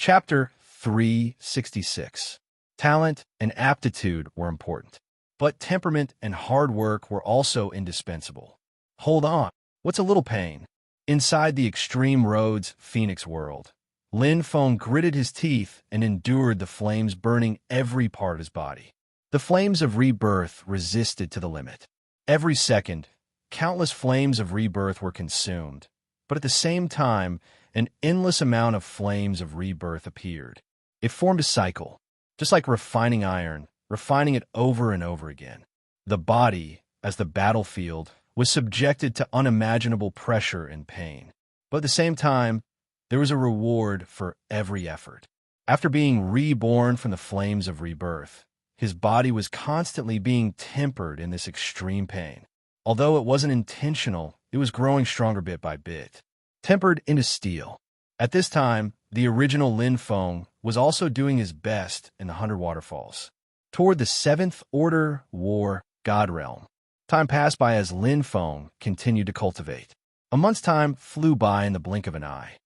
Chapter 366. Talent and aptitude were important, but temperament and hard work were also indispensable. Hold on, what's a little pain? Inside the Extreme Road's Phoenix world, Lin Feng gritted his teeth and endured the flames burning every part of his body. The flames of rebirth resisted to the limit. Every second, countless flames of rebirth were consumed, but at the same time, an endless amount of flames of rebirth appeared. It formed a cycle, just like refining iron, refining it over and over again. The body, as the battlefield, was subjected to unimaginable pressure and pain. But at the same time, there was a reward for every effort. After being reborn from the flames of rebirth, his body was constantly being tempered in this extreme pain. Although it wasn't intentional, it was growing stronger bit by bit, tempered into steel. At this time, the original Lin Feng was also doing his best in the 100 Waterfalls. Toward the Seventh Order War God Realm, time passed by as Lin Feng continued to cultivate. A month's time flew by in the blink of an eye.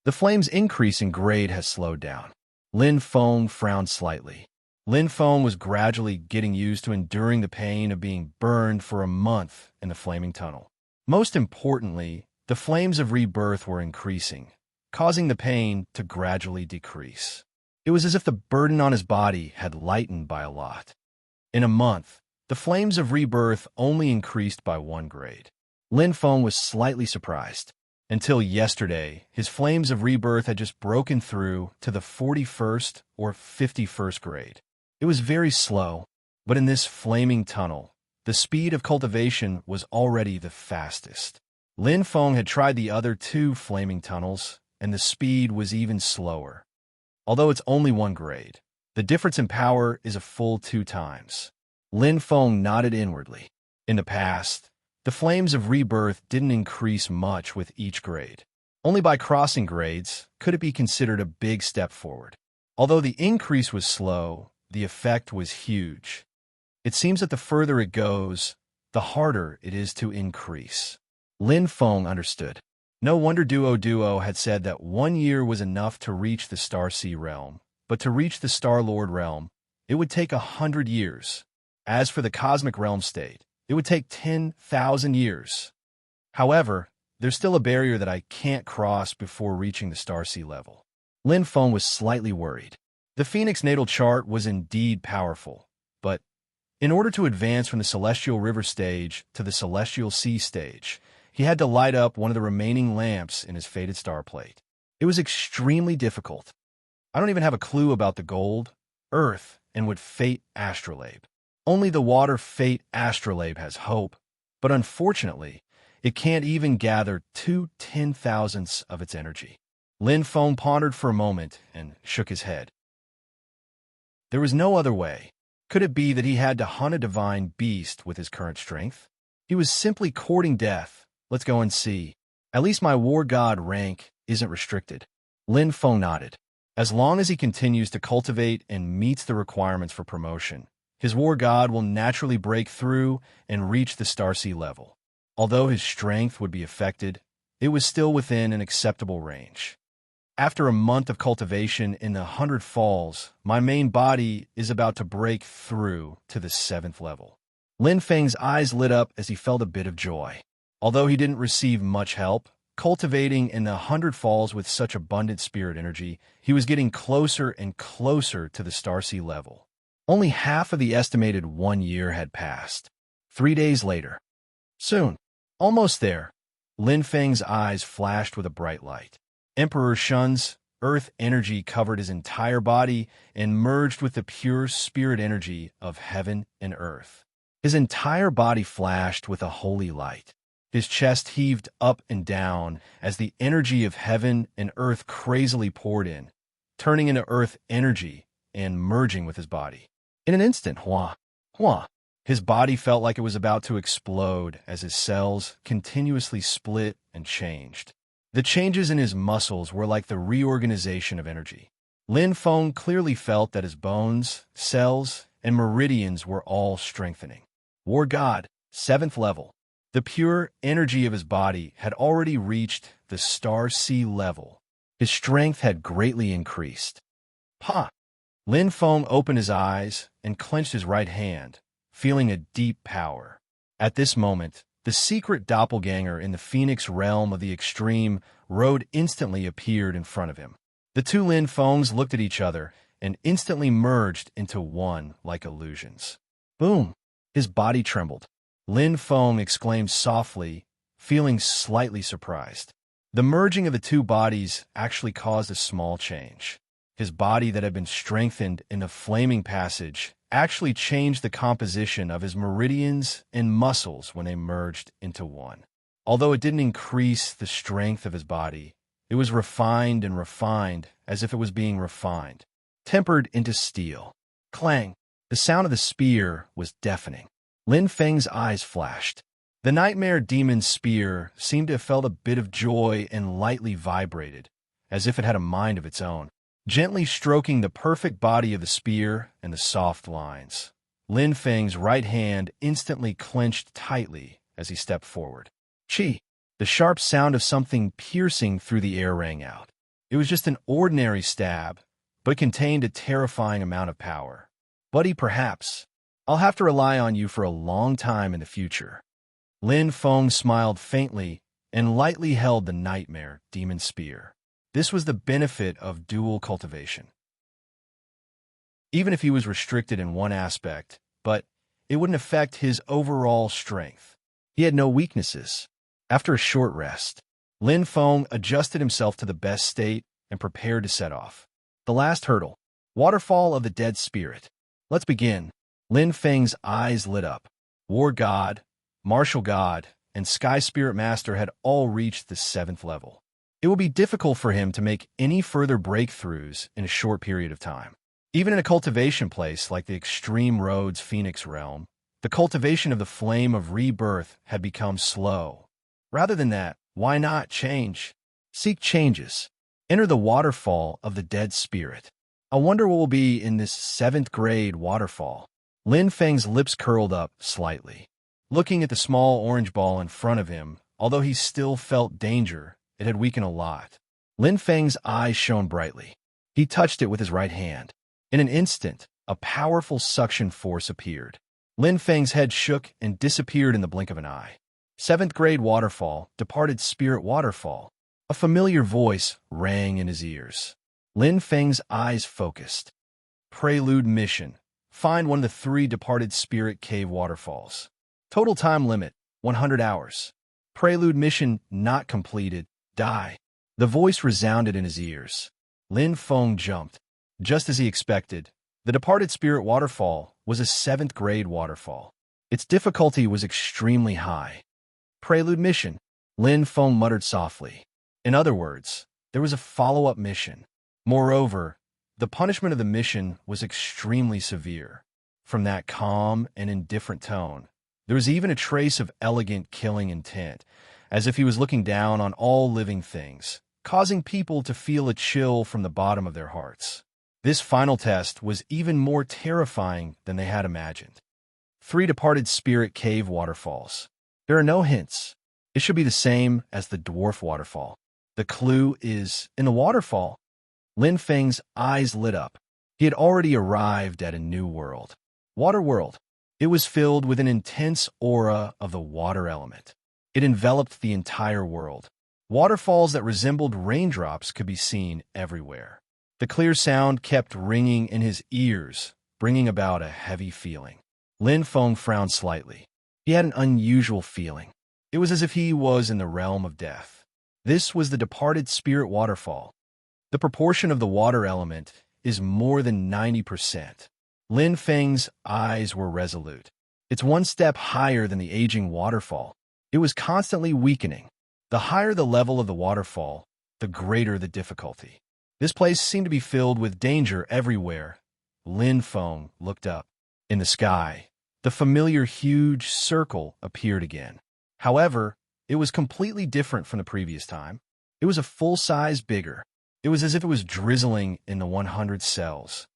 The flame's increase in grade has slowed down. Lin Feng frowned slightly. Lin Feng was gradually getting used to enduring the pain of being burned for a month in the flaming tunnel. Most importantly, the flames of rebirth were increasing, causing the pain to gradually decrease. It was as if the burden on his body had lightened by a lot. In a month, the flames of rebirth only increased by 1 grade. Lin Feng was slightly surprised. Until yesterday, his flames of rebirth had just broken through to the 41st or 51st grade. It was very slow, but in this flaming tunnel, the speed of cultivation was already the fastest. Lin Feng had tried the other 2 flaming tunnels, and the speed was even slower. Although it's only 1 grade, the difference in power is a full 2 times. Lin Feng nodded inwardly. In the past, the flames of rebirth didn't increase much with each grade. Only by crossing grades could it be considered a big step forward. Although the increase was slow, the effect was huge. It seems that the further it goes, the harder it is to increase. Lin Feng understood. No wonder Duo had said that 1 year was enough to reach the Star Sea realm, but to reach the Star Lord realm, it would take 100 years. As for the Cosmic Realm state, it would take 10,000 years. However, there's still a barrier that I can't cross before reaching the Star Sea level. Lin Feng was slightly worried. The Phoenix natal chart was indeed powerful, but in order to advance from the Celestial River stage to the Celestial Sea stage, he had to light up one of the remaining lamps in his fated star plate. It was extremely difficult. I don't even have a clue about the gold, earth, and what fate astrolabe. Only the water fate astrolabe has hope, but unfortunately, it can't even gather 2/10,000ths of its energy. Lin Feng pondered for a moment and shook his head. There was no other way. Could it be that he had to hunt a divine beast with his current strength? He was simply courting death. Let's go and see. At least my war god rank isn't restricted. Lin Feng nodded. As long as he continues to cultivate and meets the requirements for promotion, his war god will naturally break through and reach the Star Sea level. Although his strength would be affected, it was still within an acceptable range. After a month of cultivation in the 100 Falls, my main body is about to break through to the 7th level. Lin Feng's eyes lit up as he felt a bit of joy. Although he didn't receive much help, cultivating in the 100 Falls with such abundant spirit energy, he was getting closer and closer to the Star Sea level. Only half of the estimated 1 year had passed. 3 days later. Soon. Almost there. Lin Feng's eyes flashed with a bright light. Emperor Shun's earth energy covered his entire body and merged with the pure spirit energy of heaven and earth. His entire body flashed with a holy light. His chest heaved up and down as the energy of heaven and earth crazily poured in, turning into earth energy and merging with his body. In an instant, his body felt like it was about to explode as his cells continuously split and changed. The changes in his muscles were like the reorganization of energy. Lin Feng clearly felt that his bones, cells, and meridians were all strengthening. War God, 7th level. The pure energy of his body had already reached the Star Sea level. His strength had greatly increased. Pa! Lin Feng opened his eyes and clenched his right hand, feeling a deep power. At this moment, the secret doppelganger in the Phoenix realm of the extreme road instantly appeared in front of him. The two Lin Fengs looked at each other and instantly merged into one like illusions. Boom! His body trembled. Lin Feng exclaimed softly, feeling slightly surprised. The merging of the two bodies actually caused a small change. His body that had been strengthened in a flaming passage actually changed the composition of his meridians and muscles when they merged into one. Although it didn't increase the strength of his body, it was refined and refined as if it was being refined, tempered into steel. Clang! The sound of the spear was deafening. Lin Feng's eyes flashed. The nightmare demon's spear seemed to have felt a bit of joy and lightly vibrated, as if it had a mind of its own, gently stroking the perfect body of the spear and the soft lines. Lin Feng's right hand instantly clenched tightly as he stepped forward. Chi! The sharp sound of something piercing through the air rang out. It was just an ordinary stab, but it contained a terrifying amount of power. Buddy, perhaps. I'll have to rely on you for a long time in the future. Lin Feng smiled faintly and lightly held the nightmare demon spear. This was the benefit of dual cultivation. Even if he was restricted in one aspect, but it wouldn't affect his overall strength. He had no weaknesses. After a short rest, Lin Feng adjusted himself to the best state and prepared to set off. The last hurdle, Waterfall of the Dead Spirit. Let's begin. Lin Feng's eyes lit up. War God, Martial God, and Sky Spirit Master had all reached the 7th level. It will be difficult for him to make any further breakthroughs in a short period of time. Even in a cultivation place like the Extreme Road's Phoenix realm, the cultivation of the flame of rebirth had become slow. Rather than that, why not change? Seek changes. Enter the waterfall of the dead spirit. I wonder what will be in this 7th grade waterfall. Lin Feng's lips curled up slightly. Looking at the small orange ball in front of him, although he still felt danger, it had weakened a lot. Lin Feng's eyes shone brightly. He touched it with his right hand. In an instant, a powerful suction force appeared. Lin Feng's head shook and disappeared in the blink of an eye. 7th grade waterfall, departed spirit waterfall. A familiar voice rang in his ears. Lin Feng's eyes focused. Prelude mission. Find one of the 3 departed spirit cave waterfalls. Total time limit, 100 hours. Prelude mission not completed. Die. The voice resounded in his ears. Lin Feng jumped. Just as he expected, the departed spirit waterfall was a 7th grade waterfall. Its difficulty was extremely high. Prelude mission, Lin Feng muttered softly. In other words, there was a follow-up mission. Moreover, the punishment of the mission was extremely severe. From that calm and indifferent tone, there was even a trace of elegant killing intent, as if he was looking down on all living things, causing people to feel a chill from the bottom of their hearts. This final test was even more terrifying than they had imagined. 3 departed spirit cave waterfalls. There are no hints. It should be the same as the dwarf waterfall. The clue is in the waterfall. Lin Feng's eyes lit up. He had already arrived at a new world. Water world. It was filled with an intense aura of the water element. It enveloped the entire world. Waterfalls that resembled raindrops could be seen everywhere. The clear sound kept ringing in his ears, bringing about a heavy feeling. Lin Feng frowned slightly. He had an unusual feeling. It was as if he was in the realm of death. This was the departed spirit waterfall. The proportion of the water element is more than 90%. Lin Feng's eyes were resolute. It's one step higher than the aging waterfall. It was constantly weakening. The higher the level of the waterfall, the greater the difficulty. This place seemed to be filled with danger everywhere. Lin Feng looked up. In the sky, the familiar huge circle appeared again. However, it was completely different from the previous time. It was a full size bigger. It was as if it was drizzling in the 100 cells.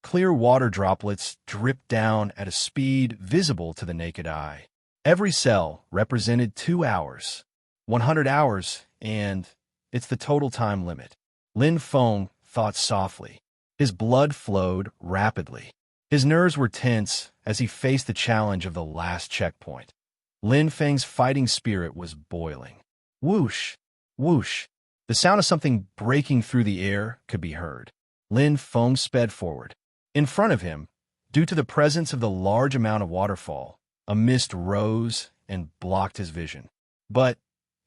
Clear water droplets dripped down at a speed visible to the naked eye. Every cell represented 2 hours, 100 hours, and It's the total time limit. Lin Feng thought softly. His blood flowed rapidly. His nerves were tense as he faced the challenge of the last checkpoint. Lin Feng's fighting spirit was boiling. Whoosh! Whoosh! The sound of something breaking through the air could be heard. Lin Feng sped forward. In front of him, due to the presence of the large amount of waterfall, a mist rose and blocked his vision. But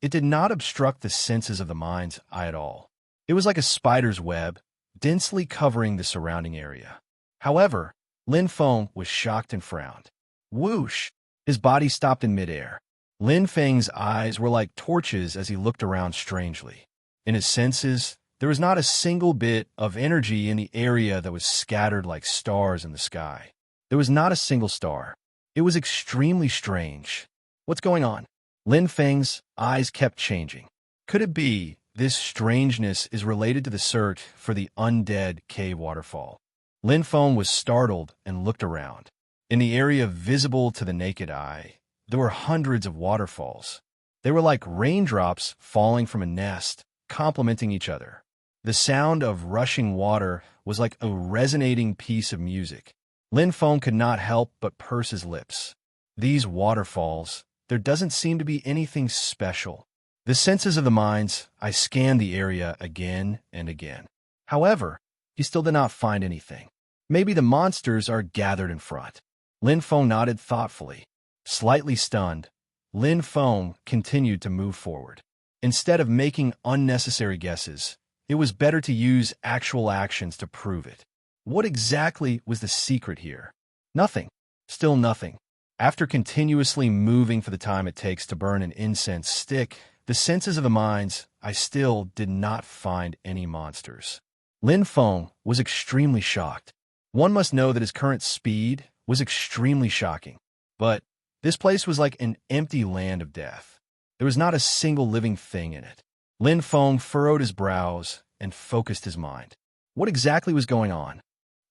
it did not obstruct the senses of the mind's eye at all. It was like a spider's web, densely covering the surrounding area. However, Lin Feng was shocked and frowned. Whoosh! His body stopped in midair. Lin Feng's eyes were like torches as he looked around strangely. In his senses, there was not a single bit of energy in the area that was scattered like stars in the sky. There was not a single star. It was extremely strange. What's going on? Lin Feng's eyes kept changing. Could it be this strangeness is related to the search for the undead cave waterfall? Lin Feng was startled and looked around. In the area visible to the naked eye, there were hundreds of waterfalls. They were like raindrops falling from a nest, complementing each other. The sound of rushing water was like a resonating piece of music. Lin Feng could not help but purse his lips. These waterfalls, there doesn't seem to be anything special. The senses of the mind's eye scanned the area again and again. However, he still did not find anything. Maybe the monsters are gathered in front. Lin Feng nodded thoughtfully. Slightly stunned, Lin Feng continued to move forward. Instead of making unnecessary guesses, it was better to use actual actions to prove it. What exactly was the secret here? Nothing. Still nothing. After continuously moving for the time it takes to burn an incense stick, the senses of the mind's eye still did not find any monsters. Lin Feng was extremely shocked. One must know that his current speed was extremely shocking. But this place was like an empty land of death. There was not a single living thing in it. Lin Feng furrowed his brows and focused his mind. What exactly was going on?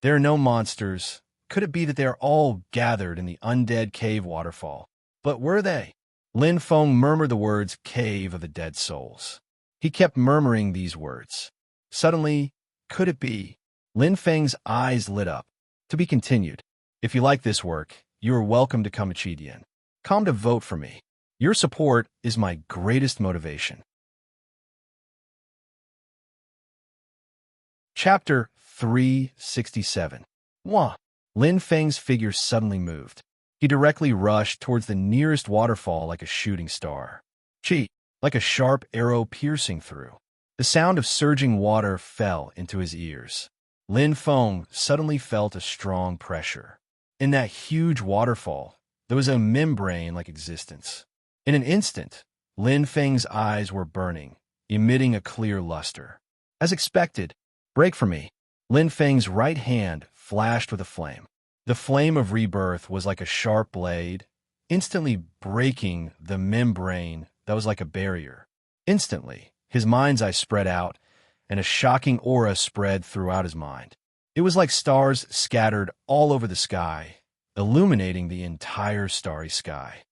There are no monsters. Could it be that they are all gathered in the undead cave waterfall? But were they? Lin Feng murmured the words Cave of the Dead Souls. He kept murmuring these words. Suddenly, could it be? Lin Feng's eyes lit up. To be continued. If you like this work, you are welcome to come Chidian. Come to vote for me. Your support is my greatest motivation. Chapter 367. Wah! Lin Feng's figure suddenly moved. He directly rushed towards the nearest waterfall like a shooting star. Chi! Like a sharp arrow piercing through. The sound of surging water fell into his ears. Lin Feng suddenly felt a strong pressure. In that huge waterfall, there was a membrane-like existence. In an instant, Lin Feng's eyes were burning, emitting a clear luster. As expected, break for me. Lin Feng's right hand flashed with a flame. The flame of rebirth was like a sharp blade, instantly breaking the membrane that was like a barrier. Instantly, his mind's eye spread out, and a shocking aura spread throughout his mind. It was like stars scattered all over the sky, illuminating the entire starry sky.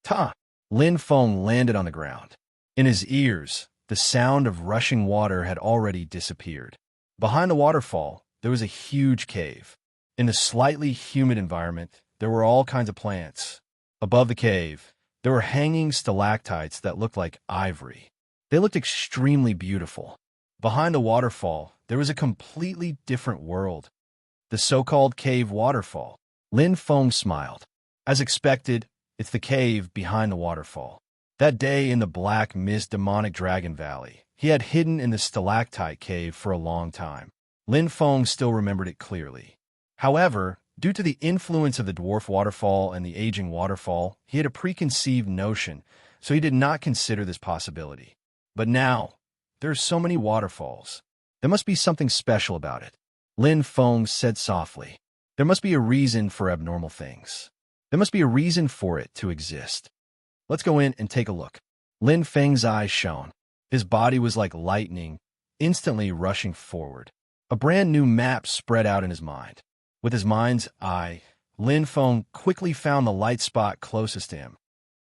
Ta! Lin Feng landed on the ground. In his ears, the sound of rushing water had already disappeared. Behind the waterfall, there was a huge cave. In the slightly humid environment, there were all kinds of plants. Above the cave, there were hanging stalactites that looked like ivory. They looked extremely beautiful. Behind the waterfall, there was a completely different world. The so-called cave waterfall. Lin Feng smiled. As expected, it's the cave behind the waterfall. That day in the Black Mist Demonic Dragon Valley, he had hidden in the stalactite cave for a long time. Lin Feng still remembered it clearly. However, due to the influence of the dwarf waterfall and the aging waterfall, he had a preconceived notion, so he did not consider this possibility. But now, there are so many waterfalls. There must be something special about it. Lin Feng said softly. There must be a reason for abnormal things. There must be a reason for it to exist. Let's go in and take a look. Lin Feng's eyes shone. His body was like lightning, instantly rushing forward. A brand new map spread out in his mind. With his mind's eye, Lin Feng quickly found the light spot closest to him.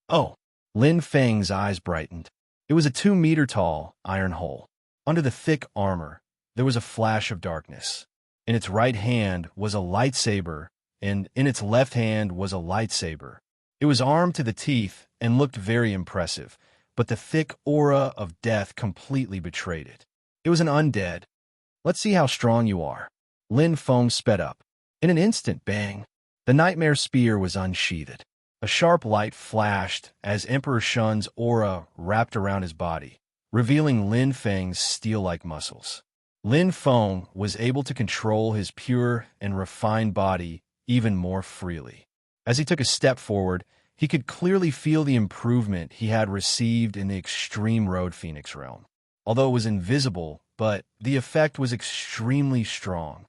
Oh! Lin Feng's eyes brightened. It was a 2-meter-tall iron hole. Under the thick armor, there was a flash of darkness. In its right hand was a lightsaber, and in its left hand was a lightsaber. It was armed to the teeth and looked very impressive, but the thick aura of death completely betrayed it. It was an undead. Let's see how strong you are. Lin Feng sped up. In an instant, bang! The nightmare spear was unsheathed. A sharp light flashed as Emperor Shun's aura wrapped around his body, revealing Lin Feng's steel-like muscles. Lin Feng was able to control his pure and refined body even more freely. As he took a step forward, he could clearly feel the improvement he had received in the extreme Road Phoenix realm. Although it was invisible, but the effect was extremely strong.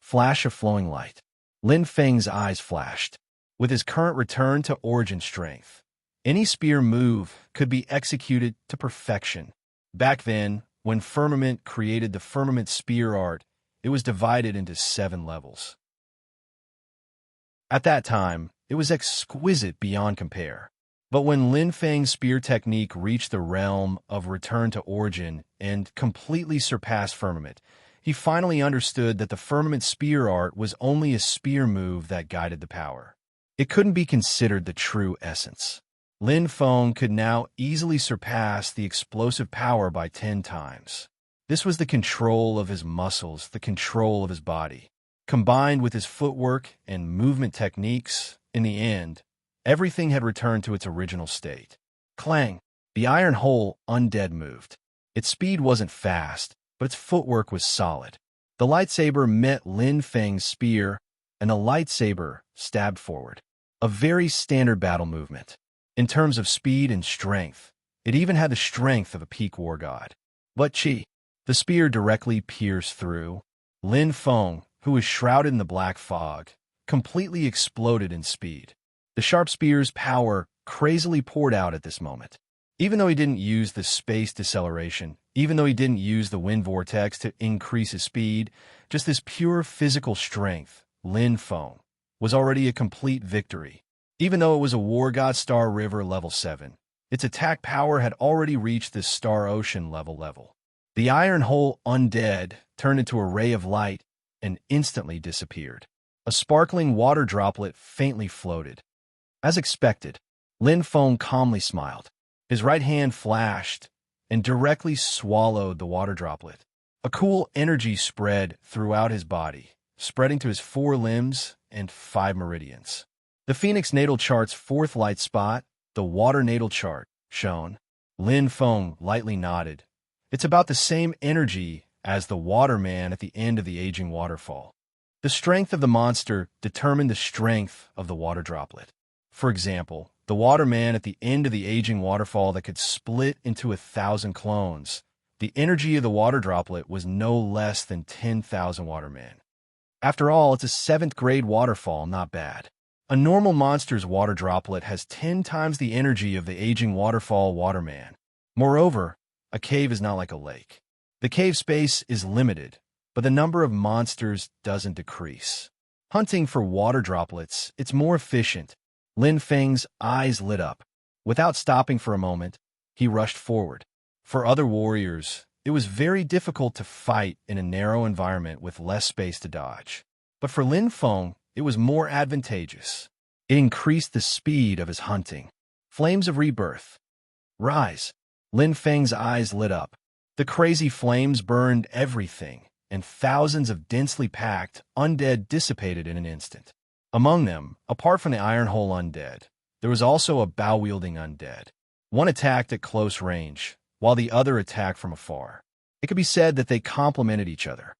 Flash of flowing light. Lin Feng's eyes flashed. With his current return to origin strength, any spear move could be executed to perfection. Back then, when Firmament created the Firmament spear art, it was divided into 7 levels. At that time, it was exquisite beyond compare. But when Lin Feng's spear technique reached the realm of return to origin and completely surpassed Firmament, he finally understood that the Firmament spear art was only a spear move that guided the power. It couldn't be considered the true essence. Lin Feng could now easily surpass the explosive power by 10 times. This was the control of his muscles, the control of his body. Combined with his footwork and movement techniques, in the end, everything had returned to its original state. Clang! The iron hole undead moved. Its speed wasn't fast, but its footwork was solid. The lightsaber met Lin Feng's spear, and the lightsaber stabbed forward. A very standard battle movement. In terms of speed and strength, it even had the strength of a peak war god. But the spear directly pierced through. Lin Feng, who was shrouded in the black fog, completely exploded in speed. The sharp spear's power crazily poured out at this moment. Even though he didn't use the space deceleration, even though he didn't use the wind vortex to increase his speed, just this pure physical strength, Lin Feng, was already a complete victory. Even though it was a War God Star River level 7, its attack power had already reached this Star Ocean level. The iron hole undead turned into a ray of light and instantly disappeared. A sparkling water droplet faintly floated. As expected, Lin Feng calmly smiled. His right hand flashed and directly swallowed the water droplet. A cool energy spread throughout his body, spreading to his 4 limbs and 5 meridians. The Phoenix natal chart's 4th light spot, the water natal chart, shone. Lin Feng lightly nodded. It's about the same energy as the waterman at the end of the aging waterfall. The strength of the monster determined the strength of the water droplet. For example, the waterman at the end of the aging waterfall that could split into 1,000 clones. The energy of the water droplet was no less than 10,000 watermen. After all, it's a 7th grade waterfall, not bad. A normal monster's water droplet has 10 times the energy of the aging waterfall waterman. Moreover, a cave is not like a lake. The cave space is limited, but the number of monsters doesn't decrease. Hunting for water droplets, it's more efficient. Lin Feng's eyes lit up. Without stopping for a moment, he rushed forward. For other warriors, it was very difficult to fight in a narrow environment with less space to dodge. But for Lin Feng, it was more advantageous. It increased the speed of his hunting. Flames of rebirth. Rise. Lin Feng's eyes lit up. The crazy flames burned everything, and thousands of densely packed undead dissipated in an instant. Among them, apart from the Iron Hole undead, there was also a bow-wielding undead. One attacked at close range, while the other attacked from afar. It could be said that they complemented each other.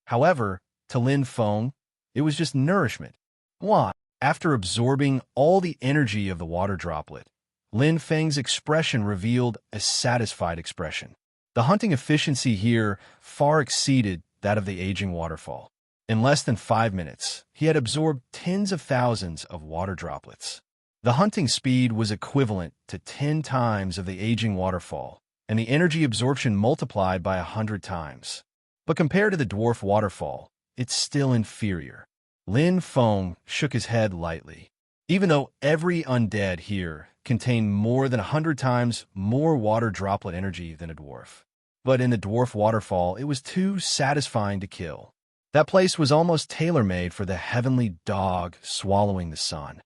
However, to Lin Feng, it was just nourishment. Why? After absorbing all the energy of the water droplet, Lin Feng's expression revealed a satisfied expression. The hunting efficiency here far exceeded that of the aging waterfall. In less than 5 minutes, he had absorbed tens of thousands of water droplets. The hunting speed was equivalent to 10 times of the aging waterfall, and the energy absorption multiplied by 100 times. But compared to the dwarf waterfall, it's still inferior. Lin Feng shook his head lightly. Even though every undead here contained more than 100 times more water droplet energy than a dwarf. But in the dwarf waterfall, it was too satisfying to kill. That place was almost tailor-made for the heavenly dog swallowing the sun.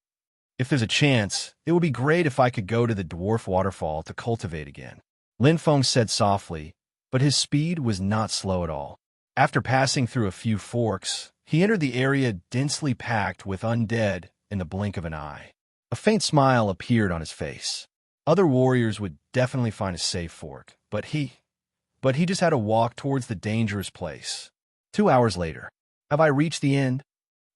If there's a chance, it would be great if I could go to the dwarf waterfall to cultivate again, Lin Feng said softly, but his speed was not slow at all. After passing through a few forks, he entered the area densely packed with undead in the blink of an eye. A faint smile appeared on his face. Other warriors would definitely find a safe fork, but he just had to walk towards the dangerous place. 2 hours later. Have I reached the end?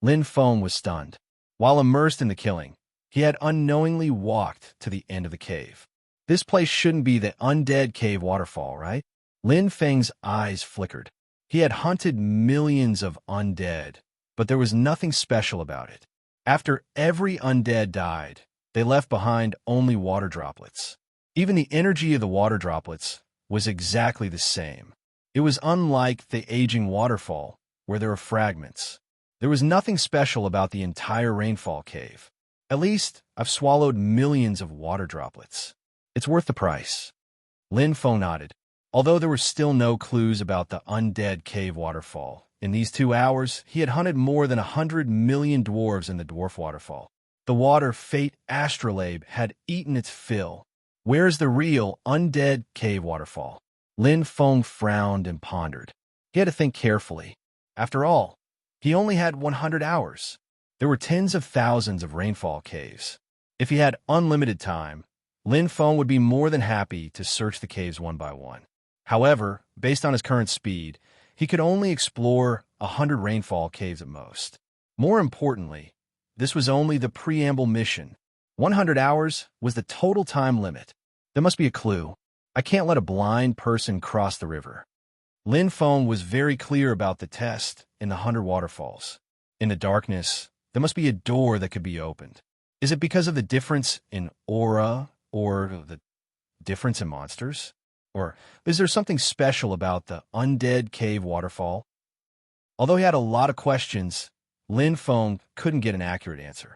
Lin Feng was stunned. While immersed in the killing, he had unknowingly walked to the end of the cave. This place shouldn't be the undead cave waterfall, right? Lin Feng's eyes flickered. He had hunted millions of undead, but there was nothing special about it. After every undead died, they left behind only water droplets. Even the energy of the water droplets was exactly the same. It was unlike the aging waterfall, where there were fragments. There was nothing special about the entire rainfall cave. At least, I've swallowed millions of water droplets. It's worth the price. Lin Feng nodded. Although there were still no clues about the undead cave waterfall, in these 2 hours, he had hunted more than 100 million dwarves in the dwarf waterfall. The water fate Astral had eaten its fill. Where's the real, undead cave waterfall? Lin Feng frowned and pondered. He had to think carefully. After all, he only had 100 hours. There were tens of thousands of rainfall caves. If he had unlimited time, Lin Feng would be more than happy to search the caves one by one. However, based on his current speed, he could only explore 100 rainfall caves at most. More importantly, this was only the preamble mission. 100 hours was the total time limit. There must be a clue. I can't let a blind person cross the river. Lin Feng was very clear about the test in the 100 waterfalls. In the darkness, there must be a door that could be opened. Is it because of the difference in aura or the difference in monsters? Or is there something special about the undead cave waterfall? Although he had a lot of questions, Lin Feng couldn't get an accurate answer.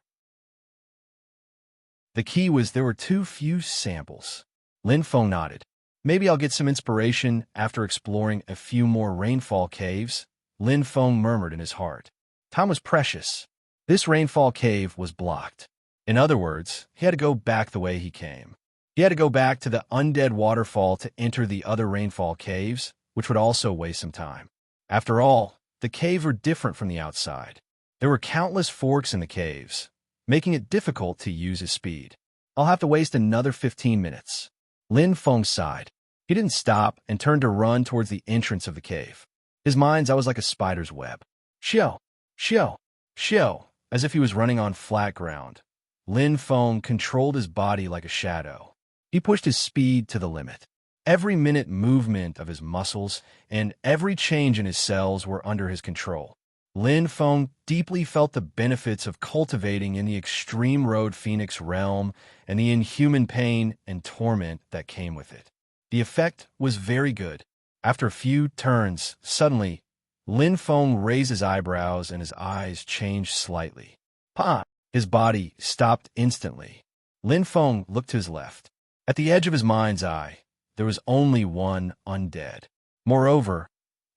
The key was there were too few samples. Lin Feng nodded. Maybe I'll get some inspiration after exploring a few more rainfall caves, Lin Feng murmured in his heart. Time was precious. This rainfall cave was blocked. In other words, he had to go back the way he came. He had to go back to the undead waterfall to enter the other rainfall caves, which would also waste some time. After all, the caves were different from the outside. There were countless forks in the caves, making it difficult to use his speed. I'll have to waste another 15 minutes. Lin Feng sighed. He didn't stop and turned to run towards the entrance of the cave. His mind's eye was like a spider's web. Xiao, xiao, xiao, as if he was running on flat ground. Lin Feng controlled his body like a shadow. He pushed his speed to the limit. Every minute movement of his muscles and every change in his cells were under his control. Lin Feng deeply felt the benefits of cultivating in the extreme road Phoenix realm and the inhuman pain and torment that came with it. The effect was very good. After a few turns, suddenly, Lin Feng raised his eyebrows and his eyes changed slightly. Pa! His body stopped instantly. Lin Feng looked to his left. At the edge of his mind's eye, there was only one undead. Moreover,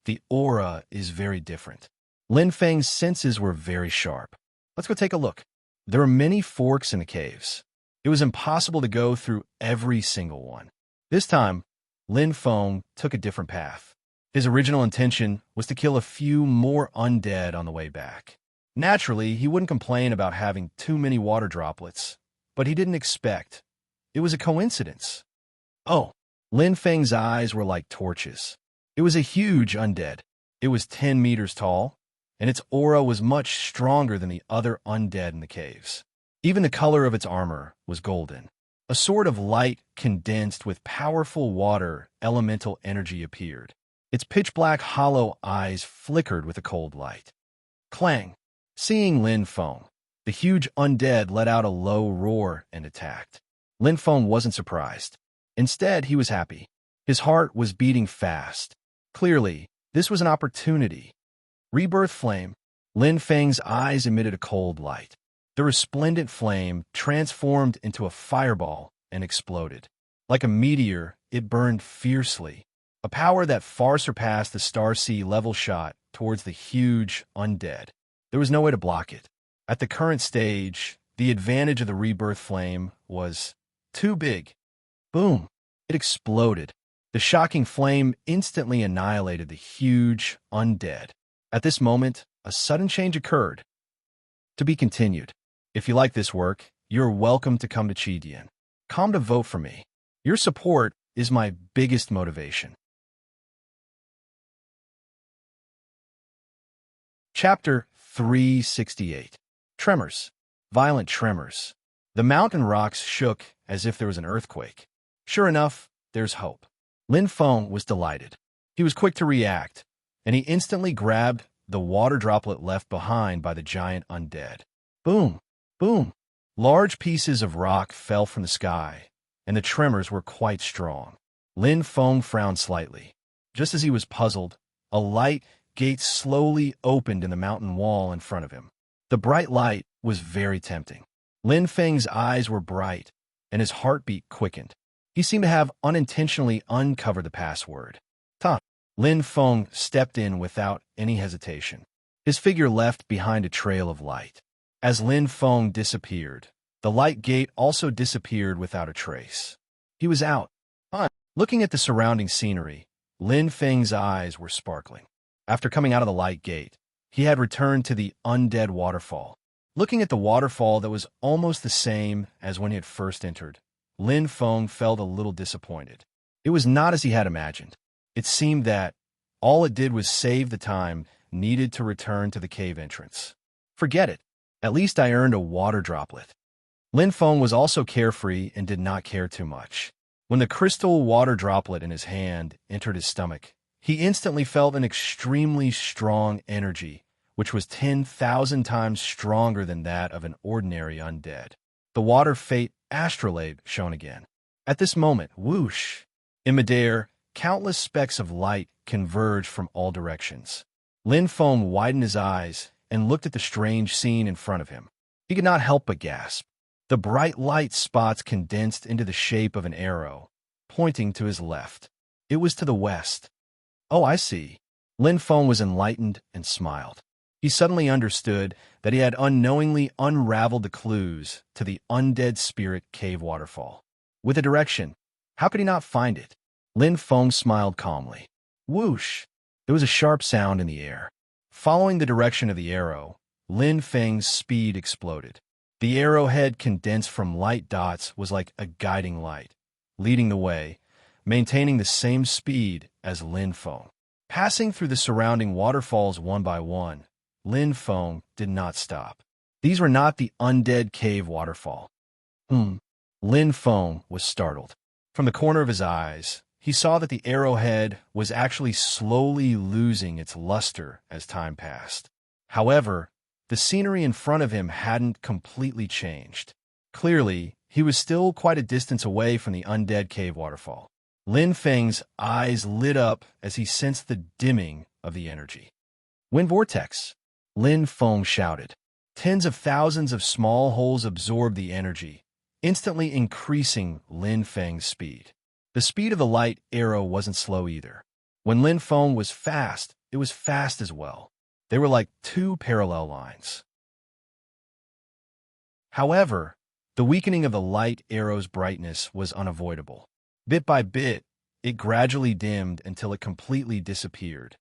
the aura is very different. Lin Feng's senses were very sharp. Let's go take a look. There were many forks in the caves. It was impossible to go through every single one. This time, Lin Feng took a different path. His original intention was to kill a few more undead on the way back. Naturally, he wouldn't complain about having too many water droplets, but he didn't expect. It was a coincidence. Oh, Lin Feng's eyes were like torches. It was a huge undead. It was 10 meters tall, and its aura was much stronger than the other undead in the caves. Even the color of its armor was golden. A sort of light condensed with powerful water elemental energy appeared. Its pitch-black hollow eyes flickered with a cold light. Clang! Seeing Lin Feng, the huge undead let out a low roar and attacked. Lin Feng wasn't surprised. Instead, he was happy. His heart was beating fast. Clearly, this was an opportunity. Rebirth flame. Lin Feng's eyes emitted a cold light. The resplendent flame transformed into a fireball and exploded. Like a meteor, it burned fiercely, a power that far surpassed the Star-Sea level shot towards the huge undead. There was no way to block it. At the current stage, the advantage of the rebirth flame was too big. Boom! It exploded. The shocking flame instantly annihilated the huge undead. At this moment, a sudden change occurred. To be continued. If you like this work, you're welcome to come to Chidian. Come to vote for me. Your support is my biggest motivation. Chapter 368. Tremors. Violent tremors. The mountain rocks shook as if there was an earthquake. Sure enough, there's hope. Lin Feng was delighted. He was quick to react, and he instantly grabbed the water droplet left behind by the giant undead. Boom! Boom! Large pieces of rock fell from the sky, and the tremors were quite strong. Lin Feng frowned slightly. Just as he was puzzled, a light gate slowly opened in the mountain wall in front of him. The bright light was very tempting. Lin Feng's eyes were bright, and his heartbeat quickened. He seemed to have unintentionally uncovered the password. Ta! Lin Feng stepped in without any hesitation. His figure left behind a trail of light. As Lin Feng disappeared, the light gate also disappeared without a trace. He was out. Looking at the surrounding scenery, Lin Feng's eyes were sparkling. After coming out of the light gate, he had returned to the undead waterfall. Looking at the waterfall that was almost the same as when he had first entered, Lin Feng felt a little disappointed. It was not as he had imagined. It seemed that all it did was save the time needed to return to the cave entrance. Forget it. At least I earned a water droplet. Lin Feng was also carefree and did not care too much. When the crystal water droplet in his hand entered his stomach, he instantly felt an extremely strong energy, which was 10,000 times stronger than that of an ordinary undead. The water fate Astral shone again. At this moment, whoosh! In midair, countless specks of light converged from all directions. Lin Feng widened his eyes and looked at the strange scene in front of him. He could not help but gasp. The bright light spots condensed into the shape of an arrow, pointing to his left. It was to the west. Oh, I see. Lin Feng was enlightened and smiled. He suddenly understood that he had unknowingly unraveled the clues to the undead spirit cave waterfall. With a direction, how could he not find it? Lin Feng smiled calmly. Whoosh! There was a sharp sound in the air. Following the direction of the arrow, Lin Feng's speed exploded. The arrowhead condensed from light dots was like a guiding light, leading the way, maintaining the same speed as Lin Feng. Passing through the surrounding waterfalls one by one, Lin Feng did not stop. These were not the undead cave waterfall. Lin Feng was startled. From the corner of his eyes, he saw that the arrowhead was actually slowly losing its luster as time passed. However, the scenery in front of him hadn't completely changed. Clearly, he was still quite a distance away from the undead cave waterfall. Lin Feng's eyes lit up as he sensed the dimming of the energy. Wind vortex! Lin Feng shouted. Tens of thousands of small holes absorbed the energy, instantly increasing Lin Feng's speed. The speed of the light arrow wasn't slow either. When Lin Feng was fast, it was fast as well. They were like two parallel lines. However, the weakening of the light arrow's brightness was unavoidable. Bit by bit, it gradually dimmed until it completely disappeared.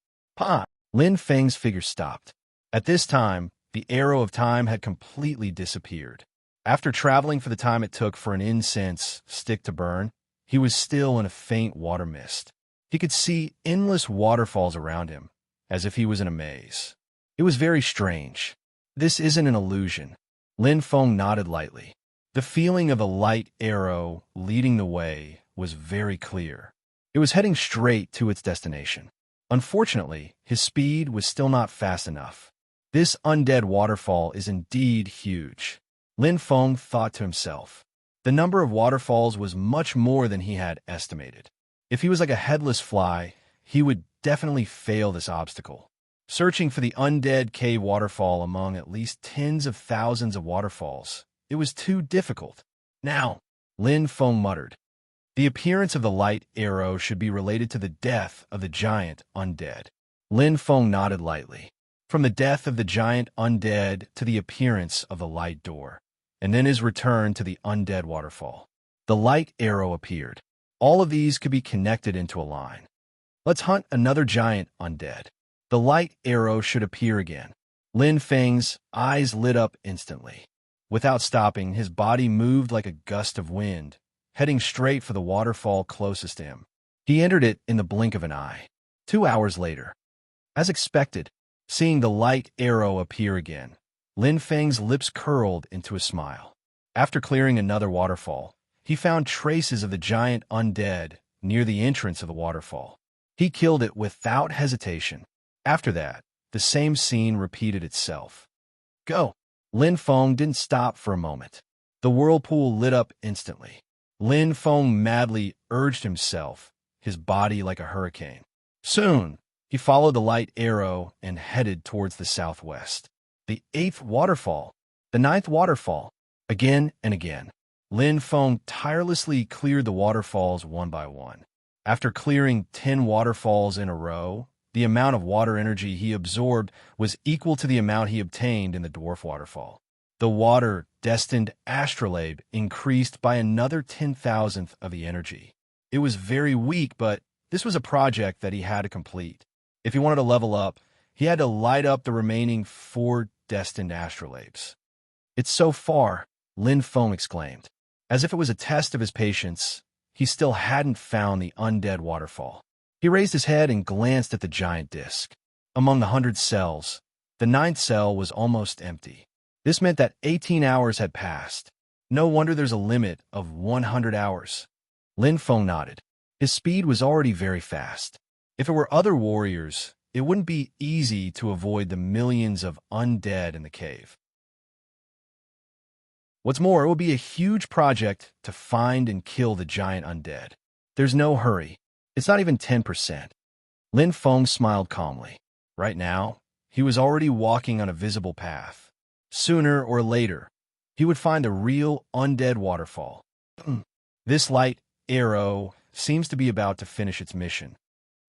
Lin Feng's figure stopped. At this time, the arrow of time had completely disappeared. After traveling for the time it took for an incense stick to burn, he was still in a faint water mist. He could see endless waterfalls around him, as if he was in a maze. It was very strange. This isn't an illusion. Lin Feng nodded lightly. The feeling of a light arrow leading the way was very clear. It was heading straight to its destination. Unfortunately, his speed was still not fast enough. This undead waterfall is indeed huge. Lin Feng thought to himself. The number of waterfalls was much more than he had estimated. If he was like a headless fly, he would definitely fail this obstacle. searching for the undead cave waterfall among at least tens of thousands of waterfalls. It was too difficult. Now, Lin Feng muttered, the appearance of the light arrow should be related to the death of the giant undead. Lin Feng nodded lightly. From the death of the giant undead to the appearance of the light door, and then his return to the undead waterfall. The light arrow appeared. All of these could be connected into a line. Let's hunt another giant undead. The light arrow should appear again. Lin Feng's eyes lit up instantly. Without stopping, his body moved like a gust of wind, heading straight for the waterfall closest to him. He entered it in the blink of an eye. 2 hours later, as expected, seeing the light arrow appear again, Lin Feng's lips curled into a smile. After clearing another waterfall, he found traces of the giant undead near the entrance of the waterfall. He killed it without hesitation. After that, the same scene repeated itself. Go! Lin Feng didn't stop for a moment. The whirlpool lit up instantly. Lin Feng madly urged himself, his body like a hurricane. Soon, he followed the light arrow and headed towards the southwest. The 8th waterfall, the 9th waterfall. Again and again, Lin Feng tirelessly cleared the waterfalls one by one. After clearing 10 waterfalls in a row, the amount of water energy he absorbed was equal to the amount he obtained in the dwarf waterfall. The water-destined astrolabe increased by another 10,000th of the energy. It was very weak, but this was a project that he had to complete. If he wanted to level up, he had to light up the remaining 4 destined astrolabes. It's so far, Lin Feng exclaimed. As if it was a test of his patience, he still hadn't found the undead waterfall. He raised his head and glanced at the giant disk. Among the 100 cells, the 9th cell was almost empty. This meant that 18 hours had passed. No wonder there's a limit of 100 hours. Lin Feng nodded. His speed was already very fast. If it were other warriors, it wouldn't be easy to avoid the millions of undead in the cave. What's more, it would be a huge project to find and kill the giant undead. There's no hurry. It's not even 10%. Lin Feng smiled calmly. Right now, he was already walking on a visible path. Sooner or later, he would find a real undead waterfall. This light arrow seems to be about to finish its mission.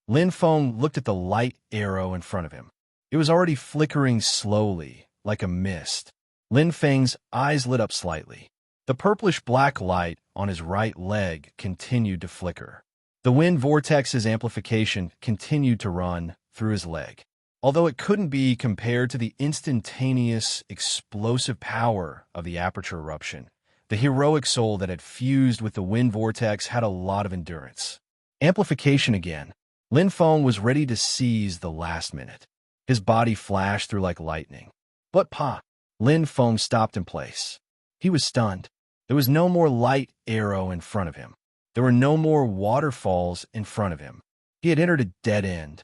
Lin Feng looked at the light arrow in front of him. It was already flickering slowly, like a mist. Lin Feng's eyes lit up slightly. The purplish-black light on his right leg continued to flicker. The wind vortex's amplification continued to run through his leg. Although it couldn't be compared to the instantaneous, explosive power of the aperture eruption, the heroic soul that had fused with the wind vortex had a lot of endurance. Amplification again. Lin Feng was ready to seize the last minute. His body flashed through like lightning. But pa! Lin Feng stopped in place. He was stunned. There was no more light arrow in front of him. There were no more waterfalls in front of him. He had entered a dead end.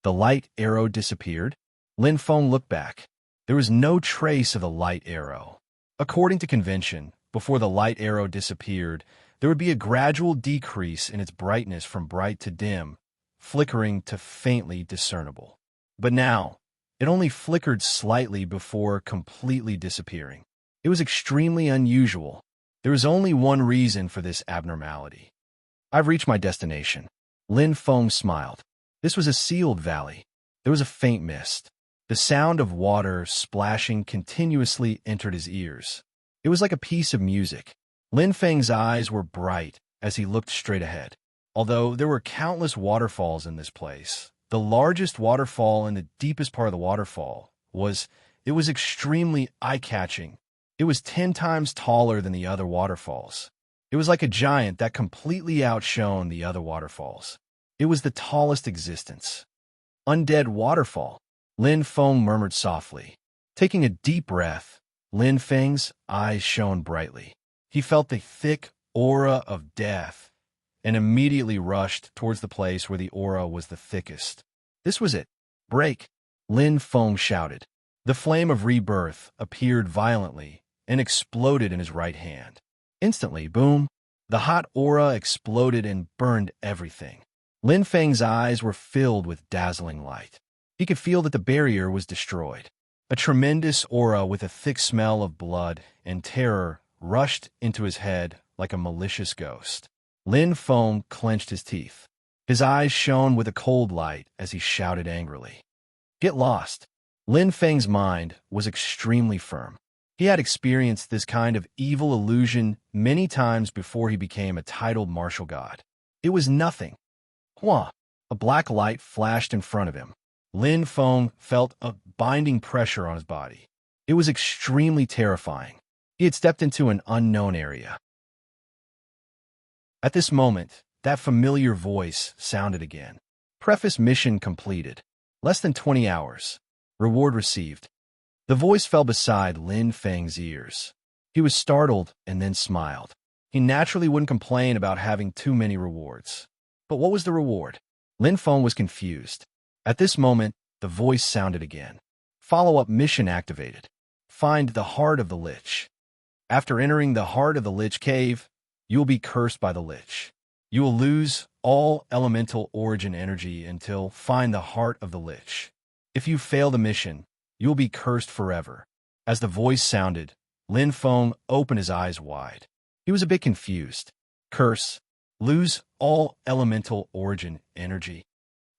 The light arrow disappeared. Lin Feng looked back. There was no trace of the light arrow. According to convention, before the light arrow disappeared, there would be a gradual decrease in its brightness from bright to dim, flickering to faintly discernible. But now, it only flickered slightly before completely disappearing. It was extremely unusual. There was only one reason for this abnormality. I've reached my destination. Lin Feng smiled. This was a sealed valley. There was a faint mist. The sound of water splashing continuously entered his ears. It was like a piece of music. Lin Feng's eyes were bright as he looked straight ahead. Although there were countless waterfalls in this place, the largest waterfall in the deepest part of the waterfall was extremely eye-catching. It was 10 times taller than the other waterfalls. It was like a giant that completely outshone the other waterfalls. It was the tallest existence. Undead waterfall, Lin Feng murmured softly. Taking a deep breath, Lin Feng's eyes shone brightly. He felt the thick aura of death and immediately rushed towards the place where the aura was the thickest. This was it. Break! Lin Feng shouted. The flame of rebirth appeared violently and exploded in his right hand. Instantly, boom, the hot aura exploded and burned everything. Lin Feng's eyes were filled with dazzling light. He could feel that the barrier was destroyed. A tremendous aura with a thick smell of blood and terror rushed into his head like a malicious ghost. Lin Feng clenched his teeth. His eyes shone with a cold light as he shouted angrily. Get lost. Lin Feng's mind was extremely firm. He had experienced this kind of evil illusion many times before he became a titled martial god. It was nothing. Hua! A black light flashed in front of him. Lin Feng felt a binding pressure on his body. It was extremely terrifying. He had stepped into an unknown area. At this moment, that familiar voice sounded again. Preface mission completed. Less than 20 hours. Reward received. The voice fell beside Lin Feng's ears. He was startled and then smiled. He naturally wouldn't complain about having too many rewards. But what was the reward? Lin Feng was confused. At this moment, the voice sounded again. Follow-up mission activated. Find the heart of the Lich. After entering the heart of the Lich cave, you will be cursed by the Lich. You will lose all elemental origin energy until find the heart of the Lich. If you fail the mission, you will be cursed forever. As the voice sounded, Lin Feng opened his eyes wide. He was a bit confused. Curse. Lose all elemental origin energy.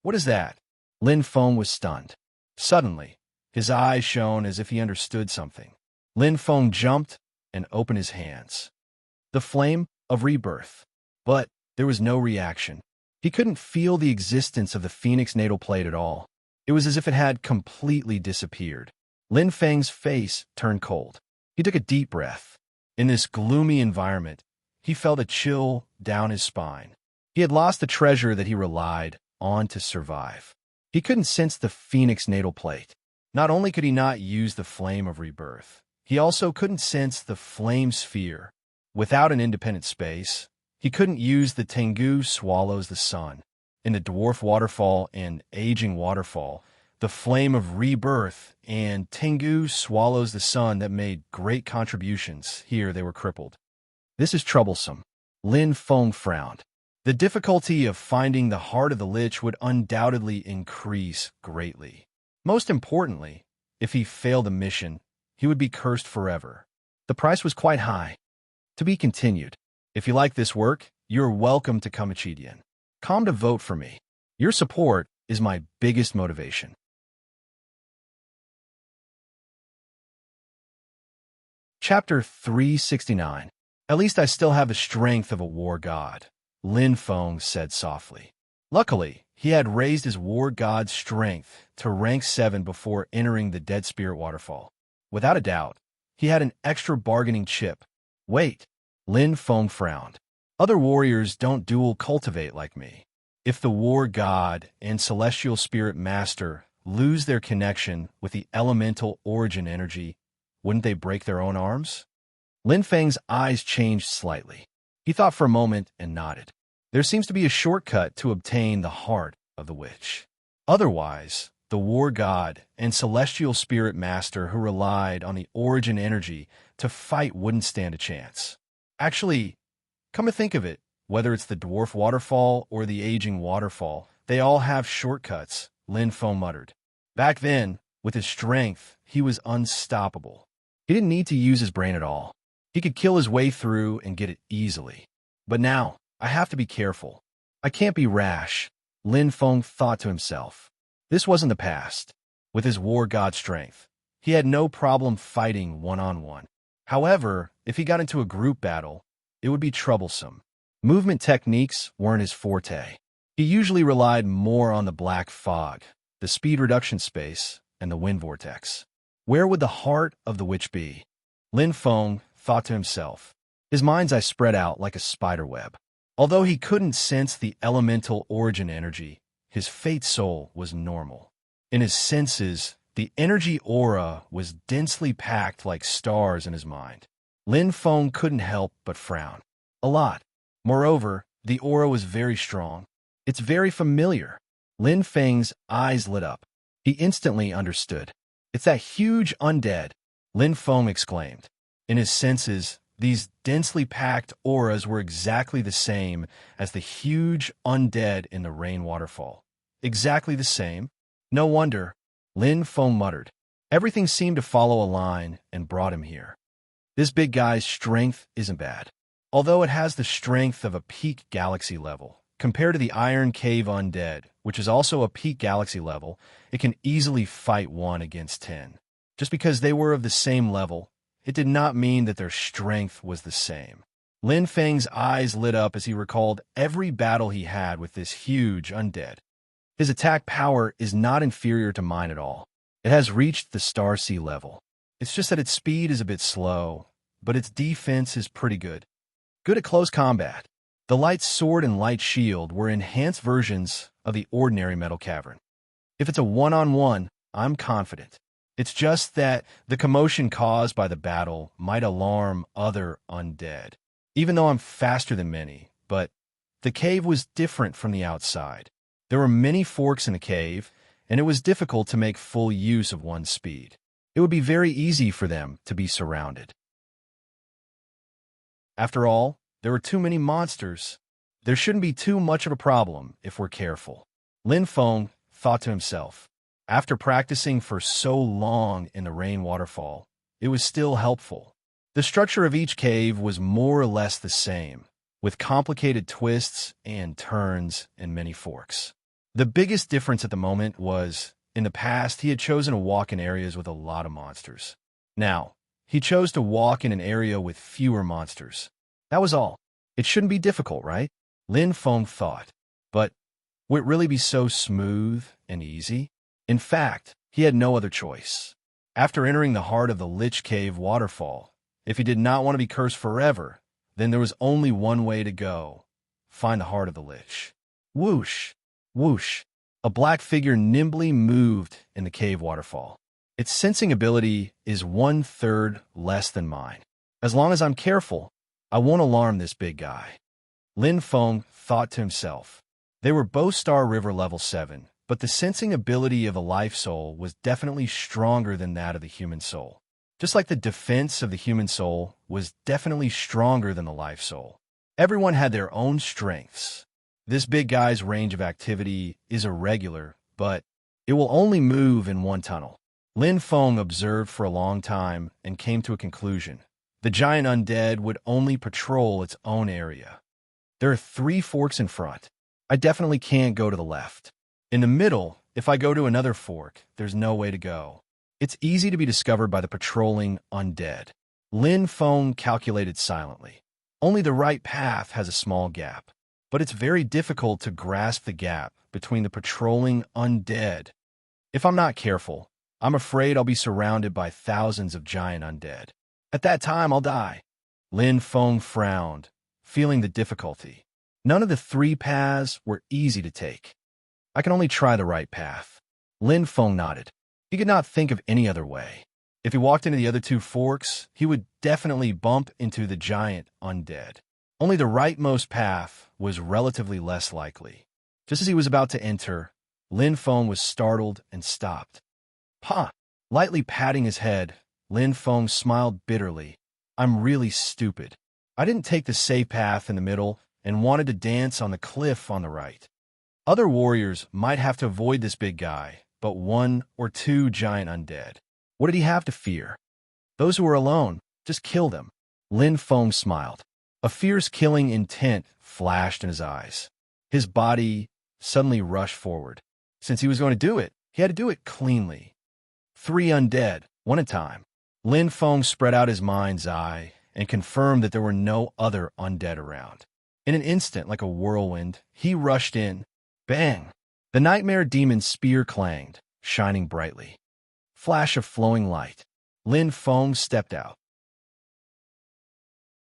What is that? Lin Feng was stunned. Suddenly, his eyes shone as if he understood something. Lin Feng jumped and opened his hands. The flame of rebirth. But there was no reaction. He couldn't feel the existence of the Phoenix natal plate at all. It was as if it had completely disappeared. Lin Feng's face turned cold. He took a deep breath. In this gloomy environment, he felt a chill down his spine. He had lost the treasure that he relied on to survive. He couldn't sense the Phoenix natal plate. Not only could he not use the flame of rebirth, he also couldn't sense the flame sphere. Without an independent space, he couldn't use the Tengu swallows the sun. In the dwarf waterfall and aging waterfall, the flame of rebirth and Tengu swallows the sun that made great contributions. Here they were crippled. This is troublesome. Lin Feng frowned. The difficulty of finding the heart of the Lich would undoubtedly increase greatly. Most importantly, if he failed the mission, he would be cursed forever. The price was quite high. To be continued. If you like this work, you're welcome to Comachedian. Come to vote for me. Your support is my biggest motivation. Chapter 369. At least I still have the strength of a war god, Lin Feng said softly. Luckily, he had raised his war god's strength to rank 7 before entering the Dead Spirit Waterfall. Without a doubt, he had an extra bargaining chip. Wait, Lin Feng frowned. Other warriors don't dual cultivate like me. If the war god and celestial spirit master lose their connection with the elemental origin energy, wouldn't they break their own arms? Lin Feng's eyes changed slightly. He thought for a moment and nodded. There seems to be a shortcut to obtain the heart of the witch. Otherwise, the war god and celestial spirit master who relied on the origin energy to fight wouldn't stand a chance. Actually, come to think of it, whether it's the dwarf waterfall or the aging waterfall, they all have shortcuts, Lin Feng muttered. Back then, with his strength, he was unstoppable. He didn't need to use his brain at all. He could kill his way through and get it easily. But now, I have to be careful. I can't be rash, Lin Feng thought to himself. This wasn't the past. With his war god strength, he had no problem fighting one-on-one. However, if he got into a group battle, it would be troublesome. Movement techniques weren't his forte. He usually relied more on the black fog, the speed reduction space, and the wind vortex. Where would the heart of the witch be? Lin Feng thought to himself. His mind's eye spread out like a spider web. Although he couldn't sense the elemental origin energy, his fate soul was normal. In his senses, the energy aura was densely packed like stars in his mind. Lin Feng couldn't help but frown. A lot. Moreover, the aura was very strong. It's very familiar. Lin Feng's eyes lit up. He instantly understood. It's that huge undead, Lin Feng exclaimed. In his senses, these densely packed auras were exactly the same as the huge undead in the rain waterfall. Exactly the same. No wonder, Lin Feng muttered. Everything seemed to follow a line and brought him here. This big guy's strength isn't bad, although it has the strength of a peak galaxy level. Compared to the Iron Cave Undead, which is also a peak galaxy level, it can easily fight 1 against 10. Just because they were of the same level, it did not mean that their strength was the same. Lin Feng's eyes lit up as he recalled every battle he had with this huge undead. His attack power is not inferior to mine at all. It has reached the Star Sea level. It's just that its speed is a bit slow, but its defense is pretty good. Good at close combat. The light sword and light shield were enhanced versions of the ordinary metal cavern. If it's a one-on-one, I'm confident. It's just that the commotion caused by the battle might alarm other undead. Even though I'm faster than many, but the cave was different from the outside. There were many forks in the cave, and it was difficult to make full use of one's speed. It would be very easy for them to be surrounded. After all, there were too many monsters. There shouldn't be too much of a problem if we're careful. Lin Feng thought to himself. After practicing for so long in the rain waterfall, it was still helpful. The structure of each cave was more or less the same, with complicated twists and turns and many forks. The biggest difference at the moment was, in the past, he had chosen to walk in areas with a lot of monsters. Now, he chose to walk in an area with fewer monsters. That was all. It shouldn't be difficult, right? Lin Feng thought. But would it really be so smooth and easy? In fact, he had no other choice. After entering the heart of the Lich Cave waterfall, if he did not want to be cursed forever, then there was only one way to go. Find the heart of the Lich. Whoosh! Whoosh! A black figure nimbly moved in the cave waterfall. Its sensing ability is 1/3 less than mine. As long as I'm careful, I won't alarm this big guy. Lin Feng thought to himself. They were both Star River level 7, but the sensing ability of a life soul was definitely stronger than that of the human soul. Just like the defense of the human soul was definitely stronger than the life soul. Everyone had their own strengths. This big guy's range of activity is irregular, but it will only move in one tunnel. Lin Feng observed for a long time and came to a conclusion. The giant undead would only patrol its own area. There are 3 forks in front. I definitely can't go to the left. In the middle, if I go to another fork, there's no way to go. It's easy to be discovered by the patrolling undead. Lin Feng calculated silently. Only the right path has a small gap, but it's very difficult to grasp the gap between the patrolling undead. If I'm not careful, I'm afraid I'll be surrounded by thousands of giant undead. At that time, I'll die. Lin Feng frowned, feeling the difficulty. None of the 3 paths were easy to take. I can only try the right path. Lin Feng nodded. He could not think of any other way. If he walked into the other 2 forks, he would definitely bump into the giant undead. Only the rightmost path was relatively less likely. Just as he was about to enter, Lin Feng was startled and stopped. Ha! Lightly patting his head, Lin Feng smiled bitterly. I'm really stupid. I didn't take the safe path in the middle and wanted to dance on the cliff on the right. Other warriors might have to avoid this big guy, but 1 or 2 giant undead. What did he have to fear? Those who were alone, just kill them. Lin Feng smiled. A fierce killing intent flashed in his eyes. His body suddenly rushed forward. Since he was going to do it, he had to do it cleanly. 3 undead, 1 at a time. Lin Feng spread out his mind's eye and confirmed that there were no other undead around. In an instant, like a whirlwind, he rushed in. Bang! The nightmare demon's spear clanged, shining brightly. Flash of flowing light. Lin Feng stepped out.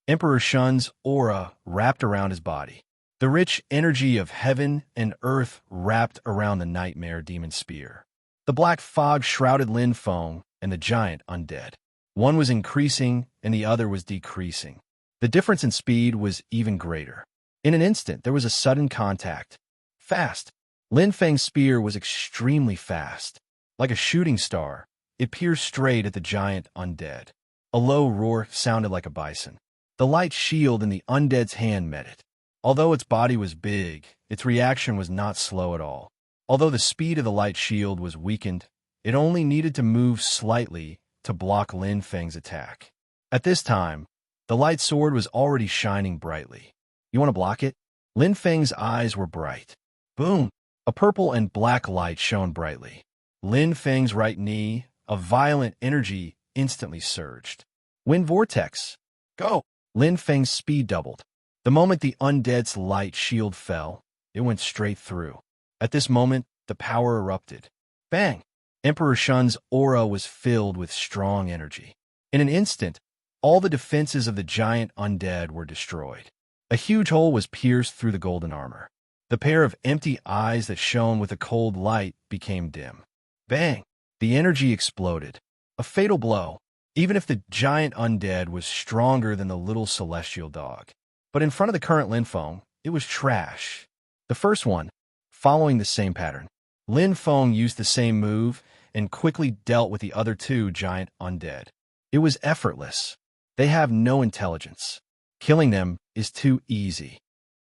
Emperor Shun's aura wrapped around his body. The rich energy of heaven and earth wrapped around the nightmare demon spear. The black fog shrouded Lin Feng and the giant undead. One was increasing and the other was decreasing. The difference in speed was even greater. In an instant, there was a sudden contact. Fast. Lin Feng's spear was extremely fast. Like a shooting star, it pierced straight at the giant undead. A low roar sounded like a bison. The light shield in the undead's hand met it. Although its body was big, its reaction was not slow at all. Although the speed of the light shield was weakened, it only needed to move slightly to block Lin Feng's attack. At this time, the light sword was already shining brightly. You want to block it? Lin Feng's eyes were bright. Boom! A purple and black light shone brightly. Lin Feng's right knee, a violent energy, instantly surged. Wind vortex! Go! Lin Feng's speed doubled. The moment the undead's light shield fell, it went straight through. At this moment, the power erupted. Bang! Emperor Shun's aura was filled with strong energy. In an instant, all the defenses of the giant undead were destroyed. A huge hole was pierced through the golden armor. The pair of empty eyes that shone with a cold light became dim. Bang! The energy exploded. A fatal blow, even if the giant undead was stronger than the little celestial dog. But in front of the current Lin Feng, it was trash. The first one, following the same pattern. Lin Feng used the same move and quickly dealt with the other two giant undead. It was effortless. They have no intelligence. Killing them is too easy.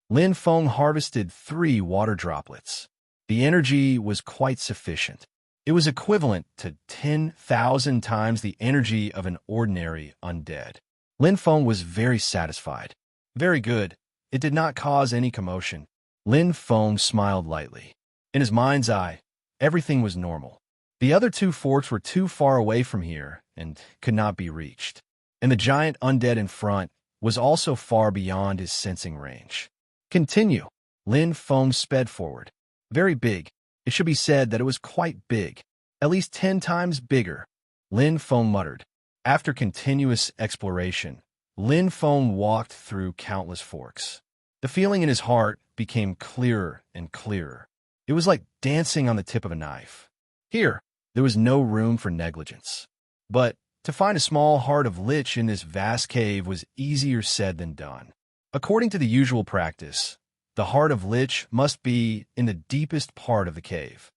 Lin Feng harvested 3 water droplets. The energy was quite sufficient. It was equivalent to 10,000 times the energy of an ordinary undead. Lin Feng was very satisfied. Very good. It did not cause any commotion. Lin Feng smiled lightly. In his mind's eye, everything was normal. The other 2 forks were too far away from here and could not be reached. And the giant undead in front was also far beyond his sensing range. Continue. Lin Feng sped forward. Very big. It should be said that it was quite big. At least 10 times bigger. Lin Feng muttered. After continuous exploration, Lin Feng walked through countless forks. The feeling in his heart became clearer and clearer. It was like dancing on the tip of a knife. Here, there was no room for negligence. But to find a small heart of lich in this vast cave was easier said than done. According to the usual practice, the heart of lich must be in the deepest part of the cave.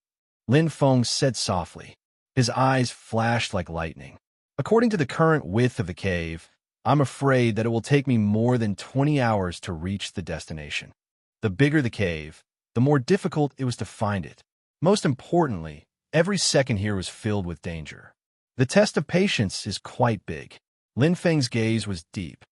Lin Feng said softly. His eyes flashed like lightning. According to the current width of the cave, I'm afraid that it will take me more than 20 hours to reach the destination. The bigger the cave, the more difficult it was to find it. Most importantly, every second here was filled with danger. The test of patience is quite big. Lin Feng's gaze was deep.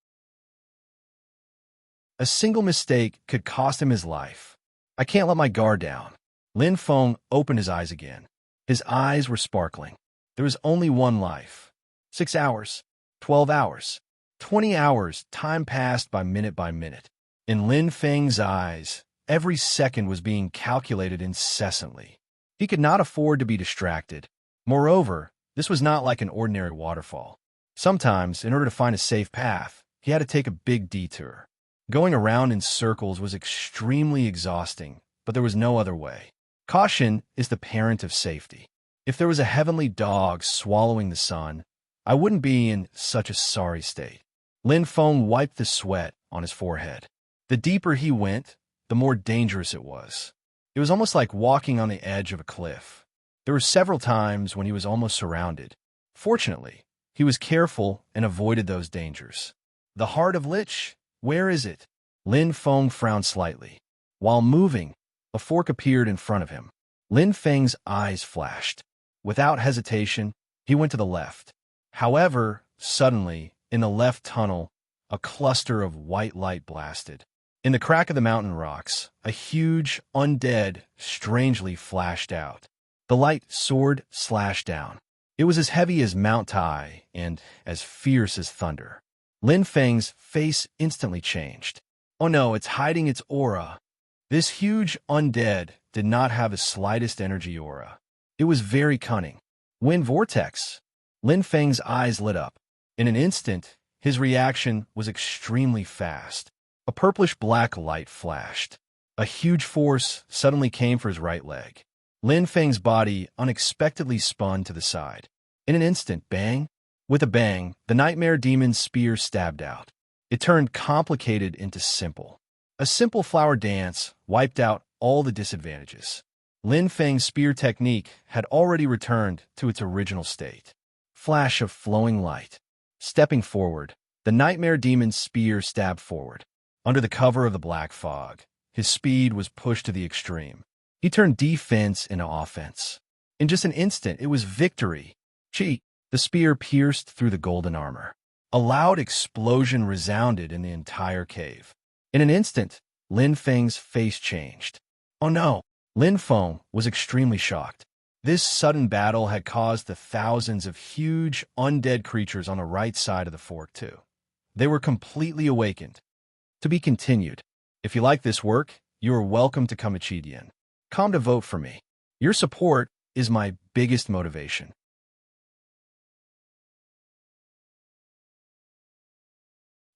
A single mistake could cost him his life. I can't let my guard down. Lin Feng opened his eyes again. His eyes were sparkling. There was only one life. 6 hours, 12 hours, 20 hours, time passed by minute. In Lin Feng's eyes, every second was being calculated incessantly. He could not afford to be distracted. Moreover, this was not like an ordinary waterfall. Sometimes, in order to find a safe path, he had to take a big detour. Going around in circles was extremely exhausting, but there was no other way. Caution is the parent of safety. If there was a heavenly dog swallowing the sun, I wouldn't be in such a sorry state. Lin Feng wiped the sweat on his forehead. The deeper he went, the more dangerous it was. It was almost like walking on the edge of a cliff. There were several times when he was almost surrounded. Fortunately, he was careful and avoided those dangers. The heart of lich? Where is it? Lin Feng frowned slightly. While moving, a fork appeared in front of him. Lin Feng's eyes flashed. Without hesitation, he went to the left. However, suddenly, in the left tunnel, a cluster of white light blasted. In the crack of the mountain rocks, a huge undead strangely flashed out. The light sword slashed down. It was as heavy as Mount Tai and as fierce as thunder. Lin Feng's face instantly changed. Oh no, it's hiding its aura. This huge undead did not have the slightest energy aura. It was very cunning. Wind vortex. Lin Feng's eyes lit up. In an instant, his reaction was extremely fast. A purplish-black light flashed. A huge force suddenly came for his right leg. Lin Feng's body unexpectedly spun to the side. In an instant, bang! With a bang, the nightmare demon's spear stabbed out. It turned complicated into simple. A simple flower dance wiped out all the disadvantages. Lin Feng's spear technique had already returned to its original state. Flash of flowing light. Stepping forward, the nightmare demon's spear stabbed forward. Under the cover of the black fog, his speed was pushed to the extreme. He turned defense into offense. In just an instant, it was victory. Chi! The spear pierced through the golden armor. A loud explosion resounded in the entire cave. In an instant, Lin Feng's face changed. Oh no! Lin Feng was extremely shocked. This sudden battle had caused the thousands of huge, undead creatures on the right side of the fork too. They were completely awakened. To be continued. If you like this work, you are welcome to come Come to vote for me. Your support is my biggest motivation.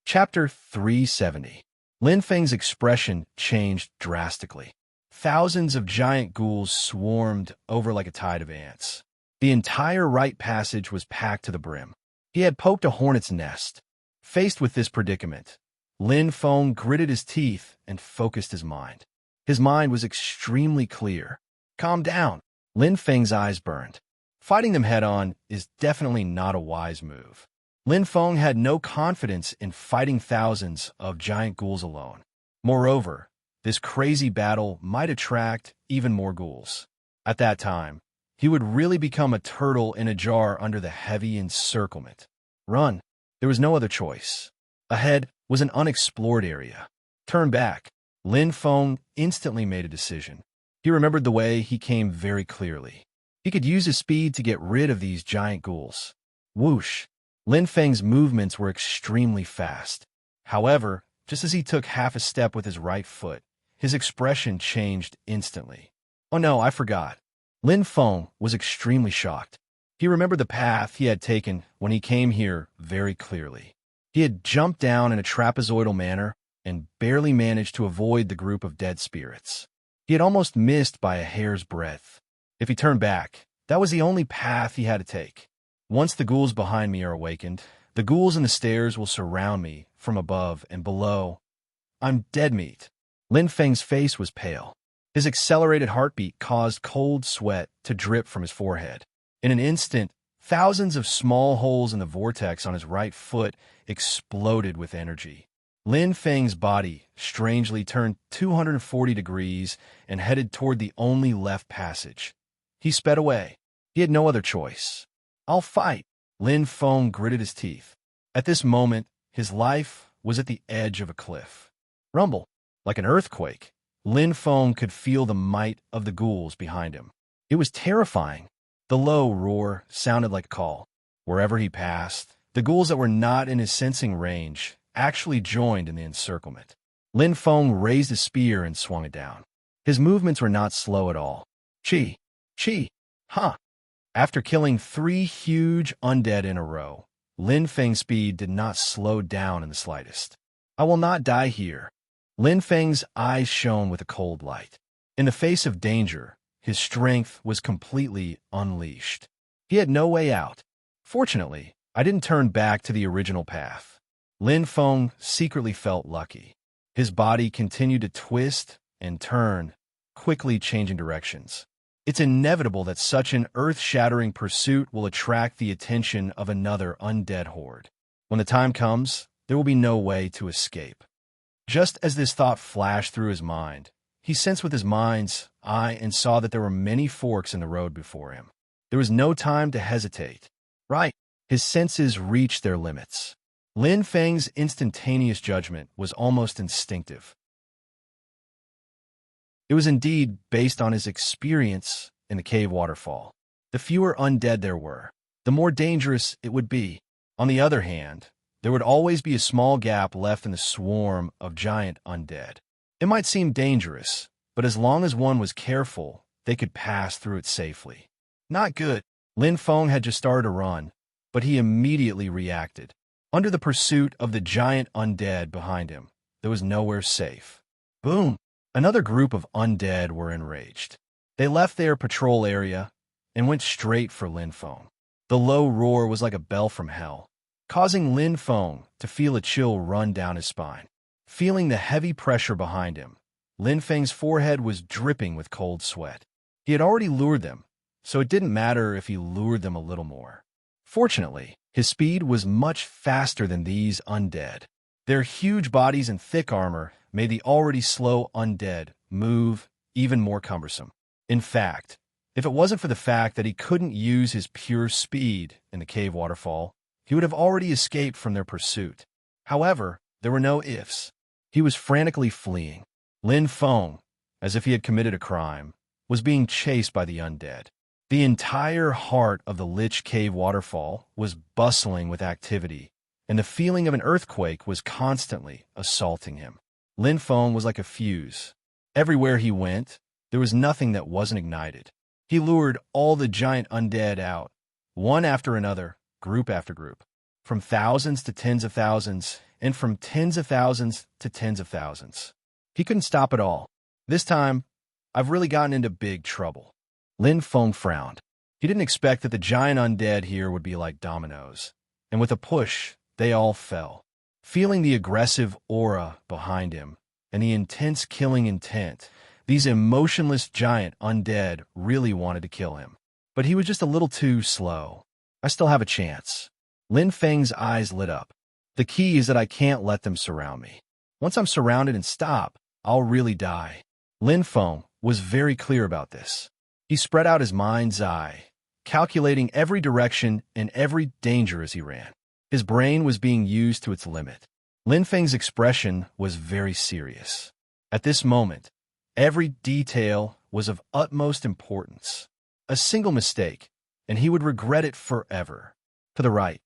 Chapter 370. Lin Feng's expression changed drastically. Thousands of giant ghouls swarmed over like a tide of ants. The entire right passage was packed to the brim. He had poked a hornet's nest. Faced with this predicament, Lin Feng gritted his teeth and focused his mind. His mind was extremely clear. Calm down. Lin Feng's eyes burned. Fighting them head-on is definitely not a wise move. Lin Feng had no confidence in fighting thousands of giant ghouls alone. Moreover, this crazy battle might attract even more ghouls. At that time, he would really become a turtle in a jar under the heavy encirclement. Run. There was no other choice. Ahead was an unexplored area. Turn back. Lin Feng instantly made a decision. He remembered the way he came very clearly. He could use his speed to get rid of these giant ghouls. Whoosh! Lin Feng's movements were extremely fast. However, just as he took half a step with his right foot, his expression changed instantly. Oh no, I forgot. Lin Feng was extremely shocked. He remembered the path he had taken when he came here very clearly. He had jumped down in a trapezoidal manner and barely managed to avoid the group of dead spirits. He had almost missed by a hair's breadth. If he turned back, that was the only path he had to take. Once the ghouls behind me are awakened, the ghouls in the stairs will surround me from above and below. I'm dead meat. Lin Feng's face was pale. His accelerated heartbeat caused cold sweat to drip from his forehead. In an instant, thousands of small holes in the vortex on his right foot exploded with energy. Lin Feng's body strangely turned 240 degrees and headed toward the only left passage. He sped away. He had no other choice. I'll fight. Lin Feng gritted his teeth. At this moment, his life was at the edge of a cliff. Rumble. Like an earthquake, Lin Feng could feel the might of the ghouls behind him. It was terrifying. The low roar sounded like a call. Wherever he passed, the ghouls that were not in his sensing range actually joined in the encirclement. Lin Feng raised his spear and swung it down. His movements were not slow at all. Chi! Chi! Ha! After killing 3 huge undead in a row, Lin Feng's speed did not slow down in the slightest. I will not die here. Lin Feng's eyes shone with a cold light. In the face of danger, his strength was completely unleashed. He had no way out. Fortunately, I didn't turn back to the original path. Lin Feng secretly felt lucky. His body continued to twist and turn, quickly changing directions. It's inevitable that such an earth-shattering pursuit will attract the attention of another undead horde. When the time comes, there will be no way to escape. Just as this thought flashed through his mind, he sensed with his mind's eye and saw that there were many forks in the road before him. There was no time to hesitate. Right, his senses reached their limits. Lin Feng's instantaneous judgment was almost instinctive. It was indeed based on his experience in the cave waterfall. The fewer undead there were, the more dangerous it would be. On the other hand, there would always be a small gap left in the swarm of giant undead. It might seem dangerous, but as long as one was careful, they could pass through it safely. Not good. Lin Feng had just started to run, but he immediately reacted. Under the pursuit of the giant undead behind him, there was nowhere safe. Boom! Another group of undead were enraged. They left their patrol area and went straight for Lin Feng. The low roar was like a bell from hell, causing Lin Feng to feel a chill run down his spine. Feeling the heavy pressure behind him, Lin Feng's forehead was dripping with cold sweat. He had already lured them, so it didn't matter if he lured them a little more. Fortunately, his speed was much faster than these undead. Their huge bodies and thick armor made the already slow undead move even more cumbersome. In fact, if it wasn't for the fact that he couldn't use his pure speed in the cave waterfall, he would have already escaped from their pursuit. However, there were no ifs. He was frantically fleeing. Lin Feng, as if he had committed a crime, was being chased by the undead. The entire heart of the Lich Cave waterfall was bustling with activity, and the feeling of an earthquake was constantly assaulting him. Lin Feng was like a fuse. Everywhere he went, there was nothing that wasn't ignited. He lured all the giant undead out, one after another, group after group, from thousands to tens of thousands, and from tens of thousands to tens of thousands. He couldn't stop it all. This time, I've really gotten into big trouble. Lin Feng frowned. He didn't expect that the giant undead here would be like dominoes, and with a push, they all fell. Feeling the aggressive aura behind him and the intense killing intent, these emotionless giant undead really wanted to kill him. But he was just a little too slow. I still have a chance. Lin Feng's eyes lit up. The key is that I can't let them surround me. Once I'm surrounded and stop, I'll really die. Lin Feng was very clear about this. He spread out his mind's eye, calculating every direction and every danger as he ran. His brain was being used to its limit. Lin Feng's expression was very serious. At this moment, every detail was of utmost importance. A single mistake, and he would regret it forever. To the right,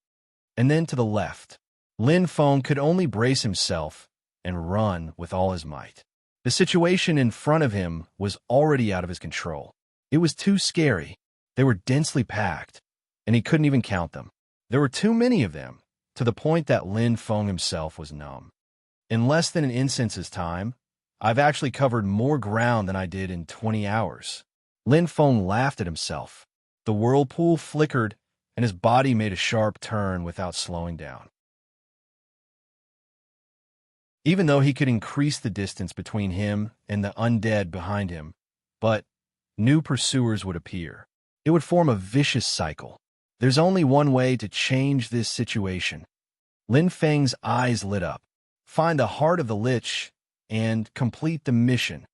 and then to the left. Lin Feng could only brace himself and run with all his might. The situation in front of him was already out of his control. It was too scary. They were densely packed, and he couldn't even count them. There were too many of them, to the point that Lin Feng himself was numb. In less than an instant's time, I've actually covered more ground than I did in 20 hours. Lin Feng laughed at himself. The whirlpool flickered, and his body made a sharp turn without slowing down. Even though he could increase the distance between him and the undead behind him, but new pursuers would appear. It would form a vicious cycle. There's only one way to change this situation. Lin Feng's eyes lit up. Find the heart of the Lich and complete the mission.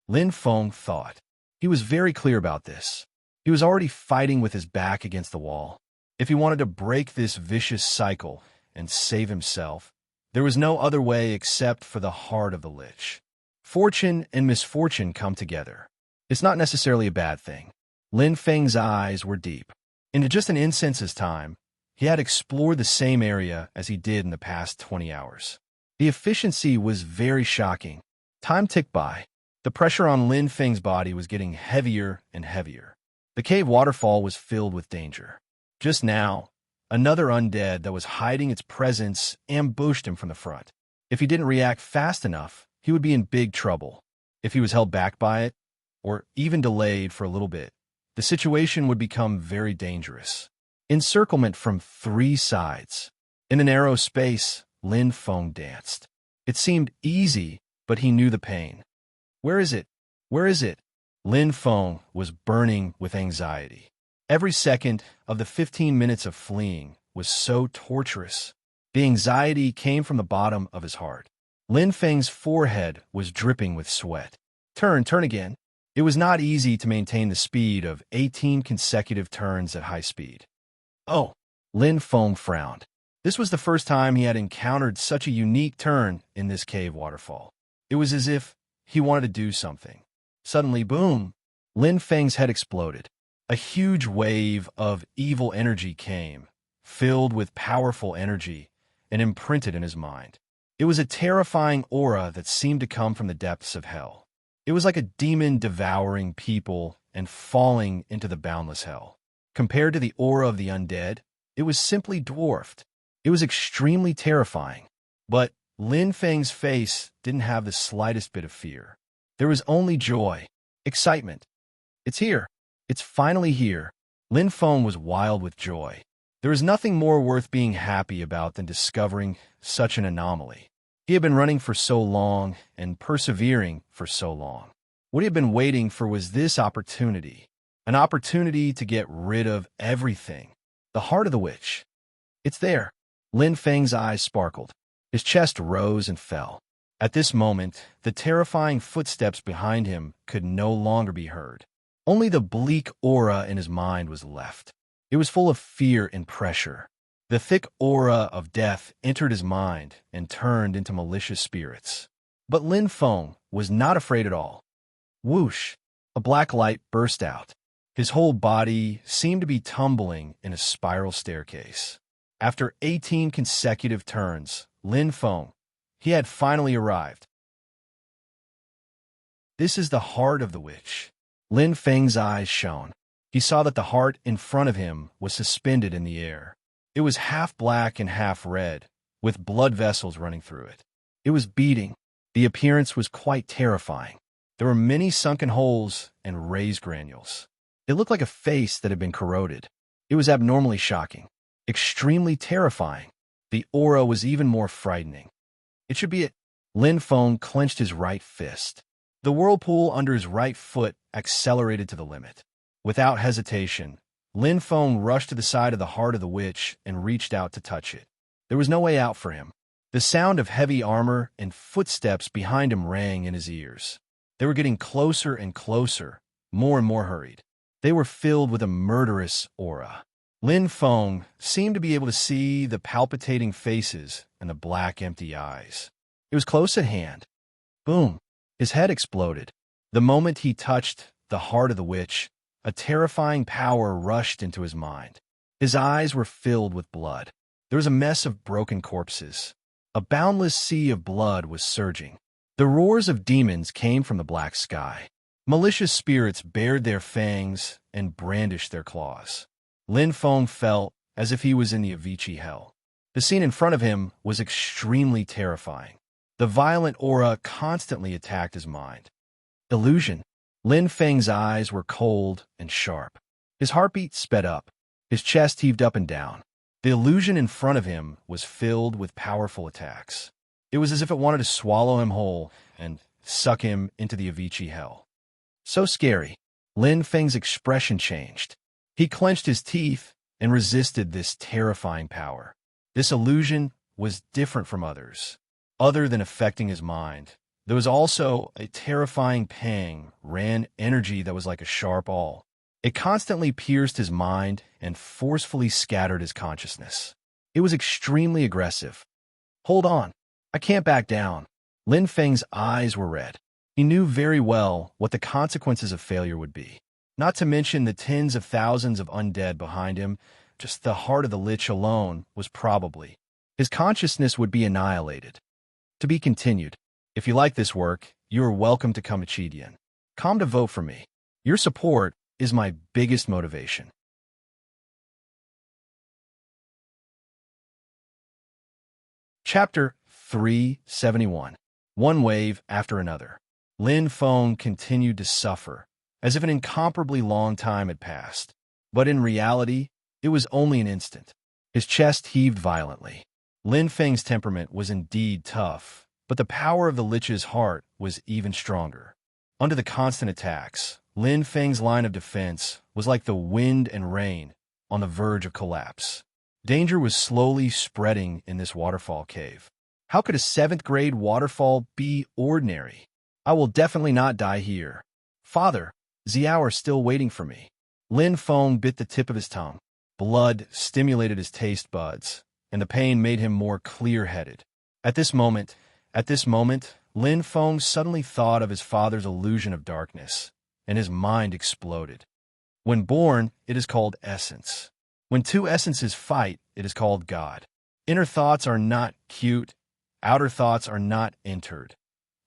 Lin Feng thought. He was very clear about this. He was already fighting with his back against the wall. If he wanted to break this vicious cycle and save himself, there was no other way except for the heart of the Lich. Fortune and misfortune come together. It's not necessarily a bad thing. Lin Feng's eyes were deep. In just an instant's time, he had explored the same area as he did in the past 20 hours. The efficiency was very shocking. Time ticked by. The pressure on Lin Feng's body was getting heavier and heavier. The cave waterfall was filled with danger. Just now, another undead that was hiding its presence ambushed him from the front. If he didn't react fast enough, he would be in big trouble. If he was held back by it, or even delayed for a little bit, the situation would become very dangerous. Encirclement from 3 sides. In a narrow space, Lin Feng danced. It seemed easy, but he knew the pain. Where is it? Where is it? Lin Feng was burning with anxiety. Every second of the 15 minutes of fleeing was so torturous. The anxiety came from the bottom of his heart. Lin Feng's forehead was dripping with sweat. Turn again. It was not easy to maintain the speed of 18 consecutive turns at high speed. Oh, Lin Feng frowned. This was the first time he had encountered such a unique turn in this cave waterfall. It was as if he wanted to do something. Suddenly, boom! Lin Feng's head exploded. A huge wave of evil energy came, filled with powerful energy, and imprinted in his mind. It was a terrifying aura that seemed to come from the depths of hell. It was like a demon devouring people and falling into the boundless hell. Compared to the aura of the undead, it was simply dwarfed. It was extremely terrifying. But Lin Feng's face didn't have the slightest bit of fear. There was only joy, excitement. It's here. It's finally here. Lin Feng was wild with joy. There is nothing more worth being happy about than discovering such an anomaly. He had been running for so long and persevering for so long. What he had been waiting for was this opportunity, an opportunity to get rid of everything. The heart of the witch. It's there. Lin Feng's eyes sparkled. His chest rose and fell. At this moment, the terrifying footsteps behind him could no longer be heard. Only the bleak aura in his mind was left. It was full of fear and pressure. The thick aura of death entered his mind and turned into malicious spirits. But Lin Feng was not afraid at all. Whoosh! A black light burst out. His whole body seemed to be tumbling in a spiral staircase. After 18 consecutive turns, Lin Feng, he had finally arrived. This is the heart of the witch. Lin Feng's eyes shone. He saw that the heart in front of him was suspended in the air. It was half black and half red, with blood vessels running through it. It was beating. The appearance was quite terrifying. There were many sunken holes and raised granules. It looked like a face that had been corroded. It was abnormally shocking, extremely terrifying. The aura was even more frightening. It should be it. Lin Feng clenched his right fist. The whirlpool under his right foot accelerated to the limit. Without hesitation, Lin Feng rushed to the side of the heart of the witch and reached out to touch it. There was no way out for him. The sound of heavy armor and footsteps behind him rang in his ears. They were getting closer and closer, more and more hurried. They were filled with a murderous aura. Lin Feng seemed to be able to see the palpitating faces and the black, empty eyes. It was close at hand. Boom! His head exploded. The moment he touched the heart of the witch, a terrifying power rushed into his mind. His eyes were filled with blood. There was a mess of broken corpses. A boundless sea of blood was surging. The roars of demons came from the black sky. Malicious spirits bared their fangs and brandished their claws. Lin Feng felt as if he was in the Avicii hell. The scene in front of him was extremely terrifying. The violent aura constantly attacked his mind. Illusion. Lin Feng's eyes were cold and sharp. His heartbeat sped up. His chest heaved up and down. The illusion in front of him was filled with powerful attacks. It was as if it wanted to swallow him whole and suck him into the Avicii hell. So scary. Lin Feng's expression changed. He clenched his teeth and resisted this terrifying power. This illusion was different from others. Other than affecting his mind, there was also a terrifying pang, ran energy that was like a sharp awl. It constantly pierced his mind and forcefully scattered his consciousness. It was extremely aggressive. Hold on. I can't back down. Lin Feng's eyes were red. He knew very well what the consequences of failure would be. Not to mention the tens of thousands of undead behind him, just the heart of the Lich alone was probably. His consciousness would be annihilated. To be continued. If you like this work, you are welcome to come to Chidian. Come to vote for me. Your support is my biggest motivation. Chapter 371. One wave after another. Lin Feng continued to suffer, as if an incomparably long time had passed. But in reality, it was only an instant. His chest heaved violently. Lin Feng's temperament was indeed tough, but the power of the Lich's heart was even stronger. Under the constant attacks, Lin Feng's line of defense was like the wind and rain on the verge of collapse. Danger was slowly spreading in this waterfall cave. How could a 7th grade waterfall be ordinary? I will definitely not die here. Father, Xiao are still waiting for me. Lin Feng bit the tip of his tongue. Blood stimulated his taste buds, and the pain made him more clear-headed. At this moment, Lin Feng suddenly thought of his father's illusion of darkness, and his mind exploded. When born, it is called essence. When two essences fight, it is called God. Inner thoughts are not cute. Outer thoughts are not entered.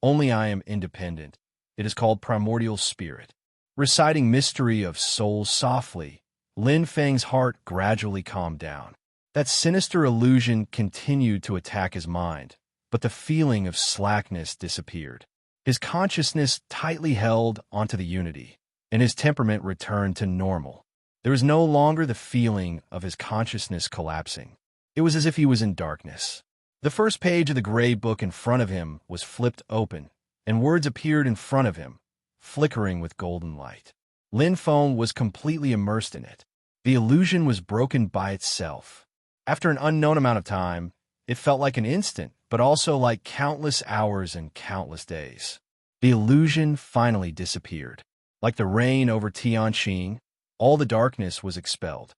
Only I am independent. It is called primordial spirit. Reciting mystery of soul softly, Lin Feng's heart gradually calmed down. That sinister illusion continued to attack his mind, but the feeling of slackness disappeared. His consciousness tightly held onto the unity, and his temperament returned to normal. There was no longer the feeling of his consciousness collapsing. It was as if he was in darkness. The first page of the gray book in front of him was flipped open, and words appeared in front of him, flickering with golden light. Lin Feng was completely immersed in it. The illusion was broken by itself. After an unknown amount of time, It felt like an instant, but also like countless hours and countless days. The illusion finally disappeared. Like the rain over Tianqing, all the darkness was expelled.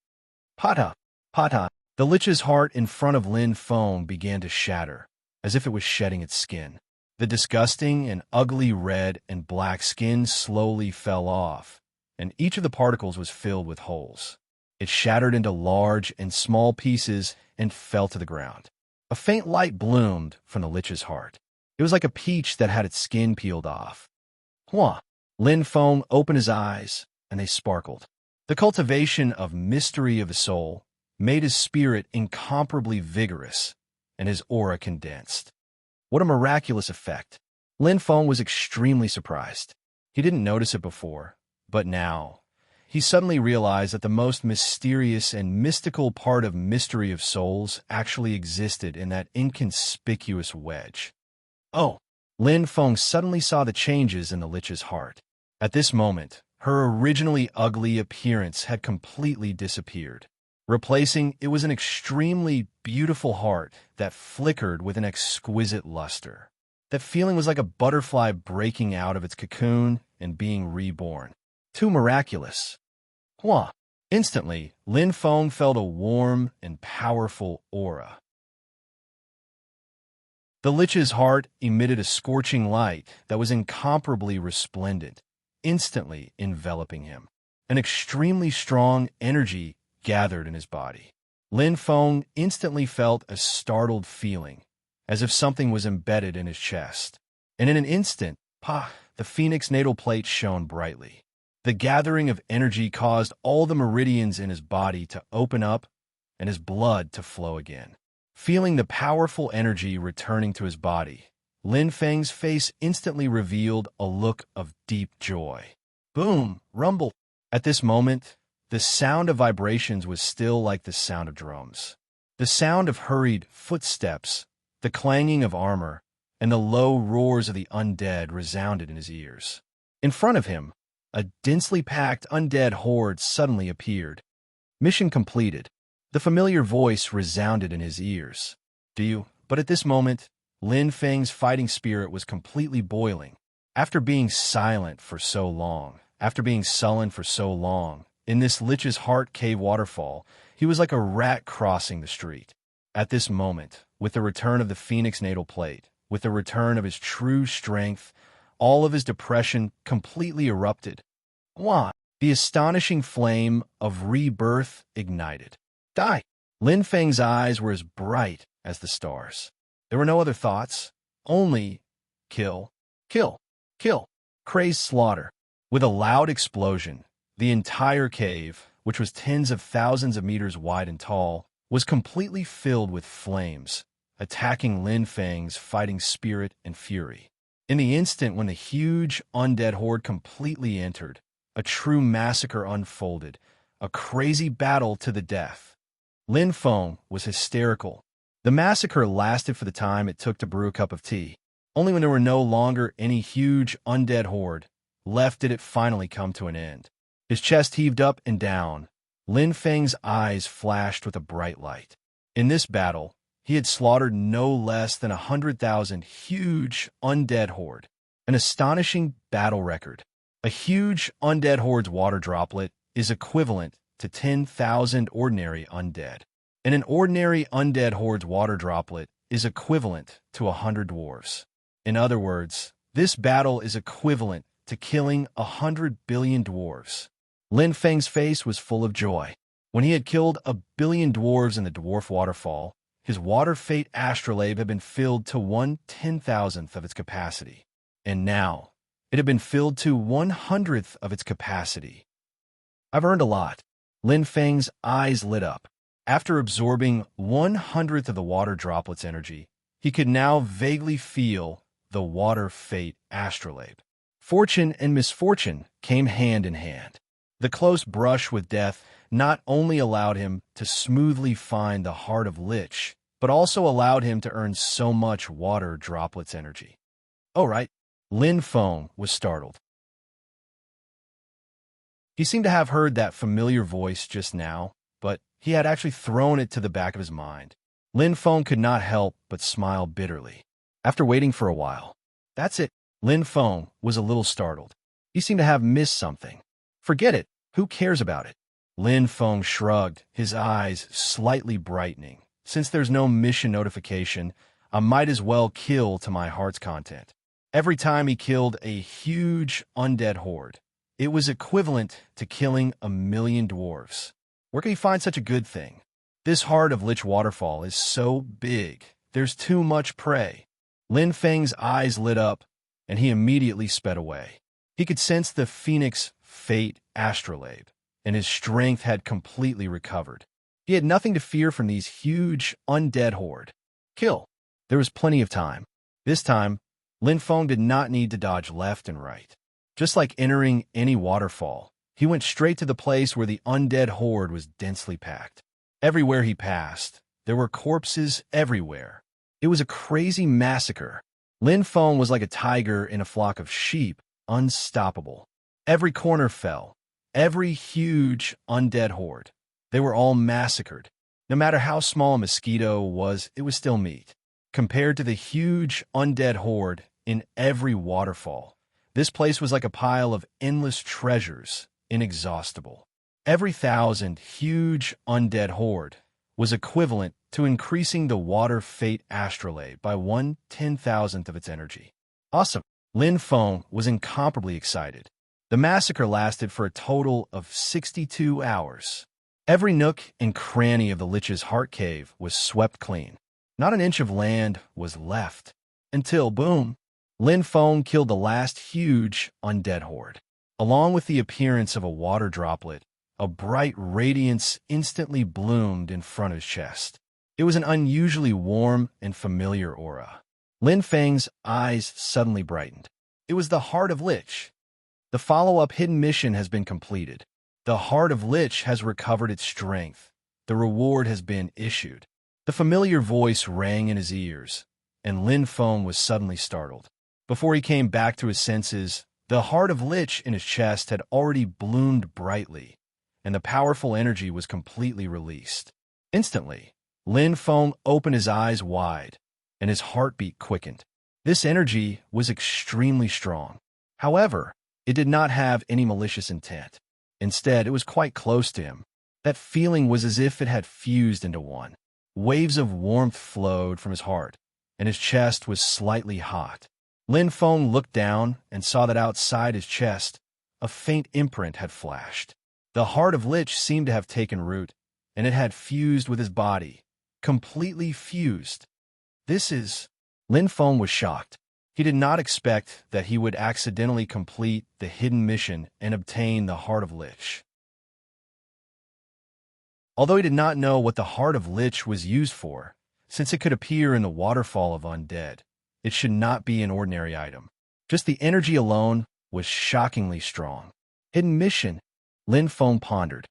Pata, pata. The lich's heart in front of Lin Feng began to shatter, as if it was shedding its skin. The disgusting and ugly red and black skin slowly fell off, and each of the particles was filled with holes. It shattered into large and small pieces and fell to the ground. A faint light bloomed from the lich's heart. It was like a peach that had its skin peeled off. Hua! Lin Feng opened his eyes, and they sparkled. The cultivation of mystery of his soul made his spirit incomparably vigorous, and his aura condensed. What a miraculous effect! Lin Feng was extremely surprised. He didn't notice it before, but now he suddenly realized that the most mysterious and mystical part of Mystery of Souls actually existed in that inconspicuous wedge. Oh! Lin Feng suddenly saw the changes in the lich's heart. At this moment, her originally ugly appearance had completely disappeared. Replacing it was an extremely beautiful heart that flickered with an exquisite luster. That feeling was like a butterfly breaking out of its cocoon and being reborn. Too miraculous. Hua! Instantly, Lin Feng felt a warm and powerful aura. The lich's heart emitted a scorching light that was incomparably resplendent, instantly enveloping him. An extremely strong energy gathered in his body. Lin Feng instantly felt a startled feeling, as if something was embedded in his chest. And in an instant, the phoenix natal plate shone brightly. The gathering of energy caused all the meridians in his body to open up and his blood to flow again. Feeling the powerful energy returning to his body, Lin Feng's face instantly revealed a look of deep joy. Boom! Rumble! At this moment, the sound of vibrations was still like the sound of drums. The sound of hurried footsteps, the clanging of armor, and the low roars of the undead resounded in his ears. In front of him, a densely packed undead horde suddenly appeared. Mission completed. The familiar voice resounded in his ears. But at this moment, Lin Feng's fighting spirit was completely boiling. After being silent for so long, after being sullen for so long, in this lich's heart cave waterfall, he was like a rat crossing the street. At this moment, with the return of the phoenix natal plate, with the return of his true strength, all of his depression completely erupted. Wah! The astonishing flame of rebirth ignited. Die! Lin Feng's eyes were as bright as the stars. There were no other thoughts, only kill, kill, kill, crazed slaughter. With a loud explosion, the entire cave, which was tens of thousands of meters wide and tall, was completely filled with flames, attacking Lin Feng's fighting spirit and fury. In the instant when the huge undead horde completely entered, a true massacre unfolded, a crazy battle to the death. Lin Feng was hysterical. The massacre lasted for the time it took to brew a cup of tea. Only when there were no longer any huge undead horde left did it finally come to an end. His chest heaved up and down. Lin Feng's eyes flashed with a bright light. In this battle, he had slaughtered no less than 100,000 huge undead horde. An astonishing battle record. A huge undead horde's water droplet is equivalent to 10,000 ordinary undead. And an ordinary undead horde's water droplet is equivalent to 100 dwarves. In other words, this battle is equivalent to killing 100 billion dwarves. Lin Feng's face was full of joy. When he had killed 1 billion dwarves in the dwarf waterfall, his water fate astrolabe had been filled to 1/10,000th of its capacity. And now, it had been filled to 1/100th of its capacity. I've earned a lot. Lin Feng's eyes lit up. After absorbing 1/100th of the water droplet's energy, he could now vaguely feel the water fate astrolabe. Fortune and misfortune came hand in hand. The close brush with death not only allowed him to smoothly find the heart of Lich, but also allowed him to earn so much water droplets energy. Oh, right. Lin Feng was startled. He seemed to have heard that familiar voice just now, but he had actually thrown it to the back of his mind. Lin Feng could not help but smile bitterly. After waiting for a while, "That's it." Lin Feng was a little startled. He seemed to have missed something. "Forget it. Who cares about it?" Lin Feng shrugged, his eyes slightly brightening. "Since there's no mission notification, I might as well kill to my heart's content." Every time he killed a huge undead horde, it was equivalent to killing 1,000,000 dwarves. Where can he find such a good thing? This heart of Lich Waterfall is so big, there's too much prey. Lin Feng's eyes lit up, and he immediately sped away. He could sense the Phoenix Fate astrolabe, and his strength had completely recovered. He had nothing to fear from these huge undead horde. Kill. There was plenty of time. This time, Lin Feng did not need to dodge left and right. Just like entering any waterfall, he went straight to the place where the undead horde was densely packed. Everywhere he passed, there were corpses everywhere. It was a crazy massacre. Lin Feng was like a tiger in a flock of sheep, unstoppable. Every corner fell. Every huge undead horde. They were all massacred. No matter how small a mosquito was, it was still meat. Compared to the huge undead horde in every waterfall, this place was like a pile of endless treasures, inexhaustible. Every 1,000 huge undead horde was equivalent to increasing the water fate astrolabe by 1/10,000th of its energy. Awesome. Lin Feng was incomparably excited. The massacre lasted for a total of 62 hours. Every nook and cranny of the Lich's heart cave was swept clean. Not an inch of land was left. Until, boom, Lin Feng killed the last huge undead horde. Along with the appearance of a water droplet, a bright radiance instantly bloomed in front of his chest. It was an unusually warm and familiar aura. Lin Feng's eyes suddenly brightened. It was the Heart of Lich. The follow-up hidden mission has been completed. The Heart of Lich has recovered its strength. The reward has been issued. The familiar voice rang in his ears, and Lin Feng was suddenly startled. Before he came back to his senses, the Heart of Lich in his chest had already bloomed brightly, and the powerful energy was completely released. Instantly, Lin Feng opened his eyes wide, and his heartbeat quickened. This energy was extremely strong. However, it did not have any malicious intent. Instead, it was quite close to him. That feeling was as if it had fused into one. Waves of warmth flowed from his heart, and his chest was slightly hot. Lin Feng looked down and saw that outside his chest, a faint imprint had flashed. The Heart of Lich seemed to have taken root, and it had fused with his body, completely fused. This is... Lin Feng was shocked. He did not expect that he would accidentally complete the hidden mission and obtain the Heart of Lich. Although he did not know what the Heart of Lich was used for, since it could appear in the waterfall of undead, it should not be an ordinary item. Just the energy alone was shockingly strong. Hidden mission, Lin Feng pondered.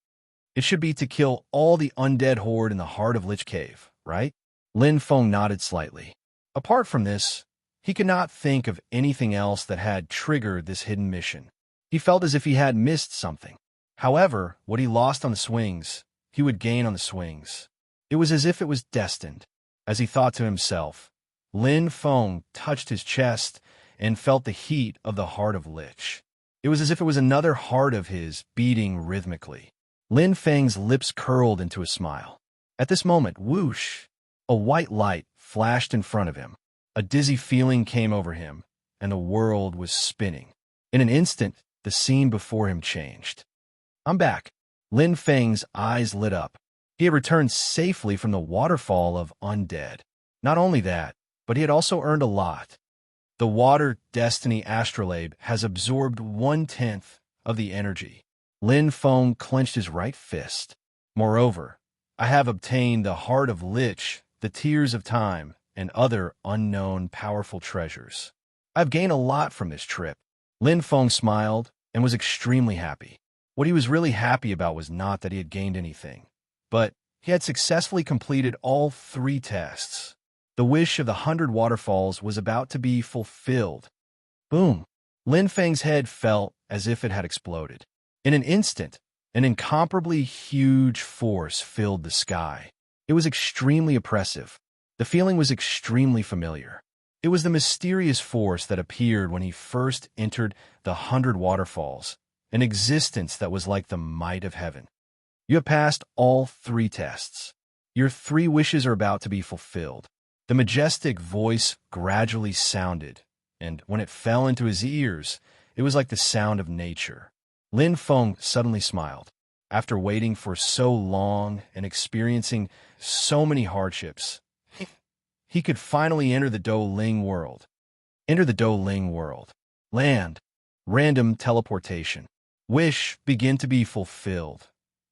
It should be to kill all the undead horde in the Heart of Lich Cave, right? Lin Feng nodded slightly. Apart from this, he could not think of anything else that had triggered this hidden mission. He felt as if he had missed something. However, what he lost on the swings, he would gain on the swings. It was as if it was destined. As he thought to himself, Lin Feng touched his chest and felt the heat of the Heart of Lich. It was as if it was another heart of his beating rhythmically. Lin Feng's lips curled into a smile. At this moment, whoosh, a white light flashed in front of him. A dizzy feeling came over him, and the world was spinning. In an instant, the scene before him changed. I'm back. Lin Feng's eyes lit up. He had returned safely from the waterfall of undead. Not only that, but he had also earned a lot. The Water Destiny Astrolabe has absorbed 1/10 of the energy. Lin Feng clenched his right fist. Moreover, I have obtained the Heart of Lich, the Tears of Time, and other unknown powerful treasures. I've gained a lot from this trip. Lin Feng smiled and was extremely happy. What he was really happy about was not that he had gained anything, but he had successfully completed all 3 tests. The wish of the 100 waterfalls was about to be fulfilled. Boom! Lin Feng's head felt as if it had exploded. In an instant, an incomparably huge force filled the sky. It was extremely oppressive. The feeling was extremely familiar. It was the mysterious force that appeared when he first entered the 100 waterfalls, an existence that was like the might of heaven. You have passed all 3 tests. Your 3 wishes are about to be fulfilled. The majestic voice gradually sounded, and when it fell into his ears, it was like the sound of nature. Lin Feng suddenly smiled. After waiting for so long and experiencing so many hardships, he could finally enter the Douling world. Enter the Douling world. Land. Random teleportation. Wish begin to be fulfilled.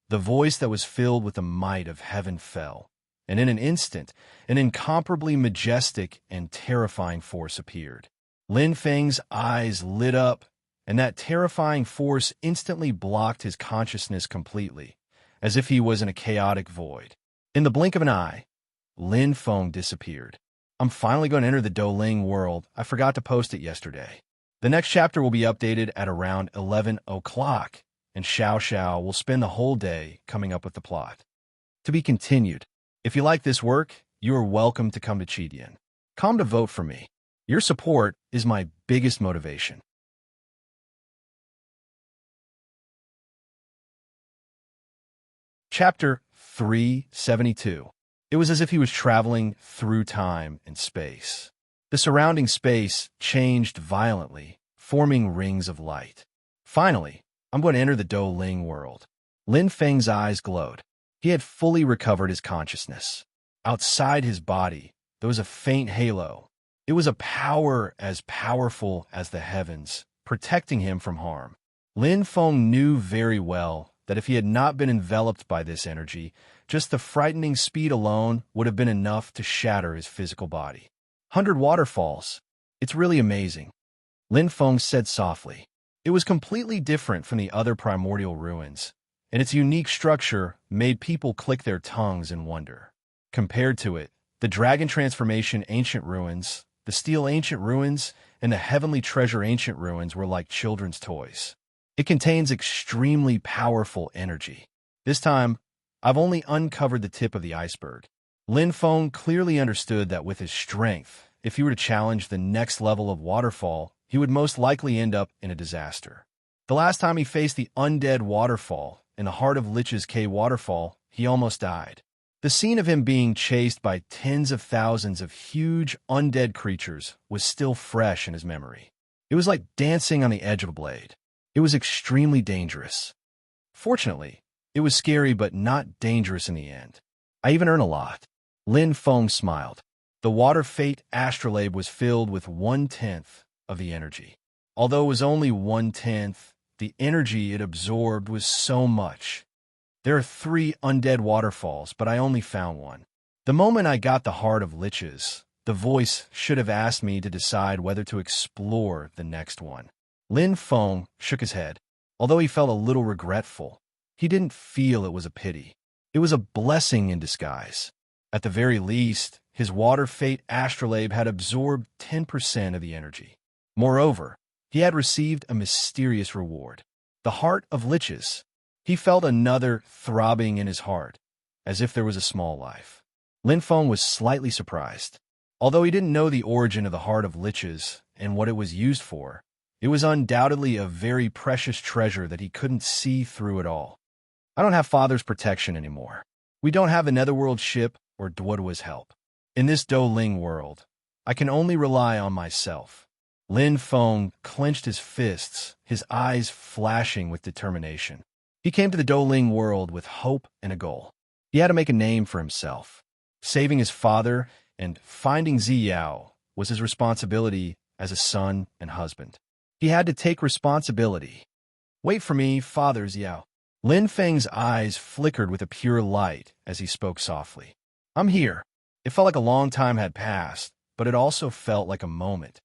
The voice that was filled with the might of heaven fell, and in an instant, an incomparably majestic and terrifying force appeared. Lin Feng's eyes lit up, and that terrifying force instantly blocked his consciousness completely, as if he was in a chaotic void. In the blink of an eye, Lin Feng disappeared. I'm finally going to enter the Douling world. I forgot to post it yesterday. The next chapter will be updated at around 11 o'clock, and Xiao Xiao will spend the whole day coming up with the plot. To be continued. If you like this work, you are welcome to come to Chidian. Come to vote for me. Your support is my biggest motivation. Chapter 372. It was as if he was traveling through time and space. The surrounding space changed violently, forming rings of light. Finally, I'm going to enter the Douling world. Lin Feng's eyes glowed. He had fully recovered his consciousness. Outside his body, there was a faint halo. It was a power as powerful as the heavens, protecting him from harm. Lin Feng knew very well that if he had not been enveloped by this energy, just the frightening speed alone would have been enough to shatter his physical body. 100 waterfalls. It's really amazing, Lin Feng said softly. It was completely different from the other primordial ruins, and its unique structure made people click their tongues in wonder. Compared to it, the Dragon Transformation Ancient Ruins, the Steel Ancient Ruins, and the Heavenly Treasure Ancient Ruins were like children's toys. It contains extremely powerful energy. This time, I've only uncovered the tip of the iceberg. Lin Feng clearly understood that with his strength, if he were to challenge the next level of waterfall, he would most likely end up in a disaster. The last time he faced the undead waterfall, in the heart of Lich's K waterfall, he almost died. The scene of him being chased by tens of thousands of huge undead creatures was still fresh in his memory. It was like dancing on the edge of a blade. It was extremely dangerous. Fortunately, it was scary but not dangerous in the end. I even earned a lot. Lin Feng smiled. The water fate astrolabe was filled with 1/10 of the energy. Although it was only 1/10, the energy it absorbed was so much. There are 3 undead waterfalls, but I only found one. The moment I got the heart of Lich's, the voice should have asked me to decide whether to explore the next one. Lin Feng shook his head. Although he felt a little regretful, he didn't feel it was a pity. It was a blessing in disguise. At the very least, his water fate astrolabe had absorbed 10% of the energy. Moreover, he had received a mysterious reward. The heart of Lich's. He felt another throbbing in his heart, as if there was a small life. Lin Feng was slightly surprised. Although he didn't know the origin of the heart of Lich's and what it was used for, it was undoubtedly a very precious treasure that he couldn't see through at all. I don't have Father's protection anymore. We don't have a netherworld ship or Duodua's help. In this Douling world, I can only rely on myself. Lin Feng clenched his fists, his eyes flashing with determination. He came to the Douling world with hope and a goal. He had to make a name for himself. Saving his father and finding Ziyao was his responsibility as a son and husband. He had to take responsibility. Wait for me, Father Ziyao. Lin Feng's eyes flickered with a pure light as he spoke softly. I'm here. It felt like a long time had passed, but it also felt like a moment.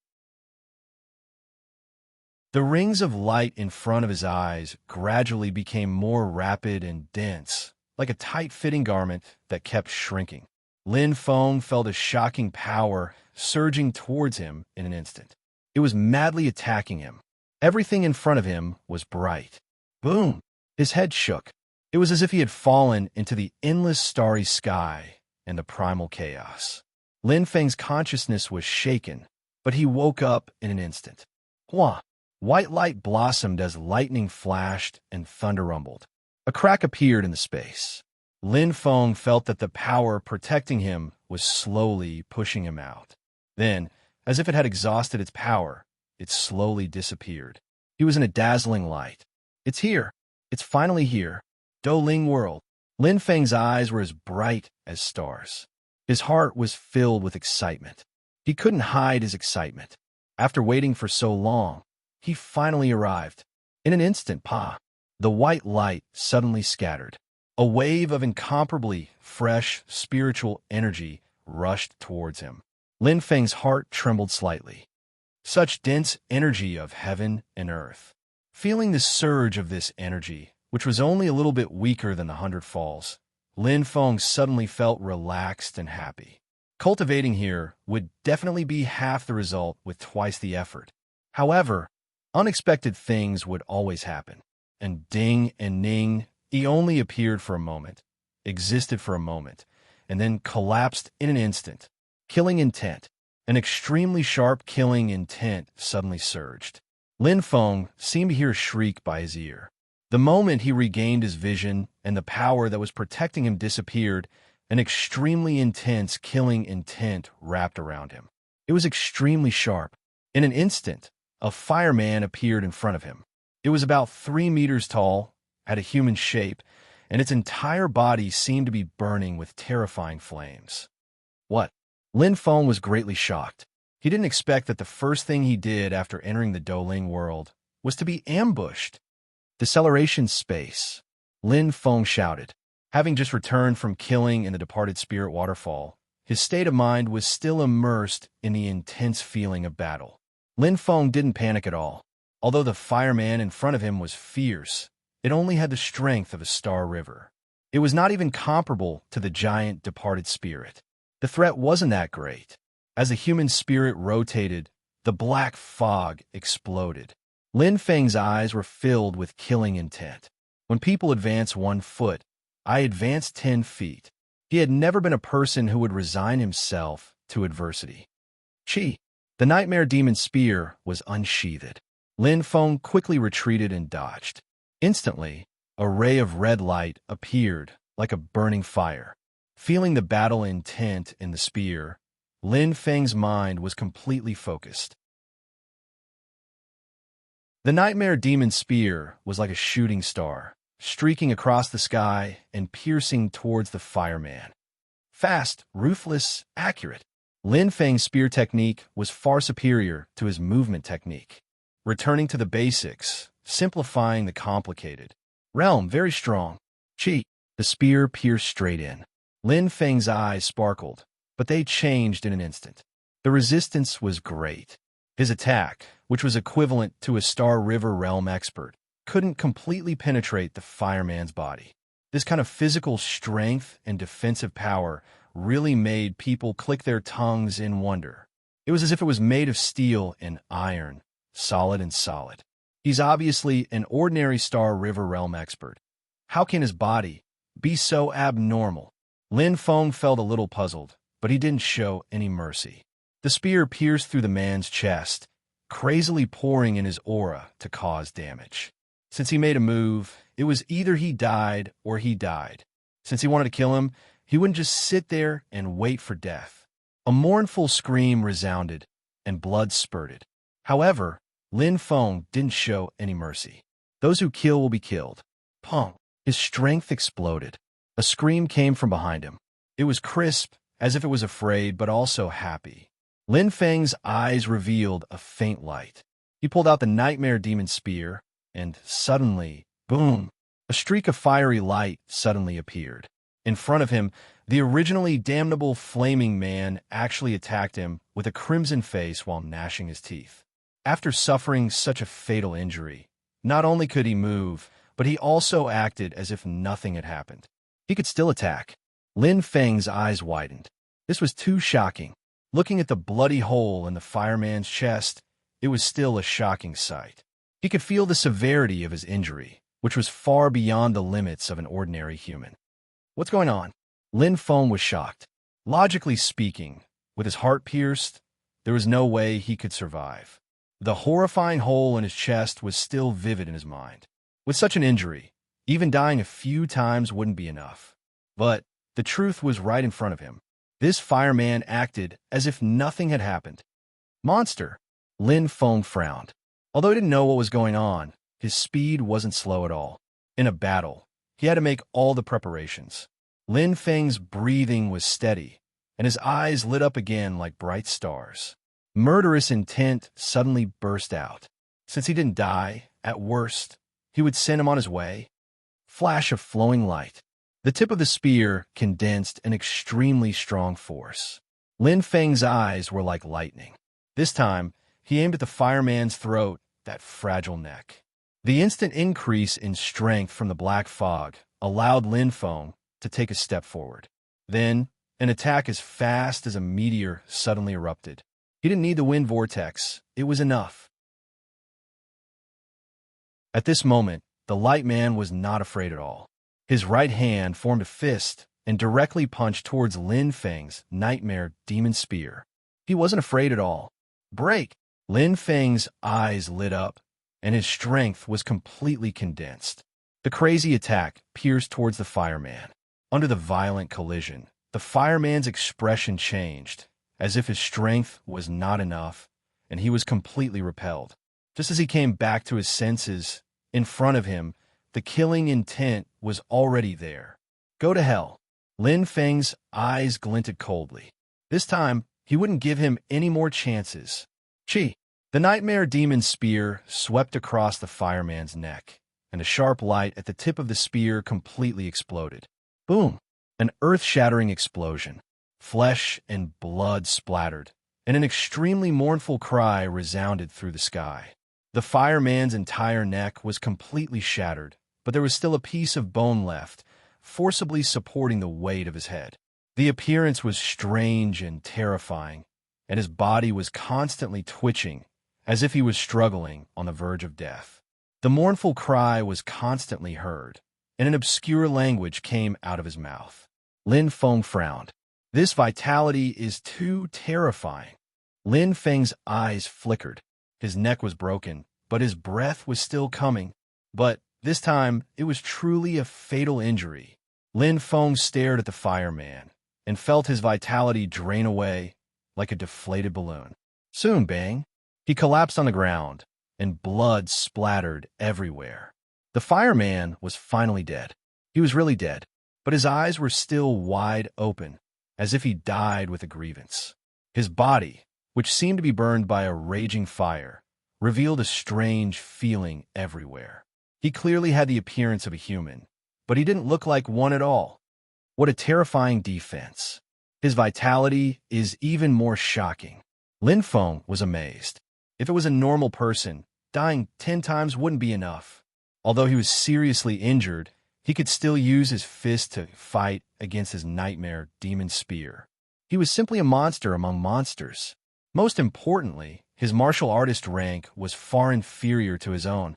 The rings of light in front of his eyes gradually became more rapid and dense, like a tight-fitting garment that kept shrinking. Lin Feng felt a shocking power surging towards him in an instant. It was madly attacking him. Everything in front of him was bright. Boom! His head shook. It was as if he had fallen into the endless starry sky, and the primal chaos. Lin Feng's consciousness was shaken, but he woke up in an instant. Hua! White light blossomed as lightning flashed and thunder rumbled. A crack appeared in the space. Lin Feng felt that the power protecting him was slowly pushing him out. Then, as if it had exhausted its power, it slowly disappeared. He was in a dazzling light. It's here. It's finally here. Douling world. Lin Feng's eyes were as bright as stars. His heart was filled with excitement. He couldn't hide his excitement. After waiting for so long, he finally arrived. In an instant, the white light suddenly scattered. A wave of incomparably fresh spiritual energy rushed towards him. Lin Feng's heart trembled slightly. Such dense energy of heaven and earth. Feeling the surge of this energy, which was only a little bit weaker than the 100 Falls, Lin Feng suddenly felt relaxed and happy. Cultivating here would definitely be half the result with twice the effort. However, unexpected things would always happen. And Ding and Ning, he only appeared for a moment, existed for a moment, and then collapsed in an instant. Killing intent. An extremely sharp killing intent suddenly surged. Lin Feng seemed to hear a shriek by his ear. The moment he regained his vision and the power that was protecting him disappeared, an extremely intense killing intent wrapped around him. It was extremely sharp. In an instant, a fireman appeared in front of him. It was about 3 meters tall, had a human shape, and its entire body seemed to be burning with terrifying flames. What? Lin Feng was greatly shocked. He didn't expect that the first thing he did after entering the Douling world was to be ambushed. Deceleration space. Lin Feng shouted. Having just returned from killing in the departed spirit waterfall, his state of mind was still immersed in the intense feeling of battle. Lin Feng didn't panic at all. Although the fireman in front of him was fierce, it only had the strength of a star river. It was not even comparable to the giant departed spirit. The threat wasn't that great. As the human spirit rotated, the black fog exploded. Lin Feng's eyes were filled with killing intent. When people advance 1 foot, I advanced 10 feet. He had never been a person who would resign himself to adversity. Chi. The nightmare demon spear was unsheathed. Lin Feng quickly retreated and dodged. Instantly, a ray of red light appeared like a burning fire. Feeling the battle intent in the spear, Lin Feng's mind was completely focused. The nightmare demon spear was like a shooting star, streaking across the sky and piercing towards the fireman. Fast, ruthless, accurate. Lin Feng's spear technique was far superior to his movement technique. Returning to the basics, simplifying the complicated. Realm very strong. Chi. The spear pierced straight in. Lin Feng's eyes sparkled, but they changed in an instant. The resistance was great. His attack, which was equivalent to a Star River realm expert, couldn't completely penetrate the fireman's body. This kind of physical strength and defensive power really made people click their tongues in wonder. It was as if it was made of steel and iron, solid and solid. He's obviously an ordinary Star River realm expert. How can his body be so abnormal? Lin Feng felt a little puzzled, but he didn't show any mercy. The spear pierced through the man's chest, crazily pouring in his aura to cause damage. Since he made a move, it was either he died or he died. Since he wanted to kill him, he wouldn't just sit there and wait for death. A mournful scream resounded, and blood spurted. However, Lin Feng didn't show any mercy. Those who kill will be killed. Pong! His strength exploded. A scream came from behind him. It was crisp, as if it was afraid but also happy. Lin Feng's eyes revealed a faint light. He pulled out the nightmare demon spear, and suddenly, boom, a streak of fiery light suddenly appeared. In front of him, the originally damnable flaming man actually attacked him with a crimson face while gnashing his teeth. After suffering such a fatal injury, not only could he move, but he also acted as if nothing had happened. He could still attack. Lin Feng's eyes widened. This was too shocking. Looking at the bloody hole in the fireman's chest, it was still a shocking sight. He could feel the severity of his injury, which was far beyond the limits of an ordinary human. What's going on? Lin Feng was shocked. Logically speaking, with his heart pierced, there was no way he could survive. The horrifying hole in his chest was still vivid in his mind. With such an injury, even dying a few times wouldn't be enough. But the truth was right in front of him. This fireman acted as if nothing had happened. Monster! Lin Feng frowned. Although he didn't know what was going on, his speed wasn't slow at all. In a battle, he had to make all the preparations. Lin Feng's breathing was steady, and his eyes lit up again like bright stars. Murderous intent suddenly burst out. Since he didn't die, at worst, he would send him on his way. Flash of flowing light. The tip of the spear condensed an extremely strong force. Lin Feng's eyes were like lightning. This time, he aimed at the fireman's throat, that fragile neck. The instant increase in strength from the black fog allowed Lin Feng to take a step forward. Then, an attack as fast as a meteor suddenly erupted. He didn't need the wind vortex. It was enough. At this moment, the light man was not afraid at all. His right hand formed a fist and directly punched towards Lin Feng's nightmare demon spear. He wasn't afraid at all. Break! Lin Feng's eyes lit up, and his strength was completely condensed. The crazy attack pierced towards the fireman. Under the violent collision, the fireman's expression changed, as if his strength was not enough, and he was completely repelled. Just as he came back to his senses, in front of him, the killing intent was already there. Go to hell. Lin Feng's eyes glinted coldly. This time, he wouldn't give him any more chances. Chi! The nightmare demon spear swept across the fireman's neck, and a sharp light at the tip of the spear completely exploded. Boom! An earth-shattering explosion. Flesh and blood splattered, and an extremely mournful cry resounded through the sky. The fireman's entire neck was completely shattered, but there was still a piece of bone left, forcibly supporting the weight of his head. The appearance was strange and terrifying, and his body was constantly twitching, as if he was struggling on the verge of death. The mournful cry was constantly heard, and an obscure language came out of his mouth. Lin Feng frowned. This vitality is too terrifying. Lin Feng's eyes flickered. His neck was broken, but his breath was still coming. But this time, it was truly a fatal injury. Lin Feng stared at the fireman and felt his vitality drain away like a deflated balloon. Soon, bang, he collapsed on the ground, and blood splattered everywhere. The fireman was finally dead. He was really dead, but his eyes were still wide open, as if he died with a grievance. His body, which seemed to be burned by a raging fire, revealed a strange feeling everywhere. He clearly had the appearance of a human, but he didn't look like one at all. What a terrifying defense. His vitality is even more shocking. Lin Feng was amazed. If it was a normal person, dying 10 times wouldn't be enough. Although he was seriously injured, he could still use his fist to fight against his nightmare demon spear. He was simply a monster among monsters. Most importantly, his martial artist rank was far inferior to his own.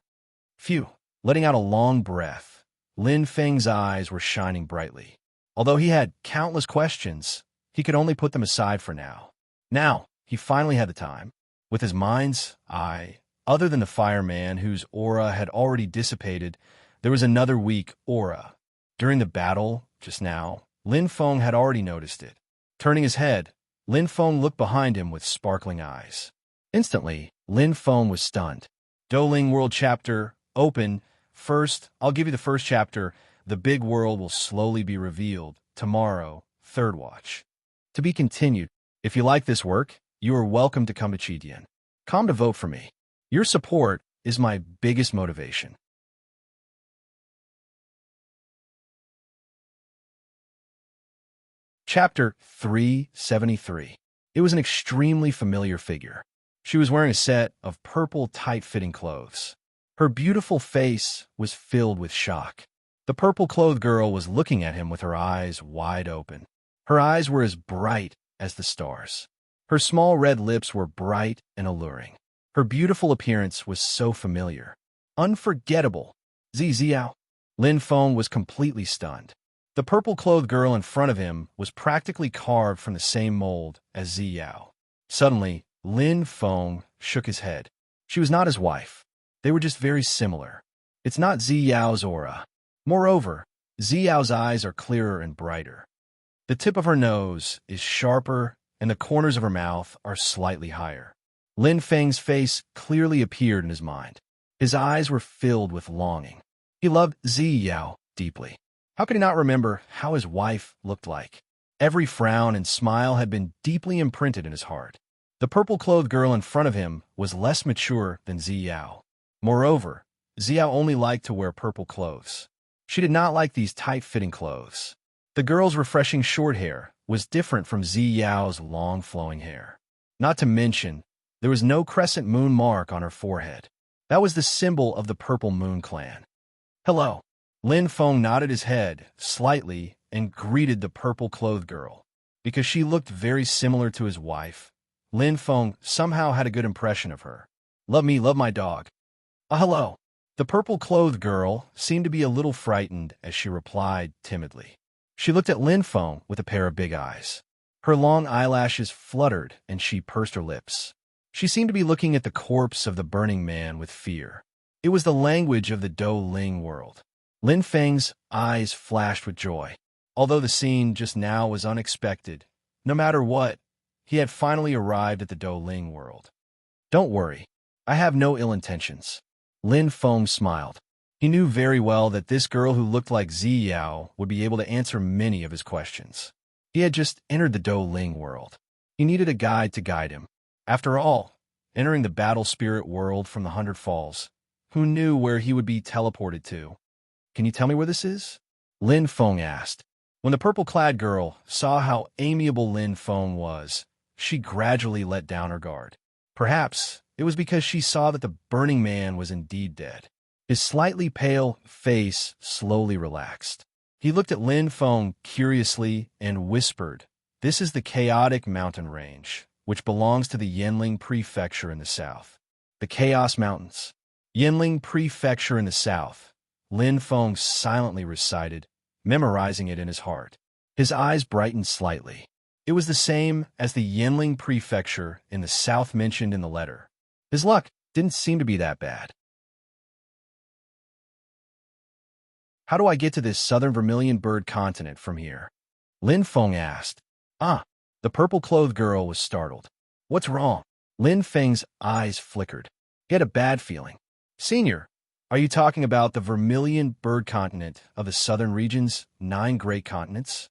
Phew! Letting out a long breath, Lin Feng's eyes were shining brightly. Although he had countless questions, he could only put them aside for now. Now, he finally had the time. With his mind's eye, other than the fireman whose aura had already dissipated, there was another weak aura. During the battle, just now, Lin Feng had already noticed it. Turning his head, Lin Feng looked behind him with sparkling eyes. Instantly, Lin Feng was stunned. Doling World Chapter, open. First, I'll give you the first chapter. The big world will slowly be revealed. Tomorrow, third watch. To be continued. If you like this work, you are welcome to come to Chidian. Come to vote for me. Your support is my biggest motivation. Chapter 373. It was an extremely familiar figure. She was wearing a set of purple, tight-fitting clothes. Her beautiful face was filled with shock. The purple-clothed girl was looking at him with her eyes wide open. Her eyes were as bright as the stars. Her small red lips were bright and alluring. Her beautiful appearance was so familiar. Unforgettable. Ziziao. Lin Feng was completely stunned. The purple-clothed girl in front of him was practically carved from the same mold as Zi Yao. Suddenly, Lin Feng shook his head. She was not his wife. They were just very similar. It's not Zi Yao's aura. Moreover, Zi Yao's eyes are clearer and brighter. The tip of her nose is sharper, and the corners of her mouth are slightly higher. Lin Feng's face clearly appeared in his mind. His eyes were filled with longing. He loved Zi Yao deeply. How could he not remember how his wife looked like? Every frown and smile had been deeply imprinted in his heart. The purple-clothed girl in front of him was less mature than Zi Yao. Moreover, Zi Yao only liked to wear purple clothes. She did not like these tight-fitting clothes. The girl's refreshing short hair was different from Zi Yao's long flowing hair. Not to mention, there was no crescent moon mark on her forehead. That was the symbol of the Purple Moon clan. "Hello." Lin Feng nodded his head slightly and greeted the purple-clothed girl. Because she looked very similar to his wife, Lin Feng somehow had a good impression of her. "Love me, love my dog." Hello." The purple-clothed girl seemed to be a little frightened as she replied timidly. She looked at Lin Feng with a pair of big eyes. Her long eyelashes fluttered and she pursed her lips. She seemed to be looking at the corpse of the burning man with fear. It was the language of the Do Ling world. Lin Feng's eyes flashed with joy. Although the scene just now was unexpected, no matter what, he had finally arrived at the Do Ling world. "Don't worry. I have no ill intentions." Lin Feng smiled. He knew very well that this girl who looked like Zi Yao would be able to answer many of his questions. He had just entered the Do Ling world. He needed a guide to guide him. After all, entering the battle spirit world from the 100 Falls, who knew where he would be teleported to? "Can you tell me where this is?" Lin Feng asked. When the purple-clad girl saw how amiable Lin Feng was, she gradually let down her guard. Perhaps it was because she saw that the burning man was indeed dead. His slightly pale face slowly relaxed. He looked at Lin Feng curiously and whispered, "This is the chaotic mountain range, which belongs to the Yanling Prefecture in the south. The Chaos Mountains. Yanling Prefecture in the south." Lin Feng silently recited, memorizing it in his heart. His eyes brightened slightly. It was the same as the Yanling Prefecture in the south mentioned in the letter. His luck didn't seem to be that bad. "How do I get to this southern vermilion bird continent from here?" Lin Feng asked. The purple-clothed girl was startled. "What's wrong?" Lin Feng's eyes flickered. He had a bad feeling. "Senior, are you talking about the vermilion bird continent of the southern region's 9 great continents?"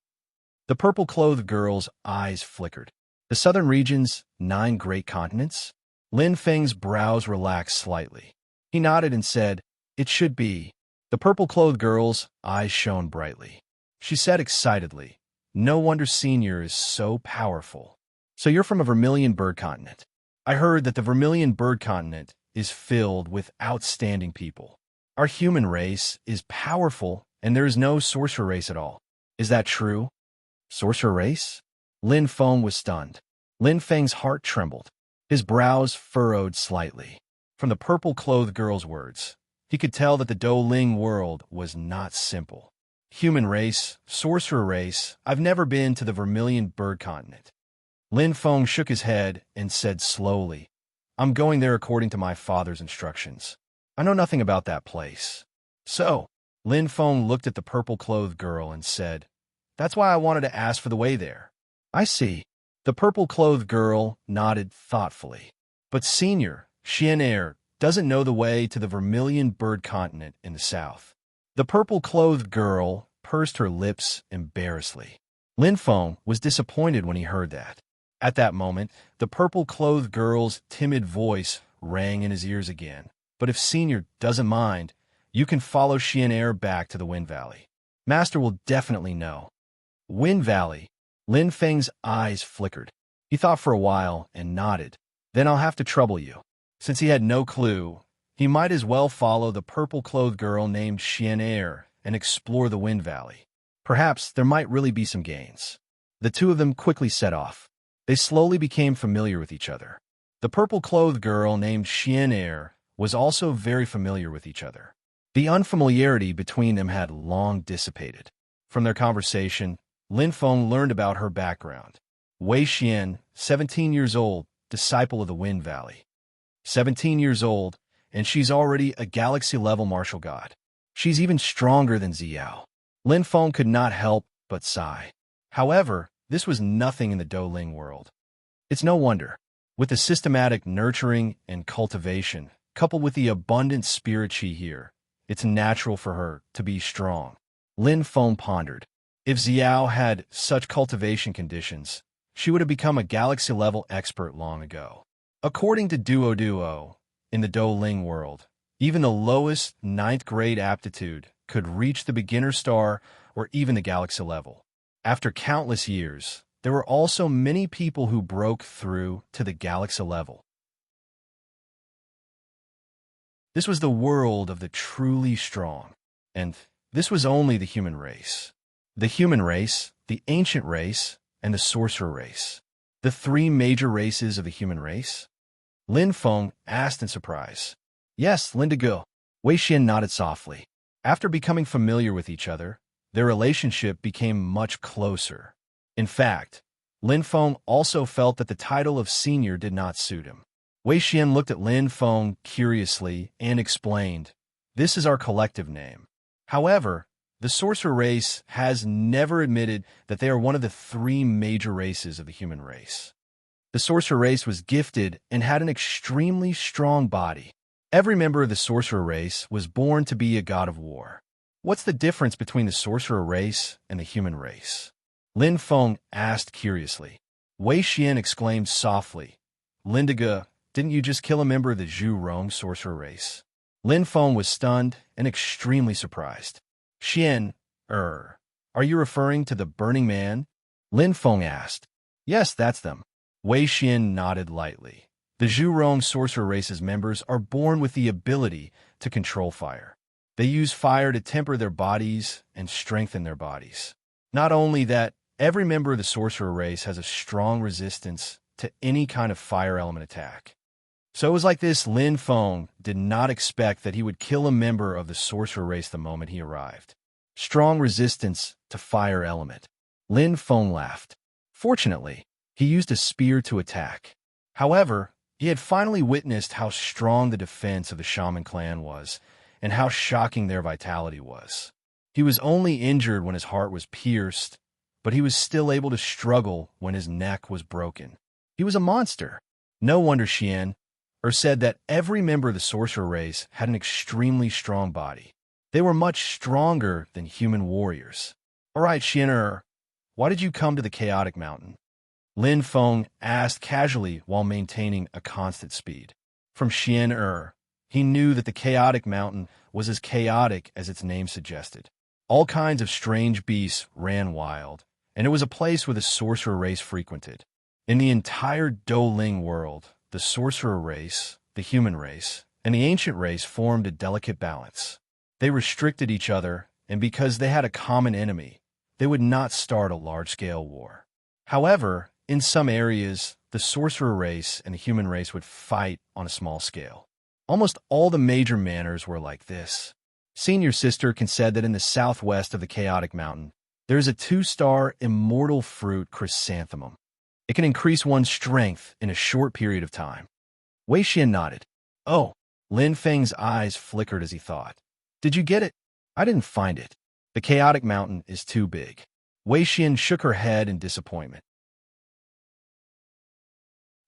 The purple-clothed girl's eyes flickered. "The southern region's 9 great continents?" Lin Feng's brows relaxed slightly. He nodded and said, "It should be." The purple-clothed girl's eyes shone brightly. She said excitedly, "No wonder Senior is so powerful. So you're from a vermilion bird continent. I heard that the vermilion bird continent is filled with outstanding people. Our human race is powerful, and there is no sorcerer race at all. Is that true?" "Sorcerer race?" Lin Feng was stunned. Lin Feng's heart trembled. His brows furrowed slightly. From the purple-clothed girl's words, he could tell that the Do Ling world was not simple. "Human race, sorcerer race, I've never been to the vermilion bird continent." Lin Feng shook his head and said slowly, "I'm going there according to my father's instructions. I know nothing about that place." "So," Lin Feng looked at the purple-clothed girl and said, "That's why I wanted to ask for the way there." "I see." The purple-clothed girl nodded thoughtfully. "But Senior, Xian doesn't know the way to the vermilion bird continent in the south." The purple-clothed girl pursed her lips embarrassedly. Lin Feng was disappointed when he heard that. At that moment, the purple-clothed girl's timid voice rang in his ears again. "But if Senior doesn't mind, you can follow Xian back to the Wind Valley. Master will definitely know." "Wind Valley?" Lin Feng's eyes flickered. He thought for a while and nodded. "Then I'll have to trouble you." Since he had no clue, he might as well follow the purple-clothed girl named Xian and explore the Wind Valley. Perhaps there might really be some gains. The two of them quickly set off. They slowly became familiar with each other. The purple-clothed girl named Xian was also very familiar with each other. The unfamiliarity between them had long dissipated. From their conversation, Lin Feng learned about her background. Wei Xian, 17 years old, disciple of the Wind Valley. 17 years old, and she's already a galaxy-level martial god. She's even stronger than Ziyao. Lin Feng could not help but sigh. However, this was nothing in the Douling world. It's no wonder. With the systematic nurturing and cultivation, coupled with the abundant spirit she here, it's natural for her to be strong. Lin Feng pondered. If Xiao had such cultivation conditions, she would have become a galaxy-level expert long ago. According to Duo, in the Douling world, even the lowest 9th grade aptitude could reach the beginner star or even the galaxy level. After countless years, there were also many people who broke through to the galaxy level. This was the world of the truly strong, and this was only the human race. The human race, the ancient race, and the sorcerer race. The three major races of the human race? Lin Feng asked in surprise. Yes, Lindigo. Wei Xian nodded softly. After becoming familiar with each other, their relationship became much closer. In fact, Lin Feng also felt that the title of senior did not suit him. Wei Xian looked at Lin Feng curiously and explained, "This is our collective name. However, the sorcerer race has never admitted that they are one of the three major races of the human race. The sorcerer race was gifted and had an extremely strong body. Every member of the sorcerer race was born to be a god of war. What's the difference between the sorcerer race and the human race?" Lin Feng asked curiously. Wei Xian exclaimed softly, "Lindiga, didn't you just kill a member of the Zhu Rong sorcerer race?" Lin Feng was stunned and extremely surprised. "Xian, are you referring to the Burning Man?" Lin Feng asked. "Yes, that's them." Wei Xian nodded lightly. The Zhu Rong sorcerer race's members are born with the ability to control fire. They use fire to temper their bodies and strengthen their bodies. Not only that, every member of the sorcerer race has a strong resistance to any kind of fire element attack. So it was like this: Lin Feng did not expect that he would kill a member of the sorcerer race the moment he arrived. Strong resistance to fire element. Lin Feng laughed. Fortunately, he used a spear to attack. However, he had finally witnessed how strong the defense of the shaman clan was, and how shocking their vitality was. He was only injured when his heart was pierced, but he was still able to struggle when his neck was broken. He was a monster. No wonder Xian said that every member of the sorcerer race had an extremely strong body. They were much stronger than human warriors. "All right, Xian, why did you come to the Chaotic Mountain?" Lin Feng asked casually while maintaining a constant speed. From Xian, he knew that the Chaotic Mountain was as chaotic as its name suggested. All kinds of strange beasts ran wild, and it was a place where the sorcerer race frequented. In the entire Douling world, the sorcerer race, the human race, and the ancient race formed a delicate balance. They restricted each other, and because they had a common enemy, they would not start a large-scale war. However, in some areas, the sorcerer race and the human race would fight on a small scale. Almost all the major manors were like this. Senior Sister can said that in the southwest of the Chaotic Mountain, there is a 2-star immortal fruit chrysanthemum. It can increase one's strength in a short period of time. Wei Xian nodded. "Oh." Lin Feng's eyes flickered as he thought. "Did you get it?" "I didn't find it. The Chaotic Mountain is too big." Wei Xian shook her head in disappointment.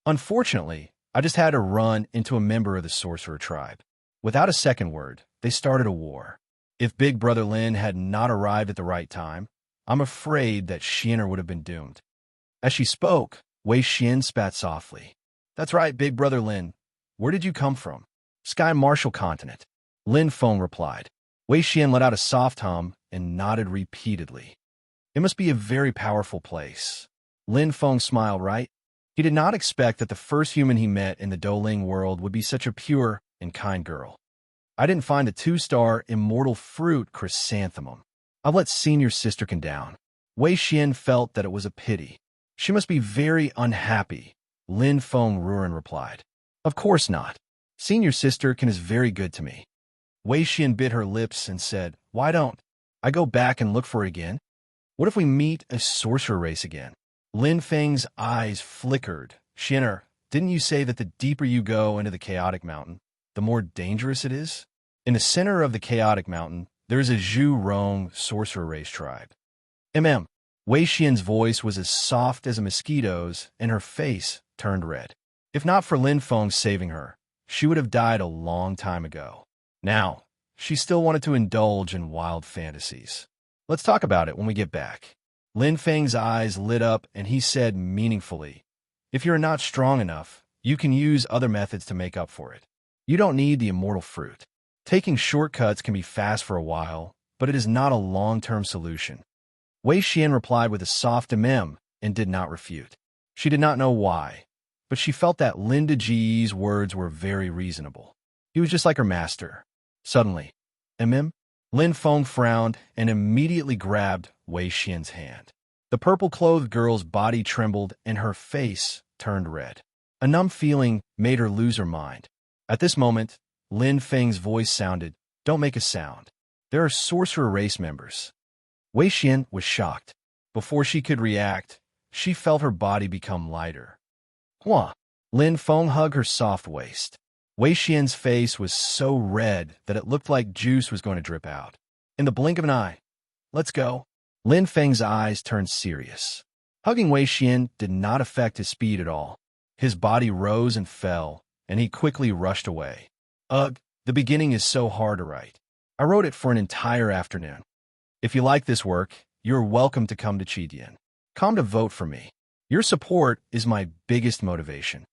"Unfortunately, I just had to run into a member of the sorcerer tribe." Without a second word, they started a war. If Big Brother Lin had not arrived at the right time, I'm afraid that Xian would have been doomed. As she spoke, Wei Xian spat softly. "That's right, Big Brother Lin. Where did you come from?" "Sky Martial Continent," Lin Feng replied. Wei Xian let out a soft hum and nodded repeatedly. "It must be a very powerful place." Lin Feng smiled, right? He did not expect that the first human he met in the Douling world would be such a pure and kind girl. "I didn't find the 2-star immortal fruit chrysanthemum. I've let Senior Sisterkin down." Wei Xian felt that it was a pity. "She must be very unhappy," Lin Feng Ruren replied. "Of course not. Senior Sisterkin is very good to me." Wei Xian bit her lips and said, "Why don't I go back and look for it again?" What if we meet a sorcerer race again? Lin Feng's eyes flickered. Xin'er, didn't you say that the deeper you go into the chaotic mountain, the more dangerous it is? In the center of the chaotic mountain, there is a Zhu Rong sorcerer race tribe. Wei Xian's voice was as soft as a mosquito's, and her face turned red. If not for Lin Feng saving her, she would have died a long time ago. Now, she still wanted to indulge in wild fantasies. Let's talk about it when we get back. Lin Feng's eyes lit up and he said meaningfully, if you're not strong enough, you can use other methods to make up for it. You don't need the immortal fruit. Taking shortcuts can be fast for a while, but it is not a long-term solution. Wei Xian replied with a soft and did not refute. She did not know why, but she felt that Lin Deji's words were very reasonable. He was just like her master. Suddenly, Lin Feng frowned and immediately grabbed Wei Xian's hand. The purple-clothed girl's body trembled and her face turned red. A numb feeling made her lose her mind. At this moment, Lin Feng's voice sounded, "Don't make a sound. There are sorcerer race members." Wei Xian was shocked. Before she could react, she felt her body become lighter. Hua! Lin Feng hugged her soft waist. Wei Xian's face was so red that it looked like juice was going to drip out. In the blink of an eye, "Let's go." Lin Feng's eyes turned serious. Hugging Wei Xian did not affect his speed at all. His body rose and fell, and he quickly rushed away. Ugh, the beginning is so hard to write. I wrote it for an entire afternoon. If you like this work, you're welcome to come to Qidian. Come to vote for me. Your support is my biggest motivation.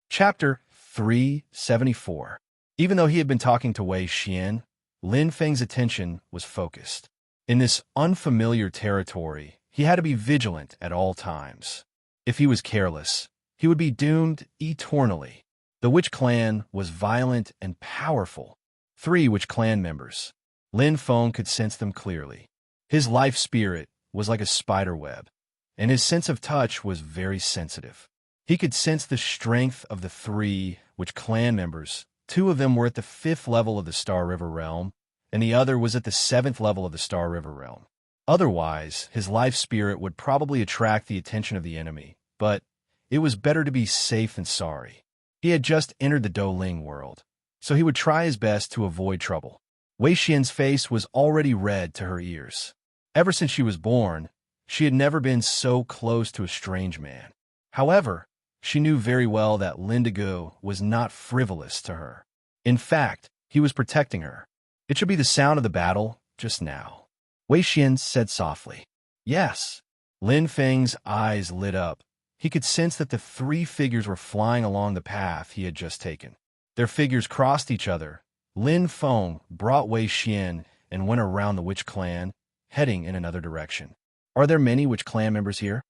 Chapter 374. Even though he had been talking to Wei Xian, Lin Feng's attention was focused. In this unfamiliar territory, he had to be vigilant at all times. If he was careless, he would be doomed eternally. The Witch clan was violent and powerful. 3 Witch clan members. Lin Feng could sense them clearly. His life spirit was like a spider web, and his sense of touch was very sensitive. He could sense the strength of the 3 Witch clan members. 2 of them were at the 5th level of the Star River realm, and the other was at the 7th level of the Star River realm. Otherwise, his life spirit would probably attract the attention of the enemy, but it was better to be safe than sorry. He had just entered the Douling world, so he would try his best to avoid trouble. Wei Xian's face was already red to her ears. Ever since she was born, she had never been so close to a strange man. However, she knew very well that Lindigo was not frivolous to her. In fact, he was protecting her. It should be the sound of the battle just now. Wei Xian said softly, "Yes." Lin Feng's eyes lit up. He could sense that the 3 figures were flying along the path he had just taken. Their figures crossed each other. Lin Feng brought Wei Xian and went around the Witch clan, heading in another direction. "Are there many Witch clan members here?"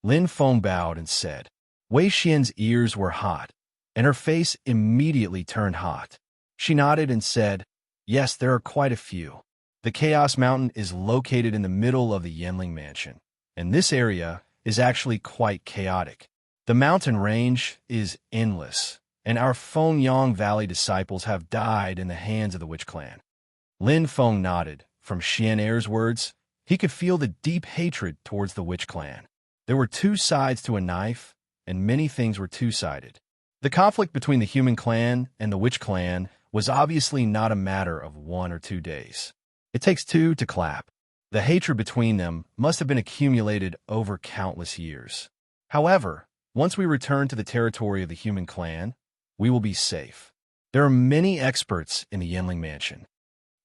Lin Feng bowed and said. Wei Xian's ears were hot, and her face immediately turned hot. She nodded and said, "Yes, there are quite a few. The Chaos Mountain is located in the middle of the Yanling Mansion, and this area is actually quite chaotic. The mountain range is endless, and our Fengyang Valley disciples have died in the hands of the Witch clan." Lin Feng nodded. From Xian'er's words, he could feel the deep hatred towards the Witch clan. There were 2 sides to a knife, and many things were two-sided. The conflict between the human clan and the Witch clan was obviously not a matter of 1 or 2 days. It takes 2 to clap. The hatred between them must have been accumulated over countless years. However, once we return to the territory of the human clan, we will be safe. There are many experts in the Yanling Mansion.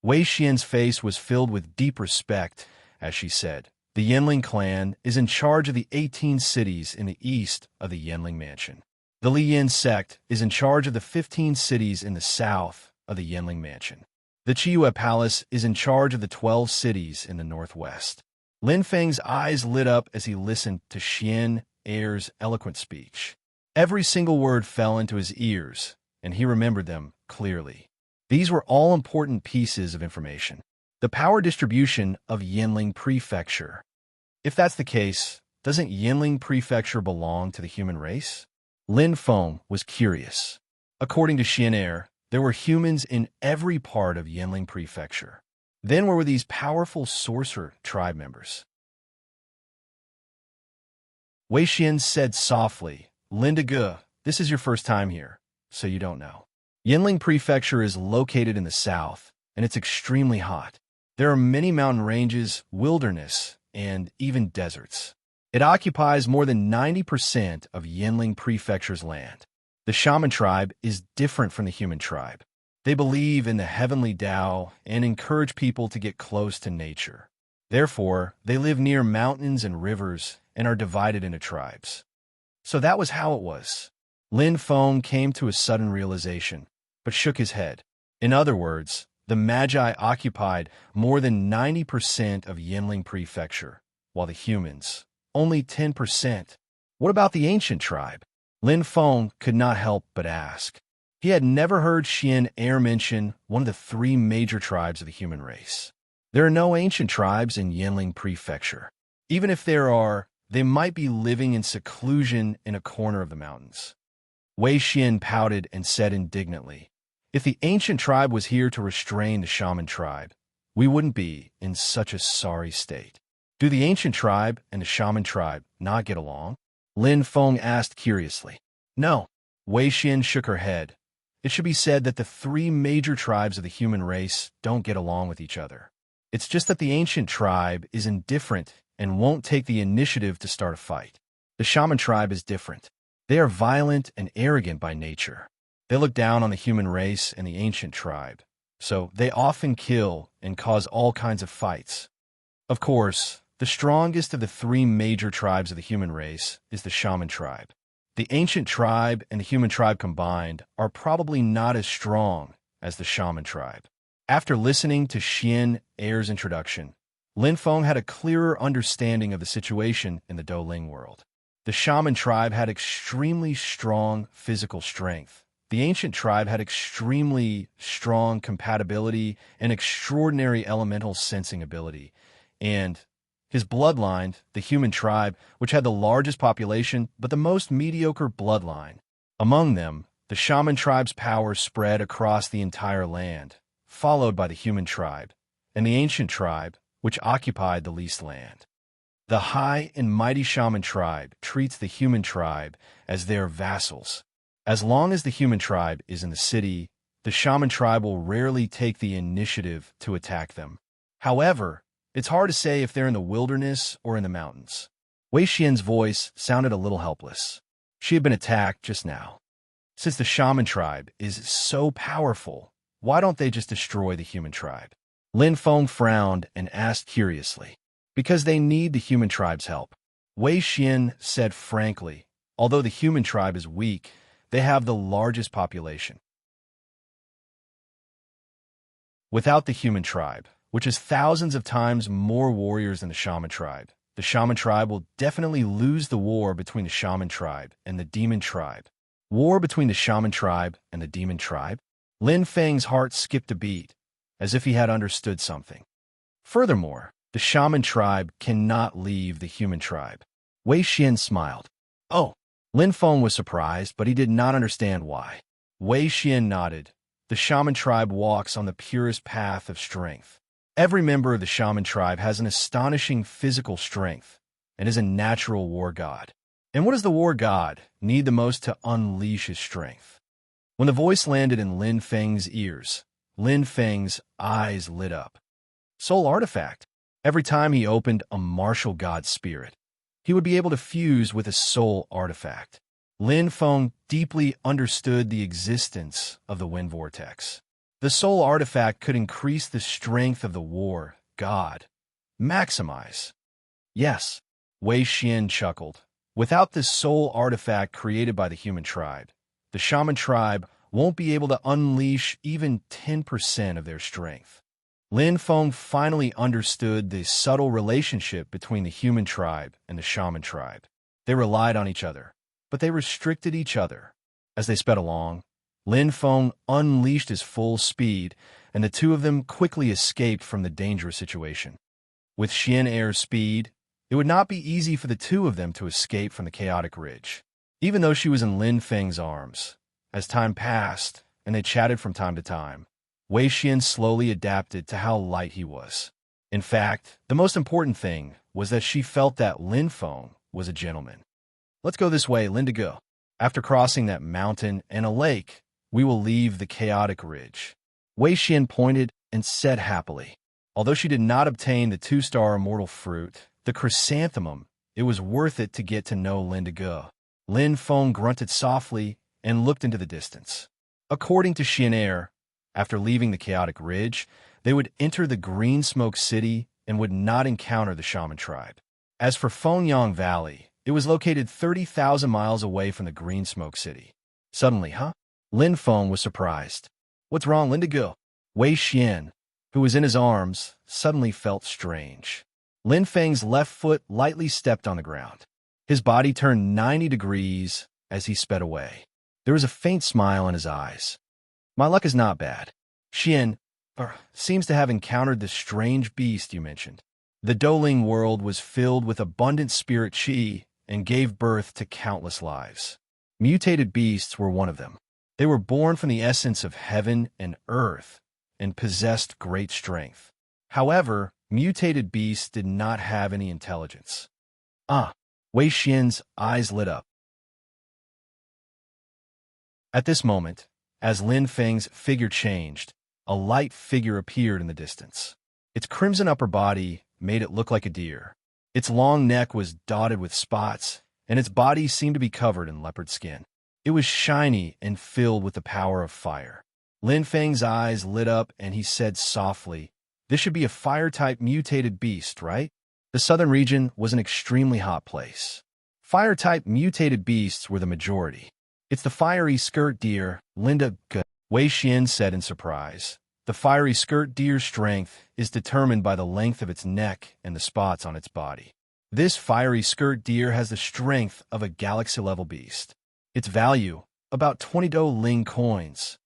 Wei Xian's face was filled with deep respect as she said, "The Yanling clan is in charge of the 18 cities in the east of the Yanling Mansion. The Li Yin sect is in charge of the 15 cities in the south of the Yanling Mansion. The Chiyue Palace is in charge of the 12 cities in the northwest." Lin Feng's eyes lit up as he listened to Xian'er's eloquent speech. Every single word fell into his ears, and he remembered them clearly. These were all important pieces of information. The power distribution of Yanling Prefecture. If that's the case, doesn't Yanling Prefecture belong to the human race? Lin Feng was curious. According to Xian'er, There were humans in every part of Yinling Prefecture. Then were these powerful sorcerer tribe members. Wei Xian said softly, Linda Ge, this is your first time here, so you don't know. Yinling Prefecture is located in the south, and it's extremely hot. There are many mountain ranges, wilderness, and even deserts. It occupies more than 90% of Yinling Prefecture's land. The shaman tribe is different from the human tribe. They believe in the heavenly Tao and encourage people to get close to nature. Therefore, they live near mountains and rivers and are divided into tribes. So that was how it was. Lin Feng came to a sudden realization, but shook his head. In other words, the Magi occupied more than 90% of Yinling Prefecture, while the humans, only 10%. What about the ancient tribe? Lin Feng could not help but ask. He had never heard Xian Er mention one of the three major tribes of the human race. There are no ancient tribes in Yinling Prefecture. Even if there are, they might be living in seclusion in a corner of the mountains. Wei Xian pouted and said indignantly, if the ancient tribe was here to restrain the shaman tribe, we wouldn't be in such a sorry state. Do the ancient tribe and the shaman tribe not get along? Lin Feng asked curiously. No. Wei Xian shook her head. It should be said that the three major tribes of the human race don't get along with each other. It's just that the ancient tribe is indifferent and won't take the initiative to start a fight. The shaman tribe is different. They are violent and arrogant by nature. They look down on the human race and the ancient tribe, so they often kill and cause all kinds of fights. Of course, the strongest of the three major tribes of the human race is the shaman tribe. The ancient tribe and the human tribe combined are probably not as strong as the shaman tribe. After listening to Xian Er's introduction, Lin Feng had a clearer understanding of the situation in the Douling world. The shaman tribe had extremely strong physical strength. The ancient tribe had extremely strong compatibility and extraordinary elemental sensing ability. And his bloodline, the human tribe, which had the largest population but the most mediocre bloodline. Among them, the shaman tribe's power spread across the entire land, followed by the human tribe, and the ancient tribe, which occupied the least land. The high and mighty shaman tribe treats the human tribe as their vassals. As long as the human tribe is in the city, the shaman tribe will rarely take the initiative to attack them. However, it's hard to say if they're in the wilderness or in the mountains. Wei Xian's voice sounded a little helpless. She had been attacked just now. Since the shaman tribe is so powerful, why don't they just destroy the human tribe? Lin Feng frowned and asked curiously. Because they need the human tribe's help. Wei Xian said frankly, although the human tribe is weak, they have the largest population. Without the human tribe, which is thousands of times more warriors than the shaman tribe will definitely lose the war between the shaman tribe and the demon tribe. War between the shaman tribe and the demon tribe? Lin Feng's heart skipped a beat, as if he had understood something. Furthermore, the shaman tribe cannot leave the human tribe. Wei Xian smiled. Oh. Lin Feng was surprised, but he did not understand why. Wei Xian nodded. The shaman tribe walks on the purest path of strength. Every member of the shaman tribe has an astonishing physical strength and is a natural war god. And what does the war god need the most to unleash his strength? When the voice landed in Lin Feng's ears, Lin Feng's eyes lit up. Soul artifact. Every time he opened a martial god spirit, he would be able to fuse with a soul artifact. Lin Feng deeply understood the existence of the wind vortex. The soul artifact could increase the strength of the war god. Maximize. Yes, Wei Xian chuckled. Without this soul artifact created by the human tribe, the shaman tribe won't be able to unleash even 10% of their strength. Lin Feng finally understood the subtle relationship between the human tribe and the shaman tribe. They relied on each other, but they restricted each other. As they sped along, Lin Feng unleashed his full speed, and the two of them quickly escaped from the dangerous situation. With Xian Er's speed, it would not be easy for the two of them to escape from the chaotic ridge, even though she was in Lin Feng's arms. As time passed, and they chatted from time to time. Wei Xian slowly adapted to how light he was. In fact, the most important thing was that she felt that Lin Feng was a gentleman. Let's go this way, Lindigo. After crossing that mountain and a lake, we will leave the chaotic ridge. Wei Xian pointed and said happily. Although she did not obtain the 2-star immortal fruit, the chrysanthemum, it was worth it to get to know Lindigo. Lin Feng grunted softly and looked into the distance. According to Xianair, after leaving the chaotic ridge, they would enter the Green Smoke City and would not encounter the shaman tribe. As for Fengyang Valley, it was located 30,000 miles away from the Green Smoke City. Suddenly, Lin Feng was surprised. What's wrong, Lindigo? Wei Xian, who was in his arms, suddenly felt strange. Lin Feng's left foot lightly stepped on the ground. His body turned 90 degrees as he sped away. There was a faint smile in his eyes. My luck is not bad. Xian seems to have encountered the strange beast you mentioned. The Douling world was filled with abundant spirit qi and gave birth to countless lives. Mutated beasts were one of them. They were born from the essence of heaven and earth and possessed great strength. However, mutated beasts did not have any intelligence. Wei Xian's eyes lit up. At this moment, as Lin Feng's figure changed, a light figure appeared in the distance. Its crimson upper body made it look like a deer. Its long neck was dotted with spots, and its body seemed to be covered in leopard skin. It was shiny and filled with the power of fire. Lin Feng's eyes lit up and he said softly, "This should be a fire-type mutated beast, right?" The southern region was an extremely hot place. Fire-type mutated beasts were the majority. It's the fiery skirt deer, Linda G. Wei Xian said in surprise. The fiery skirt deer's strength is determined by the length of its neck and the spots on its body. This fiery skirt deer has the strength of a galaxy-level beast. Its value, about 20 Douling coins.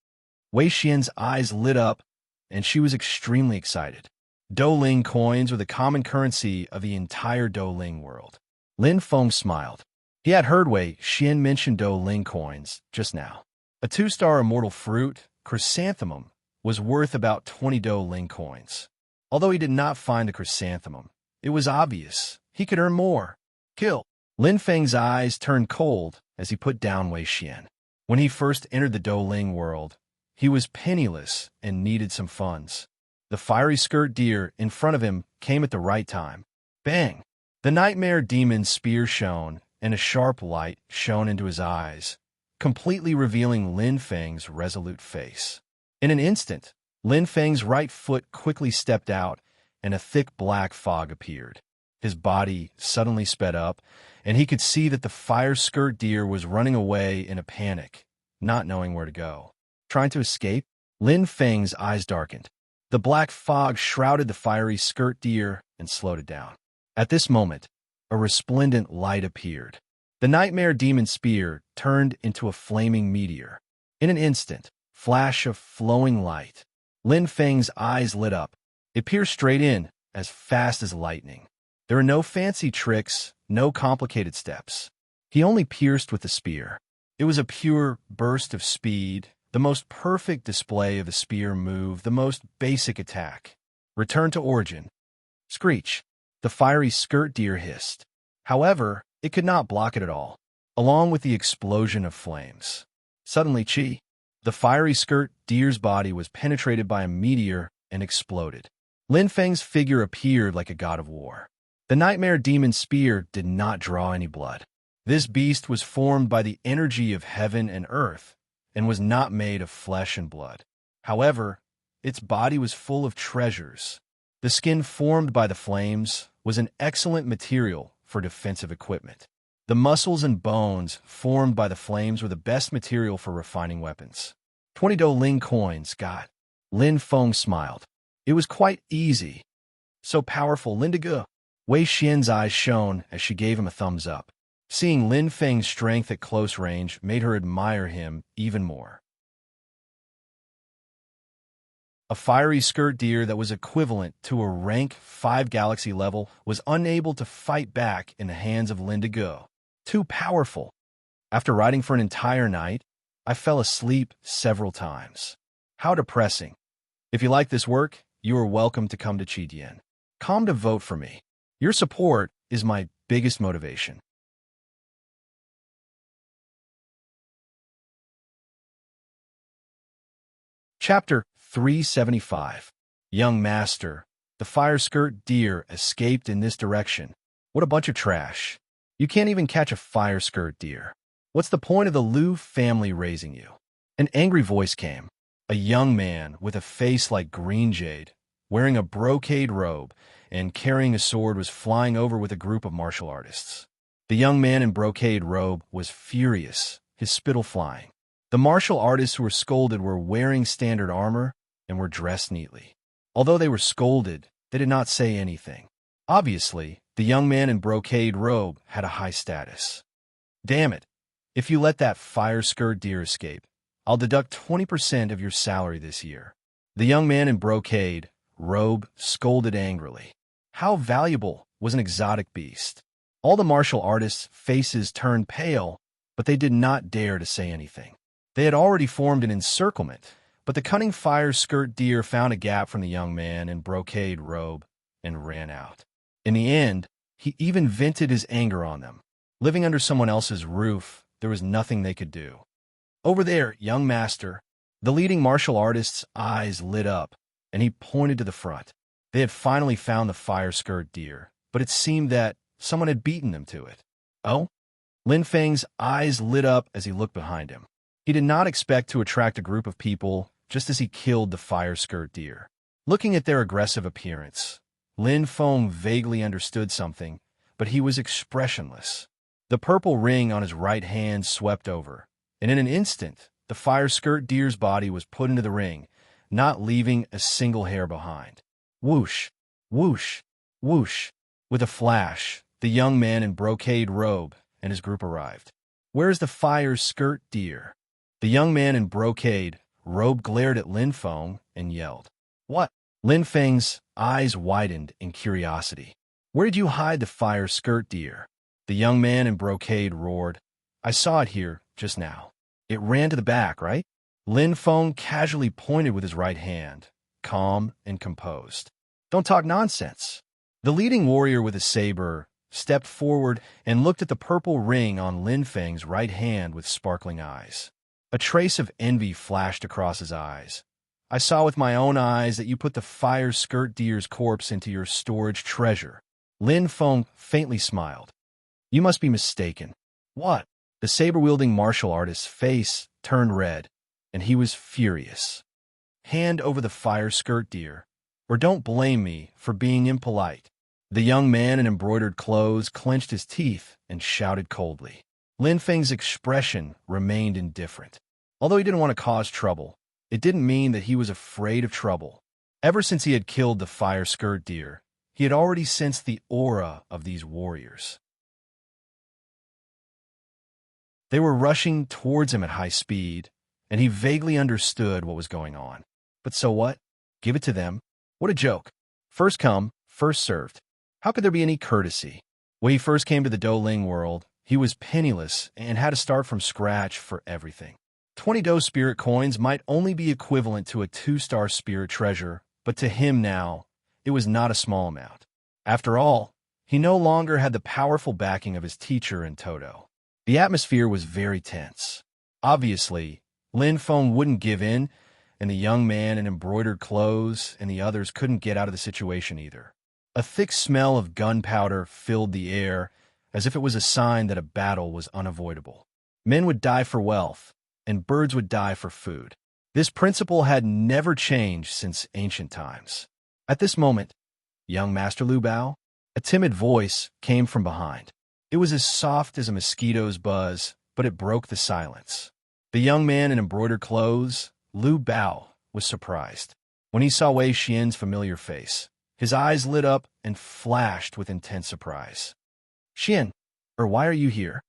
Wei Xian's eyes lit up, and she was extremely excited. Douling coins were the common currency of the entire Douling world. Lin Feng smiled. He had heard Wei Xian mention Douling coins just now. A 2-star immortal fruit, chrysanthemum, was worth about 20 Douling coins. Although he did not find the chrysanthemum, it was obvious he could earn more. Kill. Lin Feng's eyes turned cold as he put down Wei Xian. When he first entered the Douling world, he was penniless and needed some funds. The fiery skirt deer in front of him came at the right time. Bang! The nightmare demon's spear shone, and a sharp light shone into his eyes, completely revealing Lin Feng's resolute face. In an instant, Lin Feng's right foot quickly stepped out, and a thick black fog appeared. His body suddenly sped up, and he could see that the fire skirt deer was running away in a panic, not knowing where to go. Trying to escape? Lin Feng's eyes darkened. The black fog shrouded the fiery skirt deer and slowed it down. At this moment, a resplendent light appeared. The nightmare demon spear turned into a flaming meteor. In an instant, flash of flowing light. Lin Feng's eyes lit up. It pierced straight in, as fast as lightning. There were no fancy tricks, no complicated steps. He only pierced with the spear. It was a pure burst of speed, the most perfect display of a spear move, the most basic attack. Return to origin. Screech. The fiery skirt deer hissed. However, it could not block it at all, along with the explosion of flames. Suddenly, the fiery skirt deer's body was penetrated by a meteor and exploded. Lin Feng's figure appeared like a god of war. The nightmare demon spear did not draw any blood. This beast was formed by the energy of heaven and earth, and was not made of flesh and blood. However, its body was full of treasures. The skin formed by the flames was an excellent material for defensive equipment. The muscles and bones formed by the flames were the best material for refining weapons. 20 Douling coins, got. Lin Feng smiled. It was quite easy. So powerful, Lindigo. Wei Xian's eyes shone as she gave him a thumbs up. Seeing Lin Feng's strength at close range made her admire him even more. A fiery skirt deer that was equivalent to a rank 5 galaxy level was unable to fight back in the hands of Lindigo. Too powerful. After riding for an entire night, I fell asleep several times. How depressing. If you like this work, you are welcome to come to Chidian. Come to vote for me. Your support is my biggest motivation. Chapter 375. Young Master. The fire skirt deer escaped in this direction. What a bunch of trash. You can't even catch a fire skirt deer. What's the point of the Liu family raising you? An angry voice came. A young man with a face like green jade, wearing a brocade robe and carrying a sword, was flying over with a group of martial artists. The young man in brocade robe was furious, his spittle flying. The martial artists who were scolded were wearing standard armor and were dressed neatly. Although they were scolded, they did not say anything. Obviously, the young man in brocade robe had a high status. Damn it. If you let that fire skirt deer escape, I'll deduct 20% of your salary this year. The young man in brocade robe scolded angrily. How valuable was an exotic beast? All the martial artists' faces turned pale, but they did not dare to say anything. They had already formed an encirclement, but the cunning fire skirt deer found a gap from the young man in brocade robe and ran out. In the end, he even vented his anger on them. Living under someone else's roof, there was nothing they could do. Over there, young master. The leading martial artist's eyes lit up, and he pointed to the front. They had finally found the fire skirt deer, but it seemed that someone had beaten them to it. Oh? Lin Feng's eyes lit up as he looked behind him. He did not expect to attract a group of people just as he killed the fire skirt deer. Looking at their aggressive appearance, Lin Feng vaguely understood something, but he was expressionless. The purple ring on his right hand swept over, and in an instant, the fire skirt deer's body was put into the ring, not leaving a single hair behind. Whoosh, whoosh, whoosh. With a flash, the young man in brocade robe and his group arrived. Where's the fire skirt deer? The young man in brocade robe glared at Lin Feng and yelled. What? Lin Feng's eyes widened in curiosity. Where did you hide the fire skirt deer? The young man in brocade roared. I saw it here just now. It ran to the back, right? Lin Feng casually pointed with his right hand, calm and composed. Don't talk nonsense. The leading warrior with a saber stepped forward and looked at the purple ring on Lin Feng's right hand with sparkling eyes. A trace of envy flashed across his eyes. I saw with my own eyes that you put the fire skirt deer's corpse into your storage treasure. Lin Feng faintly smiled. You must be mistaken. What? The saber-wielding martial artist's face turned red, and he was furious. Hand over the fire skirt deer, or don't blame me for being impolite. The young man in embroidered clothes clenched his teeth and shouted coldly. Lin Feng's expression remained indifferent. Although he didn't want to cause trouble, it didn't mean that he was afraid of trouble. Ever since he had killed the fire skirt deer, he had already sensed the aura of these warriors. They were rushing towards him at high speed, and he vaguely understood what was going on. But so what? Give it to them. What a joke. First come, first served. How could there be any courtesy? When he first came to the Douling world, he was penniless and had to start from scratch for everything. 20 Dou spirit coins might only be equivalent to a 2-star spirit treasure, but to him now, it was not a small amount. After all, he no longer had the powerful backing of his teacher in Toto. The atmosphere was very tense. Obviously, Lin Feng wouldn't give in, and the young man in embroidered clothes and the others couldn't get out of the situation either. A thick smell of gunpowder filled the air, as if it was a sign that a battle was unavoidable. Men would die for wealth, and birds would die for food. This principle had never changed since ancient times. At this moment, young Master Lu Bao, a timid voice came from behind. It was as soft as a mosquito's buzz, but it broke the silence. The young man in embroidered clothes, Lu Bao, was surprised. When he saw Wei Xian's familiar face, his eyes lit up and flashed with intense surprise. Xian, why are you here?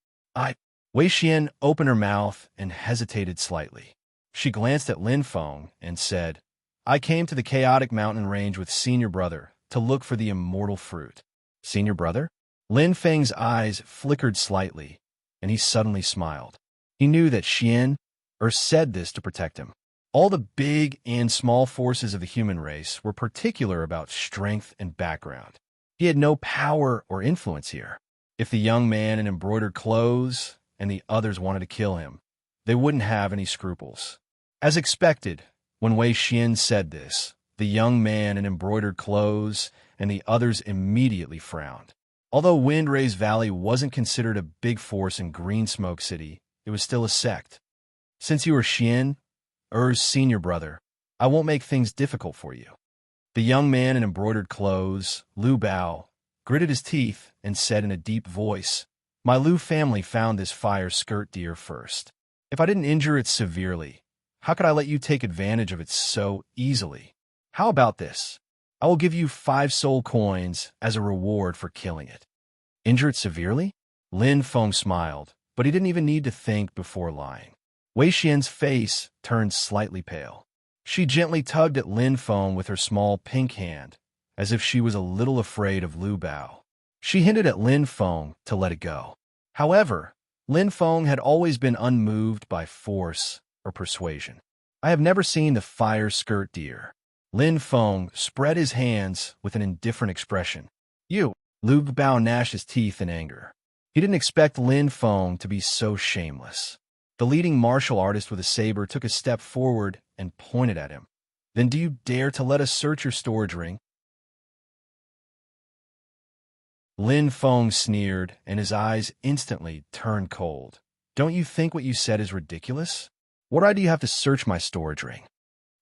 Wei Xian opened her mouth and hesitated slightly. She glanced at Lin Feng and said, I came to the chaotic mountain range with senior brother to look for the immortal fruit. Senior brother? Lin Feng's eyes flickered slightly, and he suddenly smiled. He knew that Xian or said this to protect him. All the big and small forces of the human race were particular about strength and background. He had no power or influence here. If the young man in embroidered clothes and the others wanted to kill him, they wouldn't have any scruples. As expected, when Wei Xian said this, the young man in embroidered clothes and the others immediately frowned. Although Windray's Valley wasn't considered a big force in Green Smoke City, it was still a sect. Since you are Xian, Er's senior brother, I won't make things difficult for you. The young man in embroidered clothes, Lu Bao, gritted his teeth and said in a deep voice, My Lu family found this fire skirt deer first. If I didn't injure it severely, how could I let you take advantage of it so easily? How about this? I will give you 5 soul coins as a reward for killing it. Injure it severely? Lin Feng smiled, but he didn't even need to think before lying. Wei Xian's face turned slightly pale. She gently tugged at Lin Feng with her small pink hand, as if she was a little afraid of Lu Bao. She hinted at Lin Feng to let it go. However, Lin Feng had always been unmoved by force or persuasion. I have never seen the fire skirt deer. Lin Feng spread his hands with an indifferent expression. You! Lu Bao gnashed his teeth in anger. He didn't expect Lin Feng to be so shameless. The leading martial artist with a saber took a step forward and pointed at him. Then do you dare to let us search your storage ring? Lin Feng sneered, and his eyes instantly turned cold. Don't you think what you said is ridiculous? What right do you have to search my storage ring?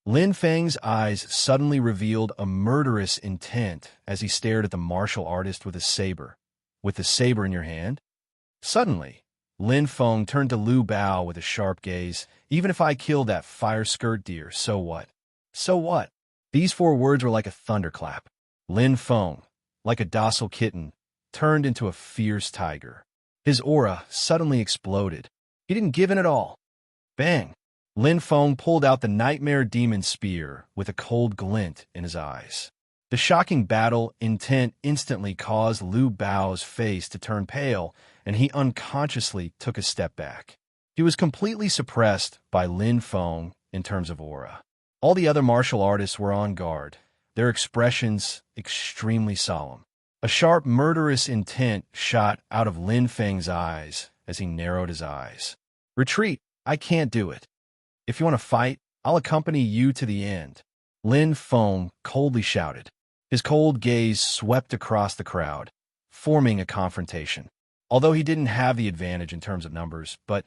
Lin Feng's eyes suddenly revealed a murderous intent as he stared at the martial artist with a saber. With the saber in your hand? Suddenly, Lin Feng turned to Lu Bao with a sharp gaze. Even if I kill that fire skirt deer, so what? So what? These 4 words were like a thunderclap. Lin Feng, like a docile kitten, turned into a fierce tiger. His aura suddenly exploded. He didn't give in at all. Bang! Lin Feng pulled out the Nightmare Demon Spear with a cold glint in his eyes. The shocking battle intent instantly caused Lu Bao's face to turn pale, and he unconsciously took a step back. He was completely suppressed by Lin Feng in terms of aura. All the other martial artists were on guard, their expressions extremely solemn. A sharp, murderous intent shot out of Lin Feng's eyes as he narrowed his eyes. Retreat! I can't do it. If you want to fight, I'll accompany you to the end. Lin Feng coldly shouted. His cold gaze swept across the crowd, forming a confrontation. Although he didn't have the advantage in terms of numbers, but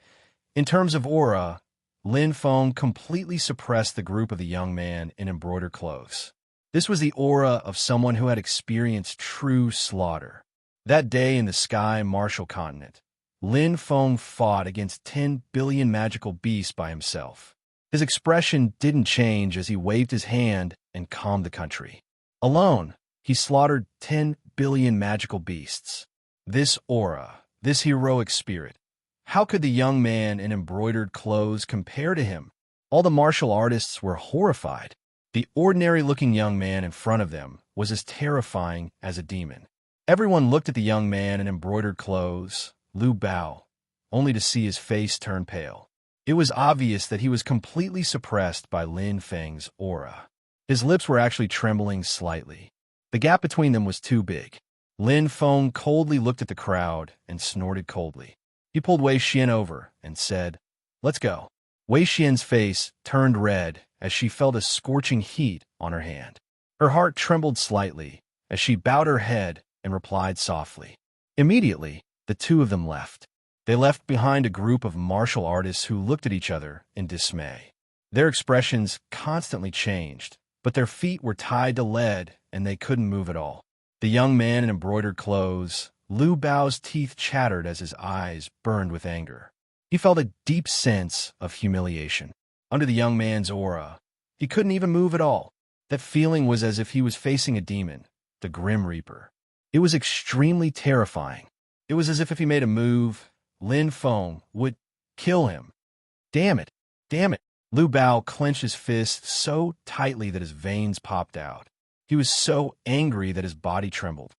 in terms of aura, Lin Feng completely suppressed the group of the young man in embroidered clothes. This was the aura of someone who had experienced true slaughter. That day in the sky martial continent, Lin Feng fought against 10 billion magical beasts by himself. His expression didn't change as he waved his hand and calmed the country. Alone, he slaughtered 10 billion magical beasts. This aura, this heroic spirit, how could the young man in embroidered clothes compare to him? All the martial artists were horrified. The ordinary-looking young man in front of them was as terrifying as a demon. Everyone looked at the young man in embroidered clothes, Lu Bao, only to see his face turn pale. It was obvious that he was completely suppressed by Lin Feng's aura. His lips were actually trembling slightly. The gap between them was too big. Lin Feng coldly looked at the crowd and snorted coldly. He pulled Wei Xian over and said, Let's go. Wei Xian's face turned red as she felt a scorching heat on her hand. Her heart trembled slightly as she bowed her head and replied softly. Immediately, the two of them left. They left behind a group of martial artists who looked at each other in dismay. Their expressions constantly changed, but their feet were tied to lead and they couldn't move at all. The young man in embroidered clothes, Lu Bao's teeth chattered as his eyes burned with anger. He felt a deep sense of humiliation. Under the young man's aura, he couldn't even move at all. That feeling was as if he was facing a demon, the Grim Reaper. It was extremely terrifying. It was as if he made a move, Lin Feng would kill him. Damn it! Damn it! Lu Bao clenched his fist so tightly that his veins popped out. He was so angry that his body trembled.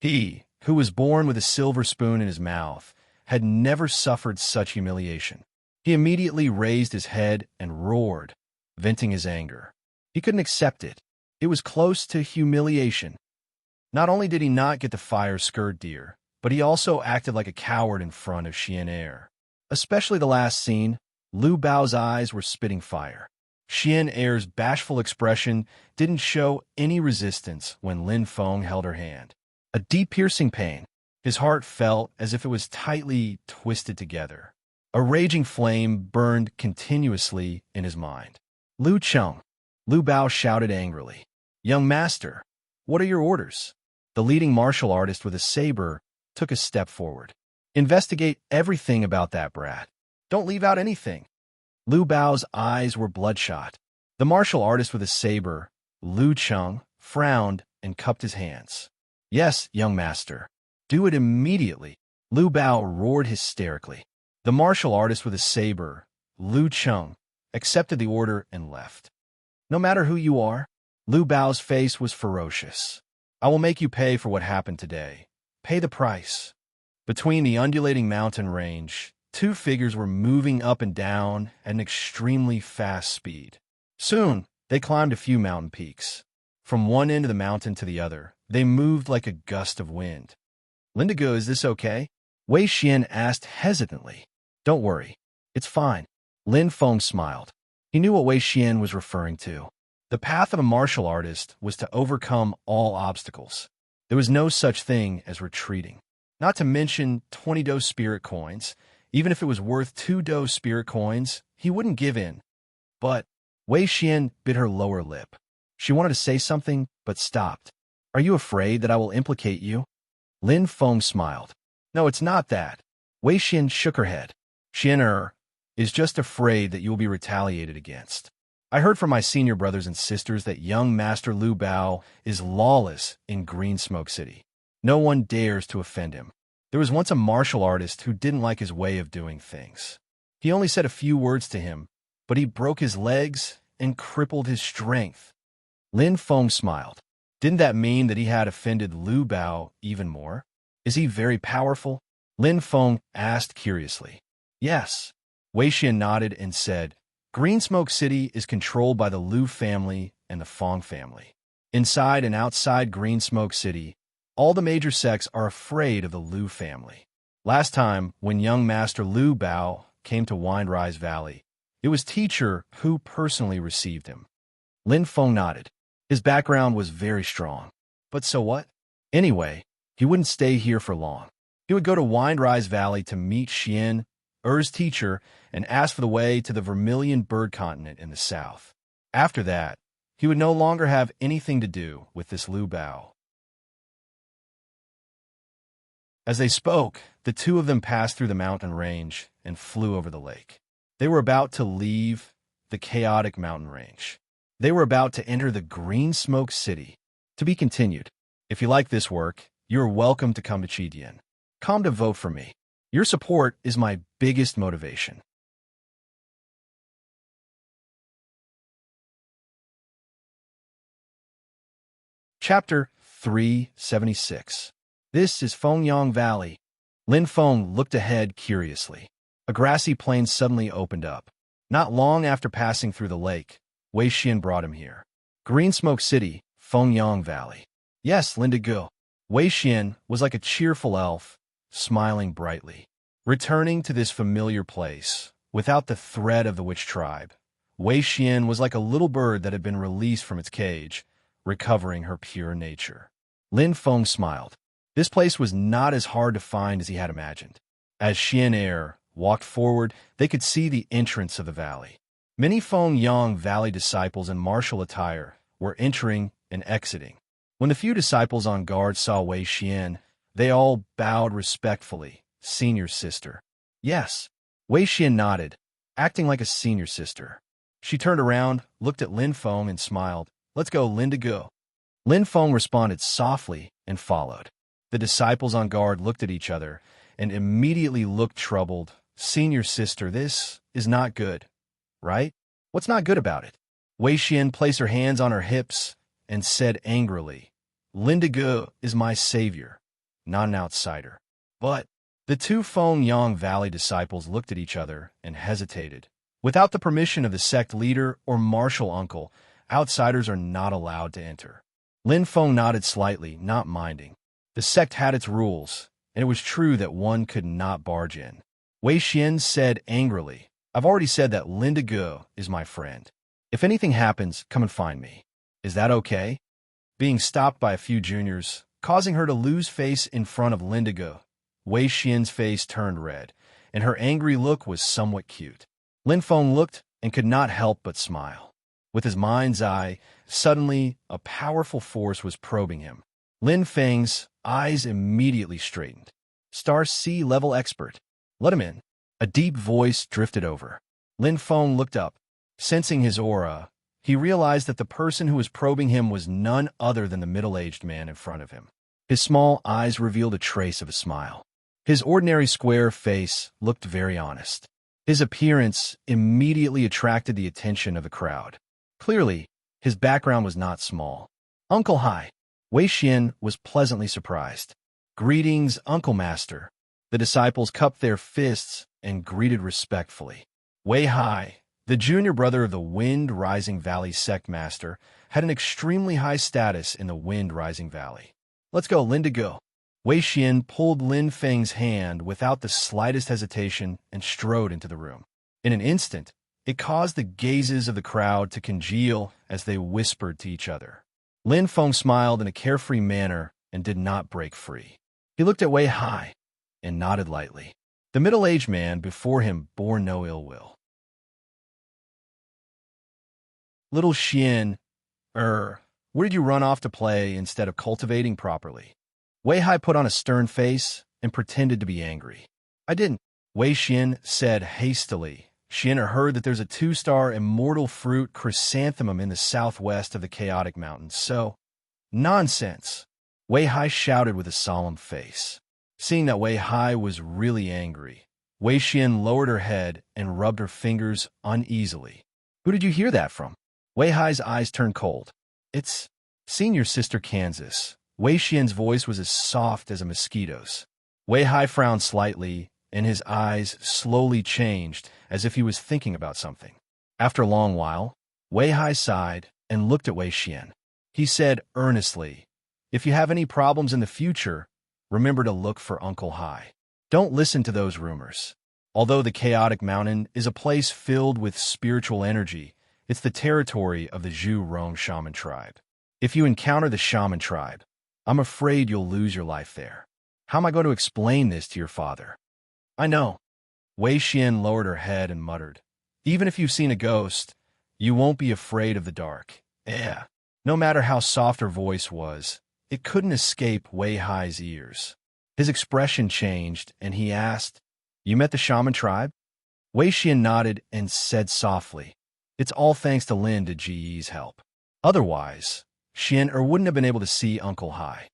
He, who was born with a silver spoon in his mouth, had never suffered such humiliation. He immediately raised his head and roared, venting his anger. He couldn't accept it. It was close to humiliation. Not only did he not get the fire skirt deer, but he also acted like a coward in front of Xian Er. Especially the last scene, Lu Bao's eyes were spitting fire. Xian Er's bashful expression didn't show any resistance when Lin Feng held her hand. A deep piercing pain. His heart felt as if it was tightly twisted together. A raging flame burned continuously in his mind. Lu Cheng, Lu Bao shouted angrily. Young master, what are your orders? The leading martial artist with a saber took a step forward. Investigate everything about that brat. Don't leave out anything. Lu Bao's eyes were bloodshot. The martial artist with a saber, Lu Cheng, frowned and cupped his hands. Yes, young master. Do it immediately. Lu Bao roared hysterically. The martial artist with a saber, Lu Cheng, accepted the order and left. No matter who you are, Lu Bao's face was ferocious. I will make you pay for what happened today. Pay the price. Between the undulating mountain range, two figures were moving up and down at an extremely fast speed. Soon, they climbed a few mountain peaks. From one end of the mountain to the other, they moved like a gust of wind. Lindigo, is this okay? Wei Xian asked hesitantly. Don't worry. It's fine. Lin Feng smiled. He knew what Wei Xian was referring to. The path of a martial artist was to overcome all obstacles. There was no such thing as retreating. Not to mention 20 Do spirit coins. Even if it was worth 2 Do spirit coins, he wouldn't give in. But Wei Xian bit her lower lip. She wanted to say something, but stopped. Are you afraid that I will implicate you? Lin Feng smiled. No, it's not that. Wei Xian shook her head. Xian is just afraid that you will be retaliated against. I heard from my senior brothers and sisters that young Master Lu Bao is lawless in Green Smoke City. No one dares to offend him. There was once a martial artist who didn't like his way of doing things. He only said a few words to him, but he broke his legs and crippled his strength. Lin Feng smiled. Didn't that mean that he had offended Lu Bao even more? Is he very powerful? Lin Feng asked curiously. Yes. Wei Xian nodded and said, Green Smoke City is controlled by the Lu family and the Feng family. Inside and outside Green Smoke City, all the major sects are afraid of the Lu family. Last time, when young Master Lu Bao came to Windrise Valley, it was Teacher who personally received him. Lin Feng nodded. His background was very strong. But so what? Anyway, he wouldn't stay here for long. He would go to Windrise Valley to meet Xian Er's teacher and ask for the way to the Vermilion Bird Continent in the south. After that, he would no longer have anything to do with this Lu Bao. As they spoke, the two of them passed through the mountain range and flew over the lake. They were about to leave the chaotic mountain range. They were about to enter the Green Smoke City. To be continued. If you like this work, you are welcome to come to Chidian. Come to vote for me. Your support is my biggest motivation. Chapter 376. This is Fengyang Valley. Lin Feng looked ahead curiously. A grassy plain suddenly opened up. Not long after passing through the lake, Wei Xian brought him here. Green Smoke City, Fengyang Valley. Yes, Lindigo. Wei Xian was like a cheerful elf, smiling brightly. Returning to this familiar place, without the threat of the witch tribe, Wei Xian was like a little bird that had been released from its cage, recovering her pure nature. Lin Feng smiled. This place was not as hard to find as he had imagined. As Xian Er walked forward, they could see the entrance of the valley. Many Fengyang Valley disciples in martial attire were entering and exiting. When the few disciples on guard saw Wei Xian, they all bowed respectfully. Senior sister. Yes. Wei Xian nodded, acting like a senior sister. She turned around, looked at Lin Feng and smiled. Let's go, Lindigo. Lin Feng responded softly and followed. The disciples on guard looked at each other and immediately looked troubled. Senior sister, this is not good, right? What's not good about it? Wei Xian placed her hands on her hips and said angrily, Lindigo is my savior, not an outsider. But The two Fengyang Valley disciples looked at each other and hesitated. Without the permission of the sect leader or martial uncle, outsiders are not allowed to enter. Lin Feng nodded slightly, not minding. The sect had its rules, and it was true that one could not barge in. Wei Xian said angrily, "I've already said that Linda Ge is my friend. If anything happens, come and find me. Is that okay?" Being stopped by a few juniors, causing her to lose face in front of Linda Ge, Wei Xian's face turned red, and her angry look was somewhat cute. Lin Feng looked and could not help but smile. With his mind's eye, suddenly a powerful force was probing him. Lin Feng's eyes immediately straightened. Star C level expert. Let him in. A deep voice drifted over. Lin Feng looked up. Sensing his aura, he realized that the person who was probing him was none other than the middle-aged man in front of him. His small eyes revealed a trace of a smile. His ordinary square face looked very honest. His appearance immediately attracted the attention of the crowd. Clearly, his background was not small. "Uncle Hai." Wei Xian was pleasantly surprised. "Greetings, Uncle Master." The disciples cupped their fists and greeted respectfully. Wei Hai, the junior brother of the Wind Rising Valley sect master, had an extremely high status in the Wind Rising Valley. "Let's go, Linda Ge." Wei Xian pulled Lin Feng's hand without the slightest hesitation and strode into the room. In an instant, it caused the gazes of the crowd to congeal as they whispered to each other. Lin Feng smiled in a carefree manner and did not break free. He looked at Wei Hai and nodded lightly. The middle-aged man before him bore no ill will. "Little Xian, where did you run off to play instead of cultivating properly?" Wei Hai put on a stern face and pretended to be angry. "I didn't," Wei Xian said hastily. "Xian heard that there's a 2-star immortal fruit chrysanthemum in the southwest of the Chaotic Mountains, so—" "Nonsense!" Wei Hai shouted with a solemn face. Seeing that Wei Hai was really angry, Wei Xian lowered her head and rubbed her fingers uneasily. "Who did you hear that from?" Wei Hai's eyes turned cold. "It's Senior Sister Kansas." Wei Xian's voice was as soft as a mosquito's. Wei Hai frowned slightly, and his eyes slowly changed as if he was thinking about something. After a long while, Wei Hai sighed and looked at Wei Xian. He said earnestly, "If you have any problems in the future, remember to look for Uncle Hai. Don't listen to those rumors. Although the Chaotic Mountain is a place filled with spiritual energy, it's the territory of the Zhu Rong shaman tribe. If you encounter the shaman tribe, I'm afraid you'll lose your life there. How am I going to explain this to your father?" "I know." Wei Xian lowered her head and muttered, "Even if you've seen a ghost, you won't be afraid of the dark." No matter how soft her voice was, it couldn't escape Wei Hai's ears. His expression changed, and he asked, "You met the shaman tribe?" Wei Xian nodded and said softly, "It's all thanks to Linda Ge's help. Otherwise, Xian wouldn't have been able to see Uncle Hai."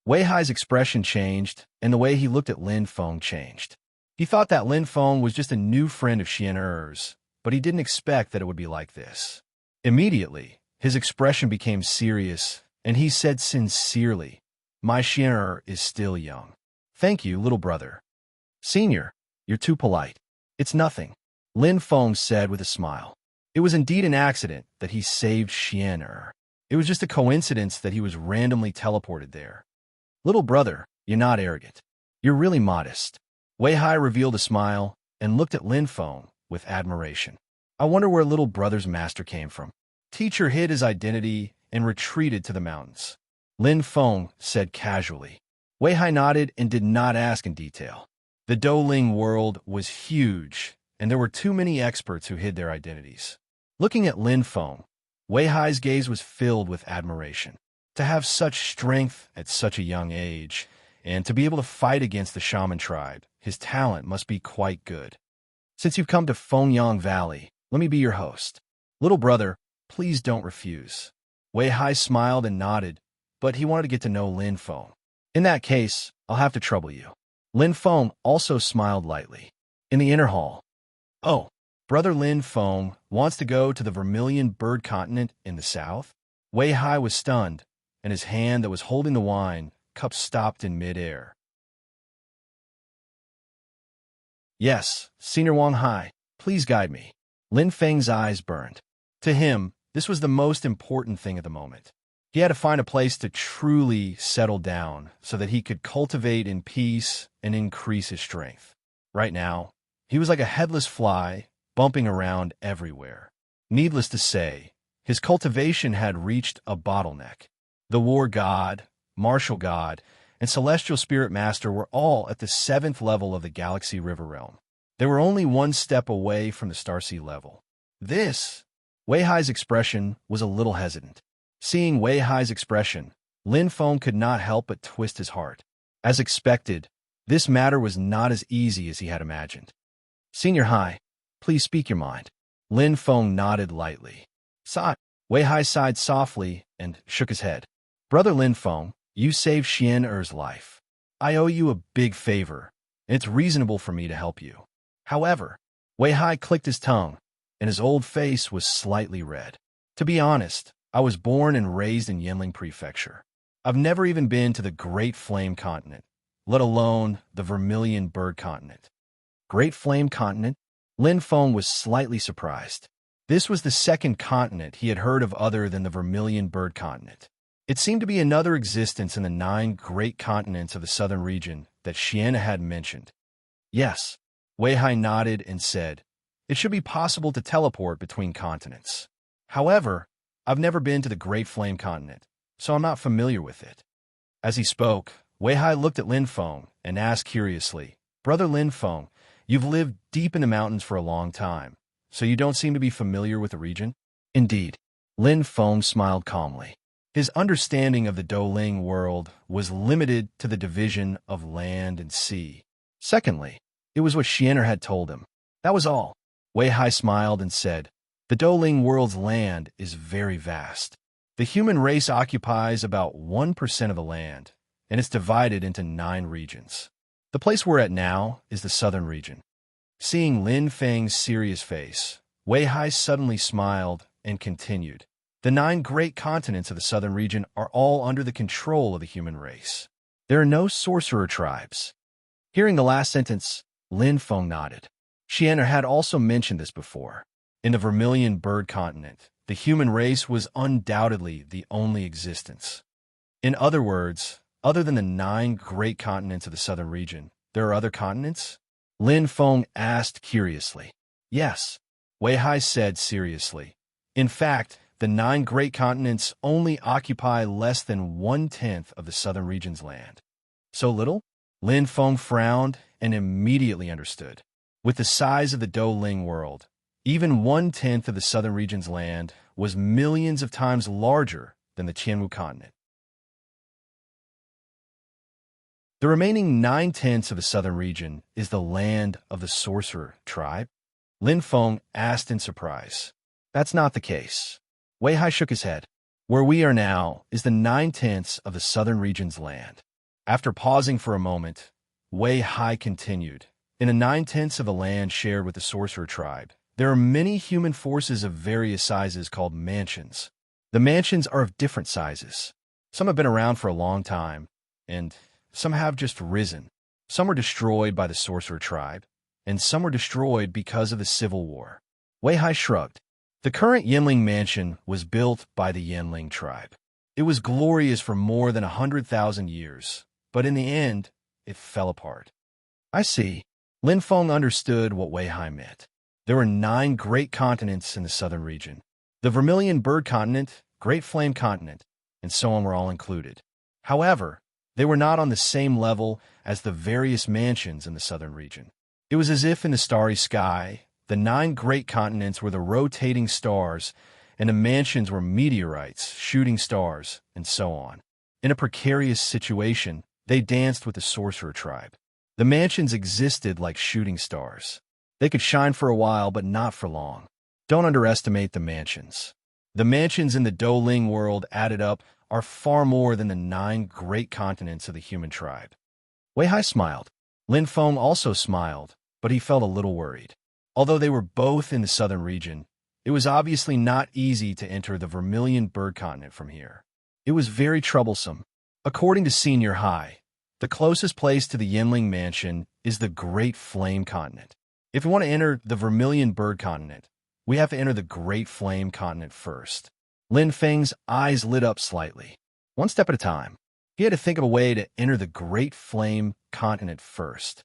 Wei Hai's expression changed, and the way he looked at Lin Feng changed. He thought that Lin Feng was just a new friend of Xian but he didn't expect that it would be like this. Immediately, his expression became serious, and he said sincerely, "My Xian is still young. Thank you, little brother." "Senior, you're too polite." "It's nothing," Lin Feng said with a smile. It was indeed an accident that he saved Xian. It was just a coincidence that he was randomly teleported there. "Little brother, you're not arrogant. You're really modest." Wei Hai revealed a smile and looked at Lin Feng with admiration. "I wonder where little brother's master came from." Teacher hid his identity and retreated to the mountains. Lin Feng said casually. Wei Hai nodded and did not ask in detail. The Douling world was huge, and there were too many experts who hid their identities. Looking at Lin Feng, Wei Hai's gaze was filled with admiration. To have such strength at such a young age, and to be able to fight against the shaman tribe, his talent must be quite good. "Since you've come to Fengyang Valley, let me be your host. Little brother, please don't refuse." Wei Hai smiled and nodded, but he wanted to get to know Lin Feng. "In that case, I'll have to trouble you." Lin Feng also smiled lightly. In the inner hall. "Oh, brother Lin Feng wants to go to the Vermilion Bird Continent in the south?" Wei Hai was stunned, and his hand that was holding the wine cup stopped in midair. Yes, Senior Wang Hai, please guide me. Lin Feng's eyes burned. To him, this was the most important thing at the moment. He had to find a place to truly settle down so that he could cultivate in peace and increase his strength. Right now, he was like a headless fly, bumping around everywhere. Needless to say, his cultivation had reached a bottleneck. The war god, martial god, and celestial spirit master were all at the 7th level of the Galaxy River realm. They were only one step away from the Starsea level. Wei Hai's expression was a little hesitant. Seeing Wei Hai's expression, Lin Feng could not help but twist his heart. As expected, this matter was not as easy as he had imagined. Senior Hai, please speak your mind. Lin Feng nodded lightly. Sigh. Wei Hai sighed softly and shook his head. Brother Lin Feng, you saved Xian Er's life. I owe you a big favor, and it's reasonable for me to help you. However, Wei Hai clicked his tongue, and his old face was slightly red. To be honest, I was born and raised in Yanling Prefecture. I've never even been to the Great Flame Continent, let alone the Vermilion Bird Continent. Great Flame Continent? Lin Feng was slightly surprised. This was the second continent he had heard of other than the Vermilion Bird Continent. It seemed to be another existence in the 9 great continents of the southern region that Xian had mentioned. Yes, Wei Hai nodded and said, it should be possible to teleport between continents. However, I've never been to the Great Flame Continent, so I'm not familiar with it. As he spoke, Wei Hai looked at Lin Feng and asked curiously, Brother Lin Feng, you've lived deep in the mountains for a long time, so you don't seem to be familiar with the region? Indeed. Lin Feng smiled calmly. His understanding of the Douling world was limited to the division of land and sea. Secondly, it was what Xianer had told him. That was all. Wei Hai smiled and said, the Douling world's land is very vast. The human race occupies about 1% of the land, and it's divided into 9 regions. The place we're at now is the southern region. Seeing Lin Feng's serious face, Wei Hai suddenly smiled and continued. The 9 great continents of the southern region are all under the control of the human race. There are no sorcerer tribes. Hearing the last sentence, Lin Feng nodded. Xianer had also mentioned this before. In the Vermilion Bird Continent, the human race was undoubtedly the only existence. In other words, other than the 9 great continents of the southern region, there are other continents? Lin Feng asked curiously. Yes, Wei Hai said seriously. In fact, the 9 great continents only occupy less than 1/10 of the southern region's land. So little? Lin Feng frowned and immediately understood. With the size of the Douling world, even 1/10 of the southern region's land was millions of times larger than the Qianwu continent. The remaining 9/10 of the southern region is the land of the sorcerer tribe? Lin Feng asked in surprise. That's not the case. Wei Hai shook his head. Where we are now is the 9/10 of the southern region's land. After pausing for a moment, Wei Hai continued. In the 9/10 of the land shared with the sorcerer tribe, there are many human forces of various sizes called mansions. The mansions are of different sizes. Some have been around for a long time, and some have just risen. Some were destroyed by the sorcerer tribe, and some were destroyed because of the civil war. Wei Hai shrugged. The current Yanling mansion was built by the Yanling tribe. It was glorious for more than 100,000 years, but in the end, it fell apart. I see. Lin Feng understood what Wei Hai meant. There were 9 great continents in the southern region. The Vermilion Bird Continent, Great Flame Continent, and so on were all included. However, they were not on the same level as the various mansions in the southern region. It was as if in the starry sky, the 9 great continents were the rotating stars, and the mansions were meteorites, shooting stars, and so on. In a precarious situation, they danced with the sorcerer tribe. The mansions existed like shooting stars. They could shine for a while, but not for long. Don't underestimate the mansions. The mansions in the Douling world added up are far more than the 9 great continents of the human tribe. Wei Hai smiled. Lin Feng also smiled, but he felt a little worried. Although they were both in the southern region, it was obviously not easy to enter the Vermilion Bird Continent from here. It was very troublesome. According to Senior Hai, the closest place to the Yanling mansion is the Great Flame Continent. If we want to enter the Vermilion Bird Continent, we have to enter the Great Flame Continent first. Lin Feng's eyes lit up slightly. One step at a time, he had to think of a way to enter the Great Flame Continent first.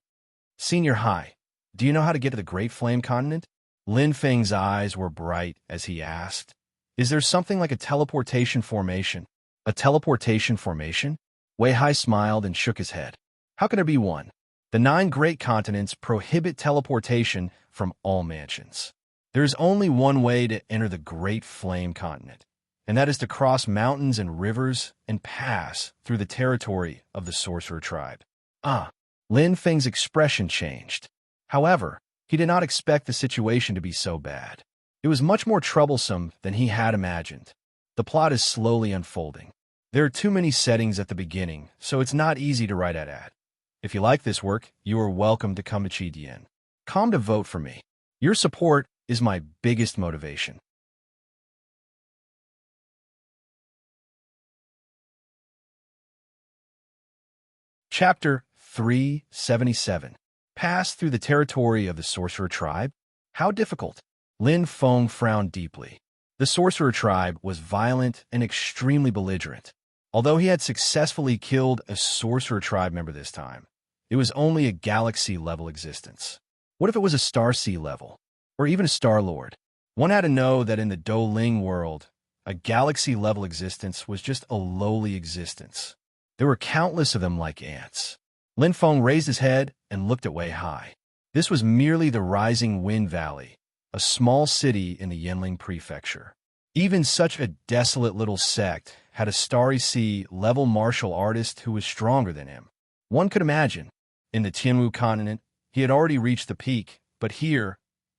Senior High, do you know how to get to the Great Flame Continent? Lin Feng's eyes were bright as he asked. Is there something like a teleportation formation? A teleportation formation? Wei Hai smiled and shook his head. How can there be one? The 9 great continents prohibit teleportation from all mansions. There is only one way to enter the Great Flame Continent, and that is to cross mountains and rivers and pass through the territory of the Sorcerer Tribe. Lin Feng's expression changed. However, he did not expect the situation to be so bad. It was much more troublesome than he had imagined. The plot is slowly unfolding. There are too many settings at the beginning, so it's not easy to write at. If you like this work, you are welcome to come to Qi Come to vote for me. Your support is my biggest motivation. Chapter 377. Pass through the territory of the Sorcerer Tribe? How difficult? Lin Feng frowned deeply. The Sorcerer Tribe was violent and extremely belligerent. Although he had successfully killed a Sorcerer Tribe member this time, it was only a galaxy-level existence. What if it was a Star Sea level? Or even a Star Lord? One had to know that in the Douling world, a galaxy-level existence was just a lowly existence. There were countless of them like ants. Lin Feng raised his head and looked at Wei Hai. This was merely the Rising Wind Valley, a small city in the Yanling Prefecture. Even such a desolate little sect had a Starry Sea-level martial artist who was stronger than him. One could imagine, in the Tianwu continent, he had already reached the peak, but here,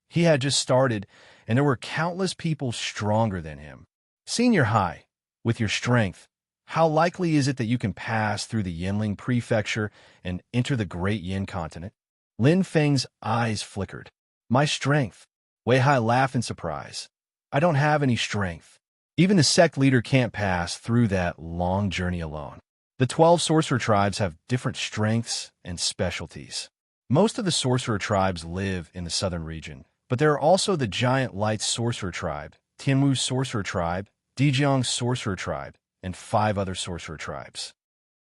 he had just started, and there were countless people stronger than him. Senior High, with your strength, how likely is it that you can pass through the Yanling Prefecture and enter the Great Yin continent? Lin Feng's eyes flickered. My strength. Wei Hai laughed in surprise. I don't have any strength. Even the sect leader can't pass through that long journey alone. The 12 sorcerer tribes have different strengths and specialties. Most of the sorcerer tribes live in the southern region, but there are also the giant light sorcerer tribe, Tianwu sorcerer tribe, Dijiang sorcerer tribe, and 5 other sorcerer tribes.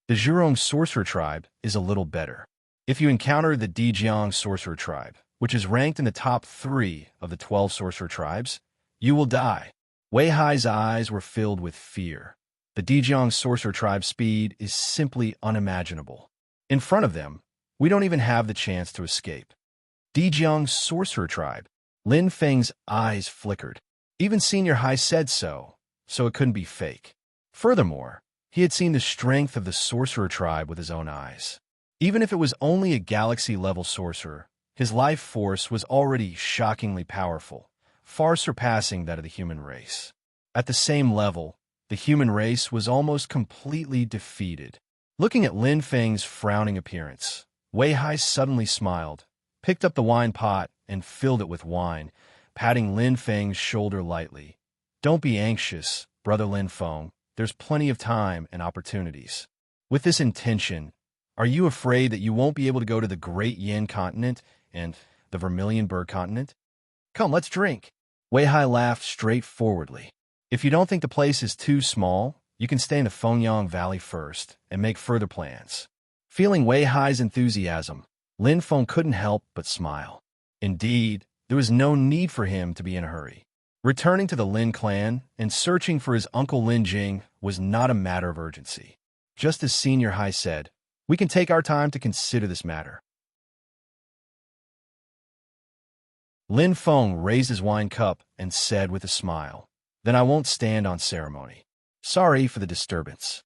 The Zhurong sorcerer tribe is a little better. If you encounter the Dijiang sorcerer tribe, which is ranked in the top 3 of the 12 sorcerer tribes, you will die. Wei Hai's eyes were filled with fear. The Dijiang sorcerer tribe's speed is simply unimaginable. In front of them, we don't even have the chance to escape. Dijiang sorcerer tribe. Lin Feng's eyes flickered. Even Senior High said so it couldn't be fake. Furthermore, he had seen the strength of the sorcerer tribe with his own eyes. Even if it was only a galaxy-level sorcerer, his life force was already shockingly powerful, far surpassing that of the human race. At the same level, the human race was almost completely defeated. Looking at Lin Feng's frowning appearance, Wei Hai suddenly smiled, picked up the wine pot, and filled it with wine, patting Lin Feng's shoulder lightly. Don't be anxious, Brother Lin Feng. There's plenty of time and opportunities. With this intention, are you afraid that you won't be able to go to the Great Yin continent and the Vermilion Bird continent? Come, let's drink. Wei Hai laughed straightforwardly. If you don't think the place is too small, you can stay in the Fengyang Valley first and make further plans. Feeling Wei Hai's enthusiasm, Lin Feng couldn't help but smile. Indeed, there was no need for him to be in a hurry. Returning to the Lin clan and searching for his uncle Lin Jing was not a matter of urgency. Just as Senior High said, we can take our time to consider this matter. Lin Feng raised his wine cup and said with a smile, then I won't stand on ceremony. Sorry for the disturbance.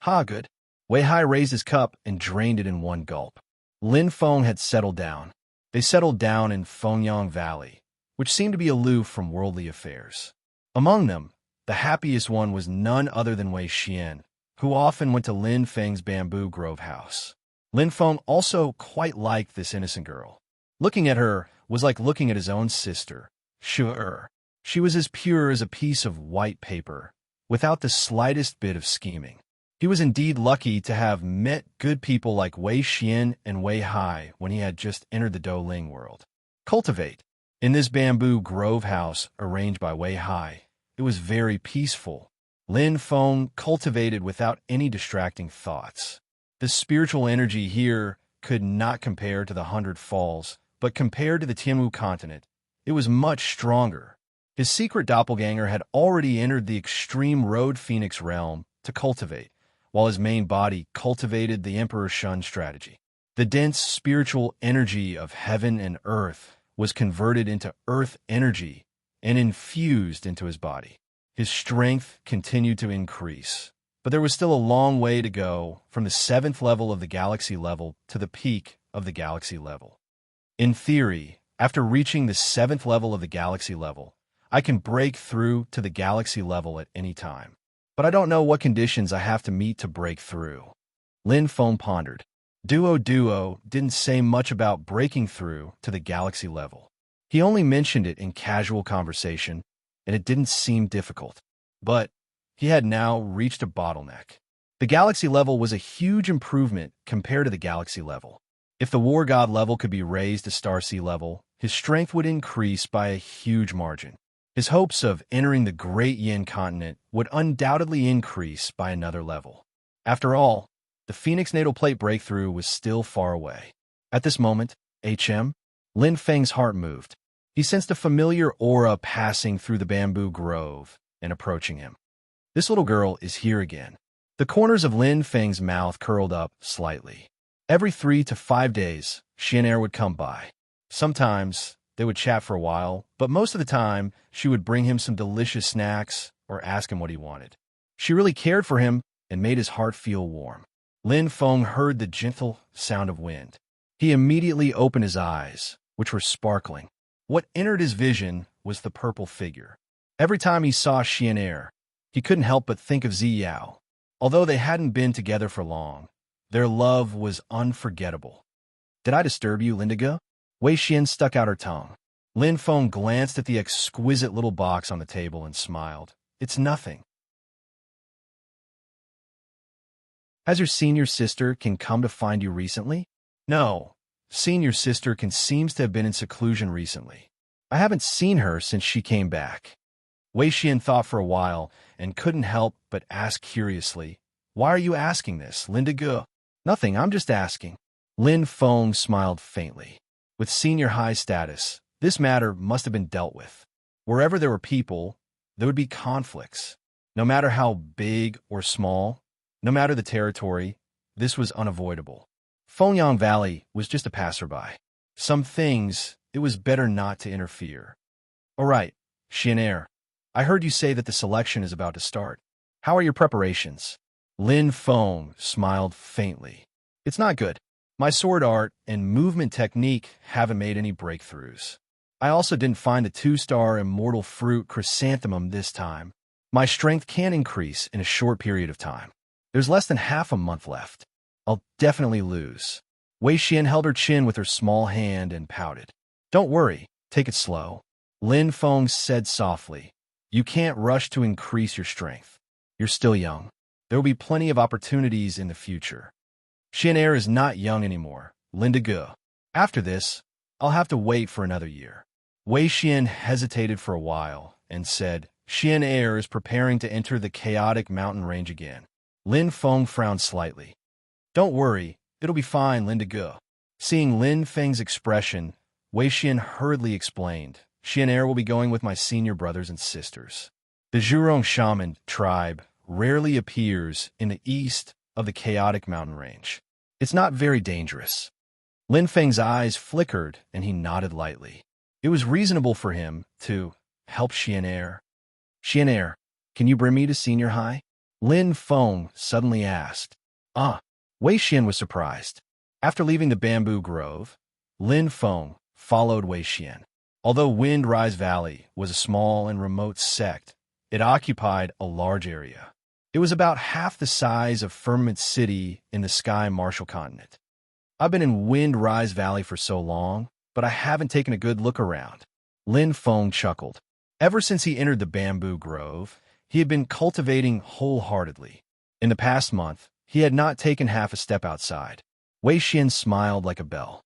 Good. Wei Hai raised his cup and drained it in one gulp. Lin Feng had settled down. They settled down in Fengyang Valley, which seemed to be aloof from worldly affairs. Among them, the happiest one was none other than Wei Xian, who often went to Lin Feng's bamboo grove house. Lin Feng also quite liked this innocent girl. Looking at her was like looking at his own sister. Sure, she was as pure as a piece of white paper, without the slightest bit of scheming. He was indeed lucky to have met good people like Wei Xian and Wei Hai when he had just entered the Douling world. Cultivate. In this bamboo grove house arranged by Wei Hai, it was very peaceful. Lin Feng cultivated without any distracting thoughts. The spiritual energy here could not compare to the 100 Falls, but compared to the Tianwu continent, it was much stronger. His secret doppelganger had already entered the extreme road phoenix realm to cultivate, while his main body cultivated the Emperor Shun strategy. The dense spiritual energy of heaven and earth was converted into earth energy and infused into his body. His strength continued to increase, but there was still a long way to go from the 7th level of the galaxy level to the peak of the galaxy level. In theory, after reaching the 7th level of the galaxy level, I can break through to the galaxy level at any time. But I don't know what conditions I have to meet to break through. Lin Feng pondered. Duo didn't say much about breaking through to the galaxy level. He only mentioned it in casual conversation, and it didn't seem difficult. But he had now reached a bottleneck. The galaxy level was a huge improvement compared to the galaxy level. If the War God level could be raised to Star Sea level, his strength would increase by a huge margin. His hopes of entering the Great Yin continent would undoubtedly increase by another level. After all, the Phoenix Natal Plate breakthrough was still far away. At this moment, Lin Feng's heart moved. He sensed a familiar aura passing through the bamboo grove and approaching him. This little girl is here again. The corners of Lin Feng's mouth curled up slightly. Every 3 to 5 days, Xian'er would come by. Sometimes they would chat for a while, but most of the time, she would bring him some delicious snacks or ask him what he wanted. She really cared for him and made his heart feel warm. Lin Feng heard the gentle sound of wind. He immediately opened his eyes, which were sparkling. What entered his vision was the purple figure. Every time he saw Xian'er, he couldn't help but think of Ziyao. Although they hadn't been together for long, their love was unforgettable. "Did I disturb you, Lindigo?" Wei Xian stuck out her tongue. Lin Feng glanced at the exquisite little box on the table and smiled. "It's nothing." "Has your senior sister can come to find you recently?" "No. Senior sister can seems to have been in seclusion recently. I haven't seen her since she came back." Wei Xian thought for a while and couldn't help but ask curiously, "Why are you asking this, Lindigo?" "Nothing, I'm just asking." Lin Feng smiled faintly. With senior high status, this matter must have been dealt with. Wherever there were people, there would be conflicts. No matter how big or small, no matter the territory, this was unavoidable. Fengyang Valley was just a passerby. Some things, it was better not to interfere. "All right, Xian'er, I heard you say that the selection is about to start. How are your preparations?" Lin Feng smiled faintly. "It's not good. My sword art and movement technique haven't made any breakthroughs. I also didn't find the 2-star immortal fruit chrysanthemum this time. My strength can increase in a short period of time. There's less than half a month left. I'll definitely lose." Wei Xian held her chin with her small hand and pouted. "Don't worry, take it slow." Lin Feng said softly, "You can't rush to increase your strength. You're still young. There will be plenty of opportunities in the future. Xian'er is not young anymore, Lindigo. After this, I'll have to wait for another year." Wei Xian hesitated for a while and said, "Xian'er is preparing to enter the chaotic mountain range again." Lin Feng frowned slightly. "Don't worry, it'll be fine, Lindigo." Seeing Lin Feng's expression, Wei Xian hurriedly explained, "Xian'er will be going with my senior brothers and sisters. The Zhurong shaman tribe rarely appears in the east of the chaotic mountain range. It's not very dangerous." Lin Feng's eyes flickered and he nodded lightly. It was reasonable for him to help Xian'er. "Xian'er, can you bring me to senior high?" Lin Feng suddenly asked. Wei Xian was surprised. After leaving the bamboo grove, Lin Feng followed Wei Xian. Although Wind Rise Valley was a small and remote sect, it occupied a large area. It was about half the size of Firmament City in the Sky Marshall continent. "I've been in Wind Rise Valley for so long, but I haven't taken a good look around." Lin Feng chuckled. Ever since he entered the bamboo grove, he had been cultivating wholeheartedly. In the past month, he had not taken half a step outside. Wei Xian smiled like a bell.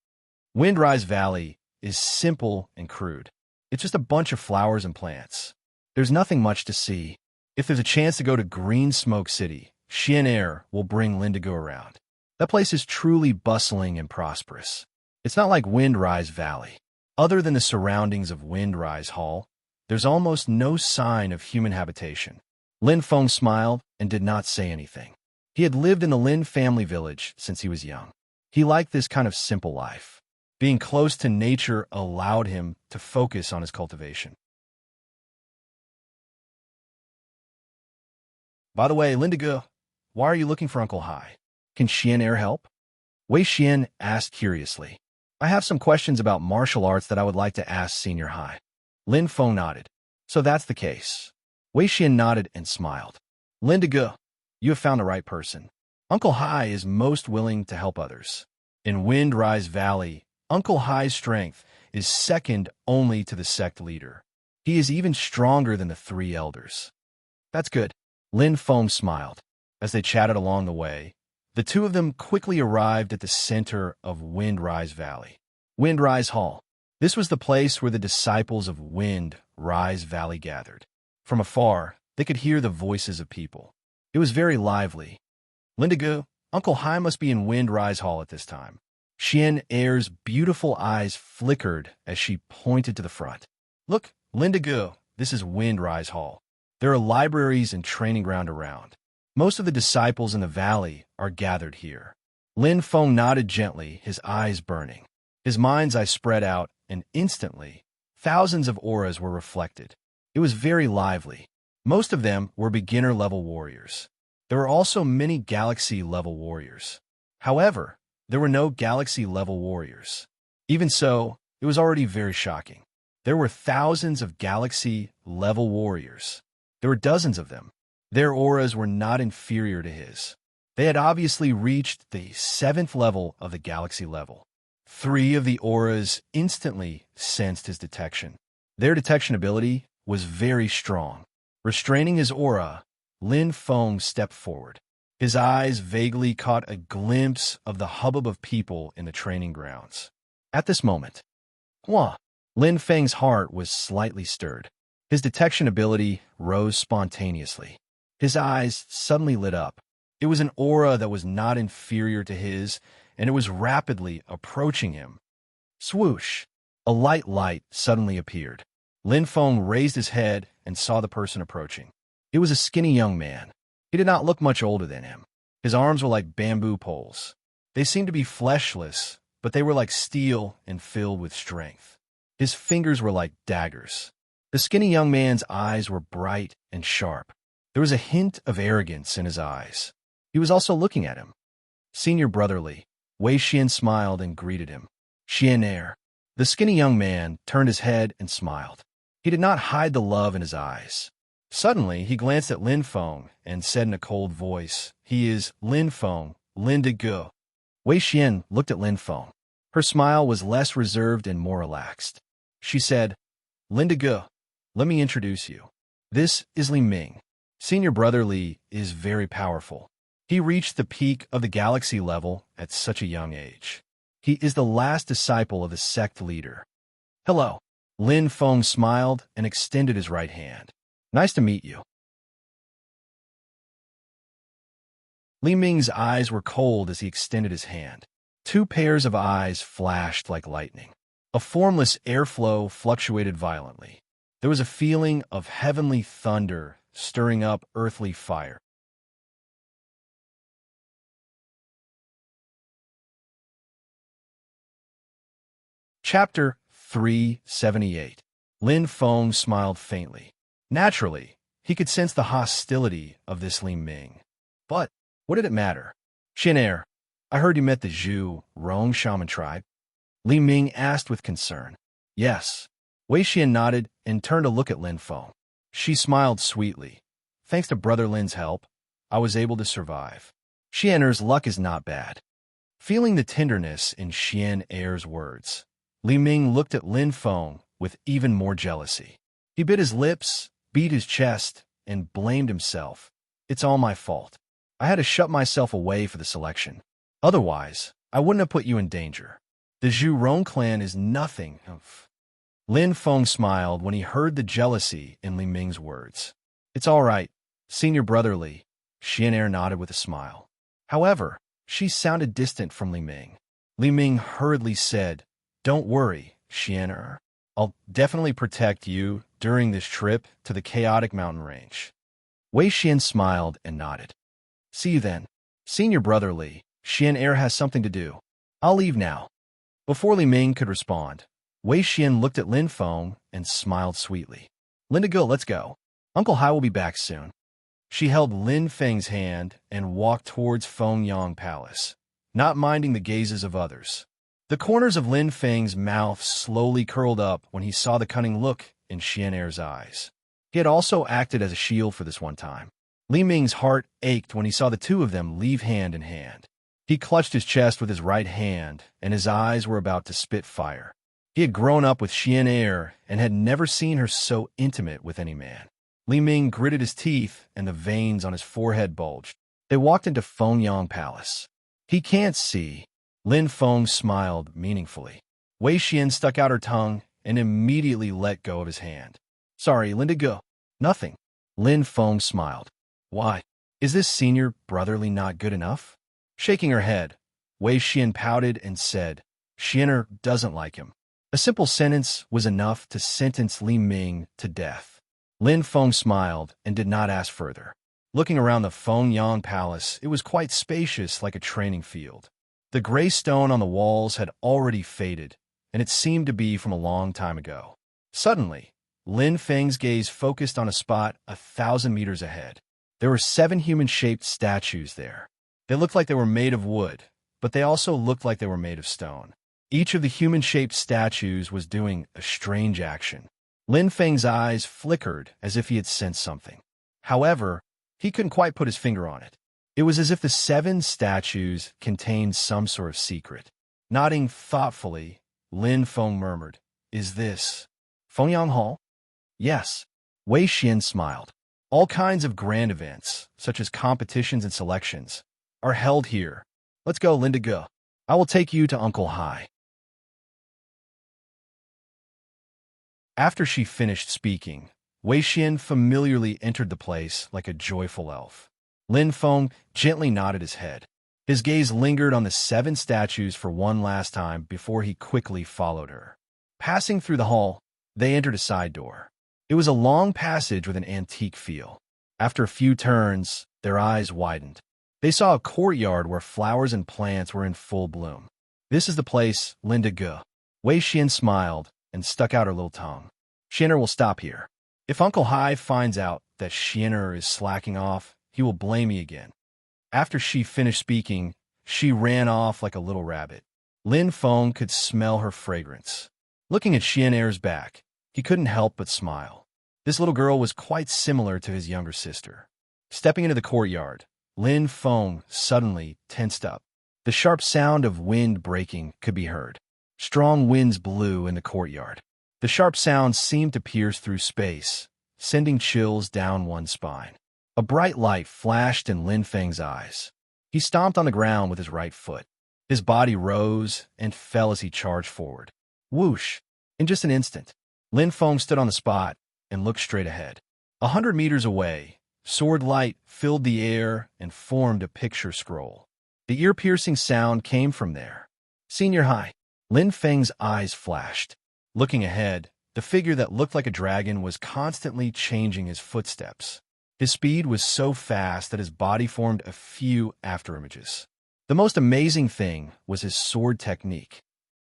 Windrise Valley is simple and crude. It's just a bunch of flowers and plants. There's nothing much to see. If there's a chance to go to Green Smoke City, Xian Air will bring Lindigo around. That place is truly bustling and prosperous. It's not like Windrise Valley. Other than the surroundings of Windrise Hall, there's almost no sign of human habitation. Lin Feng smiled and did not say anything. He had lived in the Lin family village since he was young. He liked this kind of simple life. Being close to nature allowed him to focus on his cultivation. By the way, Lindigo, why are you looking for Uncle Hai? Can Xian Air help? Wei Xian asked curiously. I have some questions about martial arts that I would like to ask Senior Hai. Lin Feng nodded. So that's the case. Wei Xian nodded and smiled. Lindigo, you have found the right person. Uncle Hai is most willing to help others. In Windrise Valley, Uncle Hai's strength is second only to the sect leader. He is even stronger than the three elders. That's good. Lin Feng smiled. As they chatted along the way, the two of them quickly arrived at the center of Windrise Valley. Windrise Hall. This was the place where the disciples of Windrise Valley gathered. From afar, they could hear the voices of people. It was very lively. Lindigo, Uncle Hai must be in Windrise Hall at this time. Xian Air's beautiful eyes flickered as she pointed to the front. Look, Lindigo, this is Windrise Hall. There are libraries and training ground around. Most of the disciples in the valley are gathered here. Lin Feng nodded gently, his eyes burning. His mind's eye spread out, and instantly, thousands of auras were reflected. It was very lively. Most of them were beginner-level warriors. There were also many galaxy-level warriors. However, there were no galaxy-level warriors. Even so, it was already very shocking. There were thousands of galaxy-level warriors. There were dozens of them. Their auras were not inferior to his. They had obviously reached the 7th level of the galaxy level. 3 of the auras instantly sensed his detection. Their detection ability was very strong. Restraining his aura, Lin Feng stepped forward. His eyes vaguely caught a glimpse of the hubbub of people in the training grounds. At this moment, Lin Feng's heart was slightly stirred. His detection ability rose spontaneously. His eyes suddenly lit up. It was an aura that was not inferior to his, and it was rapidly approaching him. Swoosh! A light suddenly appeared. Lin Feng raised his head and saw the person approaching. It was a skinny young man. He did not look much older than him. His arms were like bamboo poles. They seemed to be fleshless, but they were like steel and filled with strength. His fingers were like daggers. The skinny young man's eyes were bright and sharp. There was a hint of arrogance in his eyes. He was also looking at him. Senior brotherly, Wei Xian smiled and greeted him. Xian Air. The skinny young man turned his head and smiled. He did not hide the love in his eyes. Suddenly, he glanced at Lin Feng and said in a cold voice, He is Lin Feng, Lindigo. Wei Xian looked at Lin Feng. Her smile was less reserved and more relaxed. She said, Lindigo, let me introduce you. This is Li Ming. Senior brother Li is very powerful. He reached the peak of the galaxy level at such a young age. He is the last disciple of the sect leader. Hello. Lin Feng smiled and extended his right hand. Nice to meet you. Li Ming's eyes were cold as he extended his hand. 2 pairs of eyes flashed like lightning. A formless airflow fluctuated violently. There was a feeling of heavenly thunder stirring up earthly fire. Chapter 378. Lin Feng smiled faintly. Naturally, he could sense the hostility of this Li Ming. But what did it matter? Xian Air, I heard you met the Zhu Rong shaman tribe. Li Ming asked with concern. Yes. Wei Xian nodded and turned to look at Lin Feng. She smiled sweetly. Thanks to Brother Lin's help, I was able to survive. Xian Air's luck is not bad. Feeling the tenderness in Xian Air's words, Li Ming looked at Lin Feng with even more jealousy. He bit his lips, beat his chest, and blamed himself. It's all my fault. I had to shut myself away for the selection. Otherwise, I wouldn't have put you in danger. The Zhu Rong clan is nothing of... Lin Feng smiled when he heard the jealousy in Li Ming's words. It's all right, senior brother Li. Xian'er nodded with a smile. However, she sounded distant from Li Ming. Li Ming hurriedly said, Don't worry, Xian'er. I'll definitely protect you during this trip to the chaotic mountain range. Wei Xian smiled and nodded. See you then. Senior brother Li, Xian'er has something to do. I'll leave now. Before Li Ming could respond, Wei Xian looked at Lin Feng and smiled sweetly. Linda, let's go. Uncle Hai will be back soon. She held Lin Feng's hand and walked towards Fengyang Palace, not minding the gazes of others. The corners of Lin Feng's mouth slowly curled up when he saw the cunning look in Xian'er's eyes. He had also acted as a shield for this one time. Li Ming's heart ached when he saw the two of them leave hand in hand. He clutched his chest with his right hand, and his eyes were about to spit fire. He had grown up with Xian'er and had never seen her so intimate with any man. Li Ming gritted his teeth, and the veins on his forehead bulged. They walked into Fengyang Palace. He can't see. Lin Feng smiled meaningfully. Wei Xian stuck out her tongue and immediately let go of his hand. Sorry, Linda, go. Nothing. Lin Feng smiled. Why? Is this senior brotherly not good enough? Shaking her head, Wei Xian pouted and said, Xian'er doesn't like him. A simple sentence was enough to sentence Li Ming to death. Lin Feng smiled and did not ask further. Looking around the Fengyang Palace, it was quite spacious like a training field. The gray stone on the walls had already faded, and it seemed to be from a long time ago. Suddenly, Lin Feng's gaze focused on a spot 1,000 meters ahead. There were 7 human-shaped statues there. They looked like they were made of wood, but they also looked like they were made of stone. Each of the human-shaped statues was doing a strange action. Lin Feng's eyes flickered as if he had sensed something. However, he couldn't quite put his finger on it. It was as if the 7 statues contained some sort of secret. Nodding thoughtfully, Lin Feng murmured, Is this Fengyang Hall? Yes. Wei Xian smiled. All kinds of grand events, such as competitions and selections, are held here. Let's go, Linda, go. I will take you to Uncle Hai. After she finished speaking, Wei Xian familiarly entered the place like a joyful elf. Lin Feng gently nodded his head. His gaze lingered on the 7 statues for one last time before he quickly followed her. Passing through the hall, they entered a side door. It was a long passage with an antique feel. After a few turns, their eyes widened. They saw a courtyard where flowers and plants were in full bloom. This is the place, Linda Ge. Wei Xian smiled and stuck out her little tongue. Xian'er will stop here. If Uncle Hai finds out that Xian'er is slacking off, he will blame me again. After she finished speaking, she ran off like a little rabbit. Lin Feng could smell her fragrance. Looking at Xian'er's back, he couldn't help but smile. This little girl was quite similar to his younger sister. Stepping into the courtyard, Lin Feng suddenly tensed up. The sharp sound of wind breaking could be heard. Strong winds blew in the courtyard. The sharp sound seemed to pierce through space, sending chills down one's spine. A bright light flashed in Lin Feng's eyes. He stomped on the ground with his right foot. His body rose and fell as he charged forward. Whoosh! In just an instant, Lin Feng stood on the spot and looked straight ahead. 100 meters away, sword light filled the air and formed a picture scroll. The ear-piercing sound came from there. Senior Hai. Lin Feng's eyes flashed. Looking ahead, the figure that looked like a dragon was constantly changing his footsteps. His speed was so fast that his body formed a few afterimages. The most amazing thing was his sword technique.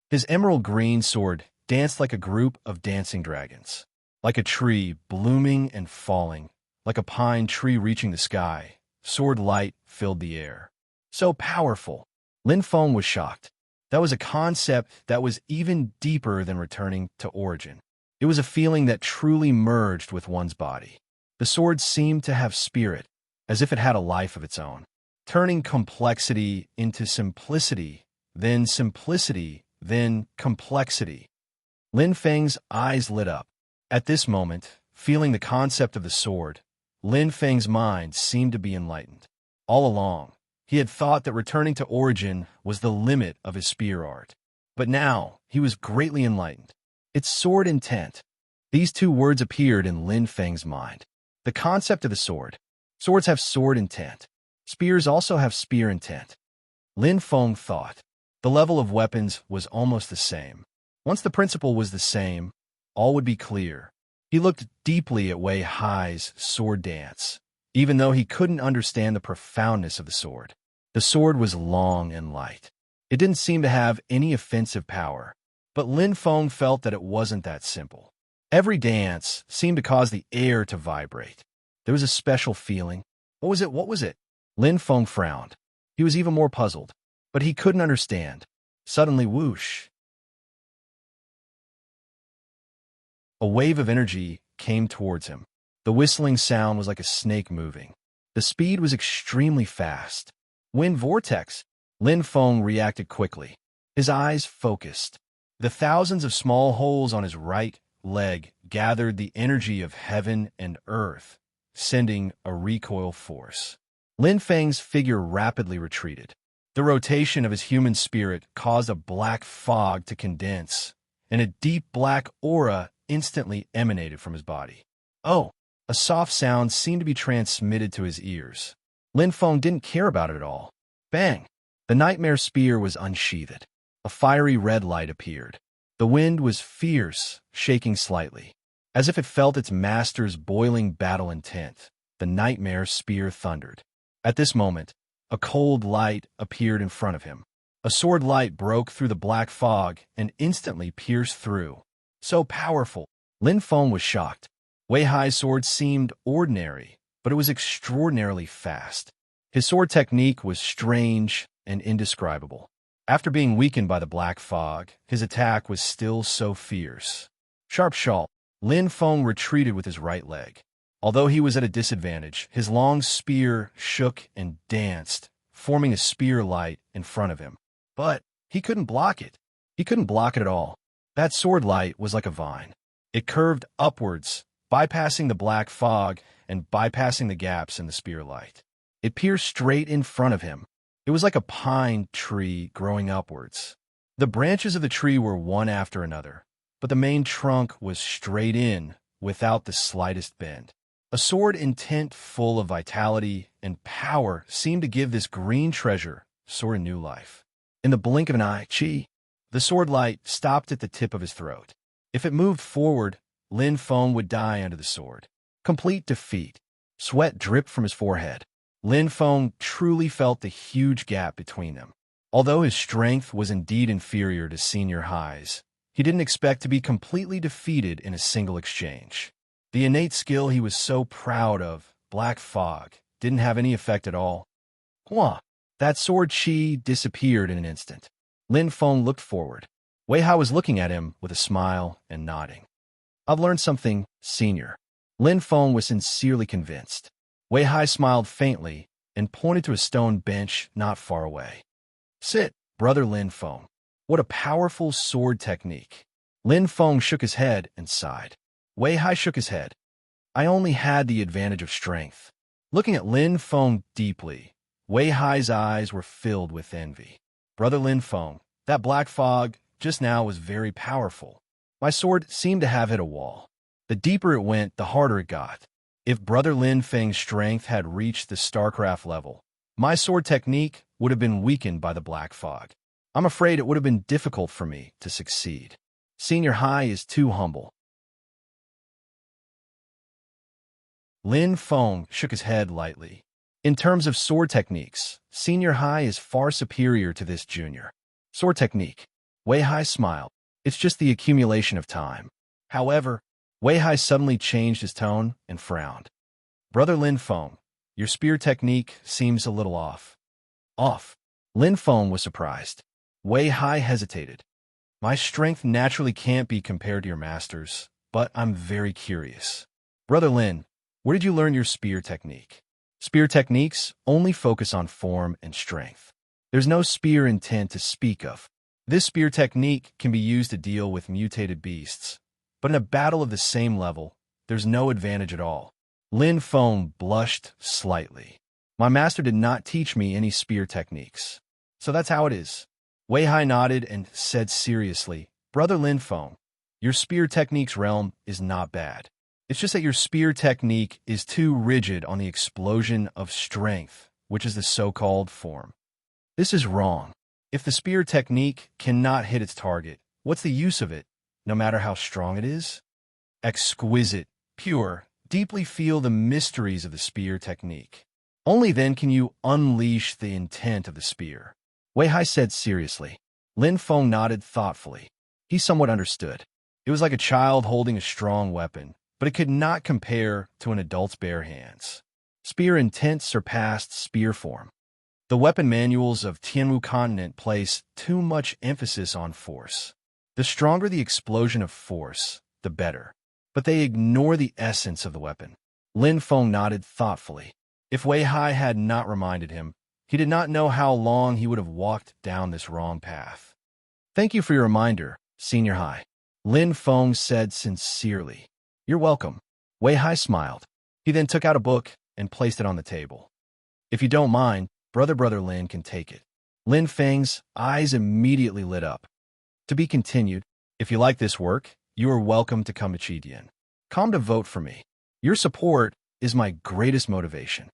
His emerald green sword danced like a group of dancing dragons. Like a tree blooming and falling, like a pine tree reaching the sky, sword light filled the air. So powerful. Lin Feng was shocked. That was a concept that was even deeper than returning to origin. It was a feeling that truly merged with one's body. The sword seemed to have spirit, as if it had a life of its own, turning complexity into simplicity, then complexity. Lin Feng's eyes lit up. At this moment, feeling the concept of the sword, Lin Feng's mind seemed to be enlightened. All along, he had thought that returning to origin was the limit of his spear art. But now, he was greatly enlightened. It's sword intent. These two words appeared in Lin Feng's mind. The concept of the sword. Swords have sword intent. Spears also have spear intent. Lin Feng thought. The level of weapons was almost the same. Once the principle was the same, all would be clear. He looked deeply at Wei Hai's sword dance, even though he couldn't understand the profoundness of the sword. The sword was long and light. It didn't seem to have any offensive power, but Lin Feng felt that it wasn't that simple. Every dance seemed to cause the air to vibrate. There was a special feeling. What was it? What was it? Lin Feng frowned. He was even more puzzled, but he couldn't understand. Suddenly, whoosh. A wave of energy came towards him. The whistling sound was like a snake moving. The speed was extremely fast. Wind vortex. Lin Feng reacted quickly. His eyes focused. The thousands of small holes on his right leg gathered the energy of heaven and earth, sending a recoil force. Lin Feng's figure rapidly retreated. The rotation of his human spirit caused a black fog to condense, and a deep black aura instantly emanated from his body. Oh, a soft sound seemed to be transmitted to his ears. Lin Feng didn't care about it at all. Bang! The nightmare spear was unsheathed. A fiery red light appeared. The wind was fierce, shaking slightly. As if it felt its master's boiling battle intent, the nightmare spear thundered. At this moment, a cold light appeared in front of him. A sword light broke through the black fog and instantly pierced through. So powerful! Lin Feng was shocked. Wei Hai's sword seemed ordinary, but it was extraordinarily fast. His sword technique was strange and indescribable. After being weakened by the black fog, his attack was still so fierce. Sharp shot. Lin Feng retreated with his right leg. Although he was at a disadvantage, his long spear shook and danced, forming a spear light in front of him. But he couldn't block it. He couldn't block it at all. That sword light was like a vine. It curved upwards, bypassing the black fog and bypassing the gaps in the spear light. It pierced straight in front of him. It was like a pine tree growing upwards. The branches of the tree were one after another, but the main trunk was straight in, without the slightest bend. A sword intent full of vitality and power seemed to give this green treasure sort of new life. In the blink of an eye, the sword light stopped at the tip of his throat. If it moved forward, Lin Feng would die under the sword. Complete defeat. Sweat dripped from his forehead. Lin Feng truly felt the huge gap between them. Although his strength was indeed inferior to Senior Hai's, he didn't expect to be completely defeated in a single exchange. The innate skill he was so proud of, black fog, didn't have any effect at all. Hua! That sword chi disappeared in an instant. Lin Feng looked forward. Wei Hai was looking at him with a smile and nodding. I've learned something, Senior. Lin Feng was sincerely convinced. Wei Hai smiled faintly and pointed to a stone bench not far away. Sit, brother Lin Feng. What a powerful sword technique. Lin Feng shook his head and sighed. Wei Hai shook his head. I only had the advantage of strength. Looking at Lin Feng deeply, Wei Hai's eyes were filled with envy. Brother Lin Feng, that black fog just now was very powerful. My sword seemed to have hit a wall. The deeper it went, the harder it got. If Brother Lin Feng's strength had reached the StarCraft level, my sword technique would have been weakened by the black fog. I'm afraid it would have been difficult for me to succeed. Senior Hai is too humble. Lin Feng shook his head lightly. In terms of sword techniques, Senior Hai is far superior to this junior. Sword technique. Wei Hai smiled. It's just the accumulation of time. However, Wei Hai suddenly changed his tone and frowned. Brother Lin Feng, your spear technique seems a little off. Off? Lin Feng was surprised. Wei Hai hesitated. My strength naturally can't be compared to your master's, but I'm very curious. Brother Lin, where did you learn your spear technique? Spear techniques only focus on form and strength. There's no spear intent to speak of. This spear technique can be used to deal with mutated beasts, but in a battle of the same level, there's no advantage at all. Lin Feng blushed slightly. My master did not teach me any spear techniques. So that's how it is. Wei Hai nodded and said seriously, Brother Lin Feng, your spear technique's realm is not bad. It's just that your spear technique is too rigid on the explosion of strength, which is the so-called form. This is wrong. If the spear technique cannot hit its target, what's the use of it, no matter how strong it is? Exquisite, pure, deeply feel the mysteries of the spear technique. Only then can you unleash the intent of the spear. Wei Hai said seriously. Lin Feng nodded thoughtfully. He somewhat understood. It was like a child holding a strong weapon, but it could not compare to an adult's bare hands. Spear intent surpassed spear form. The weapon manuals of Tianwu continent place too much emphasis on force. The stronger the explosion of force, the better. But they ignore the essence of the weapon. Lin Feng nodded thoughtfully. If Wei Hai had not reminded him, he did not know how long he would have walked down this wrong path. Thank you for your reminder, Senior Hai. Lin Feng said sincerely. You're welcome. Wei Hai smiled. He then took out a book and placed it on the table. If you don't mind, Brother Lin can take it. Lin Feng's eyes immediately lit up. To be continued. If you like this work, you are welcome to come to Chidian. Come to vote for me. Your support is my greatest motivation.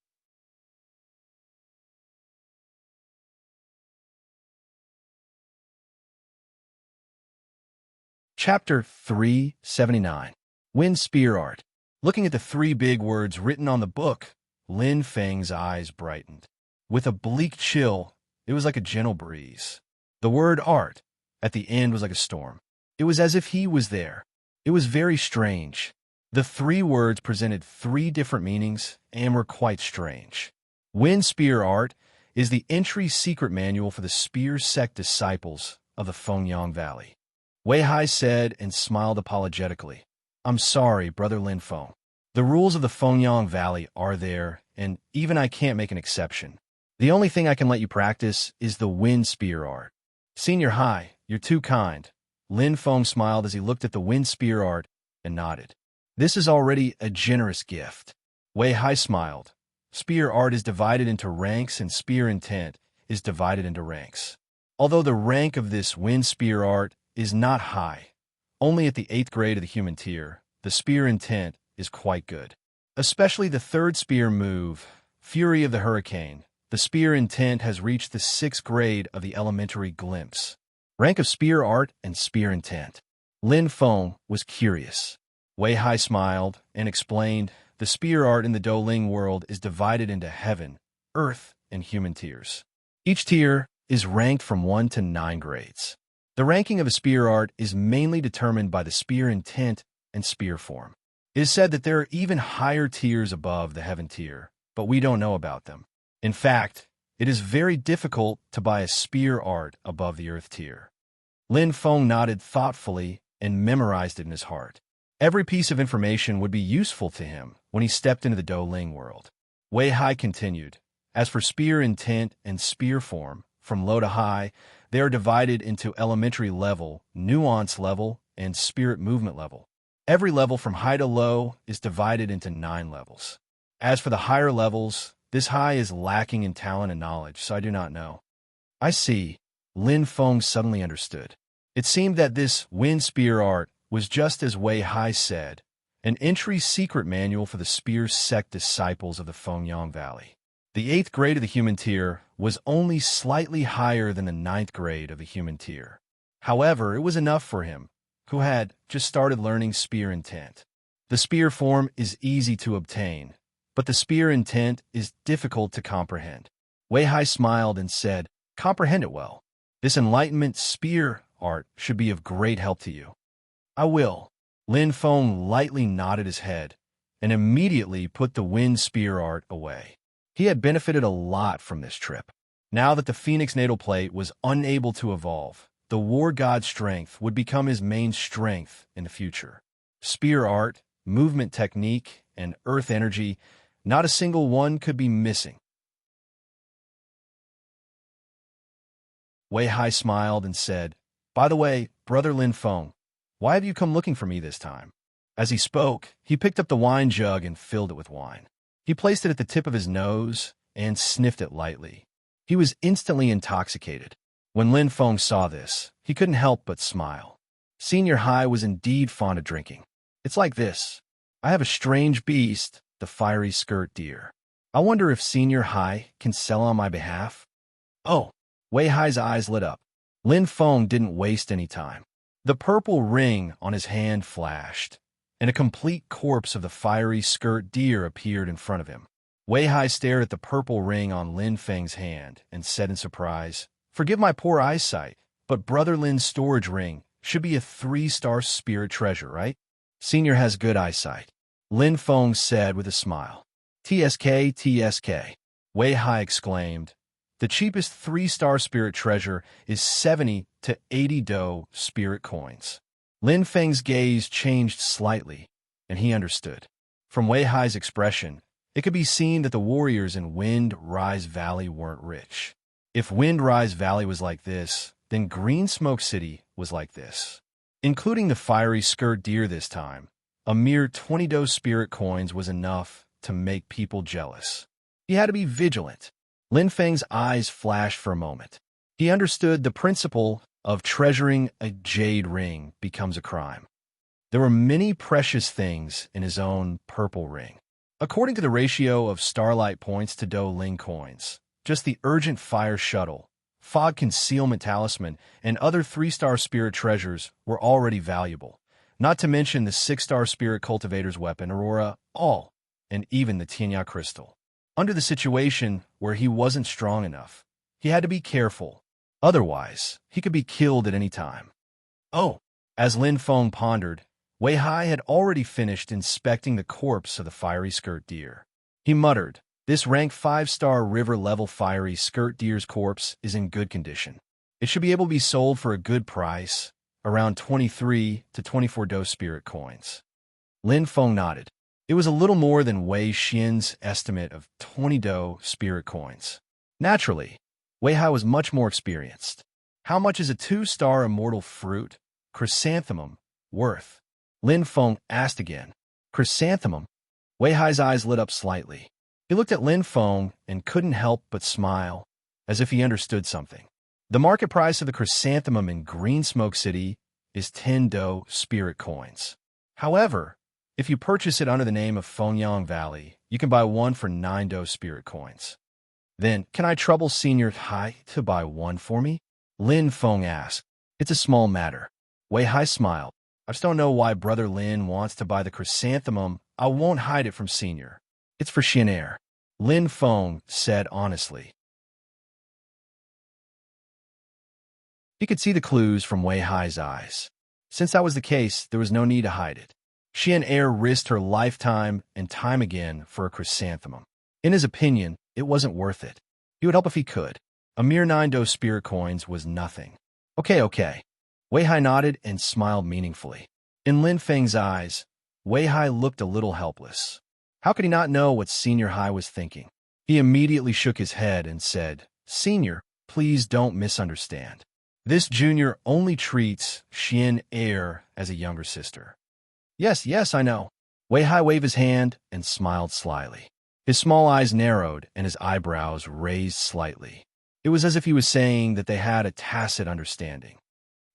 Chapter 379. Wind Spear Art. Looking at the three big words written on the book, Lin Feng's eyes brightened. With a bleak chill, it was like a gentle breeze. The word art at the end was like a storm. It was as if he was there. It was very strange. The three words presented three different meanings and were quite strange. Wind Spear Art is the entry secret manual for the spear sect disciples of the Fengyang Valley. Wei Hai said and smiled apologetically. I'm sorry, Brother Lin Feng. The rules of the Fengyang Valley are there, and even I can't make an exception. The only thing I can let you practice is the wind spear art. Senior Hai, you're too kind. Lin Feng smiled as he looked at the wind spear art and nodded. This is already a generous gift. Wei Hai smiled. Spear art is divided into ranks and spear intent is divided into ranks. Although the rank of this wind spear art is not high, only at the 8th grade of the human tier, the spear intent is quite good. Especially the third spear move, Fury of the Hurricane, the spear intent has reached the 6th grade of the elementary glimpse. Rank of spear art and spear intent. Lin Feng was curious. Wei Hai smiled and explained, the spear art in the Douling world is divided into heaven, earth, and human tiers. Each tier is ranked from 1 to 9 grades. The ranking of a spear art is mainly determined by the spear intent and spear form. It is said that there are even higher tiers above the heaven tier, but we don't know about them. In fact, it is very difficult to buy a spear art above the earth tier. Lin Feng nodded thoughtfully and memorized it in his heart. Every piece of information would be useful to him when he stepped into the Douling world. Wei Hai continued. As for spear intent and spear form, from low to high, they are divided into elementary level, nuance level, and spirit movement level. Every level from high to low is divided into 9 levels. As for the higher levels, this high is lacking in talent and knowledge, so I do not know. I see. Lin Feng suddenly understood. It seemed that this wind spear art was just as Wei Hai said, an entry secret manual for the spear sect disciples of the Fengyang Valley. The 8th grade of the human tier was only slightly higher than the 9th grade of the human tier. However, it was enough for him, who had just started learning spear intent. The spear form is easy to obtain, but the spear intent is difficult to comprehend. Wei Hai smiled and said, comprehend it well. This enlightenment spear art should be of great help to you. I will. Lin Feng lightly nodded his head and immediately put the wind spear art away. He had benefited a lot from this trip. Now that the Phoenix natal plate was unable to evolve, the war god strength would become his main strength in the future. Spear art, movement technique, and earth energy, not a single one could be missing. Wei Hai smiled and said, by the way, Brother Lin Feng, why have you come looking for me this time? As he spoke, he picked up the wine jug and filled it with wine. He placed it at the tip of his nose and sniffed it lightly. He was instantly intoxicated. When Lin Feng saw this, he couldn't help but smile. Senior Hai was indeed fond of drinking. It's like this. I have a strange beast, the fiery skirt deer. I wonder if Senior Hai can sell on my behalf? Oh, Wei Hai's eyes lit up. Lin Feng didn't waste any time. The purple ring on his hand flashed, and a complete corpse of the fiery skirt deer appeared in front of him. Wei Hai stared at the purple ring on Lin Feng's hand and said in surprise, "Forgive my poor eyesight, but Brother Lin's storage ring should be a 3-star spirit treasure, right?" "Senior has good eyesight," Lin Feng said with a smile. "TSK, TSK," Wei Hai exclaimed. "The cheapest 3-star spirit treasure is 70 to 80 Do spirit coins." Lin Feng's gaze changed slightly, and he understood. From Wei Hai's expression, it could be seen that the warriors in Wind Rise Valley weren't rich. If Wind Rise Valley was like this, then Green Smoke City was like this. Including the fiery skirt deer this time, a mere 20 Do spirit coins was enough to make people jealous. He had to be vigilant. Lin Feng's eyes flashed for a moment. He understood the principle of treasuring a jade ring becomes a crime. There were many precious things in his own purple ring. According to the ratio of starlight points to Do Ling coins, just the urgent fire shuttle, fog concealment talisman, and other 3-star spirit treasures were already valuable, not to mention the 6-star spirit cultivator's weapon, Aurora, all, and even the Tianya crystal. Under the situation where he wasn't strong enough, he had to be careful. Otherwise, he could be killed at any time. Oh, as Lin Feng pondered, Wei Hai had already finished inspecting the corpse of the fiery skirt deer. He muttered, "This rank 5-star river-level fiery skirt deer's corpse is in good condition. It should be able to be sold for a good price, around 23 to 24 Do spirit coins." Lin Feng nodded. It was a little more than Wei Xian's estimate of 20 Do spirit coins. Naturally, Wei Hai was much more experienced. "How much is a 2-star immortal fruit, chrysanthemum, worth?" Lin Feng asked again. "Chrysanthemum?" Wei Hai's eyes lit up slightly. He looked at Lin Feng and couldn't help but smile, as if he understood something. "The market price of the chrysanthemum in Green Smoke City is 10 Do spirit coins. However, if you purchase it under the name of Fengyang Valley, you can buy one for 9 Do spirit coins." "Then, can I trouble Senior Hai to buy one for me?" Lin Feng asked. "It's a small matter." Wei Hai smiled. "I just don't know why Brother Lin wants to buy the chrysanthemum. I won't hide it from Senior. It's for Xian, Lin Feng said honestly. He could see the clues from Wei Hai's eyes. Since that was the case, there was no need to hide it. Xian risked her lifetime and time again for a chrysanthemum. In his opinion, it wasn't worth it. He would help if he could. A mere 9 Do spirit coins was nothing. Okay. Wei Hai nodded and smiled meaningfully. In Lin Feng's eyes, Wei Hai looked a little helpless. How could he not know what Senior Hai was thinking? He immediately shook his head and said, "Senior, please don't misunderstand. This junior only treats Xian as a younger sister." Yes, I know." Wei Hai waved his hand and smiled slyly. His small eyes narrowed and his eyebrows raised slightly. It was as if he was saying that they had a tacit understanding.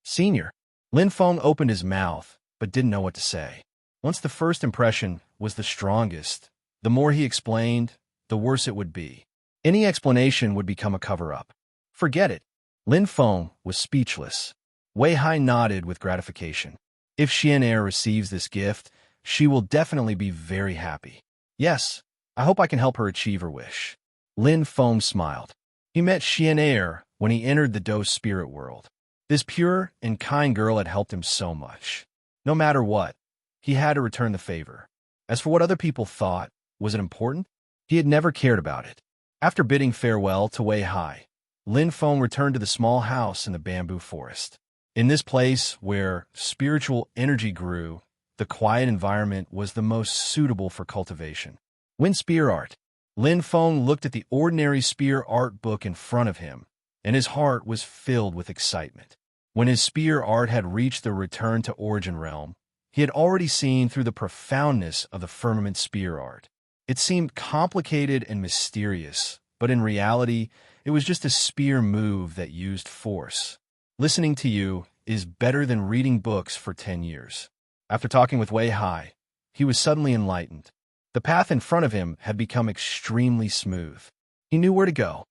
"Senior." Lin Feng opened his mouth, but didn't know what to say. Once the first impression was the strongest, the more he explained, the worse it would be. Any explanation would become a cover-up. Forget it. Lin Feng was speechless. Wei Hai nodded with gratification. If Xian receives this gift, she will definitely be very happy. Yes, I hope I can help her achieve her wish. Lin Feng smiled. He met Xian when he entered the Do spirit world. This pure and kind girl had helped him so much. No matter what, he had to return the favor. As for what other people thought, was it important? He had never cared about it. After bidding farewell to Wei Hai, Lin Feng returned to the small house in the bamboo forest. In this place where spiritual energy grew, the quiet environment was the most suitable for cultivation. Wind spear art. Lin Feng looked at the ordinary spear art book in front of him, and his heart was filled with excitement. When his spear art had reached the return to origin realm, he had already seen through the profoundness of the firmament spear art. It seemed complicated and mysterious, but in reality, it was just a spear move that used force. Listening to you is better than reading books for 10 years. After talking with Wei Hai, he was suddenly enlightened. The path in front of him had become extremely smooth. He knew where to go.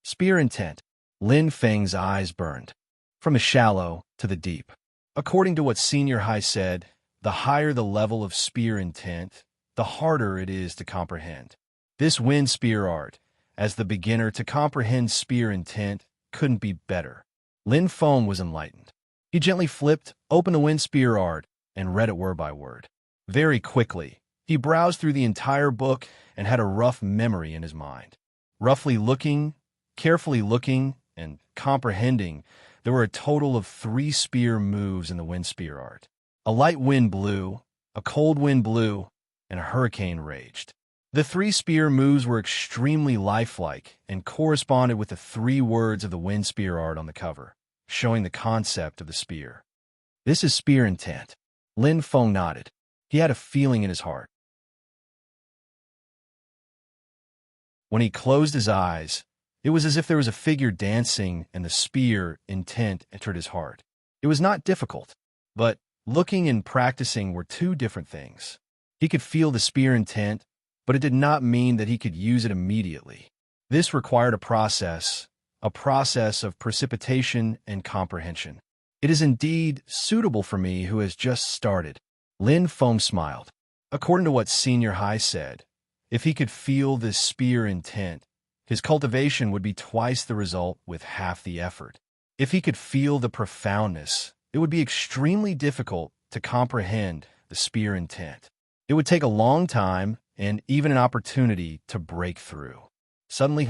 Spear intent. Lin Feng's eyes burned. From the shallow to the deep. According to what Senior Hai said, the higher the level of spear intent, the harder it is to comprehend. This wind spear art, as the beginner to comprehend spear intent, couldn't be better. Lin Feng was enlightened. He gently flipped open the wind spear art and read it word by word. Very quickly, he browsed through the entire book and had a rough memory in his mind. Carefully looking, and comprehending, there were a total of 3 spear moves in the wind spear art. A light wind blew, a cold wind blew, and a hurricane raged. The 3 spear moves were extremely lifelike and corresponded with the 3 words of the wind spear art on the cover, showing the concept of the spear. This is spear intent. Lin Feng nodded. He had a feeling in his heart. When he closed his eyes, it was as if there was a figure dancing and the spear intent entered his heart. It was not difficult, but looking and practicing were 2 different things. He could feel the spear intent, but it did not mean that he could use it immediately. This required a process of precipitation and comprehension. It is indeed suitable for me who has just started. Lin Feng smiled. According to what Senior Hai said, if he could feel this spear intent, his cultivation would be twice the result with half the effort. If he could feel the profoundness, it would be extremely difficult to comprehend the spear intent. It would take a long time and even an opportunity to break through. Suddenly,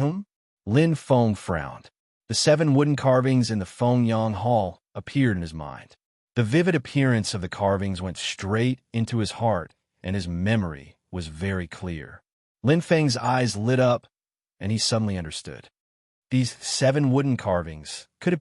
Lin Feng frowned. The 7 wooden carvings in the Fengyang Hall appeared in his mind. The vivid appearance of the carvings went straight into his heart, and his memory was very clear. Lin Feng's eyes lit up, and he suddenly understood. These 7 wooden carvings, could it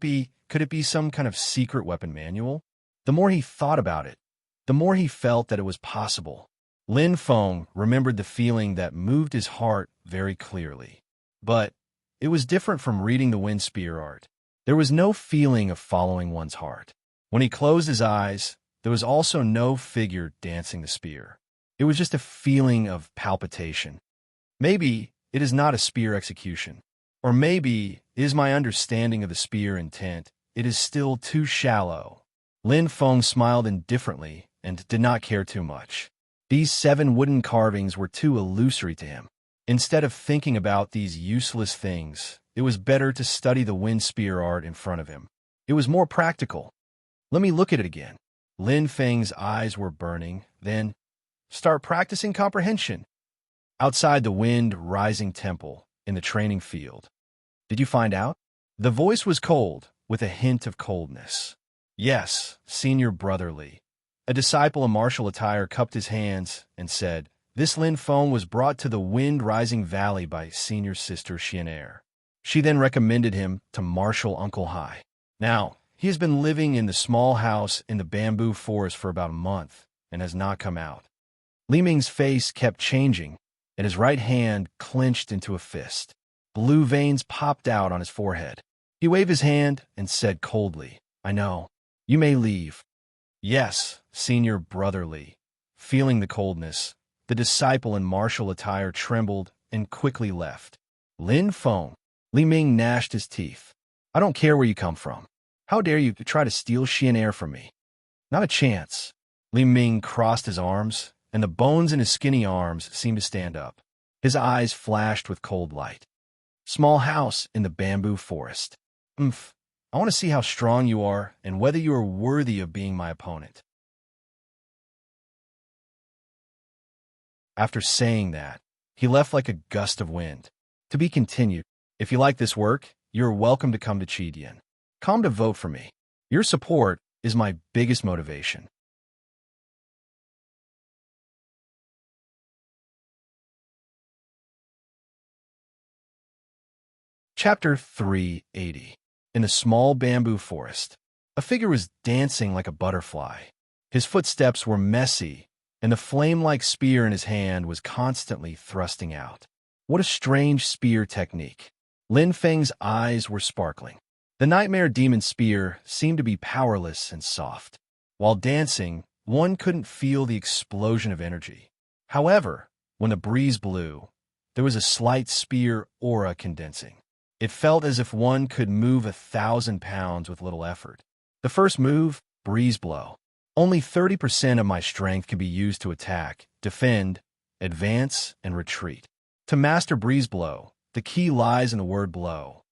be some kind of secret weapon manual? The more he thought about it, the more he felt that it was possible. Lin Feng remembered the feeling that moved his heart very clearly. But it was different from reading the wind spear art. There was no feeling of following one's heart. When he closed his eyes, there was also no figure dancing the spear. It was just a feeling of palpitation. Maybe it is not a spear execution. Or maybe it is my understanding of the spear intent. It is still too shallow. Lin Feng smiled indifferently and did not care too much. These 7 wooden carvings were too illusory to him. Instead of thinking about these useless things, it was better to study the wind spear art in front of him. It was more practical. Let me look at it again. Lin Feng's eyes were burning. Then, start practicing comprehension. Outside the wind-rising temple, in the training field. Did you find out? The voice was cold, with a hint of coldness. Yes, Senior Brotherly. A disciple in martial attire cupped his hands and said, this Lin Feng was brought to the wind-rising valley by Senior Sister Xianer. She then recommended him to Martial Uncle Hai. Now, he has been living in the small house in the bamboo forest for about a month and has not come out. Li Ming's face kept changing, and his right hand clenched into a fist. Blue veins popped out on his forehead. He waved his hand and said coldly, I know. You may leave. Yes, Senior Brotherly. Feeling the coldness, the disciple in martial attire trembled and quickly left. Lin Feng. Li Ming gnashed his teeth. I don't care where you come from. How dare you try to steal Xianer from me? Not a chance. Li Ming crossed his arms, and the bones in his skinny arms seemed to stand up. His eyes flashed with cold light. Small house in the bamboo forest. I want to see how strong you are and whether you are worthy of being my opponent. After saying that, he left like a gust of wind. To be continued. If you like this work, you're welcome to come to Chidian. Come to vote for me. Your support is my biggest motivation. Chapter 380. In the small bamboo forest, a figure was dancing like a butterfly. His footsteps were messy, and the flame-like spear in his hand was constantly thrusting out. What a strange spear technique. Lin Feng's eyes were sparkling. The nightmare demon spear seemed to be powerless and soft. While dancing, one couldn't feel the explosion of energy. However, when the breeze blew, there was a slight spear aura condensing. It felt as if one could move 1,000 pounds with little effort. The first move, breeze blow. Only 30% of my strength can be used to attack, defend, advance, and retreat. To master breeze blow, the key lies in the word blow.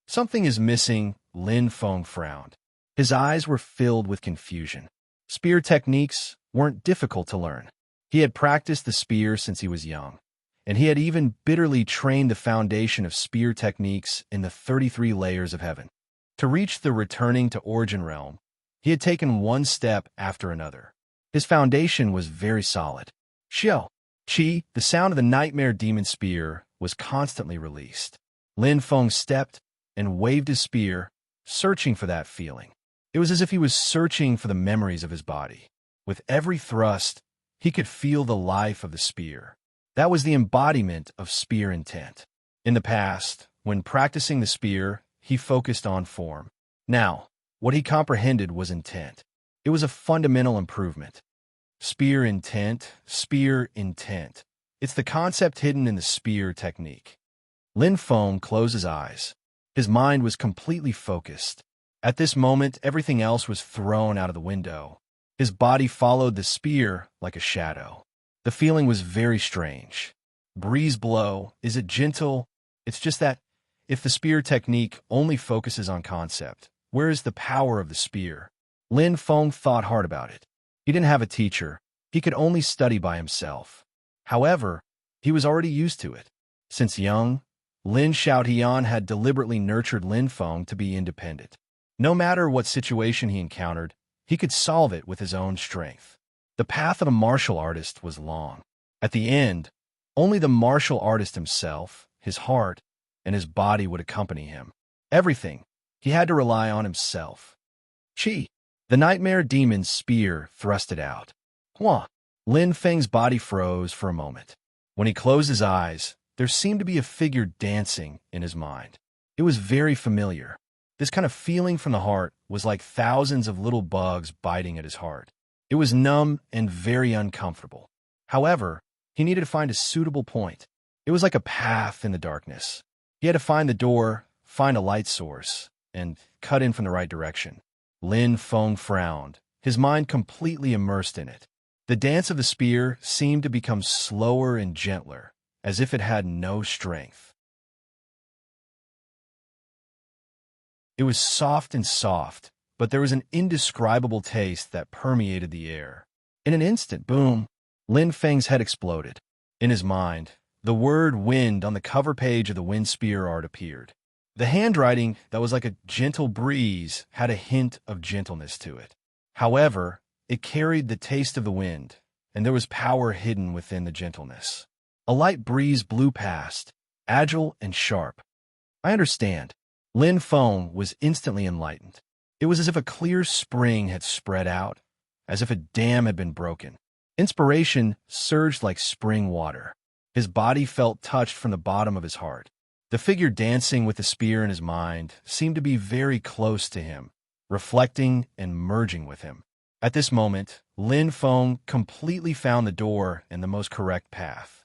Something is missing, Lin Feng frowned. His eyes were filled with confusion. Spear techniques weren't difficult to learn. He had practiced the spear since he was young, and he had even bitterly trained the foundation of spear techniques in the 33 layers of heaven. To reach the returning to origin realm, he had taken one step after another. His foundation was very solid. Xiao, Qi, the sound of the nightmare demon spear, was constantly released. Lin Feng stepped and waved his spear, searching for that feeling. It was as if he was searching for the memories of his body. With every thrust, he could feel the life of the spear. That was the embodiment of spear intent. In the past, when practicing the spear, he focused on form. Now, what he comprehended was intent. It was a fundamental improvement. Spear intent, spear intent. It's the concept hidden in the spear technique. Lin Feng closed his eyes. His mind was completely focused. At this moment, everything else was thrown out of the window. His body followed the spear like a shadow. The feeling was very strange. Breeze blow, is it gentle? It's just that, if the spear technique only focuses on concept, where is the power of the spear? Lin Feng thought hard about it. He didn't have a teacher. He could only study by himself. However, he was already used to it. Since young, Lin Xiaotian had deliberately nurtured Lin Feng to be independent. No matter what situation he encountered, he could solve it with his own strength. The path of a martial artist was long. At the end, only the martial artist himself, his heart, and his body would accompany him. Everything, he had to rely on himself. Qi, the nightmare demon's spear, thrusted out. Hua, Lin Feng's body froze for a moment. When he closed his eyes, there seemed to be a figure dancing in his mind. It was very familiar. This kind of feeling from the heart was like thousands of little bugs biting at his heart. It was numb and very uncomfortable. However, he needed to find a suitable point. It was like a path in the darkness. He had to find the door, find a light source, and cut in from the right direction. Lin Feng frowned, his mind completely immersed in it. The dance of the spear seemed to become slower and gentler, as if it had no strength. It was soft and soft, but there was an indescribable taste that permeated the air. In an instant, boom, Lin Feng's head exploded. In his mind, the word wind on the cover page of the wind spear art appeared. The handwriting that was like a gentle breeze had a hint of gentleness to it. However, it carried the taste of the wind, and there was power hidden within the gentleness. A light breeze blew past, agile and sharp. I understand. Lin Feng was instantly enlightened. It was as if a clear spring had spread out, as if a dam had been broken. Inspiration surged like spring water. His body felt touched from the bottom of his heart. The figure dancing with the spear in his mind seemed to be very close to him, reflecting and merging with him. At this moment, Lin Feng completely found the door and the most correct path.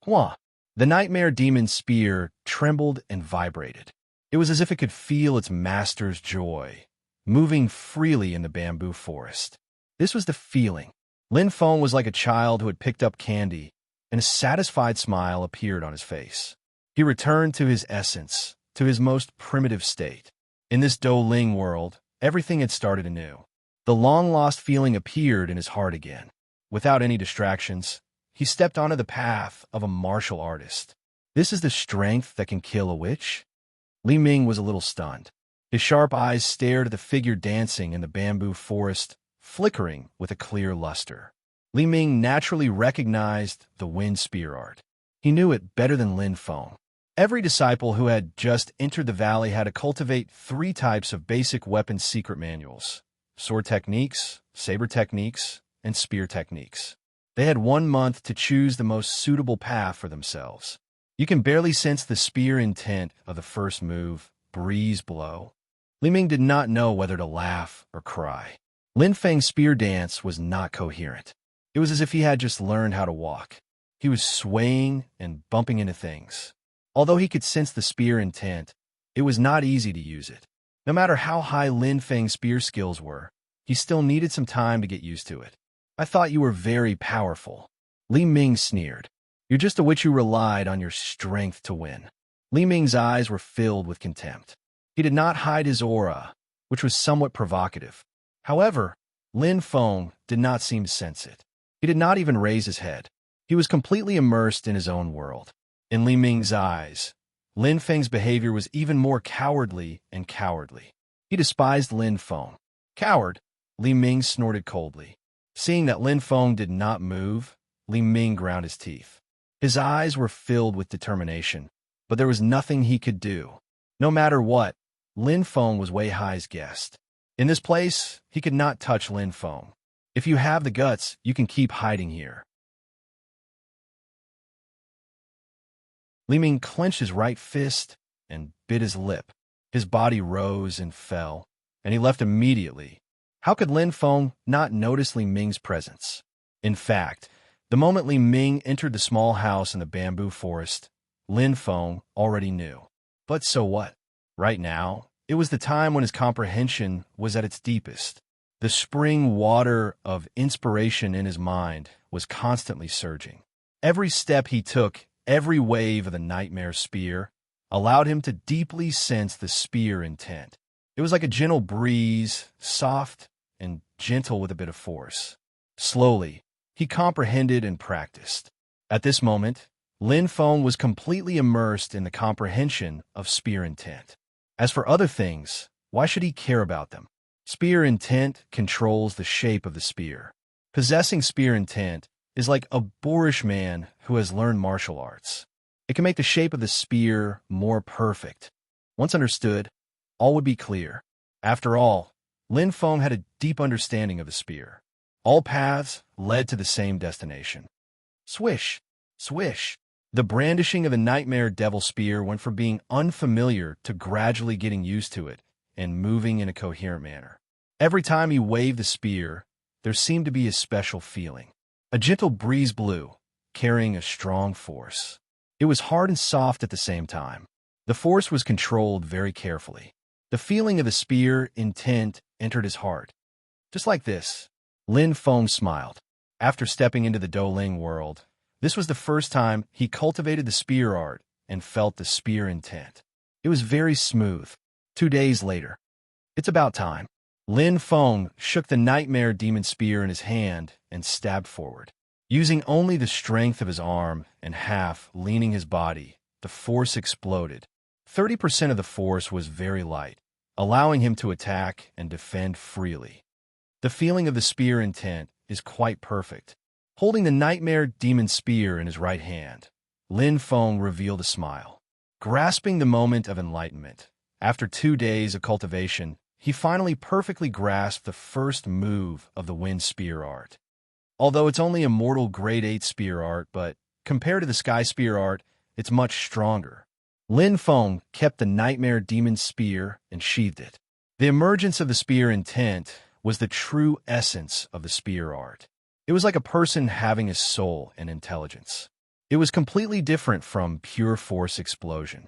Hua! The nightmare demon's spear trembled and vibrated. It was as if it could feel its master's joy, moving freely in the bamboo forest. This was the feeling. Lin Feng was like a child who had picked up candy, and a satisfied smile appeared on his face. He returned to his essence, to his most primitive state. In this Douling world, everything had started anew. The long-lost feeling appeared in his heart again. Without any distractions, he stepped onto the path of a martial artist. This is the strength that can kill a witch? Li Ming was a little stunned. His sharp eyes stared at the figure dancing in the bamboo forest, flickering with a clear luster. Li Ming naturally recognized the wind spear art. He knew it better than Lin Feng. Every disciple who had just entered the valley had to cultivate 3 types of basic weapon secret manuals: sword techniques, saber techniques, and spear techniques. They had 1 month to choose the most suitable path for themselves. You can barely sense the spear intent of the first move, breeze blow. Li Ming did not know whether to laugh or cry. Lin Feng's spear dance was not coherent. It was as if he had just learned how to walk. He was swaying and bumping into things. Although he could sense the spear intent, it was not easy to use it. No matter how high Lin Feng's spear skills were, he still needed some time to get used to it. I thought you were very powerful. Li Ming sneered. You're just a witch who relied on your strength to win. Li Ming's eyes were filled with contempt. He did not hide his aura, which was somewhat provocative. However, Lin Feng did not seem to sense it. He did not even raise his head. He was completely immersed in his own world. In Li Ming's eyes, Lin Feng's behavior was even more cowardly and cowardly. He despised Lin Feng. Coward, Li Ming snorted coldly. Seeing that Lin Feng did not move, Li Ming ground his teeth. His eyes were filled with determination, but there was nothing he could do. No matter what, Lin Feng was Wei Hai's guest. In this place, he could not touch Lin Feng. If you have the guts, you can keep hiding here. Li Ming clenched his right fist and bit his lip. His body rose and fell, and he left immediately. How could Lin Feng not notice Li Ming's presence? In fact, the moment Li Ming entered the small house in the bamboo forest, Lin Feng already knew. But so what? Right now, it was the time when his comprehension was at its deepest. The spring water of inspiration in his mind was constantly surging. Every step he took, every wave of the nightmare spear, allowed him to deeply sense the spear intent. It was like a gentle breeze, soft and gentle with a bit of force. Slowly, he comprehended and practiced. At this moment, Lin Feng was completely immersed in the comprehension of spear intent. As for other things, why should he care about them? Spear intent controls the shape of the spear. Possessing spear intent is like a boorish man who has learned martial arts. It can make the shape of the spear more perfect. Once understood, all would be clear. After all, Lin Feng had a deep understanding of the spear. All paths led to the same destination. Swish, swish. The brandishing of the nightmare devil spear went from being unfamiliar to gradually getting used to it and moving in a coherent manner. Every time he waved the spear, there seemed to be a special feeling. A gentle breeze blew, carrying a strong force. It was hard and soft at the same time. The force was controlled very carefully. The feeling of the spear intent entered his heart. Just like this, Lin Feng smiled. After stepping into the Douling world, this was the first time he cultivated the spear art and felt the spear intent. It was very smooth. 2 days later. It's about time. Lin Feng shook the nightmare demon spear in his hand and stabbed forward. Using only the strength of his arm and half leaning his body, the force exploded. 30% of the force was very light, allowing him to attack and defend freely. The feeling of the spear intent is quite perfect. Holding the nightmare demon spear in his right hand, Lin Feng revealed a smile. Grasping the moment of enlightenment, after 2 days of cultivation, he finally perfectly grasped the first move of the wind spear art. Although it's only a mortal grade 8 spear art, but compared to the sky spear art, it's much stronger. Lin Feng kept the nightmare demon spear and sheathed it. The emergence of the spear intent was the true essence of the spear art. It was like a person having a soul and intelligence. It was completely different from pure force explosion.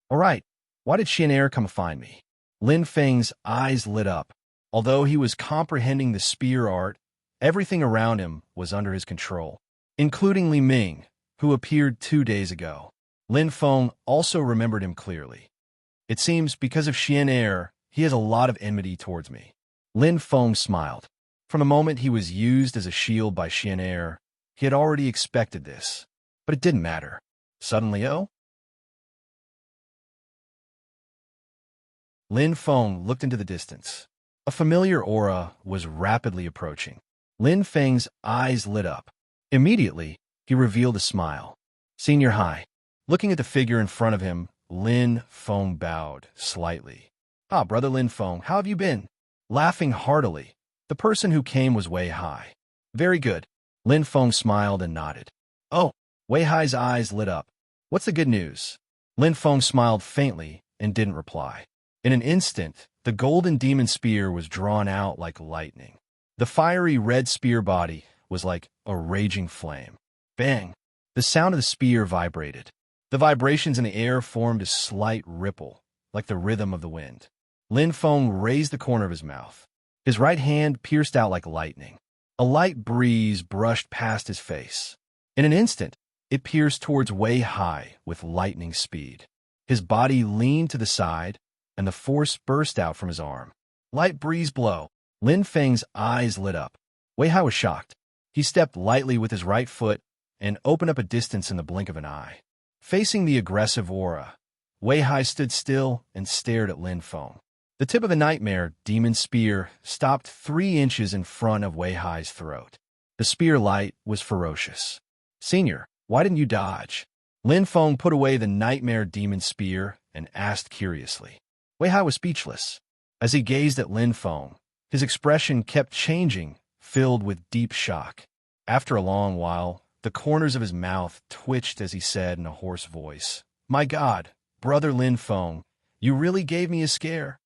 All right, why did Xian come find me? Lin Feng's eyes lit up. Although he was comprehending the spear art, everything around him was under his control, including Li Ming, who appeared 2 days ago. Lin Feng also remembered him clearly. It seems because of Xian, he has a lot of enmity towards me. Lin Feng smiled. From the moment he was used as a shield by Xian, he had already expected this. But it didn't matter. Suddenly, Lin Feng looked into the distance. A familiar aura was rapidly approaching. Lin Feng's eyes lit up. Immediately, he revealed a smile. Senior High. Looking at the figure in front of him, Lin Feng bowed slightly. Ah, Brother Lin Feng, how have you been? Laughing heartily, the person who came was Wei Hai. Very good. Lin Feng smiled and nodded. Oh, Wei Hai's eyes lit up. What's the good news? Lin Feng smiled faintly and didn't reply. In an instant, the golden demon spear was drawn out like lightning. The fiery red spear body was like a raging flame. Bang! The sound of the spear vibrated. The vibrations in the air formed a slight ripple, like the rhythm of the wind. Lin Feng raised the corner of his mouth. His right hand pierced out like lightning. A light breeze brushed past his face. In an instant, it pierced towards Wei Hai with lightning speed. His body leaned to the side, and the force burst out from his arm. Light breeze blow. Lin Feng's eyes lit up. Wei Hai was shocked. He stepped lightly with his right foot and opened up a distance in the blink of an eye. Facing the aggressive aura, Wei Hai stood still and stared at Lin Feng. The tip of the nightmare demon spear stopped 3 inches in front of Wei Hai's throat. The spear light was ferocious. "Senior, why didn't you dodge?" Lin Feng put away the nightmare demon spear and asked curiously. Wei Hai was speechless. As he gazed at Lin Feng, his expression kept changing, filled with deep shock. After a long while, the corners of his mouth twitched as he said in a hoarse voice, "My God, Brother Lin Feng, you really gave me a scare."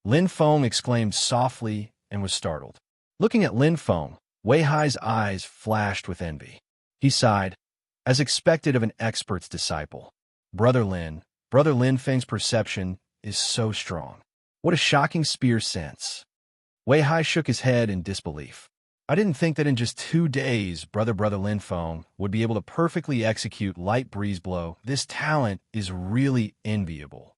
Lin Feng exclaimed softly and was startled. Looking at Lin Feng, Wei Hai's eyes flashed with envy. He sighed, as expected of an expert's disciple. Brother Lin Feng's perception is so strong. What a shocking spear sense." Wei Hai shook his head in disbelief. "I didn't think that in just 2 days, Brother Lin Feng would be able to perfectly execute light breeze blow. This talent is really enviable."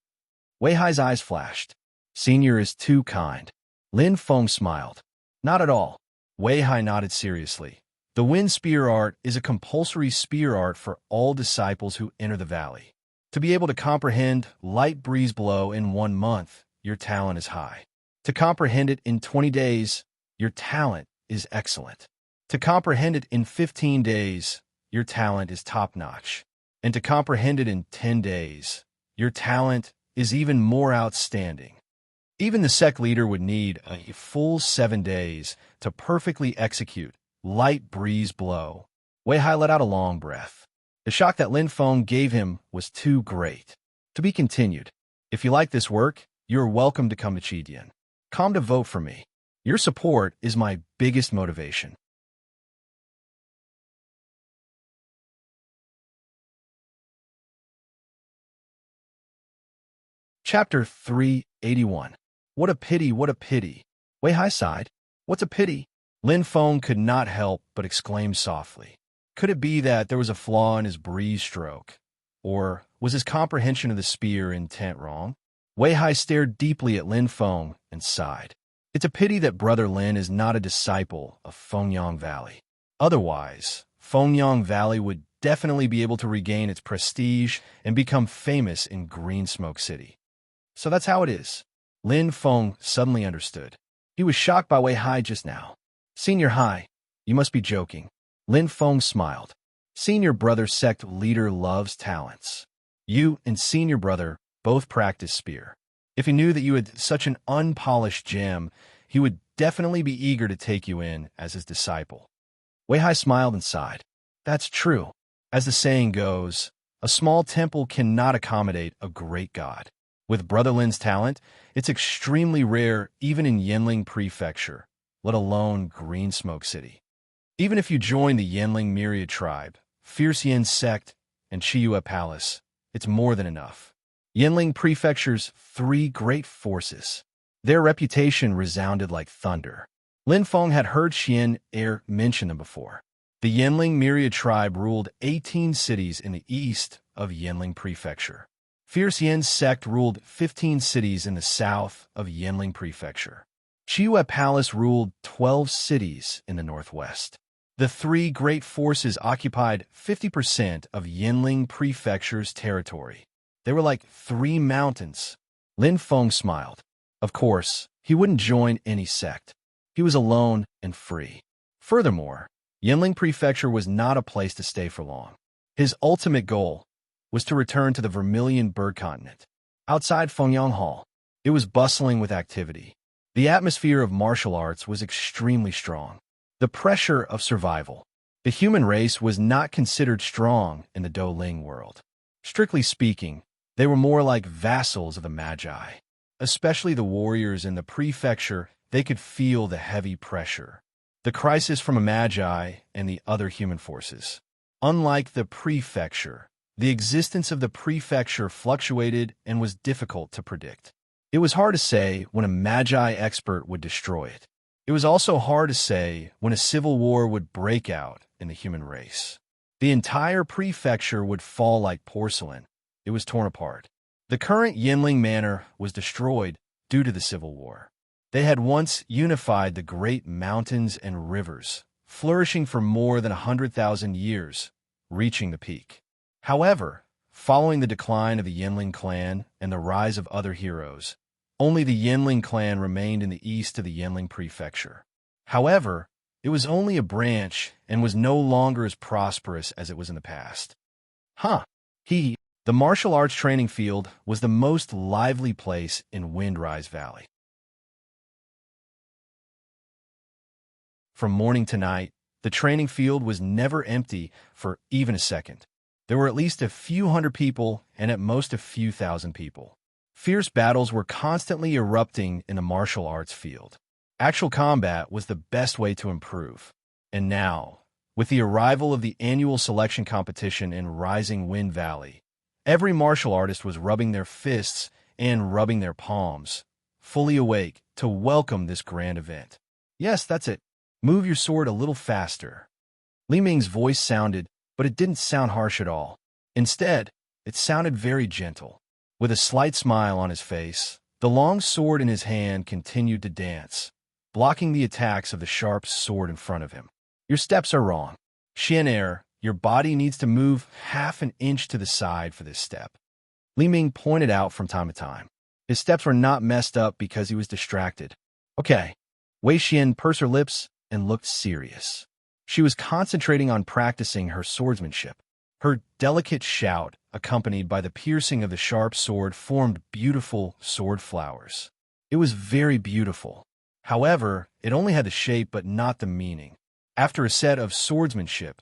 Wei Hai's eyes flashed. "Senior is too kind." Lin Feng smiled. "Not at all." Wei Hai nodded seriously. "The wind spear art is a compulsory spear art for all disciples who enter the valley. To be able to comprehend light breeze blow in 1 month, your talent is high. To comprehend it in 20 days, your talent is excellent. To comprehend it in 15 days, your talent is top-notch. And to comprehend it in 10 days, your talent is even more outstanding. Even the sect leader would need a full 7 days to perfectly execute light breeze blow." Wei Hai let out a long breath. The shock that Lin Feng gave him was too great. To be continued. If you like this work, you are welcome to come to Chidian. Come to vote for me. Your support is my biggest motivation. Chapter 381. What a pity, what a pity. Wei Hai sighed. What's a pity? Lin Feng could not help but exclaim softly. Could it be that there was a flaw in his breeze stroke? Or was his comprehension of the spear intent wrong? Wei Hai stared deeply at Lin Feng and sighed. It's a pity that Brother Lin is not a disciple of Fengyang Valley. Otherwise, Fengyang Valley would definitely be able to regain its prestige and become famous in Green Smoke City. So that's how it is. Lin Feng suddenly understood. He was shocked by Wei Hai just now. Senior Hai, you must be joking. Lin Feng smiled. Senior brother sect leader loves talents. You and senior brother both practice spear. If he knew that you had such an unpolished gem, he would definitely be eager to take you in as his disciple. Wei Hai smiled and sighed. That's true. As the saying goes, a small temple cannot accommodate a great god. With Brother Lin's talent, it's extremely rare even in Yanling Prefecture, let alone Green Smoke City. Even if you join the Yanling Myriad Tribe, Fierce Yin Sect, and Chiyue Palace, it's more than enough. Yanling Prefecture's 3 great forces. Their reputation resounded like thunder. Lin Feng had heard Xian Er mention them before. The Yanling Myriad Tribe ruled 18 cities in the east of Yanling Prefecture. Fierce Yin Sect ruled 15 cities in the south of Yanling Prefecture. Chiyue Palace ruled 12 cities in the northwest. The 3 great forces occupied 50% of Yanling Prefecture's territory. They were like 3 mountains. Lin Feng smiled. Of course, he wouldn't join any sect. He was alone and free. Furthermore, Yanling Prefecture was not a place to stay for long. His ultimate goal was to return to the Vermilion Bird Continent. Outside Fengyang Hall, it was bustling with activity. The atmosphere of martial arts was extremely strong. The pressure of survival. The human race was not considered strong in the Douling world. Strictly speaking, they were more like vassals of the Magi. Especially the warriors in the prefecture, they could feel the heavy pressure. The crisis from a Magi and the other human forces. Unlike the prefecture, the existence of the prefecture fluctuated and was difficult to predict. It was hard to say when a Magi expert would destroy it. It was also hard to say when a civil war would break out in the human race. The entire prefecture would fall like porcelain. It was torn apart. The current Yinling Manor was destroyed due to the civil war. They had once unified the great mountains and rivers, flourishing for more than 100,000 years, reaching the peak. However, following the decline of the Yinling clan and the rise of other heroes, only the Yinling clan remained in the east of the Yinling prefecture. However, it was only a branch and was no longer as prosperous as it was in the past. The martial arts training field was the most lively place in Windrise Valley. From morning to night, the training field was never empty for even a second. There were at least a few hundred people and at most a few thousand people. Fierce battles were constantly erupting in the martial arts field. Actual combat was the best way to improve. And now, with the arrival of the annual selection competition in Rising Wind Valley, every martial artist was rubbing their fists and rubbing their palms, fully awake to welcome this grand event. Yes, that's it. Move your sword a little faster. Li Ming's voice sounded, but it didn't sound harsh at all. Instead, it sounded very gentle. With a slight smile on his face, the long sword in his hand continued to dance, blocking the attacks of the sharp sword in front of him. Your steps are wrong. Xian'er, your body needs to move half an inch to the side for this step. Li Ming pointed out from time to time. His steps were not messed up because he was distracted. Okay. Wei Xian pursed her lips and looked serious. She was concentrating on practicing her swordsmanship. Her delicate shout, accompanied by the piercing of the sharp sword, formed beautiful sword flowers. It was very beautiful. However, it only had the shape but not the meaning. After a set of swordsmanship,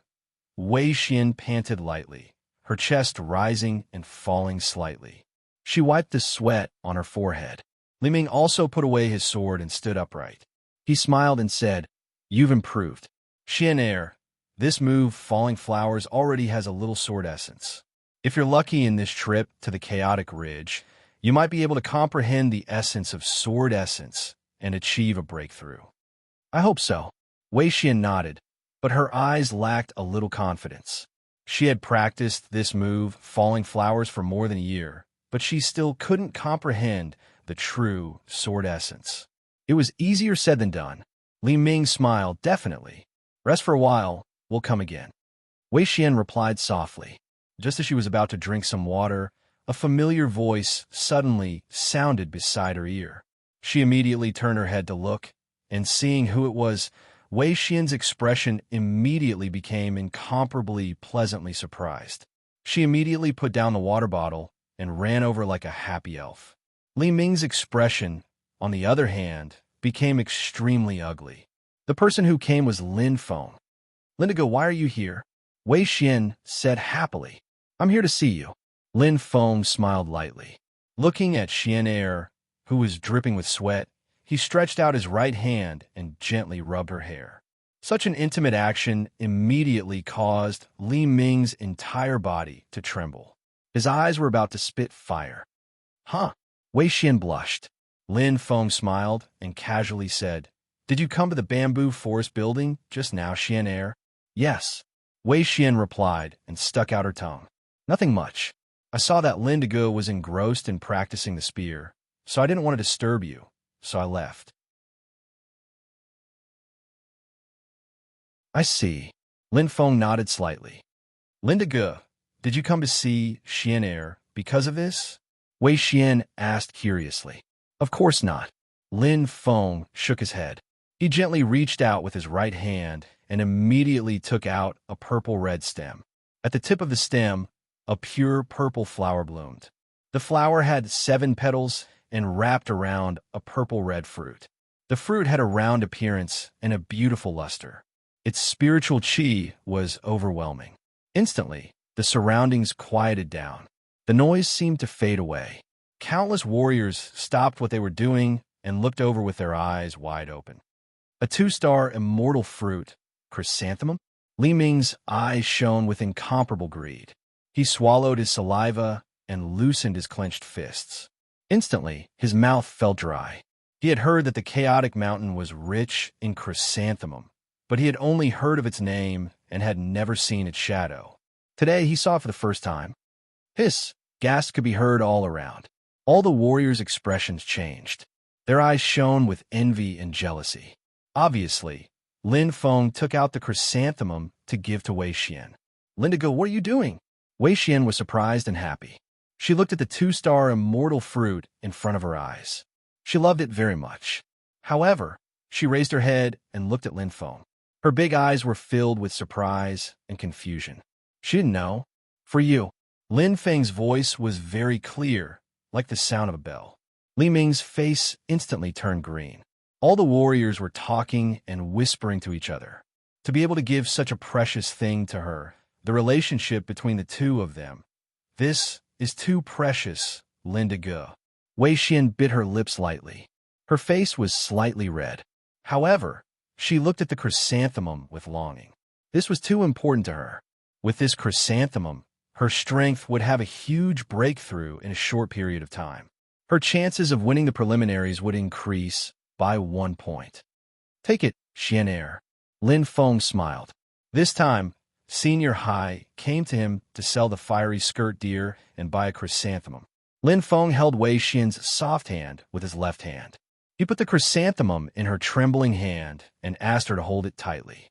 Wei Xian panted lightly, her chest rising and falling slightly. She wiped the sweat on her forehead. Li Ming also put away his sword and stood upright. He smiled and said, "You've improved. Xian'er, this move, Falling Flowers, already has a little sword essence. If you're lucky in this trip to the Chaotic Ridge, you might be able to comprehend the essence of sword essence and achieve a breakthrough." I hope so. Wei Xian nodded, but her eyes lacked a little confidence. She had practiced this move, Falling Flowers, for more than a year, but she still couldn't comprehend the true sword essence. It was easier said than done. Li Ming smiled, "Definitely. Rest for a while, we'll come again." Wei Xian replied softly. Just as she was about to drink some water, a familiar voice suddenly sounded beside her ear. She immediately turned her head to look, and seeing who it was, Wei Xian's expression immediately became incomparably pleasantly surprised. She immediately put down the water bottle and ran over like a happy elf. Li Ming's expression, on the other hand, became extremely ugly. The person who came was Lin Feng. "Lindigo, why are you here?" Wei Xian said happily. "I'm here to see you." Lin Feng smiled lightly. Looking at Xian'er, who was dripping with sweat, he stretched out his right hand and gently rubbed her hair. Such an intimate action immediately caused Li Ming's entire body to tremble. His eyes were about to spit fire. Wei Xian blushed. Lin Feng smiled and casually said, "Did you come to the bamboo forest building just now, Xian'er?" "Yes," Wei Xian replied and stuck out her tongue. "Nothing much. I saw that Lindigo was engrossed in practicing the spear, so I didn't want to disturb you, so I left." "I see." Lin Feng nodded slightly. "Lindigo, did you come to see Xian'er because of this?" Wei Xian asked curiously. "Of course not." Lin Feng shook his head. He gently reached out with his right hand and immediately took out a purple-red stem. At the tip of the stem, a pure purple flower bloomed. The flower had 7 petals and wrapped around a purple-red fruit. The fruit had a round appearance and a beautiful luster. Its spiritual qi was overwhelming. Instantly, the surroundings quieted down. The noise seemed to fade away. Countless warriors stopped what they were doing and looked over with their eyes wide open. A 2-star immortal fruit, chrysanthemum? Li Ming's eyes shone with incomparable greed. He swallowed his saliva and loosened his clenched fists. Instantly, his mouth felt dry. He had heard that the chaotic mountain was rich in chrysanthemum, but he had only heard of its name and had never seen its shadow. Today, he saw it for the first time. Hiss, gasps could be heard all around. All the warriors' expressions changed. Their eyes shone with envy and jealousy. Obviously, Lin Feng took out the chrysanthemum to give to Wei Xian. Lindigo, what are you doing? Wei Xian was surprised and happy. She looked at the 2-star immortal fruit in front of her eyes. She loved it very much. However, she raised her head and looked at Lin Feng. Her big eyes were filled with surprise and confusion. She didn't know. For you. Lin Feng's voice was very clear, like the sound of a bell. Li Ming's face instantly turned green. All the warriors were talking and whispering to each other. To be able to give such a precious thing to her, the relationship between the two of them. This is too precious, Lindigo. Wei Xian bit her lips lightly. Her face was slightly red. However, she looked at the chrysanthemum with longing. This was too important to her. With this chrysanthemum, her strength would have a huge breakthrough in a short period of time. Her chances of winning the preliminaries would increase by 1 point. Take it, Xian. Lin Feng smiled. This time, Senior Hai came to him to sell the fiery skirt deer and buy a chrysanthemum. Lin Feng held Wei Xian's soft hand with his left hand. He put the chrysanthemum in her trembling hand and asked her to hold it tightly.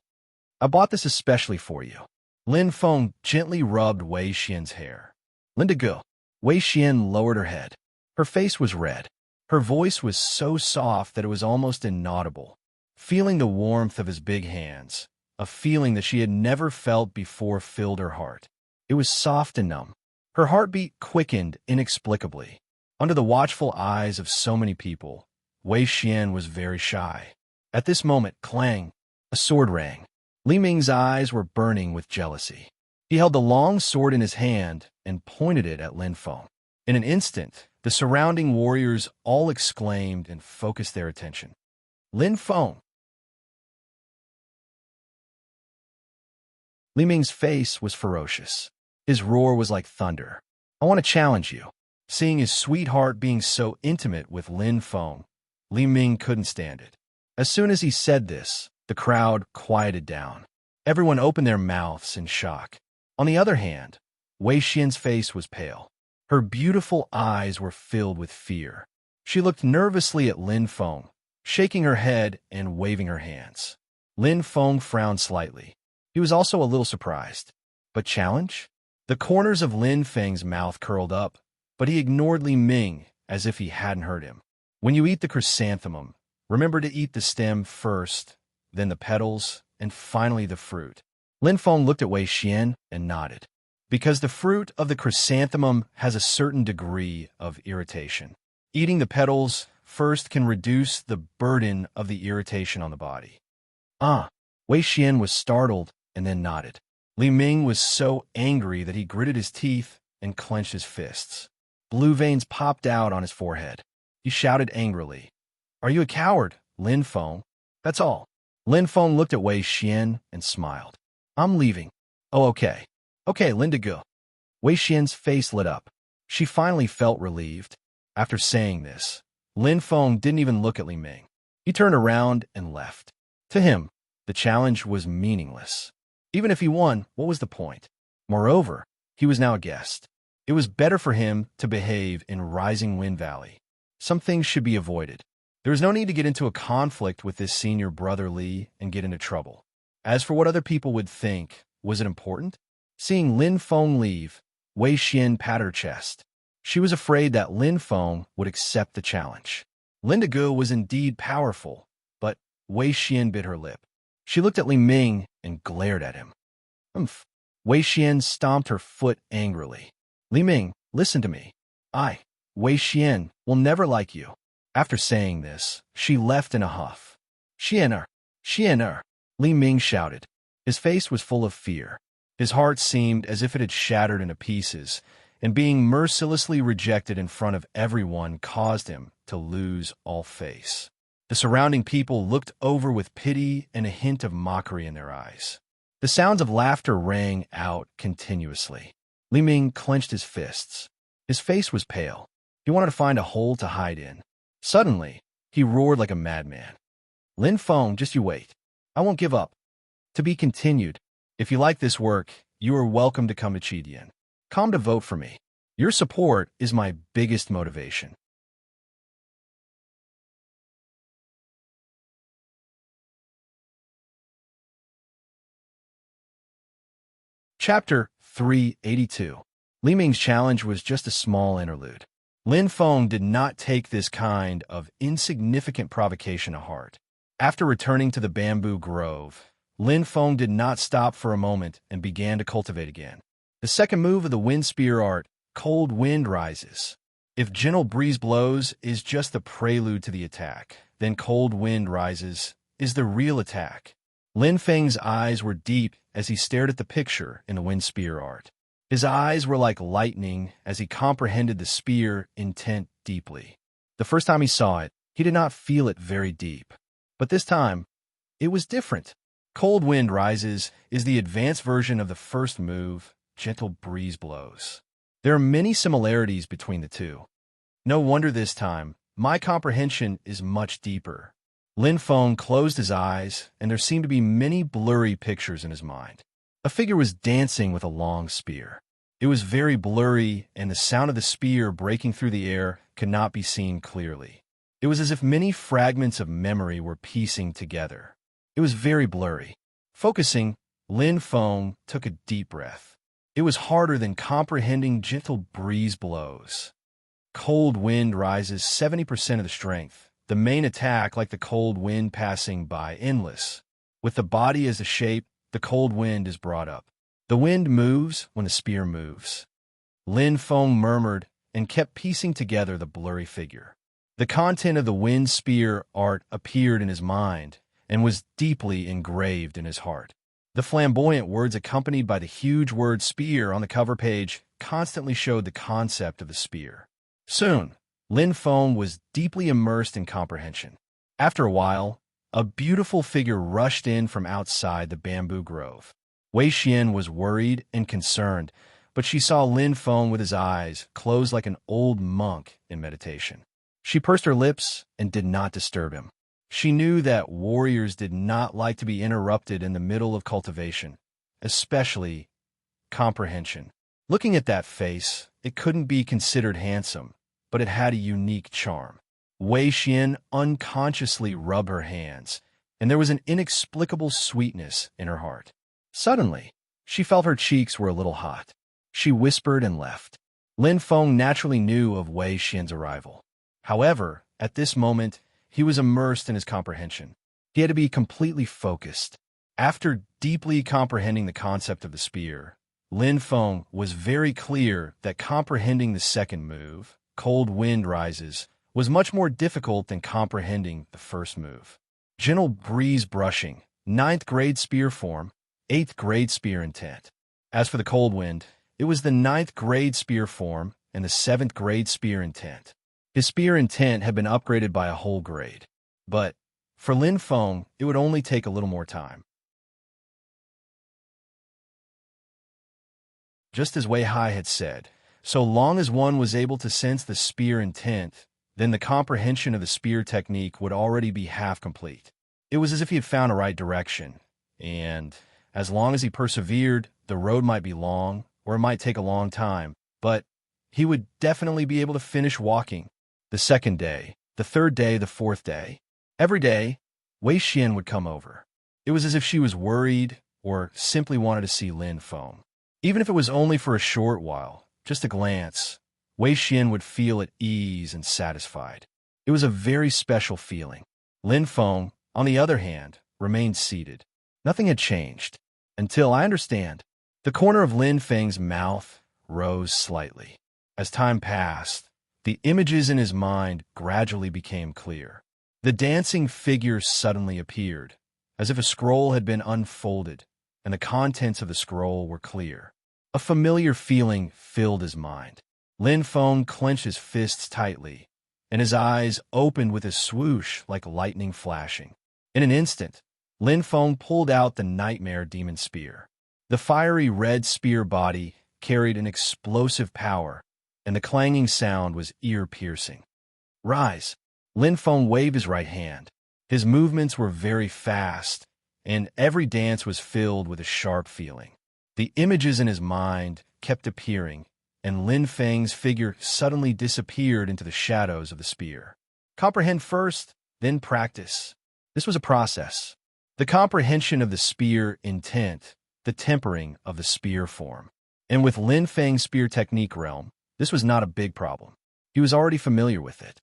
I bought this especially for you. Lin Feng gently rubbed Wei Xian's hair. Lindigo. Wei Xian lowered her head. Her face was red. Her voice was so soft that it was almost inaudible. Feeling the warmth of his big hands, a feeling that she had never felt before filled her heart. It was soft and numb. Her heartbeat quickened inexplicably. Under the watchful eyes of so many people, Wei Xian was very shy. At this moment, clang, a sword rang. Li Ming's eyes were burning with jealousy. He held the long sword in his hand and pointed it at Lin Feng. In an instant, the surrounding warriors all exclaimed and focused their attention. Lin Feng. Li Ming's face was ferocious. His roar was like thunder. I want to challenge you. Seeing his sweetheart being so intimate with Lin Feng, Li Ming couldn't stand it. As soon as he said this, the crowd quieted down. Everyone opened their mouths in shock. On the other hand, Wei Xian's face was pale. Her beautiful eyes were filled with fear. She looked nervously at Lin Feng, shaking her head and waving her hands. Lin Feng frowned slightly. He was also a little surprised. But challenge? The corners of Lin Feng's mouth curled up, but he ignored Li Ming as if he hadn't heard him. When you eat the chrysanthemum, remember to eat the stem first, then the petals, and finally the fruit. Lin Feng looked at Wei Xian and nodded. Because the fruit of the chrysanthemum has a certain degree of irritation. Eating the petals first can reduce the burden of the irritation on the body. Wei Xian was startled and then nodded. Li Ming was so angry that he gritted his teeth and clenched his fists. Blue veins popped out on his forehead. He shouted angrily, Are you a coward, Lin Feng? That's all. Lin Feng looked at Wei Xian and smiled. I'm leaving. Oh, okay. Okay, Lindigo. Wei Xian's face lit up. She finally felt relieved. After saying this, Lin Feng didn't even look at Li Ming. He turned around and left. To him, the challenge was meaningless. Even if he won, what was the point? Moreover, he was now a guest. It was better for him to behave in Rising Wind Valley. Some things should be avoided. There was no need to get into a conflict with this senior brother Li and get into trouble. As for what other people would think, was it important? Seeing Lin Feng leave, Wei Xian patted her chest. She was afraid that Lin Feng would accept the challenge. Lindigo was indeed powerful, but Wei Xian bit her lip. She looked at Li Ming and glared at him. Humph. Wei Xian stomped her foot angrily. Li Ming, listen to me. Wei Xian, will never like you. After saying this, she left in a huff. Xianer, Li Ming shouted. His face was full of fear. His heart seemed as if it had shattered into pieces, and being mercilessly rejected in front of everyone caused him to lose all face. The surrounding people looked over with pity and a hint of mockery in their eyes. The sounds of laughter rang out continuously. Li Ming clenched his fists. His face was pale. He wanted to find a hole to hide in. Suddenly, he roared like a madman. Lin Feng, just you wait. I won't give up. To be continued. If you like this work, you are welcome to come to Qidian. Come to vote for me. Your support is my biggest motivation. Chapter 382. Li Ming's challenge was just a small interlude. Lin Feng did not take this kind of insignificant provocation to heart. After returning to the bamboo grove, Lin Feng did not stop for a moment and began to cultivate again. The second move of the wind spear art, Cold Wind Rises. If Gentle Breeze Blows is just the prelude to the attack, then Cold Wind Rises is the real attack. Lin Feng's eyes were deep as he stared at the picture in the wind spear art. His eyes were like lightning as he comprehended the spear intent deeply. The first time he saw it, he did not feel it very deep. But this time, it was different. Cold Wind Rises is the advanced version of the first move, Gentle Breeze Blows. There are many similarities between the two. No wonder this time, my comprehension is much deeper. Lin Feng closed his eyes, and there seemed to be many blurry pictures in his mind. A figure was dancing with a long spear. It was very blurry, and the sound of the spear breaking through the air could not be seen clearly. It was as if many fragments of memory were piecing together. It was very blurry. Focusing, Lin Feng took a deep breath. It was harder than comprehending Gentle Breeze Blows. Cold Wind Rises 70% of the strength. The main attack like the cold wind passing by, endless. With the body as the shape, the cold wind is brought up. The wind moves when the spear moves. Lin Feng murmured and kept piecing together the blurry figure. The content of the wind spear art appeared in his mind and was deeply engraved in his heart. The flamboyant words accompanied by the huge word spear on the cover page constantly showed the concept of the spear. Soon, Lin Feng was deeply immersed in comprehension. After a while, a beautiful figure rushed in from outside the bamboo grove. Wei Xian was worried and concerned, but she saw Lin Feng with his eyes closed like an old monk in meditation. She pursed her lips and did not disturb him. She knew that warriors did not like to be interrupted in the middle of cultivation, especially comprehension. Looking at that face, it couldn't be considered handsome, but it had a unique charm. Wei Xian unconsciously rubbed her hands, and there was an inexplicable sweetness in her heart. Suddenly, she felt her cheeks were a little hot. She whispered and left. Lin Feng naturally knew of Wei Xian's arrival. However, at this moment, he was immersed in his comprehension. He had to be completely focused. After deeply comprehending the concept of the spear, Lin Feng was very clear that comprehending the second move, Cold Wind Rises, was much more difficult than comprehending the first move. Gentle Breeze Brushing, 9th grade spear form, 8th grade spear intent. As for the cold wind, it was the 9th grade spear form and the 7th grade spear intent. His spear intent had been upgraded by a whole grade. But for Lin Feng, it would only take a little more time. Just as Wei Hai had said, so long as one was able to sense the spear intent, then the comprehension of the spear technique would already be half complete. It was as if he had found a right direction, and as long as he persevered, the road might be long, or it might take a long time, but he would definitely be able to finish walking. The second day, the third day, the fourth day. Every day, Wei Xian would come over. It was as if she was worried or simply wanted to see Lin Feng. Even if it was only for a short while, just a glance, Wei Xian would feel at ease and satisfied. It was a very special feeling. Lin Feng, on the other hand, remained seated. Nothing had changed. Until I understand. The corner of Lin Feng's mouth rose slightly. As time passed, the images in his mind gradually became clear. The dancing figure suddenly appeared, as if a scroll had been unfolded, and the contents of the scroll were clear. A familiar feeling filled his mind. Lin Feng clenched his fists tightly, and his eyes opened with a swoosh like lightning flashing. In an instant, Lin Feng pulled out the nightmare demon spear. The fiery red spear body carried an explosive power, and the clanging sound was ear-piercing. Rise! Lin Feng waved his right hand. His movements were very fast, and every dance was filled with a sharp feeling. The images in his mind kept appearing, and Lin Feng's figure suddenly disappeared into the shadows of the spear. Comprehend first, then practice. This was a process. The comprehension of the spear intent, the tempering of the spear form. And with Lin Feng's spear technique realm, this was not a big problem. He was already familiar with it.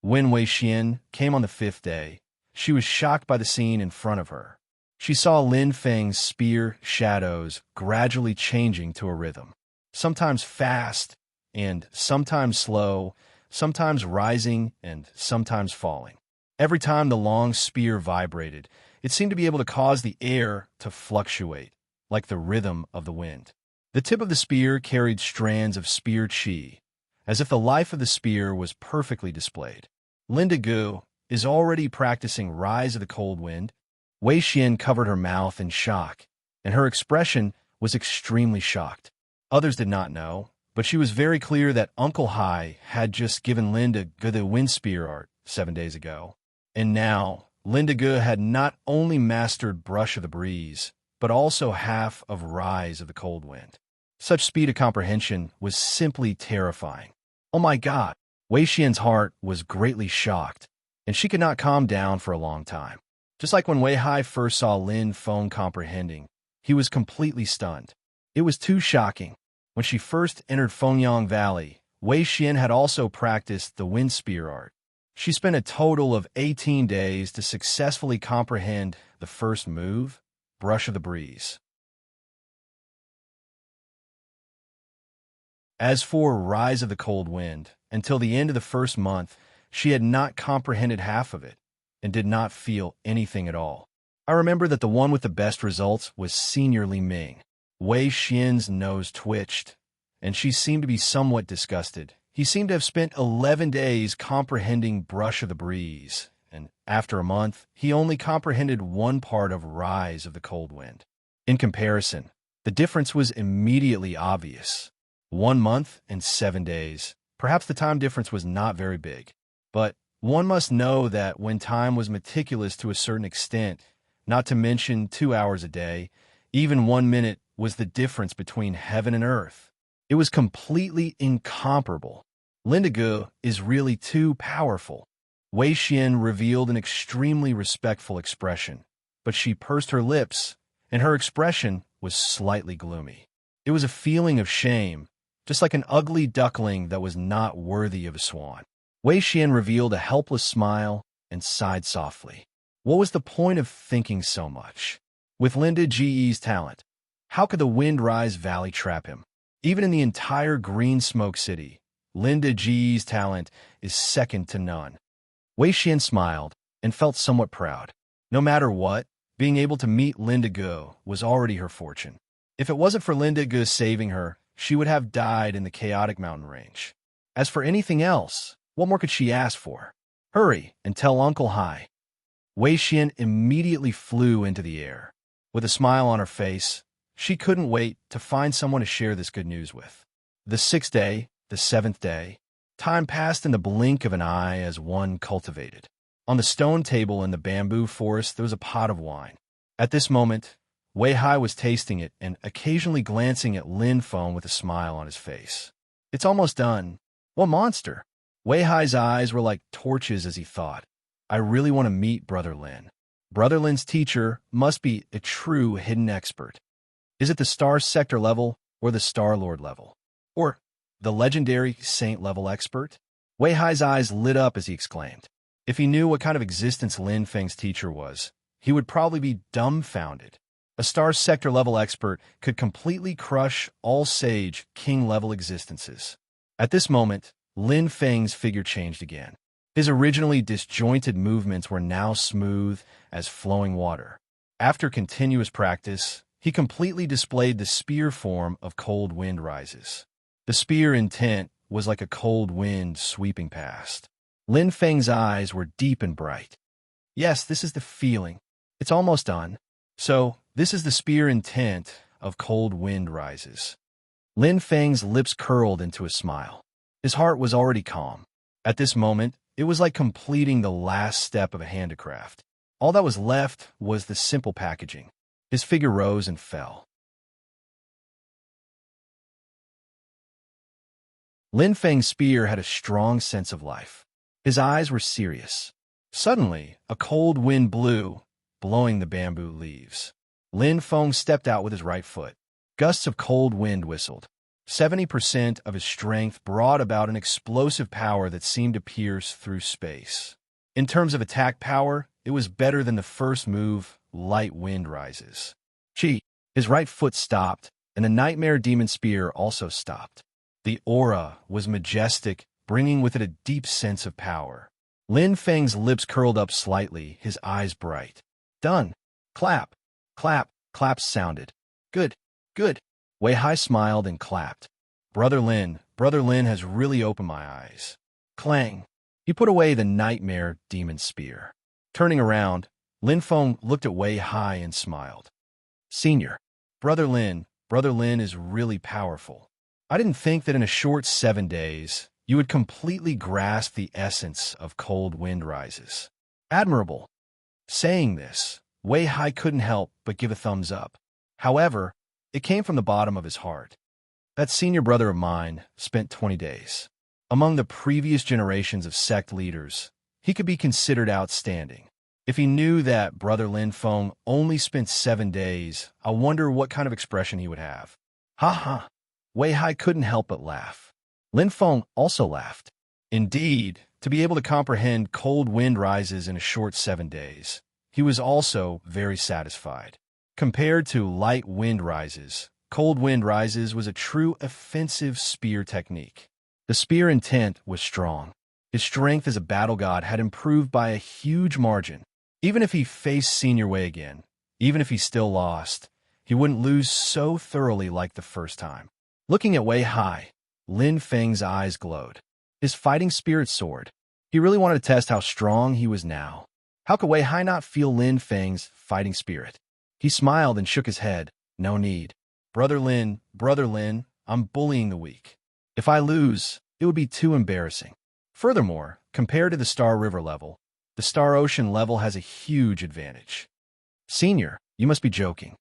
When Wei Xian came on the 5th day, she was shocked by the scene in front of her. She saw Lin Feng's spear shadows gradually changing to a rhythm, sometimes fast and sometimes slow, sometimes rising and sometimes falling. Every time the long spear vibrated, it seemed to be able to cause the air to fluctuate, like the rhythm of the wind. The tip of the spear carried strands of spear qi, as if the life of the spear was perfectly displayed. Linda Gu is already practicing Rise of the Cold Wind. Wei Xian covered her mouth in shock, and her expression was extremely shocked. Others did not know, but she was very clear that Uncle Hai had just given Linda Gu the wind spear art 7 days ago. And now, Linda Gu had not only mastered Brush of the Breeze, but also half of Rise of the Cold Wind. Such speed of comprehension was simply terrifying. Oh my God! Wei Xian's heart was greatly shocked, and she could not calm down for a long time. Just like when Wei Hai first saw Lin Feng comprehending, he was completely stunned. It was too shocking. When she first entered Fengyang Valley, Wei Xian had also practiced the wind spear art. She spent a total of 18 days to successfully comprehend the first move, Brush of the Breeze. As for Rise of the Cold Wind, until the end of the first month, she had not comprehended half of it, and did not feel anything at all. I remember that the one with the best results was Senior Li Ming. Wei Xian's nose twitched, and she seemed to be somewhat disgusted. He seemed to have spent 11 days comprehending Brush of the Breeze, and after a month, he only comprehended one part of Rise of the Cold Wind. In comparison, the difference was immediately obvious. 1 month and 7 days. Perhaps the time difference was not very big, but one must know that when time was meticulous to a certain extent, not to mention 2 hours a day, even 1 minute was the difference between heaven and earth. It was completely incomparable. Linda Gu is really too powerful. Wei Xian revealed an extremely respectful expression, but she pursed her lips, and her expression was slightly gloomy. It was a feeling of shame, just like an ugly duckling that was not worthy of a swan. Wei Xian revealed a helpless smile and sighed softly. What was the point of thinking so much? With Linda Ge's talent, how could the Windrise Valley trap him? Even in the entire Green Smoke City, Linda Ge's talent is second to none. Wei Xian smiled and felt somewhat proud. No matter what, being able to meet Linda Gu was already her fortune. If it wasn't for Linda Gu saving her, she would have died in the chaotic mountain range. As for anything else, what more could she ask for? Hurry and tell Uncle Hai. Wei Xian immediately flew into the air. With a smile on her face, she couldn't wait to find someone to share this good news with. The 6th day, the 7th day, time passed in the blink of an eye as one cultivated. On the stone table in the bamboo forest there was a pot of wine. At this moment, Wei Hai was tasting it and occasionally glancing at Lin Feng with a smile on his face. It's almost done. What monster? Wei Hai's eyes were like torches as he thought. I really want to meet Brother Lin. Brother Lin's teacher must be a true hidden expert. Is it the Star Sector level or the Star Lord level? Or the legendary Saint level expert? Wei Hai's eyes lit up as he exclaimed. If he knew what kind of existence Lin Feng's teacher was, he would probably be dumbfounded. A Star Sector level expert could completely crush all Sage King level existences. At this moment, Lin Feng's figure changed again. His originally disjointed movements were now smooth as flowing water. After continuous practice, he completely displayed the spear form of cold wind rises. The spear intent was like a cold wind sweeping past. Lin Feng's eyes were deep and bright. Yes, this is the feeling. It's almost done. So, this is the spear intent of cold wind rises. Lin Feng's lips curled into a smile. His heart was already calm. At this moment, it was like completing the last step of a handicraft. All that was left was the simple packaging. His figure rose and fell. Lin Feng's spear had a strong sense of life. His eyes were serious. Suddenly, a cold wind blew, blowing the bamboo leaves. Lin Feng stepped out with his right foot. Gusts of cold wind whistled. 70% of his strength brought about an explosive power that seemed to pierce through space. In terms of attack power, it was better than the first move, light wind rises. Chi. His right foot stopped, and the nightmare demon spear also stopped. The aura was majestic, bringing with it a deep sense of power. Lin Feng's lips curled up slightly, his eyes bright. Done. Clap. Clap. Claps sounded. Good. Good. Wei Hai smiled and clapped. Brother Lin has really opened my eyes. Clang. He put away the nightmare demon spear. Turning around, Lin Feng looked at Wei Hai and smiled. Senior, Brother Lin is really powerful. I didn't think that in a short 7 days, you would completely grasp the essence of cold wind rises. Admirable. Saying this, Wei Hai couldn't help but give a thumbs up. However, it came from the bottom of his heart. That senior brother of mine spent 20 days. Among the previous generations of sect leaders, he could be considered outstanding. If he knew that Brother Lin Feng only spent 7 days, I wonder what kind of expression he would have. Ha ha. Wei Hai couldn't help but laugh. Lin Feng also laughed. Indeed, to be able to comprehend cold wind rises in a short 7 days, he was also very satisfied. Compared to light wind rises, cold wind rises was a true offensive spear technique. The spear intent was strong. His strength as a battle god had improved by a huge margin. Even if he faced Senior Wei again, even if he still lost, he wouldn't lose so thoroughly like the first time. Looking at Wei Hai, Lin Feng's eyes glowed. His fighting spirit soared. He really wanted to test how strong he was now. How could Wei Hai not feel Lin Feng's fighting spirit? He smiled and shook his head. No need. Brother Lin, I'm bullying the weak. If I lose, it would be too embarrassing. Furthermore, compared to the Star River level, the Star Ocean level has a huge advantage. Senior, you must be joking.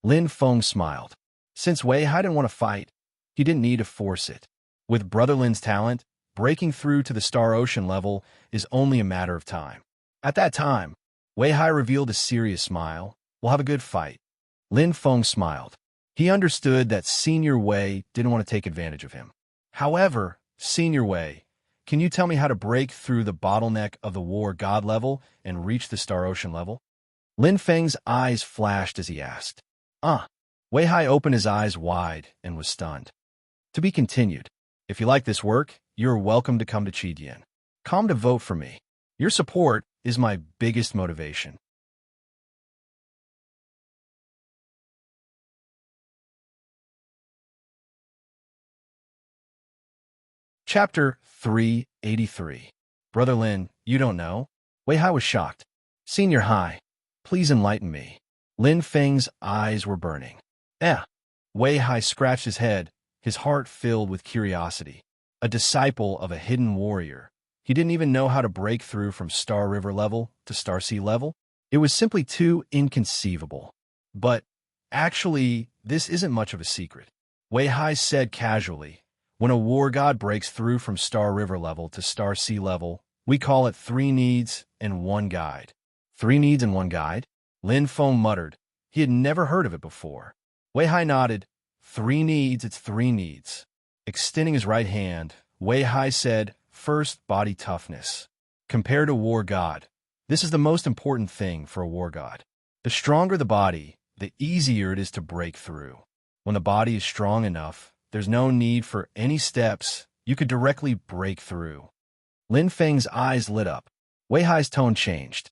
Lin Feng smiled. Since Wei Hai didn't want to fight, he didn't need to force it. With Brother Lin's talent, breaking through to the Star Ocean level is only a matter of time. At that time, Wei Hai revealed a serious smile. We'll have a good fight. Lin Feng smiled. He understood that Senior Wei didn't want to take advantage of him. However, Senior Wei, can you tell me how to break through the bottleneck of the War God level and reach the Star Ocean level? Lin Feng's eyes flashed as he asked. Wei Hai opened his eyes wide and was stunned. To be continued. If you like this work, you're welcome to come to Qidian. Come to vote for me. Your support is my biggest motivation. Chapter 383. Brother Lin, you don't know? Wei Hai was shocked. Senior Hai, please enlighten me. Lin Feng's eyes were burning. Wei Hai scratched his head, his heart filled with curiosity. A disciple of a hidden warrior. He didn't even know how to break through from Star River level to Star Sea level. It was simply too inconceivable. But, actually, this isn't much of a secret. Wei Hai said casually, when a war god breaks through from Star River level to Star Sea level, we call it 3 needs and 1 guide. 3 needs and 1 guide? Lin Feng muttered. He had never heard of it before. Wei Hai nodded. 3 needs, it's 3 needs. Extending his right hand, Wei Hai said, first, body toughness. Compared to war god, this is the most important thing for a war god. The stronger the body, the easier it is to break through. When the body is strong enough, there's no need for any steps. You could directly break through. Lin Feng's eyes lit up. Wei Hai's tone changed.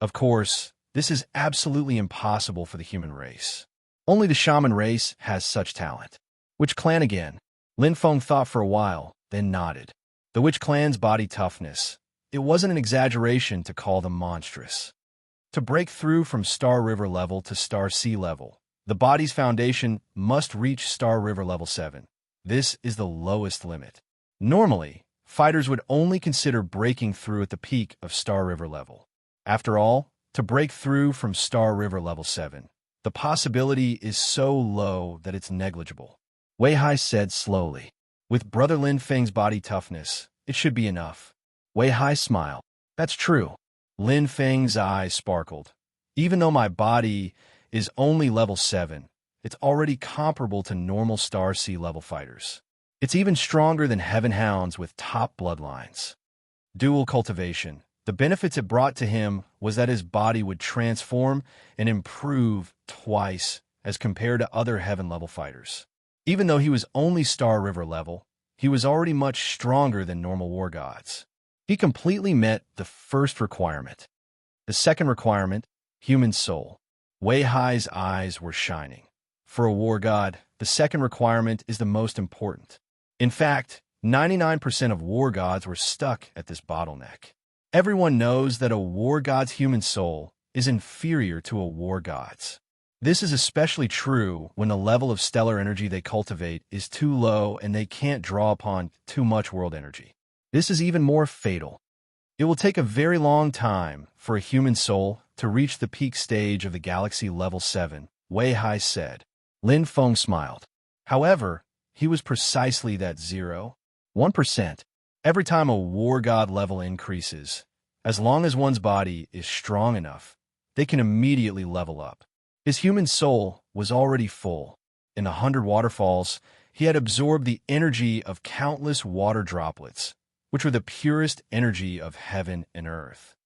Of course, this is absolutely impossible for the human race. Only the shaman race has such talent. Which clan again? Lin Feng thought for a while, then nodded. The Witch clan's body toughness. It wasn't an exaggeration to call them monstrous. To break through from Star River level to Star Sea level, the body's foundation must reach Star River level 7. This is the lowest limit. Normally, fighters would only consider breaking through at the peak of Star River level. After all, to break through from Star River level 7, the possibility is so low that it's negligible. Wei Hai said slowly. With Brother Lin Feng's body toughness, it should be enough. Wei Hai smiled. That's true. Lin Feng's eyes sparkled. Even though my body is only level 7, it's already comparable to normal Star Sea level fighters. It's even stronger than Heaven Hounds with top bloodlines. Dual cultivation. The benefits it brought to him was that his body would transform and improve twice as compared to other Heaven level fighters. Even though he was only Star River level, he was already much stronger than normal war gods. He completely met the first requirement. The second requirement, human soul. Wei Hai's eyes were shining. For a war god, the second requirement is the most important. In fact, 99% of war gods were stuck at this bottleneck. Everyone knows that a war god's human soul is inferior to a war god's. This is especially true when the level of stellar energy they cultivate is too low and they can't draw upon too much world energy. This is even more fatal. It will take a very long time for a human soul to reach the peak stage of the galaxy level 7, Wei Hai said. Lin Feng smiled. However, he was precisely that 1%. Every time a war god level increases, as long as one's body is strong enough, they can immediately level up. His human soul was already full. In 100 waterfalls, he had absorbed the energy of countless water droplets, which were the purest energy of heaven and earth.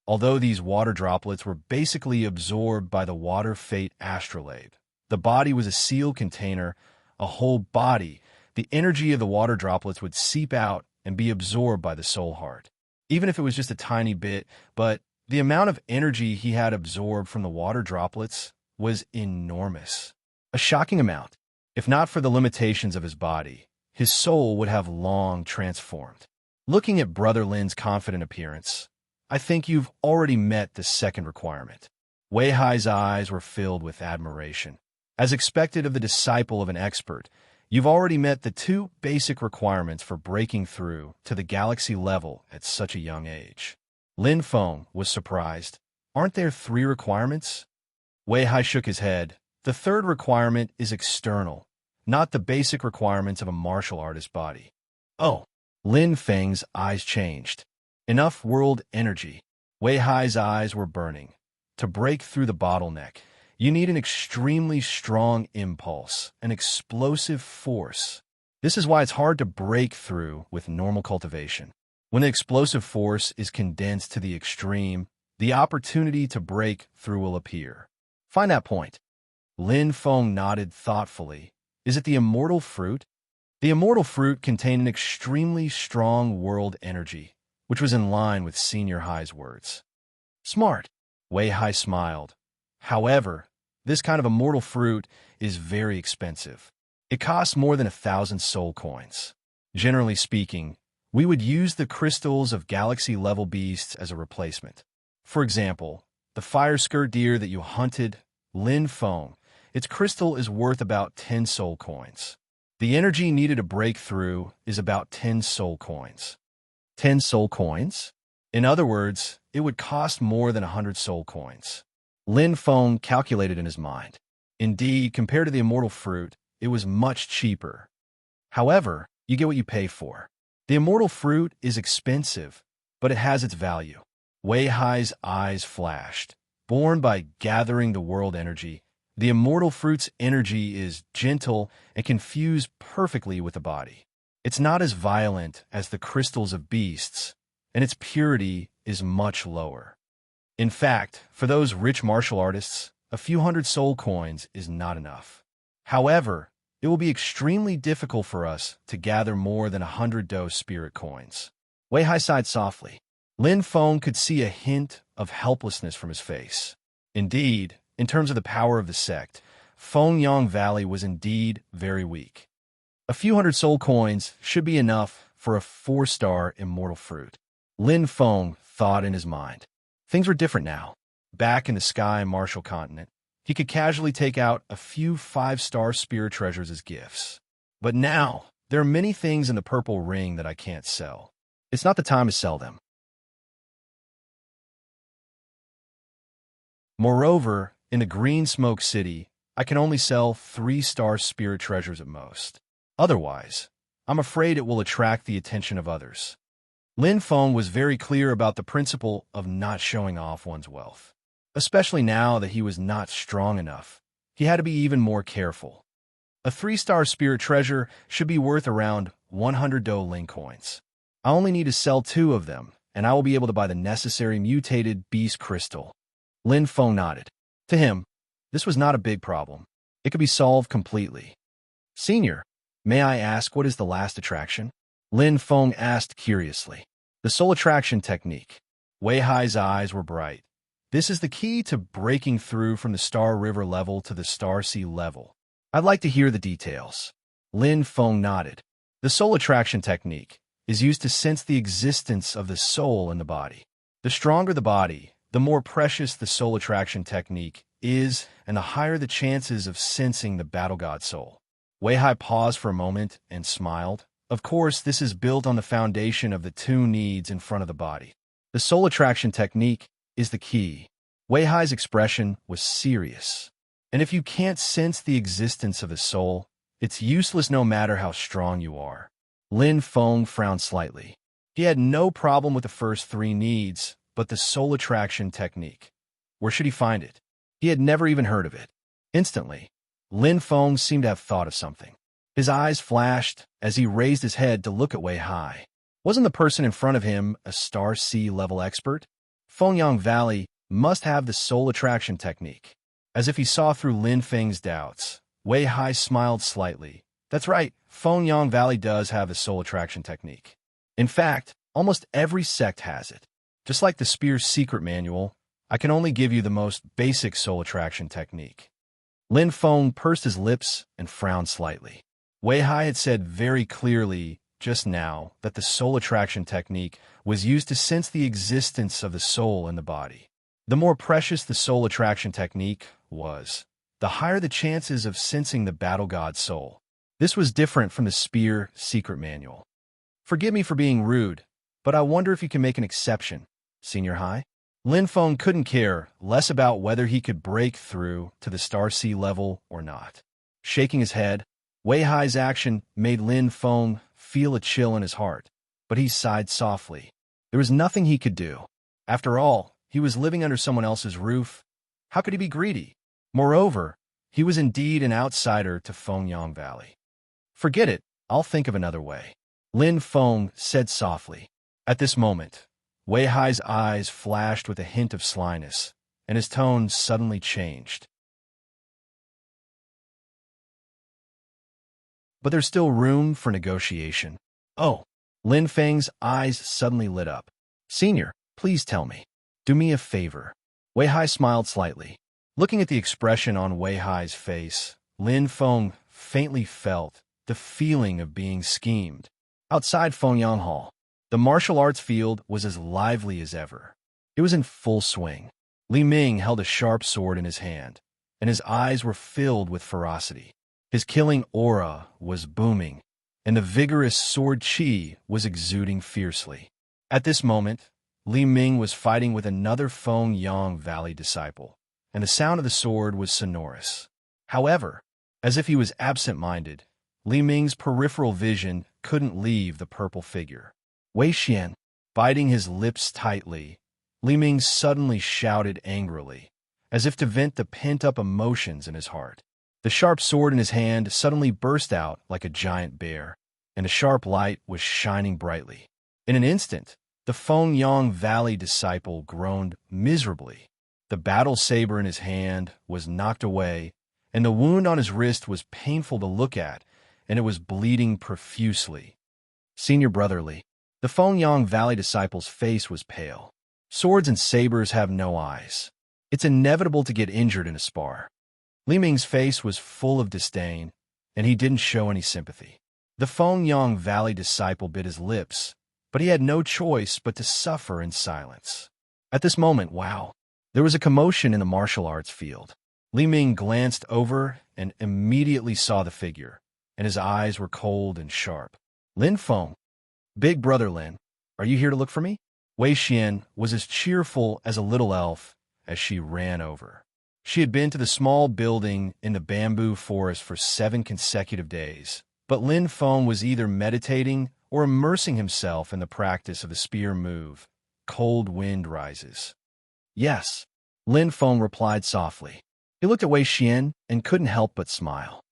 Although these water droplets were basically absorbed by the water fate astrolabe, the body was a sealed container, a whole body. The energy of the water droplets would seep out and be absorbed by the soul heart. Even if it was just a tiny bit, but the amount of energy he had absorbed from the water droplets was enormous. A shocking amount. If not for the limitations of his body, his soul would have long transformed. Looking at Brother Lin's confident appearance, I think you've already met the second requirement. Wei Hai's eyes were filled with admiration. As expected of the disciple of an expert, you've already met the two basic requirements for breaking through to the galaxy level at such a young age. Lin Feng was surprised. Aren't there 3 requirements? Wei Hai shook his head. The third requirement is external, not the basic requirements of a martial artist's body. Oh, Lin Feng's eyes changed. Enough world energy. Wei Hai's eyes were burning. To break through the bottleneck, you need an extremely strong impulse, an explosive force. This is why it's hard to break through with normal cultivation. When the explosive force is condensed to the extreme, the opportunity to break through will appear. Find that point. Lin Feng nodded thoughtfully. Is it the immortal fruit? The immortal fruit contained an extremely strong world energy, which was in line with Senior Hai's words. Smart. Wei Hai smiled. However, this kind of immortal fruit is very expensive. It costs more than 1,000 soul coins. Generally speaking, we would use the crystals of galaxy-level beasts as a replacement. For example, the fire skirt deer that you hunted, Lin Feng, its crystal is worth about 10 soul coins. The energy needed to break through is about 10 soul coins. 10 soul coins? In other words, it would cost more than 100 soul coins. Lin Feng calculated in his mind. Indeed, compared to the immortal fruit, it was much cheaper. However, you get what you pay for. The immortal fruit is expensive, but it has its value. Wei Hai's eyes flashed. Born by gathering the world energy, the immortal fruit's energy is gentle and can fuse perfectly with the body. It's not as violent as the crystals of beasts, and its purity is much lower. In fact, for those rich martial artists, a few hundred soul coins is not enough. However, it will be extremely difficult for us to gather more than 100 dose spirit coins. Wei Hai sighed softly. Lin Feng could see a hint of helplessness from his face. Indeed, in terms of the power of the sect, Fengyang Valley was indeed very weak. A few hundred soul coins should be enough for a 4-star immortal fruit. Lin Feng thought in his mind. Things were different now. Back in the Sky Martial Continent, he could casually take out a few 5-star spirit treasures as gifts. But now, there are many things in the purple ring that I can't sell. It's not the time to sell them. Moreover, in the Green Smoke City, I can only sell 3-star spirit treasures at most. Otherwise, I'm afraid it will attract the attention of others. Lin Feng was very clear about the principle of not showing off one's wealth. Especially now that he was not strong enough, he had to be even more careful. A 3-star spirit treasure should be worth around 100 Do Ling coins. I only need to sell 2 of them, and I will be able to buy the necessary mutated beast crystal. Lin Feng nodded. To him, this was not a big problem. It could be solved completely. Senior, may I ask what is the last attraction? Lin Feng asked curiously. The soul attraction technique. Wei Hai's eyes were bright. This is the key to breaking through from the Star River level to the Star Sea level. I'd like to hear the details. Lin Feng nodded. The soul attraction technique is used to sense the existence of the soul in the body. The stronger the body, the more precious the soul attraction technique is, and the higher the chances of sensing the battle god soul. Wei Hai paused for a moment and smiled. Of course, this is built on the foundation of the 2 needs in front of the body. The soul attraction technique is the key. Wei Hai's expression was serious. And if you can't sense the existence of the soul, it's useless no matter how strong you are. Lin Feng frowned slightly. He had no problem with the first 3 needs, but the soul attraction technique. Where should he find it? He had never even heard of it. Instantly, Lin Feng seemed to have thought of something. His eyes flashed as he raised his head to look at Wei Hai. Wasn't the person in front of him a Star Sea level expert? Fengyang Valley must have the soul attraction technique. As if he saw through Lin Feng's doubts, Wei Hai smiled slightly. That's right, Fengyang Valley does have the soul attraction technique. In fact, almost every sect has it. Just like the Spear's secret manual, I can only give you the most basic soul attraction technique. Lin Feng pursed his lips and frowned slightly. Wei Hai had said very clearly just now that the soul attraction technique was used to sense the existence of the soul in the body. The more precious the soul attraction technique was, the higher the chances of sensing the battle god soul. This was different from the Spear secret manual. Forgive me for being rude, but I wonder if you can make an exception, Senior Hai. Lin Feng couldn't care less about whether he could break through to the Star Sea level or not. Shaking his head, Wei Hai's action made Lin Feng feel a chill in his heart, but he sighed softly. There was nothing he could do. After all, he was living under someone else's roof. How could he be greedy? Moreover, he was indeed an outsider to Fengyang Valley. Forget it, I'll think of another way, Lin Feng said softly. At this moment, Wei Hai's eyes flashed with a hint of slyness, and his tone suddenly changed. But there's still room for negotiation. Oh, Lin Feng's eyes suddenly lit up. Senior, please tell me. Do me a favor. Wei Hai smiled slightly. Looking at the expression on Wei Hai's face, Lin Feng faintly felt the feeling of being schemed. Outside Fengyang Hall, the martial arts field was as lively as ever. It was in full swing. Li Ming held a sharp sword in his hand, and his eyes were filled with ferocity. His killing aura was booming, and the vigorous sword chi was exuding fiercely. At this moment, Li Ming was fighting with another Fengyang Valley disciple, and the sound of the sword was sonorous. However, as if he was absent-minded, Li Ming's peripheral vision couldn't leave the purple figure. Wei Xian, biting his lips tightly, Li Ming suddenly shouted angrily, as if to vent the pent-up emotions in his heart. The sharp sword in his hand suddenly burst out like a giant bear, and a sharp light was shining brightly. In an instant, the Fengyang Valley disciple groaned miserably. The battle saber in his hand was knocked away, and the wound on his wrist was painful to look at, and it was bleeding profusely. Senior Brotherly, the Fengyang Valley disciple's face was pale. Swords and sabers have no eyes. It's inevitable to get injured in a spar. Li Ming's face was full of disdain, and he didn't show any sympathy. The Fengyang Valley disciple bit his lips, but he had no choice but to suffer in silence. At this moment, there was a commotion in the martial arts field. Li Ming glanced over and immediately saw the figure, and his eyes were cold and sharp. Lin Feng, big brother Lin, are you here to look for me? Wei Xian was as cheerful as a little elf as she ran over. She had been to the small building in the bamboo forest for 7 consecutive days, but Lin Feng was either meditating or immersing himself in the practice of the spear move. Cold wind rises. Yes, Lin Feng replied softly. He looked at Wei Xian and couldn't help but smile.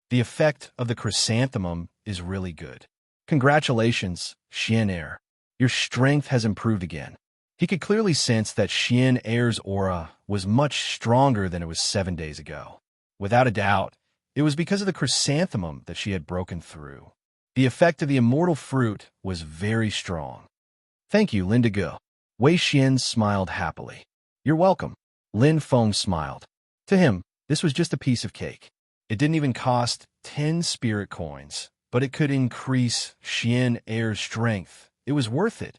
The effect of the chrysanthemum is really good. Congratulations, Xian Air. Your strength has improved again. He could clearly sense that Xian Air's aura was much stronger than it was 7 days ago. Without a doubt, it was because of the chrysanthemum that she had broken through. The effect of the immortal fruit was very strong. Thank you, Lin De. Wei Xian smiled happily. You're welcome. Lin Feng smiled. To him, this was just a piece of cake. It didn't even cost 10 spirit coins, but it could increase Xian Air's strength. It was worth it.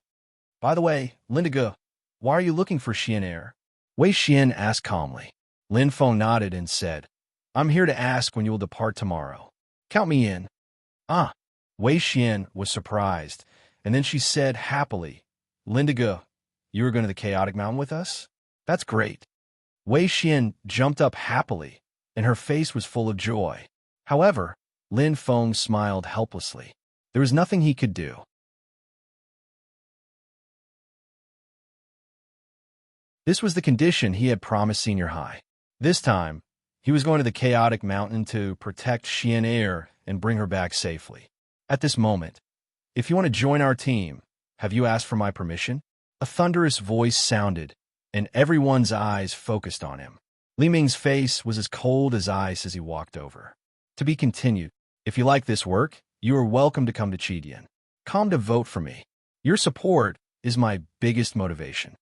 By the way, Lin De, why are you looking for Xian Air? Wei Xian asked calmly. Lin Feng nodded and said, I'm here to ask when you will depart tomorrow. Count me in. Ah. Wei Xian was surprised, and then she said happily, Lin De, you are going to the Chaotic Mountain with us? That's great. Wei Xian jumped up happily, and her face was full of joy. However, Lin Feng smiled helplessly. There was nothing he could do. This was the condition he had promised Senior High. This time, he was going to the Chaotic Mountain to protect Xian Air and bring her back safely. At this moment, if you want to join our team, have you asked for my permission? A thunderous voice sounded, and everyone's eyes focused on him. Li Ming's face was as cold as ice as he walked over. To be continued. If you like this work, you are welcome to come to Chidian. Come to vote for me. Your support is my biggest motivation.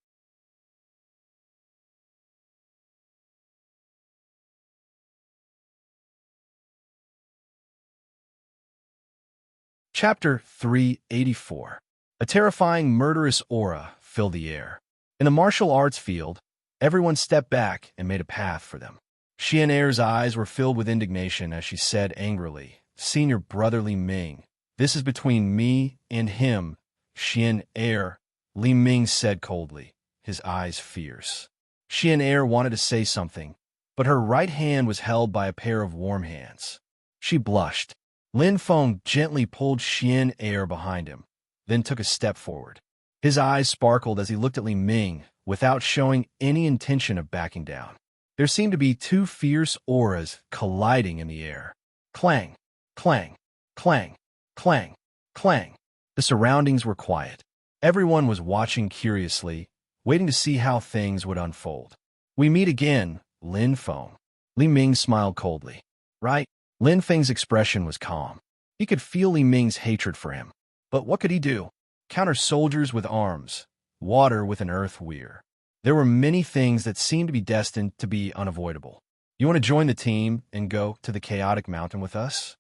Chapter 384. A terrifying, murderous aura filled the air. In the martial arts field, everyone stepped back and made a path for them. Xian Air's eyes were filled with indignation as she said angrily, Senior Brother Li Ming, this is between me and him, Xian Air, Li Ming said coldly, his eyes fierce. Xian Air wanted to say something, but her right hand was held by a pair of warm hands. She blushed. Lin Feng gently pulled Xian Air behind him, then took a step forward. His eyes sparkled as he looked at Li Ming without showing any intention of backing down. There seemed to be 2 fierce auras colliding in the air. Clang, clang, clang, clang, clang. The surroundings were quiet. Everyone was watching curiously, waiting to see how things would unfold. We meet again, Lin Feng. Li Ming smiled coldly. Right? Lin Feng's expression was calm. He could feel Li Ming's hatred for him. But what could he do? Counter soldiers with arms, water with an earth weir. There were many things that seemed to be destined to be unavoidable. You want to join the team and go to the Chaotic Mountain with us?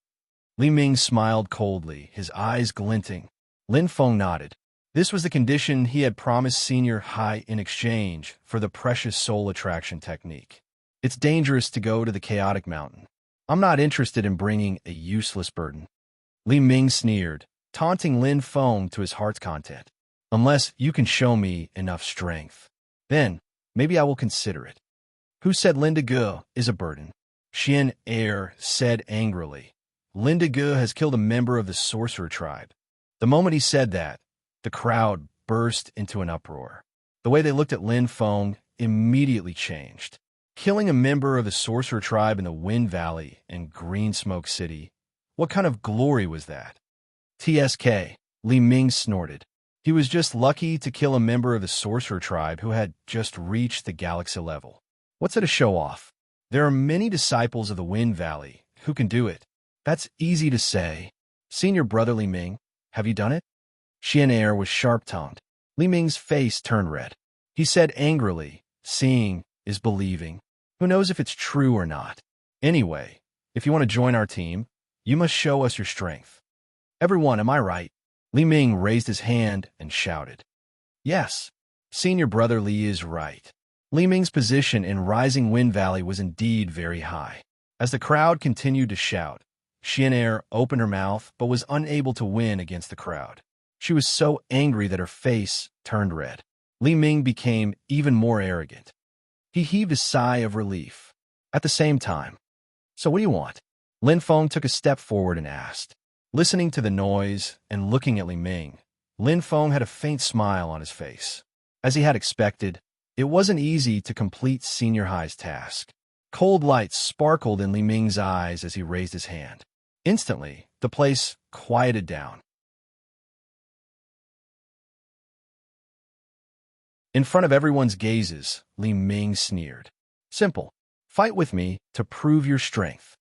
Li Ming smiled coldly, his eyes glinting. Lin Feng nodded. This was the condition he had promised Senior High in exchange for the precious soul attraction technique. It's dangerous to go to the Chaotic Mountain. I'm not interested in bringing a useless burden. Li Ming sneered, taunting Lin Feng to his heart's content. Unless you can show me enough strength. Then, maybe I will consider it. Who said Lin De is a burden? Xian Air said angrily. Lin De has killed a member of the sorcerer tribe. The moment he said that, the crowd burst into an uproar. The way they looked at Lin Feng immediately changed. Killing a member of the sorcerer tribe in the Wind Valley and Green Smoke City, what kind of glory was that? TSK, Li Ming snorted. He was just lucky to kill a member of the sorcerer tribe who had just reached the galaxy level. What's it a show-off? There are many disciples of the Wind Valley who can do it. That's easy to say. Senior Brother Li Ming, have you done it? Xian Air was sharp-tongued. Li Ming's face turned red. He said angrily, seeing is believing. Who knows if it's true or not? Anyway, if you want to join our team, you must show us your strength. Everyone, am I right? Li Ming raised his hand and shouted. Yes, senior brother Li is right. Li Ming's position in Rising Wind Valley was indeed very high. As the crowd continued to shout, Xian'er opened her mouth but was unable to win against the crowd. She was so angry that her face turned red. Li Ming became even more arrogant. He heaved a sigh of relief. At the same time, so what do you want? Lin Feng took a step forward and asked. Listening to the noise and looking at Li Ming, Lin Feng had a faint smile on his face. As he had expected, it wasn't easy to complete Senior High's task. Cold light sparkled in Li Ming's eyes as he raised his hand. Instantly, the place quieted down. In front of everyone's gazes, Li Ming sneered. Simple. Fight with me to prove your strength.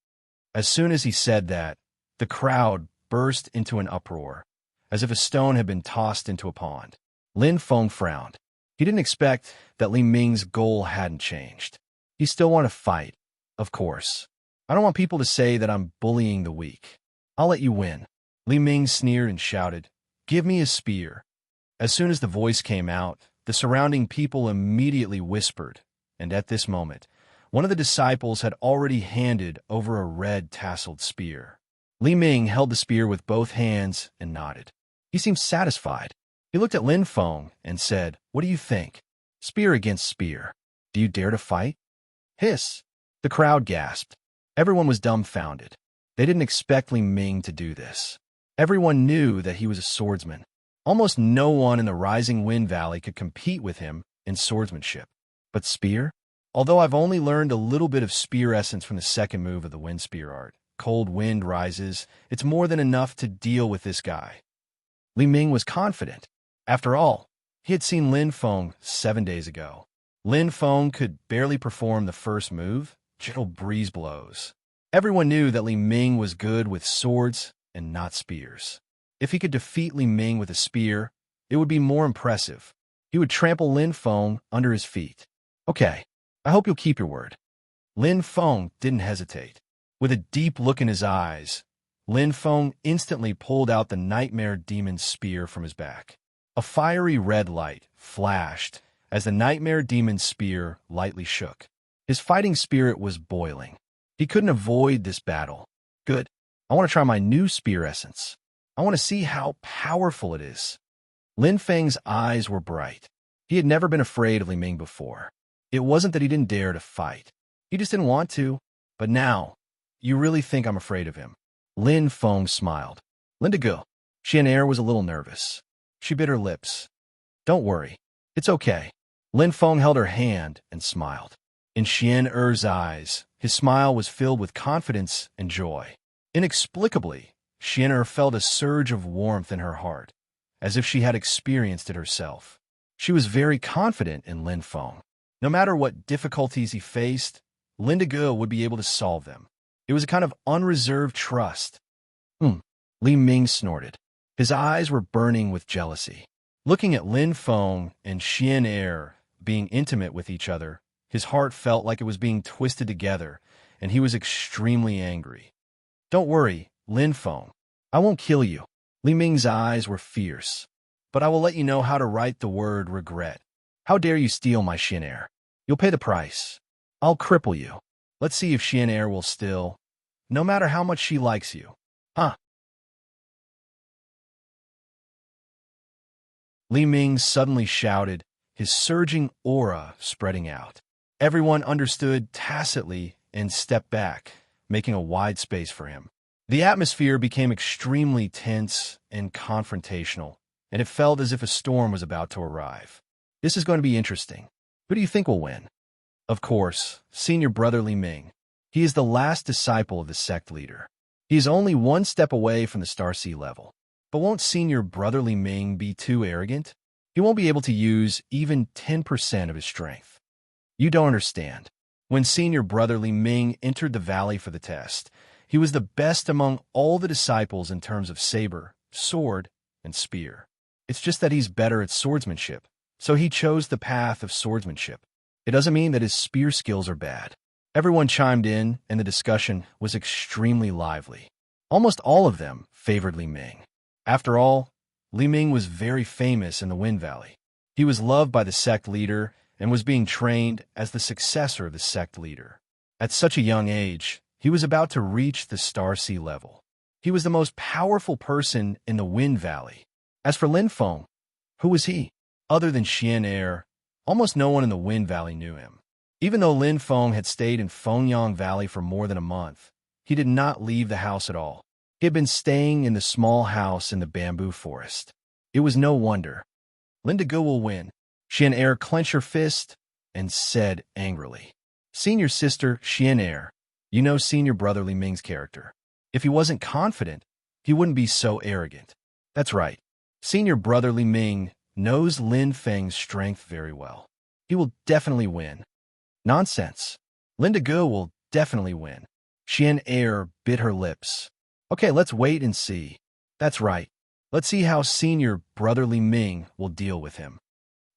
As soon as he said that, the crowd burst into an uproar, as if a stone had been tossed into a pond. Lin Feng frowned. He didn't expect that Li Ming's goal hadn't changed. He still wanted to fight, of course. I don't want people to say that I'm bullying the weak. I'll let you win. Li Ming sneered and shouted, Give me a spear. As soon as the voice came out, the surrounding people immediately whispered, and at this moment, one of the disciples had already handed over a red tasseled spear. Li Ming held the spear with both hands and nodded. He seemed satisfied. He looked at Lin Feng and said, What do you think? Spear against spear. Do you dare to fight? Hiss! The crowd gasped. Everyone was dumbfounded. They didn't expect Li Ming to do this. Everyone knew that he was a swordsman. Almost no one in the Rising Wind Valley could compete with him in swordsmanship. But spear? Although I've only learned a little bit of spear essence from the second move of the wind spear art, Cold Wind Rises, it's more than enough to deal with this guy. Li Ming was confident. After all, he had seen Lin Feng 7 days ago. Lin Feng could barely perform the first move, gentle breeze blows. Everyone knew that Li Ming was good with swords and not spears. If he could defeat Li Ming with a spear, it would be more impressive. He would trample Lin Feng under his feet. Okay, I hope you'll keep your word. Lin Feng didn't hesitate. With a deep look in his eyes, Lin Feng instantly pulled out the Nightmare Demon's spear from his back. A fiery red light flashed as the Nightmare Demon's spear lightly shook. His fighting spirit was boiling. He couldn't avoid this battle. Good. I want to try my new spear essence. I want to see how powerful it is. Lin Feng's eyes were bright. He had never been afraid of Li Ming before. It wasn't that he didn't dare to fight. He just didn't want to. But now, you really think I'm afraid of him? Lin Feng smiled. Lindigo. Xian'er was a little nervous. She bit her lips. Don't worry. It's okay. Lin Feng held her hand and smiled. In Xian'er's eyes, his smile was filled with confidence and joy. Inexplicably, Xian'er felt a surge of warmth in her heart, as if she had experienced it herself. She was very confident in Lin Feng. No matter what difficulties he faced, Lindigo would be able to solve them. It was a kind of unreserved trust. Li Ming snorted. His eyes were burning with jealousy. Looking at Lin Feng and Xian'er being intimate with each other, his heart felt like it was being twisted together, and he was extremely angry. Don't worry, Lin Feng. I won't kill you. Li Ming's eyes were fierce. But I will let you know how to write the word regret. How dare you steal my Xian'er? You'll pay the price. I'll cripple you. Let's see if Xian'er will still, no matter how much she likes you. Huh? Li Ming suddenly shouted, his surging aura spreading out. Everyone understood tacitly and stepped back, making a wide space for him. The atmosphere became extremely tense and confrontational, and it felt as if a storm was about to arrive. This is going to be interesting. Who do you think will win? Of course, senior brother Li Ming. He is the last disciple of the sect leader. He is only one step away from the Star Sea level. But won't senior brother Li Ming be too arrogant? He won't be able to use even 10% of his strength. You don't understand. When senior brother Li Ming entered the valley for the test, he was the best among all the disciples in terms of saber, sword, and spear. It's just that he's better at swordsmanship, so he chose the path of swordsmanship. It doesn't mean that his spear skills are bad. Everyone chimed in, and the discussion was extremely lively. Almost all of them favored Li Ming. After all, Li Ming was very famous in the Wind Valley. He was loved by the sect leader and was being trained as the successor of the sect leader. At such a young age, he was about to reach the Star Sea level. He was the most powerful person in the Wind Valley. As for Lin Feng, who was he? Other than Xian Er, almost no one in the Wind Valley knew him. Even though Lin Feng had stayed in Fengyang Valley for more than a month, he did not leave the house at all. He had been staying in the small house in the bamboo forest. It was no wonder. Linda Gu will win. Xian Er clenched her fist and said angrily, "Senior sister Xian Er, you know senior brother Li Ming's character. If he wasn't confident, he wouldn't be so arrogant." That's right. Senior brother Li Ming knows Lin Feng's strength very well. He will definitely win. Nonsense. Linda Gu will definitely win. Xian Er bit her lips. Okay, let's wait and see. That's right. Let's see how senior brother Li Ming will deal with him.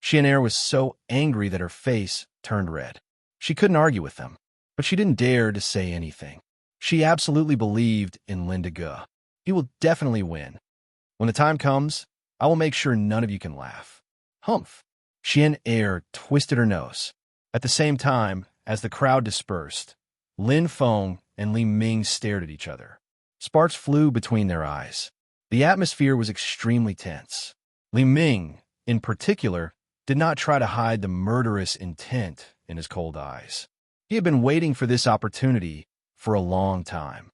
Xian Er was so angry that her face turned red. She couldn't argue with them, but she didn't dare to say anything. She absolutely believed in Linda Gu. He will definitely win. When the time comes, I will make sure none of you can laugh. Humph. Xian Er twisted her nose. At the same time, as the crowd dispersed, Lin Feng and Li Ming stared at each other. Sparks flew between their eyes. The atmosphere was extremely tense. Li Ming, in particular, did not try to hide the murderous intent in his cold eyes. He had been waiting for this opportunity for a long time.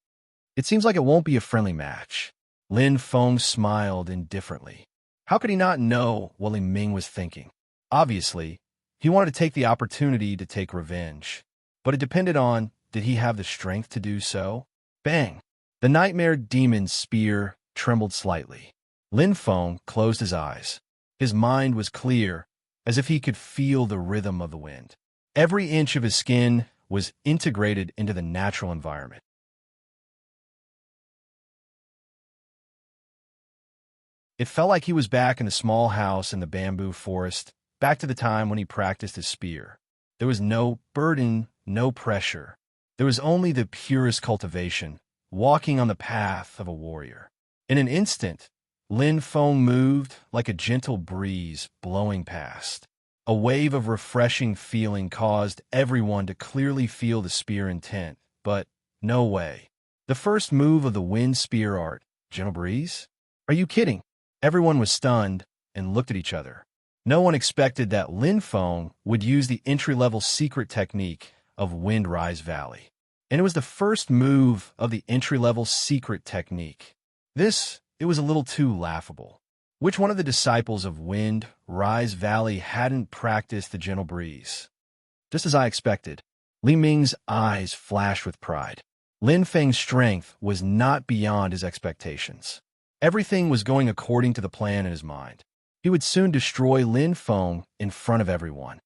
It seems like it won't be a friendly match. Lin Feng smiled indifferently. How could he not know what Li Ming was thinking? Obviously, he wanted to take the opportunity to take revenge. But it depended on, did he have the strength to do so? Bang! The nightmare demon's spear trembled slightly. Lin Feng closed his eyes. His mind was clear, as if he could feel the rhythm of the wind. Every inch of his skin was integrated into the natural environment. It felt like he was back in the small house in the bamboo forest, back to the time when he practiced his spear. There was no burden, no pressure. There was only the purest cultivation, walking on the path of a warrior. In an instant, Lin Feng moved like a gentle breeze blowing past. A wave of refreshing feeling caused everyone to clearly feel the spear intent, but no way. The first move of the wind spear art, gentle breeze? Are you kidding? Everyone was stunned and looked at each other. No one expected that Lin Feng would use the entry-level secret technique of Wind Rise Valley. And it was the first move of the entry-level secret technique. It was a little too laughable. Which one of the disciples of Wind Rise Valley hadn't practiced the gentle breeze? Just as I expected, Li Ming's eyes flashed with pride. Lin Feng's strength was not beyond his expectations. Everything was going according to the plan in his mind. He would soon destroy Lin Feng in front of everyone.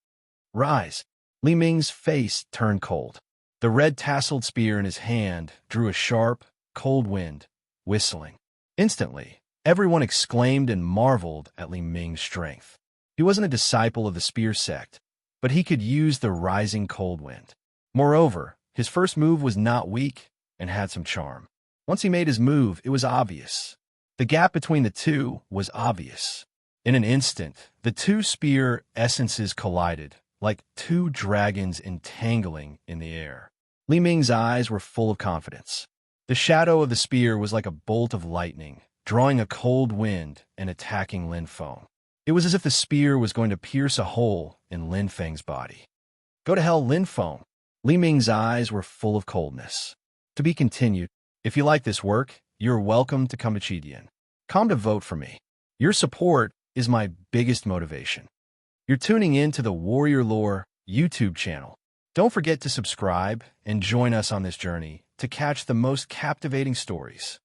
Rise! Li Ming's face turned cold. The red-tasseled spear in his hand drew a sharp, cold wind, whistling. Instantly, everyone exclaimed and marveled at Li Ming's strength. He wasn't a disciple of the spear sect, but he could use the rising cold wind. Moreover, his first move was not weak and had some charm. Once he made his move, it was obvious. The gap between the two was obvious. In an instant, the two spear essences collided, like two dragons entangling in the air. Li Ming's eyes were full of confidence. The shadow of the spear was like a bolt of lightning, drawing a cold wind and attacking Lin Feng. It was as if the spear was going to pierce a hole in Lin Feng's body. Go to hell, Lin Feng. Li Ming's eyes were full of coldness. To be continued. If you like this work, you're welcome to come to Chidian. Come to vote for me. Your support is my biggest motivation. You're tuning in to the Warrior Lore YouTube channel. Don't forget to subscribe and join us on this journey to catch the most captivating stories.